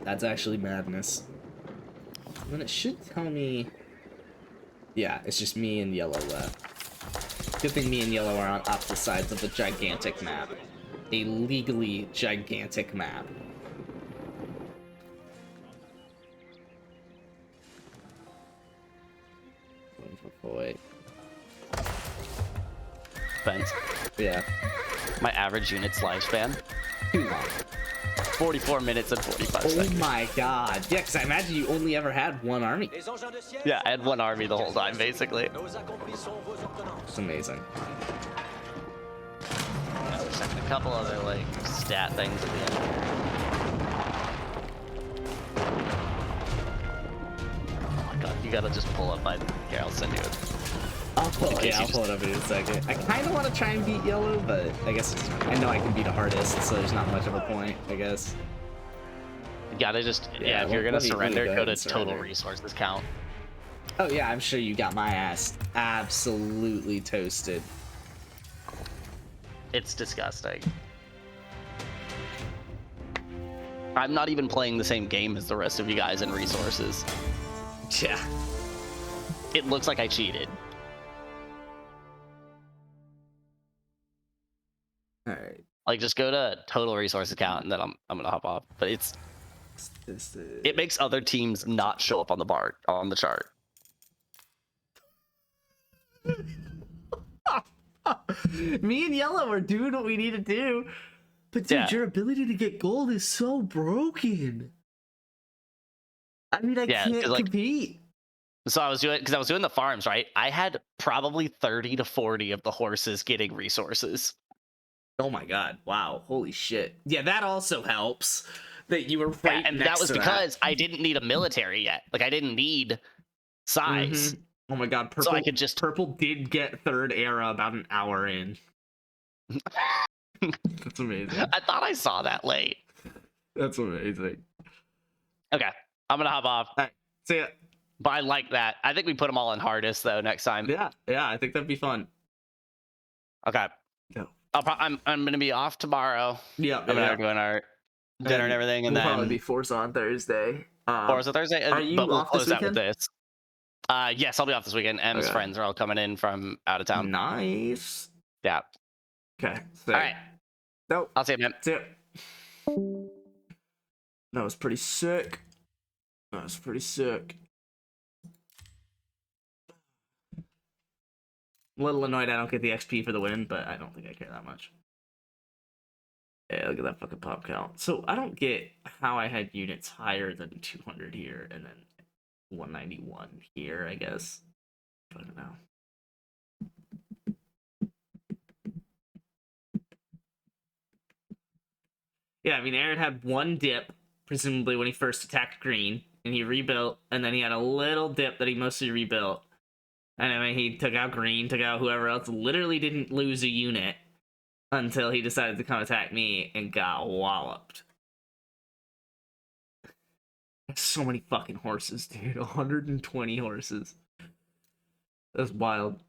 That's actually madness. And then it should tell me... Yeah, it's just me and yellow left. Good thing me and yellow are on opposite sides of a gigantic map. A legally gigantic map. Boy. Spence. Yeah. My average unit's lifespan. Too long. 44 minutes and 45 seconds. Oh my god. Yeah, because I imagine you only ever had one army. Yeah, I had one army the whole time, basically. It's amazing. There's a couple other, like, stat things at the end. Oh my god, you gotta just pull up by... Here, I'll send you it. I'll pull it up in a second. I kind of want to try and beat yellow, but I guess I know I can beat a hardest, so there's not much of a point, I guess. You gotta just, yeah, if you're gonna surrender, go to total resources count. Oh yeah, I'm sure you got my ass absolutely toasted. It's disgusting. I'm not even playing the same game as the rest of you guys in resources. Yeah. It looks like I cheated. All right. Like, just go to total resource account, and then I'm gonna hop off. But it makes other teams not show up on the chart. Me and yellow are doing what we need to do, but dude, your ability to get gold is so broken. I mean, I can't compete. So I was doing the farms, right? I had probably 30 to 40 of the horses getting resources. Oh my god, wow, holy shit. Yeah, that also helps. that you were right and next that was to because I didn't need a military yet. Like I didn't need size. Oh my god, purple. So I could just Purple did get third era about an hour in. That's amazing. I thought I saw that late. That's amazing. Okay, I'm gonna hop off. All right, see ya. But I like that. I think we put them all in hardest though next time. Yeah, I think that'd be fun. Okay. Yeah. I'm gonna be off tomorrow. Yeah, I'm gonna doing our dinner and everything, and we'll then probably be Forza on Thursday. Forza Thursday. Are you but we'll off this close out with weekend? this. Yes, I'll be off this weekend. Em's Okay. friends are all coming in from out of town. Nice. Yeah. Okay. All right. Nope. I'll see you, man. See ya. That was pretty sick. That was pretty sick. A little annoyed I don't get the XP for the win, but I don't think I care that much. Yeah, look at that fucking pop count. So I don't get how I had units higher than 200 here and then 191 here, I guess. I don't know. Yeah, I mean, Aaron had one dip, presumably when he first attacked green, and he rebuilt, and then he had a little dip that he mostly rebuilt. And I mean, he took out green, took out whoever else, literally didn't lose a unit until he decided to come attack me and got walloped. So many fucking horses, dude. 120 horses. That's wild.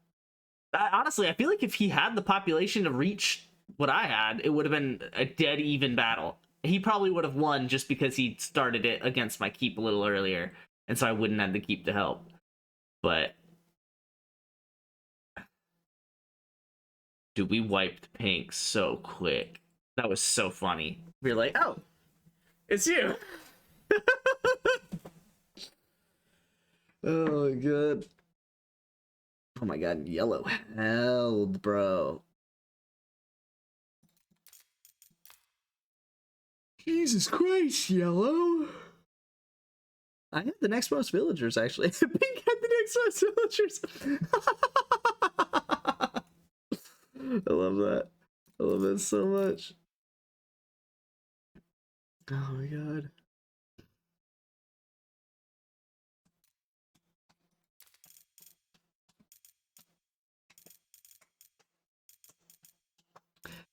Honestly, I feel like if he had the population to reach what I had, it would have been a dead even battle. He probably would have won just because he started it against my keep a little earlier, and so I wouldn't have the keep to help. But dude, we wiped pink so quick. That was so funny. We were like, oh, it's you. Oh my god. Oh my god, yellow held, bro. Jesus Christ, yellow. I had the next most villagers, actually. Pink had the next most villagers. I love that. I love that so much. Oh my god.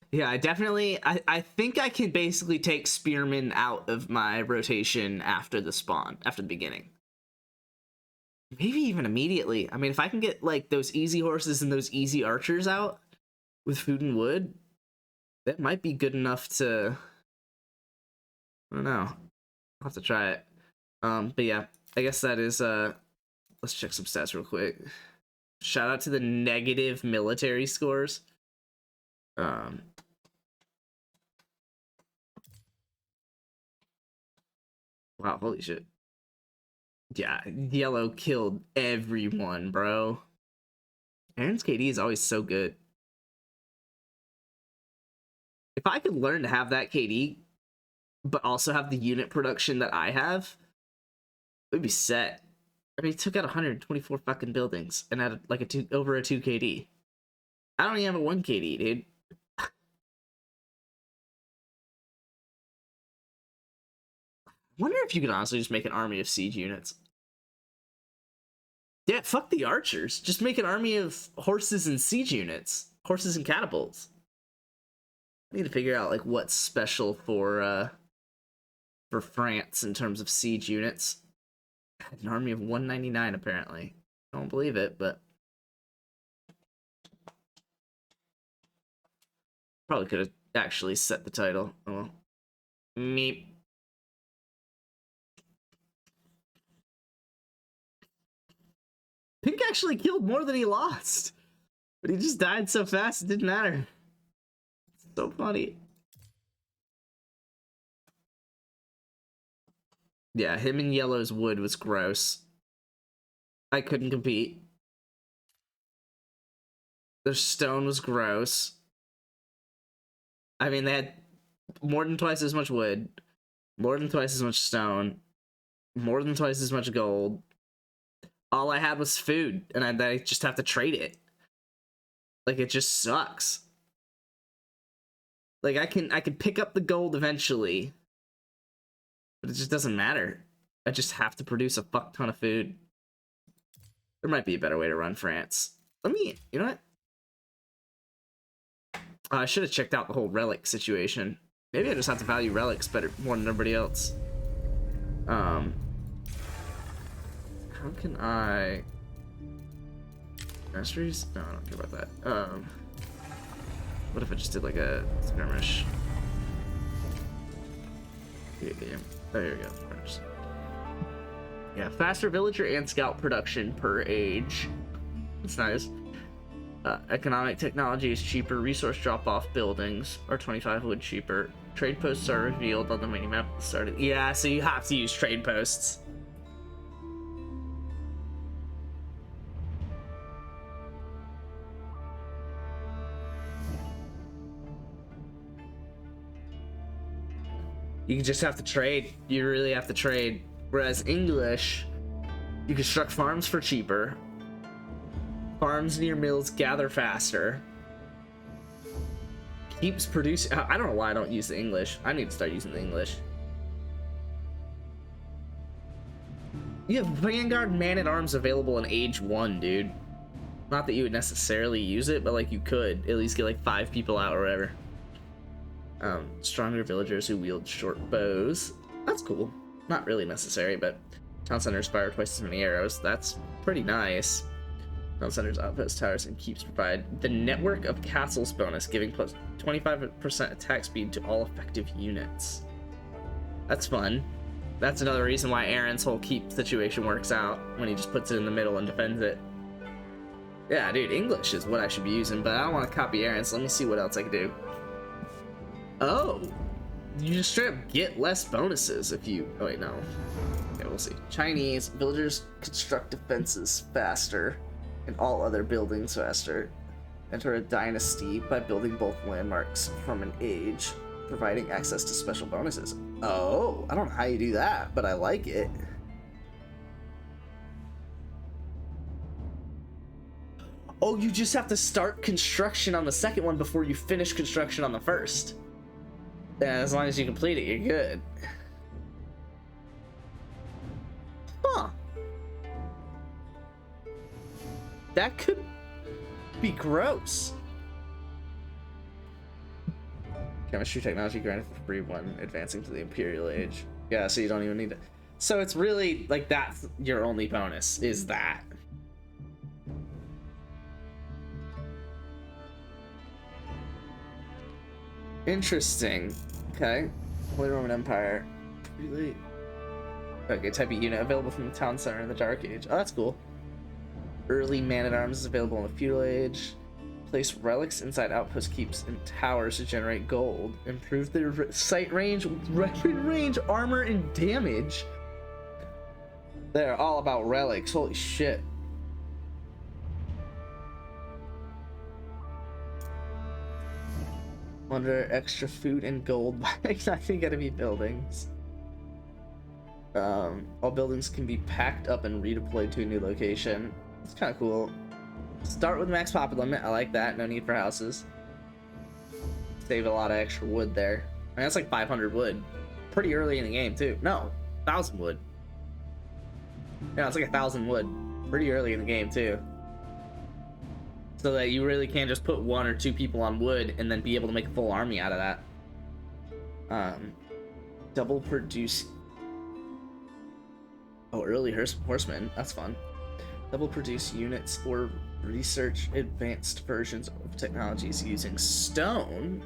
Yeah, I think I can basically take Spearman out of my rotation after the spawn, after the beginning. Maybe even immediately. I mean, if I can get, like, those easy horses and those easy archers out with food and wood, that might be good enough to... I don't know. I'll have to try it. But yeah, I guess that is, let's check some stats real quick. Shout out to the negative military scores. Wow, holy shit. Yeah, yellow killed everyone, bro. Aaron's KD is always so good. If I could learn to have that KD, but also have the unit production that I have, we'd be set. I mean, he took out 124 fucking buildings and had like over a 2 KD. I don't even have a 1 KD, dude. Wonder if you could honestly just make an army of siege units. Yeah, fuck the archers. Just make an army of horses and siege units. Horses and catapults. I need to figure out like what's special for France in terms of siege units. An army of 199 apparently. I don't believe it, but probably could have actually set the title. Oh well. Meep. Pink actually killed more than he lost. But he just died so fast it didn't matter. It's so funny. Yeah, him and yellow's wood was gross. I couldn't compete. Their stone was gross. I mean, they had more than twice as much wood, more than twice as much stone, more than twice as much gold. All I had was food, and I just have to trade it. Like, it just sucks. Like, I can pick up the gold eventually, But it just doesn't matter. I just have to produce a fuck ton of food. There might be a better way to run France. Let me, you know what? I should have checked out the whole relic situation. Maybe I just have to value relics better more than everybody else. How can I... Masteries? No, I don't care about that. What if I just did like a skirmish? Yeah. Oh, here we go. Yeah, faster villager and scout production per age. That's nice. Economic technology is cheaper. Resource drop-off buildings are 25 wood cheaper. Trade posts are revealed on the minimap at the start of... Yeah, so you have to use trade posts. You just have to trade. You really have to trade. Whereas English, you construct farms for cheaper. Farms near mills gather faster. Keeps producing. I don't know why I don't use the English. I need to start using the English. You have Vanguard Man-at-Arms available in Age 1, dude. Not that you would necessarily use it, but like you could at least get like 5 people out or whatever. Stronger villagers who wield short bows. That's cool. Not really necessary, but town centers fire twice as many arrows. That's pretty nice. Town centers, outpost towers, and keeps provide the network of castles bonus, giving plus 25% attack speed to all effective units. That's fun. That's another reason why Aaron's whole keep situation works out when he just puts it in the middle and defends it. Yeah, dude, English is what I should be using, but I don't want to copy Aaron's. Let me see what else I can do. Oh, you just straight up get less bonuses if you... Oh, wait, no. Okay, we'll see. Chinese, villagers construct defenses faster and all other buildings faster. Enter a dynasty by building both landmarks from an age, providing access to special bonuses. Oh, I don't know how you do that, but I like it. Oh, you just have to start construction on the second one before you finish construction on the first. Yeah, as long as you complete it, you're good. Huh. That could be gross. Chemistry technology granted for free when advancing to the Imperial Age. Yeah, so you don't even need to. So it's really like that's your only bonus, is that. Interesting. Okay. Holy Roman Empire. Really? Okay, type of unit available from the town center in the Dark Age. Oh, that's cool. Early Man-at-Arms is available in the Feudal Age. Place relics inside outpost keeps and towers to generate gold. Improve their sight range, weapon range, armor, and damage. They're all about relics. Holy shit. Wonder extra food and gold by exactly gotta be buildings. All buildings can be packed up and redeployed to a new location. It's kind of cool. Start with max popper limit. I like that. No need for houses. Save a lot of extra wood there. I mean, that's like 500 wood. Pretty early in the game too. No, 1,000 wood. Yeah, it's like 1,000 wood. Pretty early in the game too. So that you really can't just put 1 or 2 people on wood and then be able to make a full army out of that. Double produce. Oh, early horsemen. That's fun. Double produce units or research advanced versions of technologies using stone.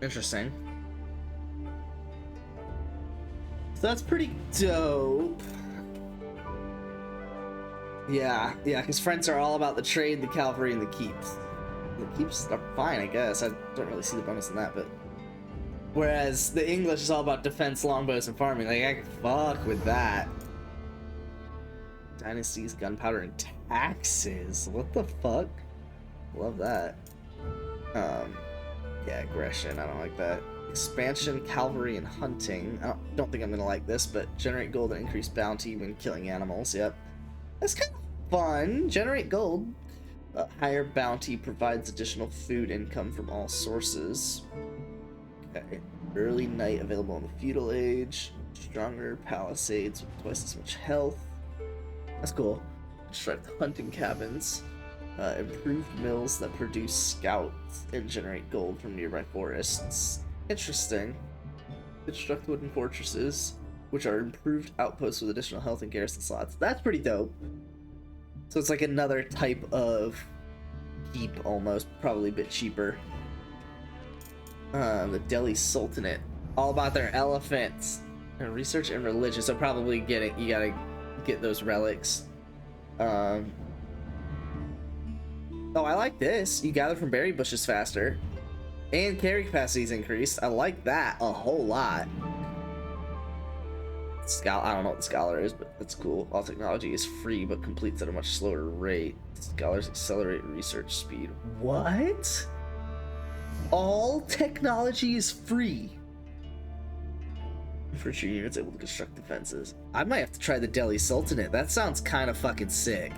Interesting. So that's pretty dope. Yeah, because friends are all about the trade, the cavalry, and the keeps. The keeps are fine, I guess. I don't really see the bonus in that, but... Whereas the English is all about defense, longbows, and farming. Like, I can fuck with that. Dynasties, gunpowder, and taxes. What the fuck? Love that. Yeah, aggression. I don't like that. Expansion, cavalry, and hunting. I don't think I'm gonna like this, but generate gold and increase bounty when killing animals. Yep. That's kind of fun. Generate gold. Higher bounty provides additional food income from all sources. Okay. Early night available in the feudal age. Stronger palisades with twice as much health. That's cool. Construct hunting cabins. Improved mills that produce scouts and generate gold from nearby forests. Interesting. Construct wooden fortresses, which are improved outposts with additional health and garrison slots. That's pretty dope. So it's like another type of keep almost, probably a bit cheaper. The Delhi Sultanate, all about their elephants. And research and religion, so probably you gotta get those relics. Oh, I like this. You gather from berry bushes faster. And carry capacity is increased. I like that a whole lot. I don't know what the scholar is, but that's cool. All technology is free, but completes at a much slower rate. Scholars accelerate research speed. What? All technology is free. Infantry units able to construct defenses. I might have to try the Delhi Sultanate. That sounds kind of fucking sick.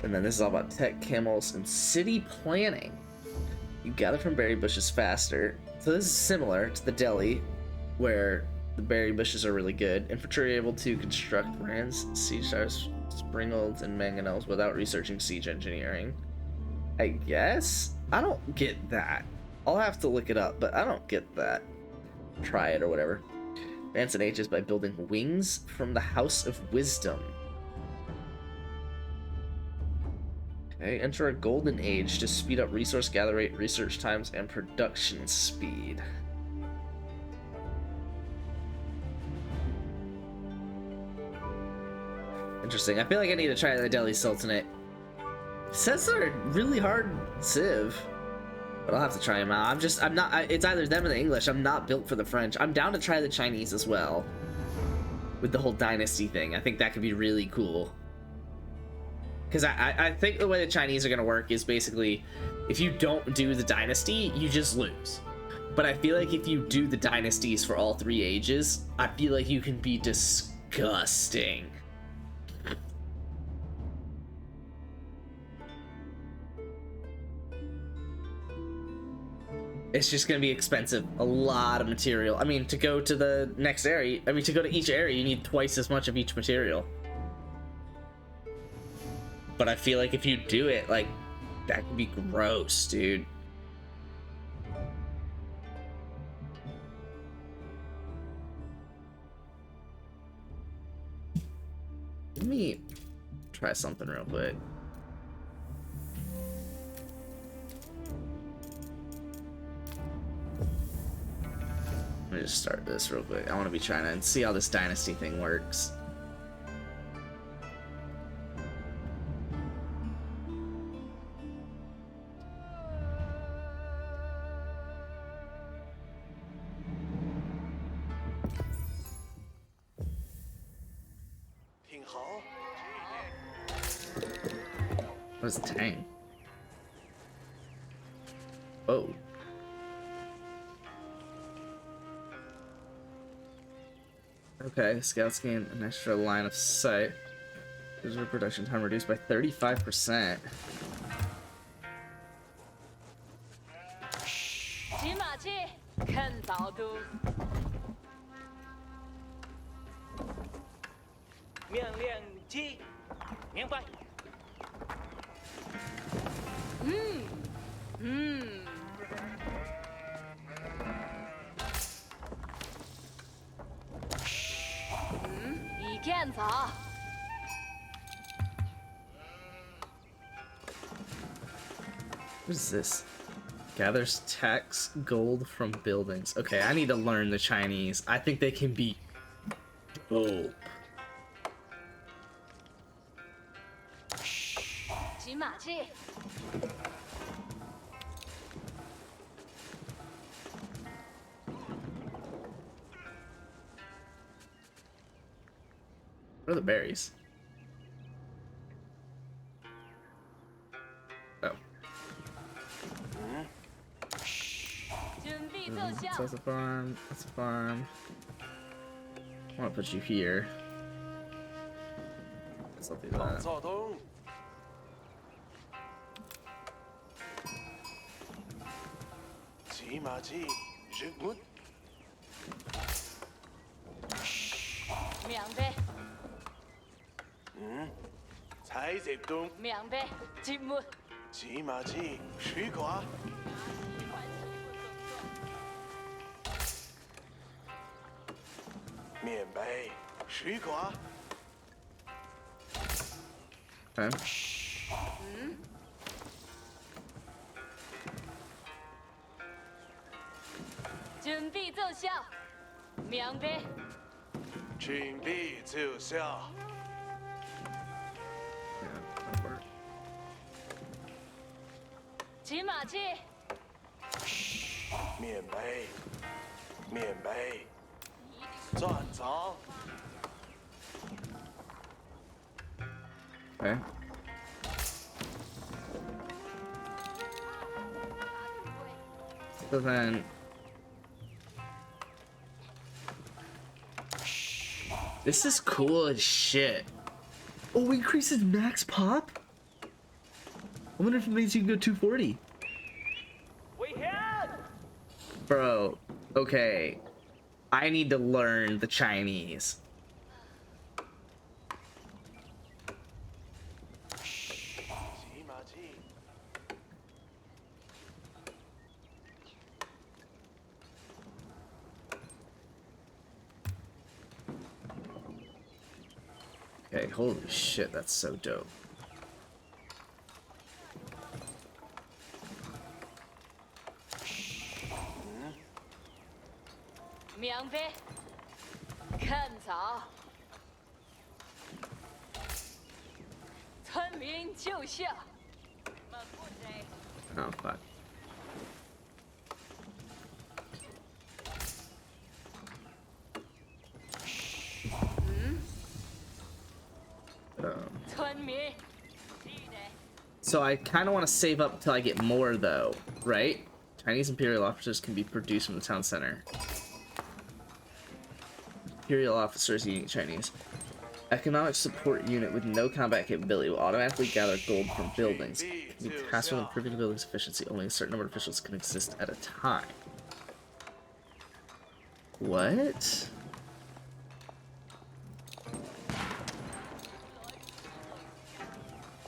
And then this is all about tech, camels, and city planning. You gather from berry bushes faster. So this is similar to the Delhi, where the berry bushes are really good. Infantry are able to construct brands, siege towers, springolds, and mangonels without researching siege engineering. I guess? I don't get that. I'll have to look it up, but I don't get that. Try it or whatever. Advance in ages by building wings from the House of Wisdom. Okay, enter a golden age to speed up resource gather rate, research times, and production speed. Interesting. I feel like I need to try the Delhi Sultanate. It says they're a really hard civ, but I'll have to try them out. It's either them or the English. I'm not built for the French. I'm down to try the Chinese as well. With the whole dynasty thing. I think that could be really cool. Because I think the way the Chinese are going to work is basically, if you don't do the dynasty, you just lose. But I feel like if you do the dynasties for all 3 ages, I feel like you can be disgusting. It's just going to be expensive. A lot of material. I mean, to go to the next area, to go to each area, you need twice as much of each material. But I feel like if you do it, like, that could be gross, dude. Let me try something real quick. Let me just start this real quick. I want to be trying to see how this dynasty thing works. What is Tang? Oh. Okay, scouts gain an extra line of sight. User production time reduced by 35%. What is this? Gathers tax gold from buildings. Okay, I need to learn the Chinese. I think they can be dope. What are the berries? Oh. That's a farm. That's a farm. I want to put you here. Let's not do that. 骑马骑，日本。明白，采集中，明白，进入。骑马骑，水果。面杯，水果。Okay. 准备奏效，明白。准备奏效。 骑马去。面杯，面杯，转走。 Okay. So then, this is cool as shit. Oh, we increased his max pop? I wonder if it makes you go 240. Bro, okay. I need to learn the Chinese. Okay, holy shit, that's so dope. Oh, fuck. So I kind of want to save up till I get more, though, right? Chinese Imperial officers can be produced from the town center. Imperial officers eating Chinese. Economic support unit with no combat capability will automatically gather gold from buildings. Can be tasked with improving the building's efficiency. Only a certain number of officials can exist at a time. What?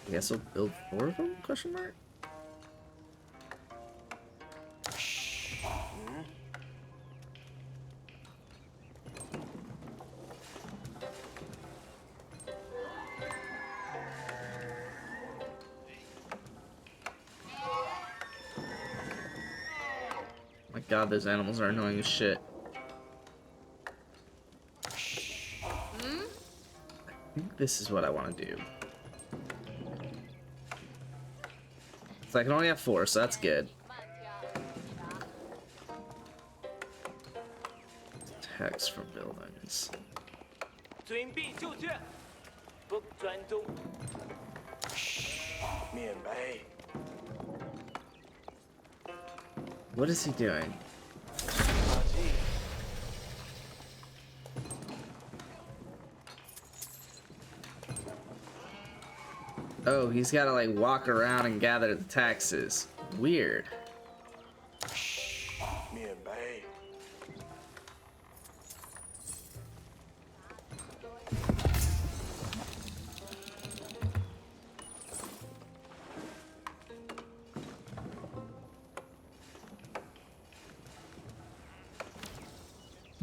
I guess we'll build 4 of them? Question mark? My god, those animals are annoying as shit. I think this is what I want to do. So I can only have 4, so that's good. Text from buildings. What is he doing? Oh, he's gotta like walk around and gather the taxes. Weird.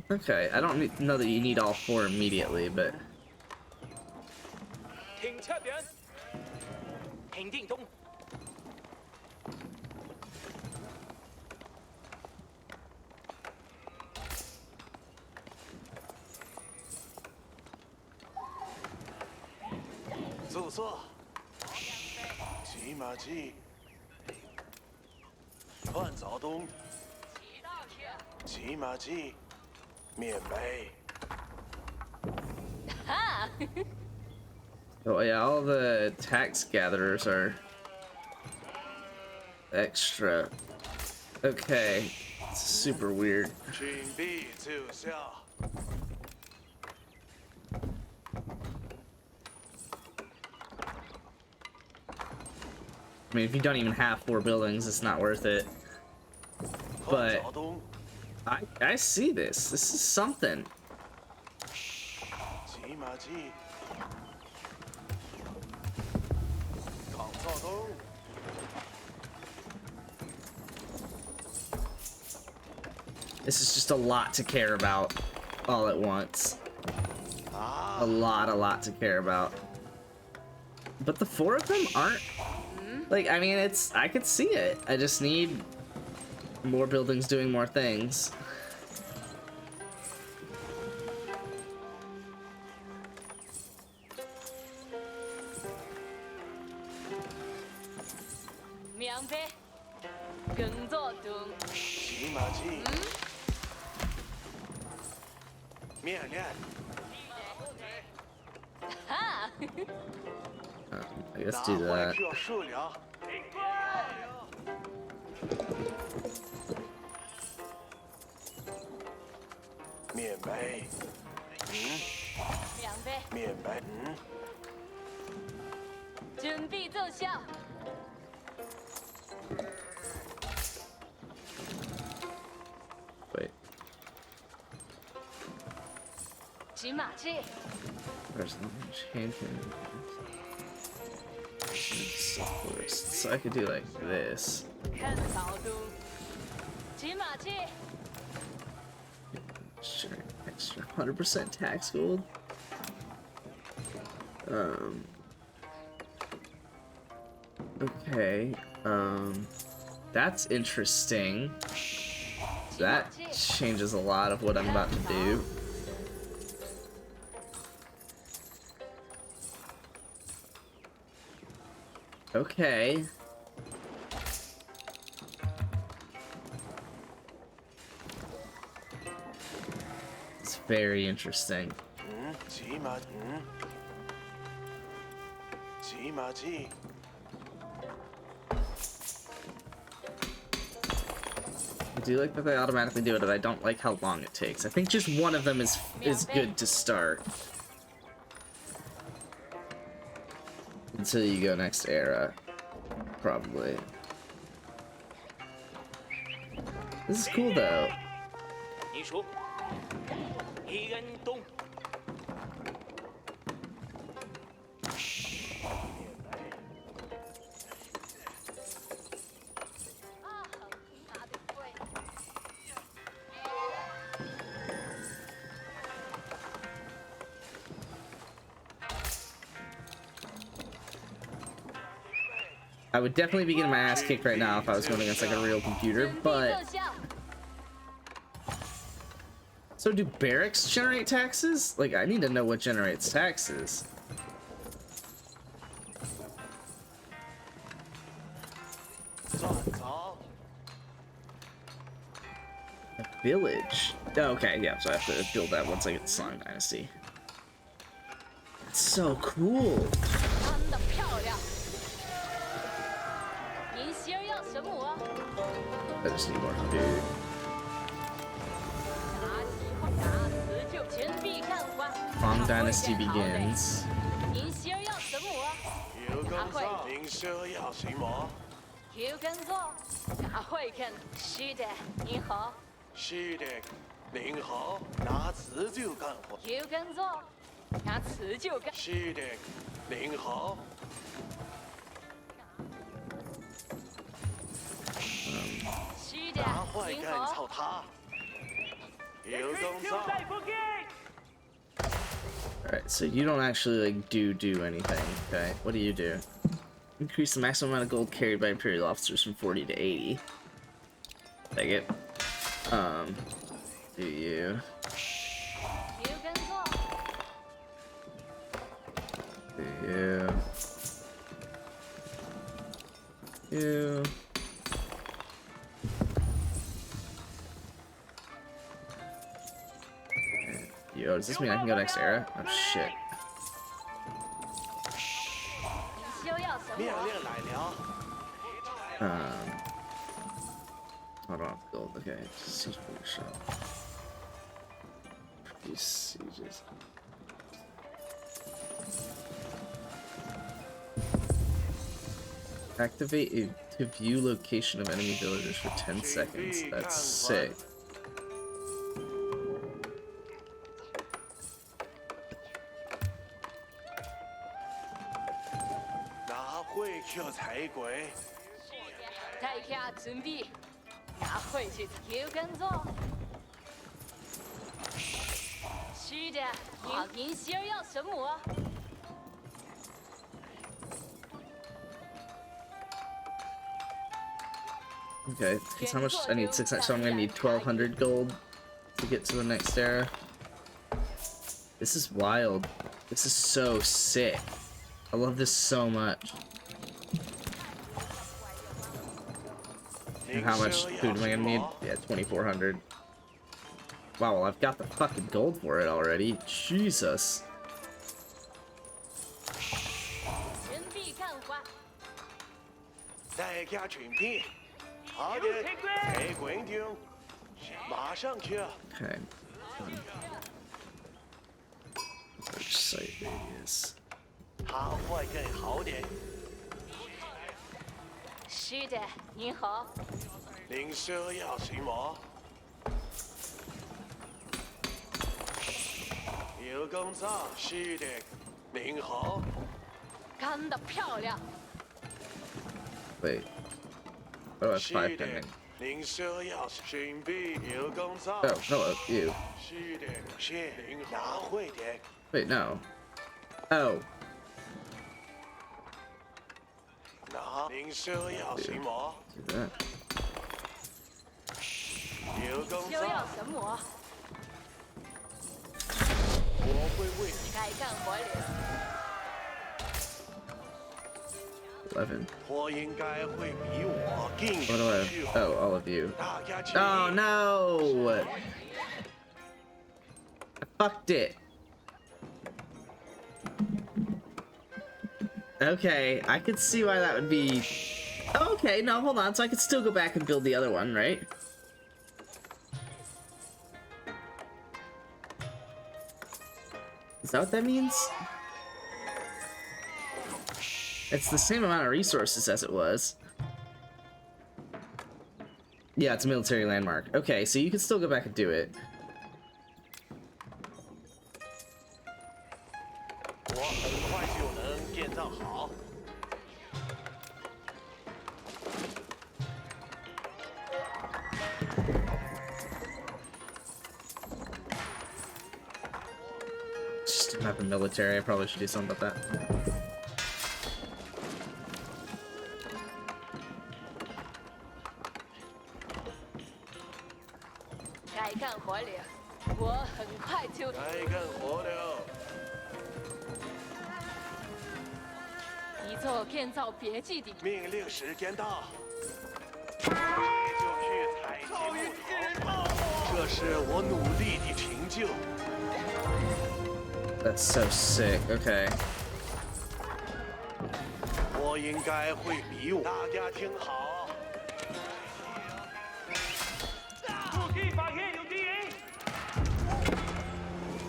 Okay, I don't know that you need all 4 immediately, but... Oh yeah, all the tax gatherers are extra. Okay, it's super weird. I mean, if you don't even have 4 buildings, it's not worth it. but I see this. This is something. This is just a lot to care about all at once. A lot to care about. But the 4 of them aren't, like, I mean, I could see it. I just need more buildings doing more things. I guess do that. Wait. There's not much hand cannon. So I could do like this. Sure, extra 100% tax gold. Okay. That's interesting. That changes a lot of what I'm about to do. Okay. It's very interesting. I do like that they automatically do it, but I don't like how long it takes. I think just one of them is good to start. Until you go next era, probably. This is cool though. I would definitely be getting my ass kicked right now if I was going against like a real computer, but... So do barracks generate taxes? Like, I need to know what generates taxes. A village. Oh, okay, yeah, so I have to build that once I get the Song Dynasty. That's so cool. I just need more food. Song Dynasty begins. Alright, so you don't actually like do anything, okay? What do you do? Increase the maximum amount of gold carried by Imperial officers from 40 to 80. Take it. Do you? Do you? Yo, does this mean I can go next era? Oh shit. Hold on, gold. Okay, siege workshop. Produce sieges. Activate a To view location of enemy villagers for 10 seconds. That's sick. Okay, because how much I need 600, so I'm gonna need 1200 gold to get to the next era. This is wild. This is so sick. I love this so much. And how much food am I gonna need? Yeah, 2400. Wow, well, I've got the fucking gold for it already. Jesus. Okay. Site radius. 是的，您好。您奢要什么？有工作，是的，您好。干得漂亮。 Wait. Oh, that's 5 pending. 您奢要准备有工作。Oh, hello, you. 是的，是您拿会的。 Wait, no. Oh. 那您奢要什么？ Do that. 有工作。又要什么？我会为该干活了。 11. 我应该会比我更 What do I? Oh, all of you. Oh no! I fucked it. Okay, I could see why that would be. Okay, no, hold on. So I could still go back and build the other one, right? Is that what that means? It's the same amount of resources as it was. Yeah, it's a military landmark. Okay, so you can still go back and do it. 我很快就能建造好。 Just didn't have a military. I probably should do something about that. 该干活了，我很快就。该干活了。一座建造别记的。命令时间到，你就去采集木头，这是我努力的成就。 That's so sick. Okay. 我应该会比我。大家听好。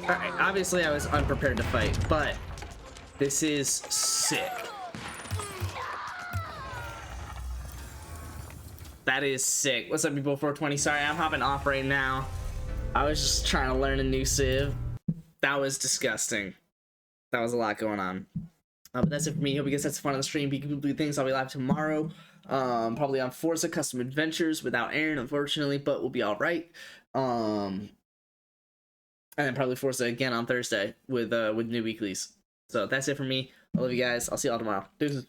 Alright, obviously I was unprepared to fight, but this is sick. That is sick. What's up, people? 420. Sorry, I'm hopping off right now. I was just trying to learn a new civ. That was disgusting. That was a lot going on. But that's it for me. Hope you guys had some fun on the stream. Be good, do things. I'll be live tomorrow. Probably on Forza Custom Adventures without Aaron, unfortunately, but we'll be all right. And then probably Forza again on Thursday with new weeklies. So that's it for me. I love you guys. I'll see y'all tomorrow. Deuces.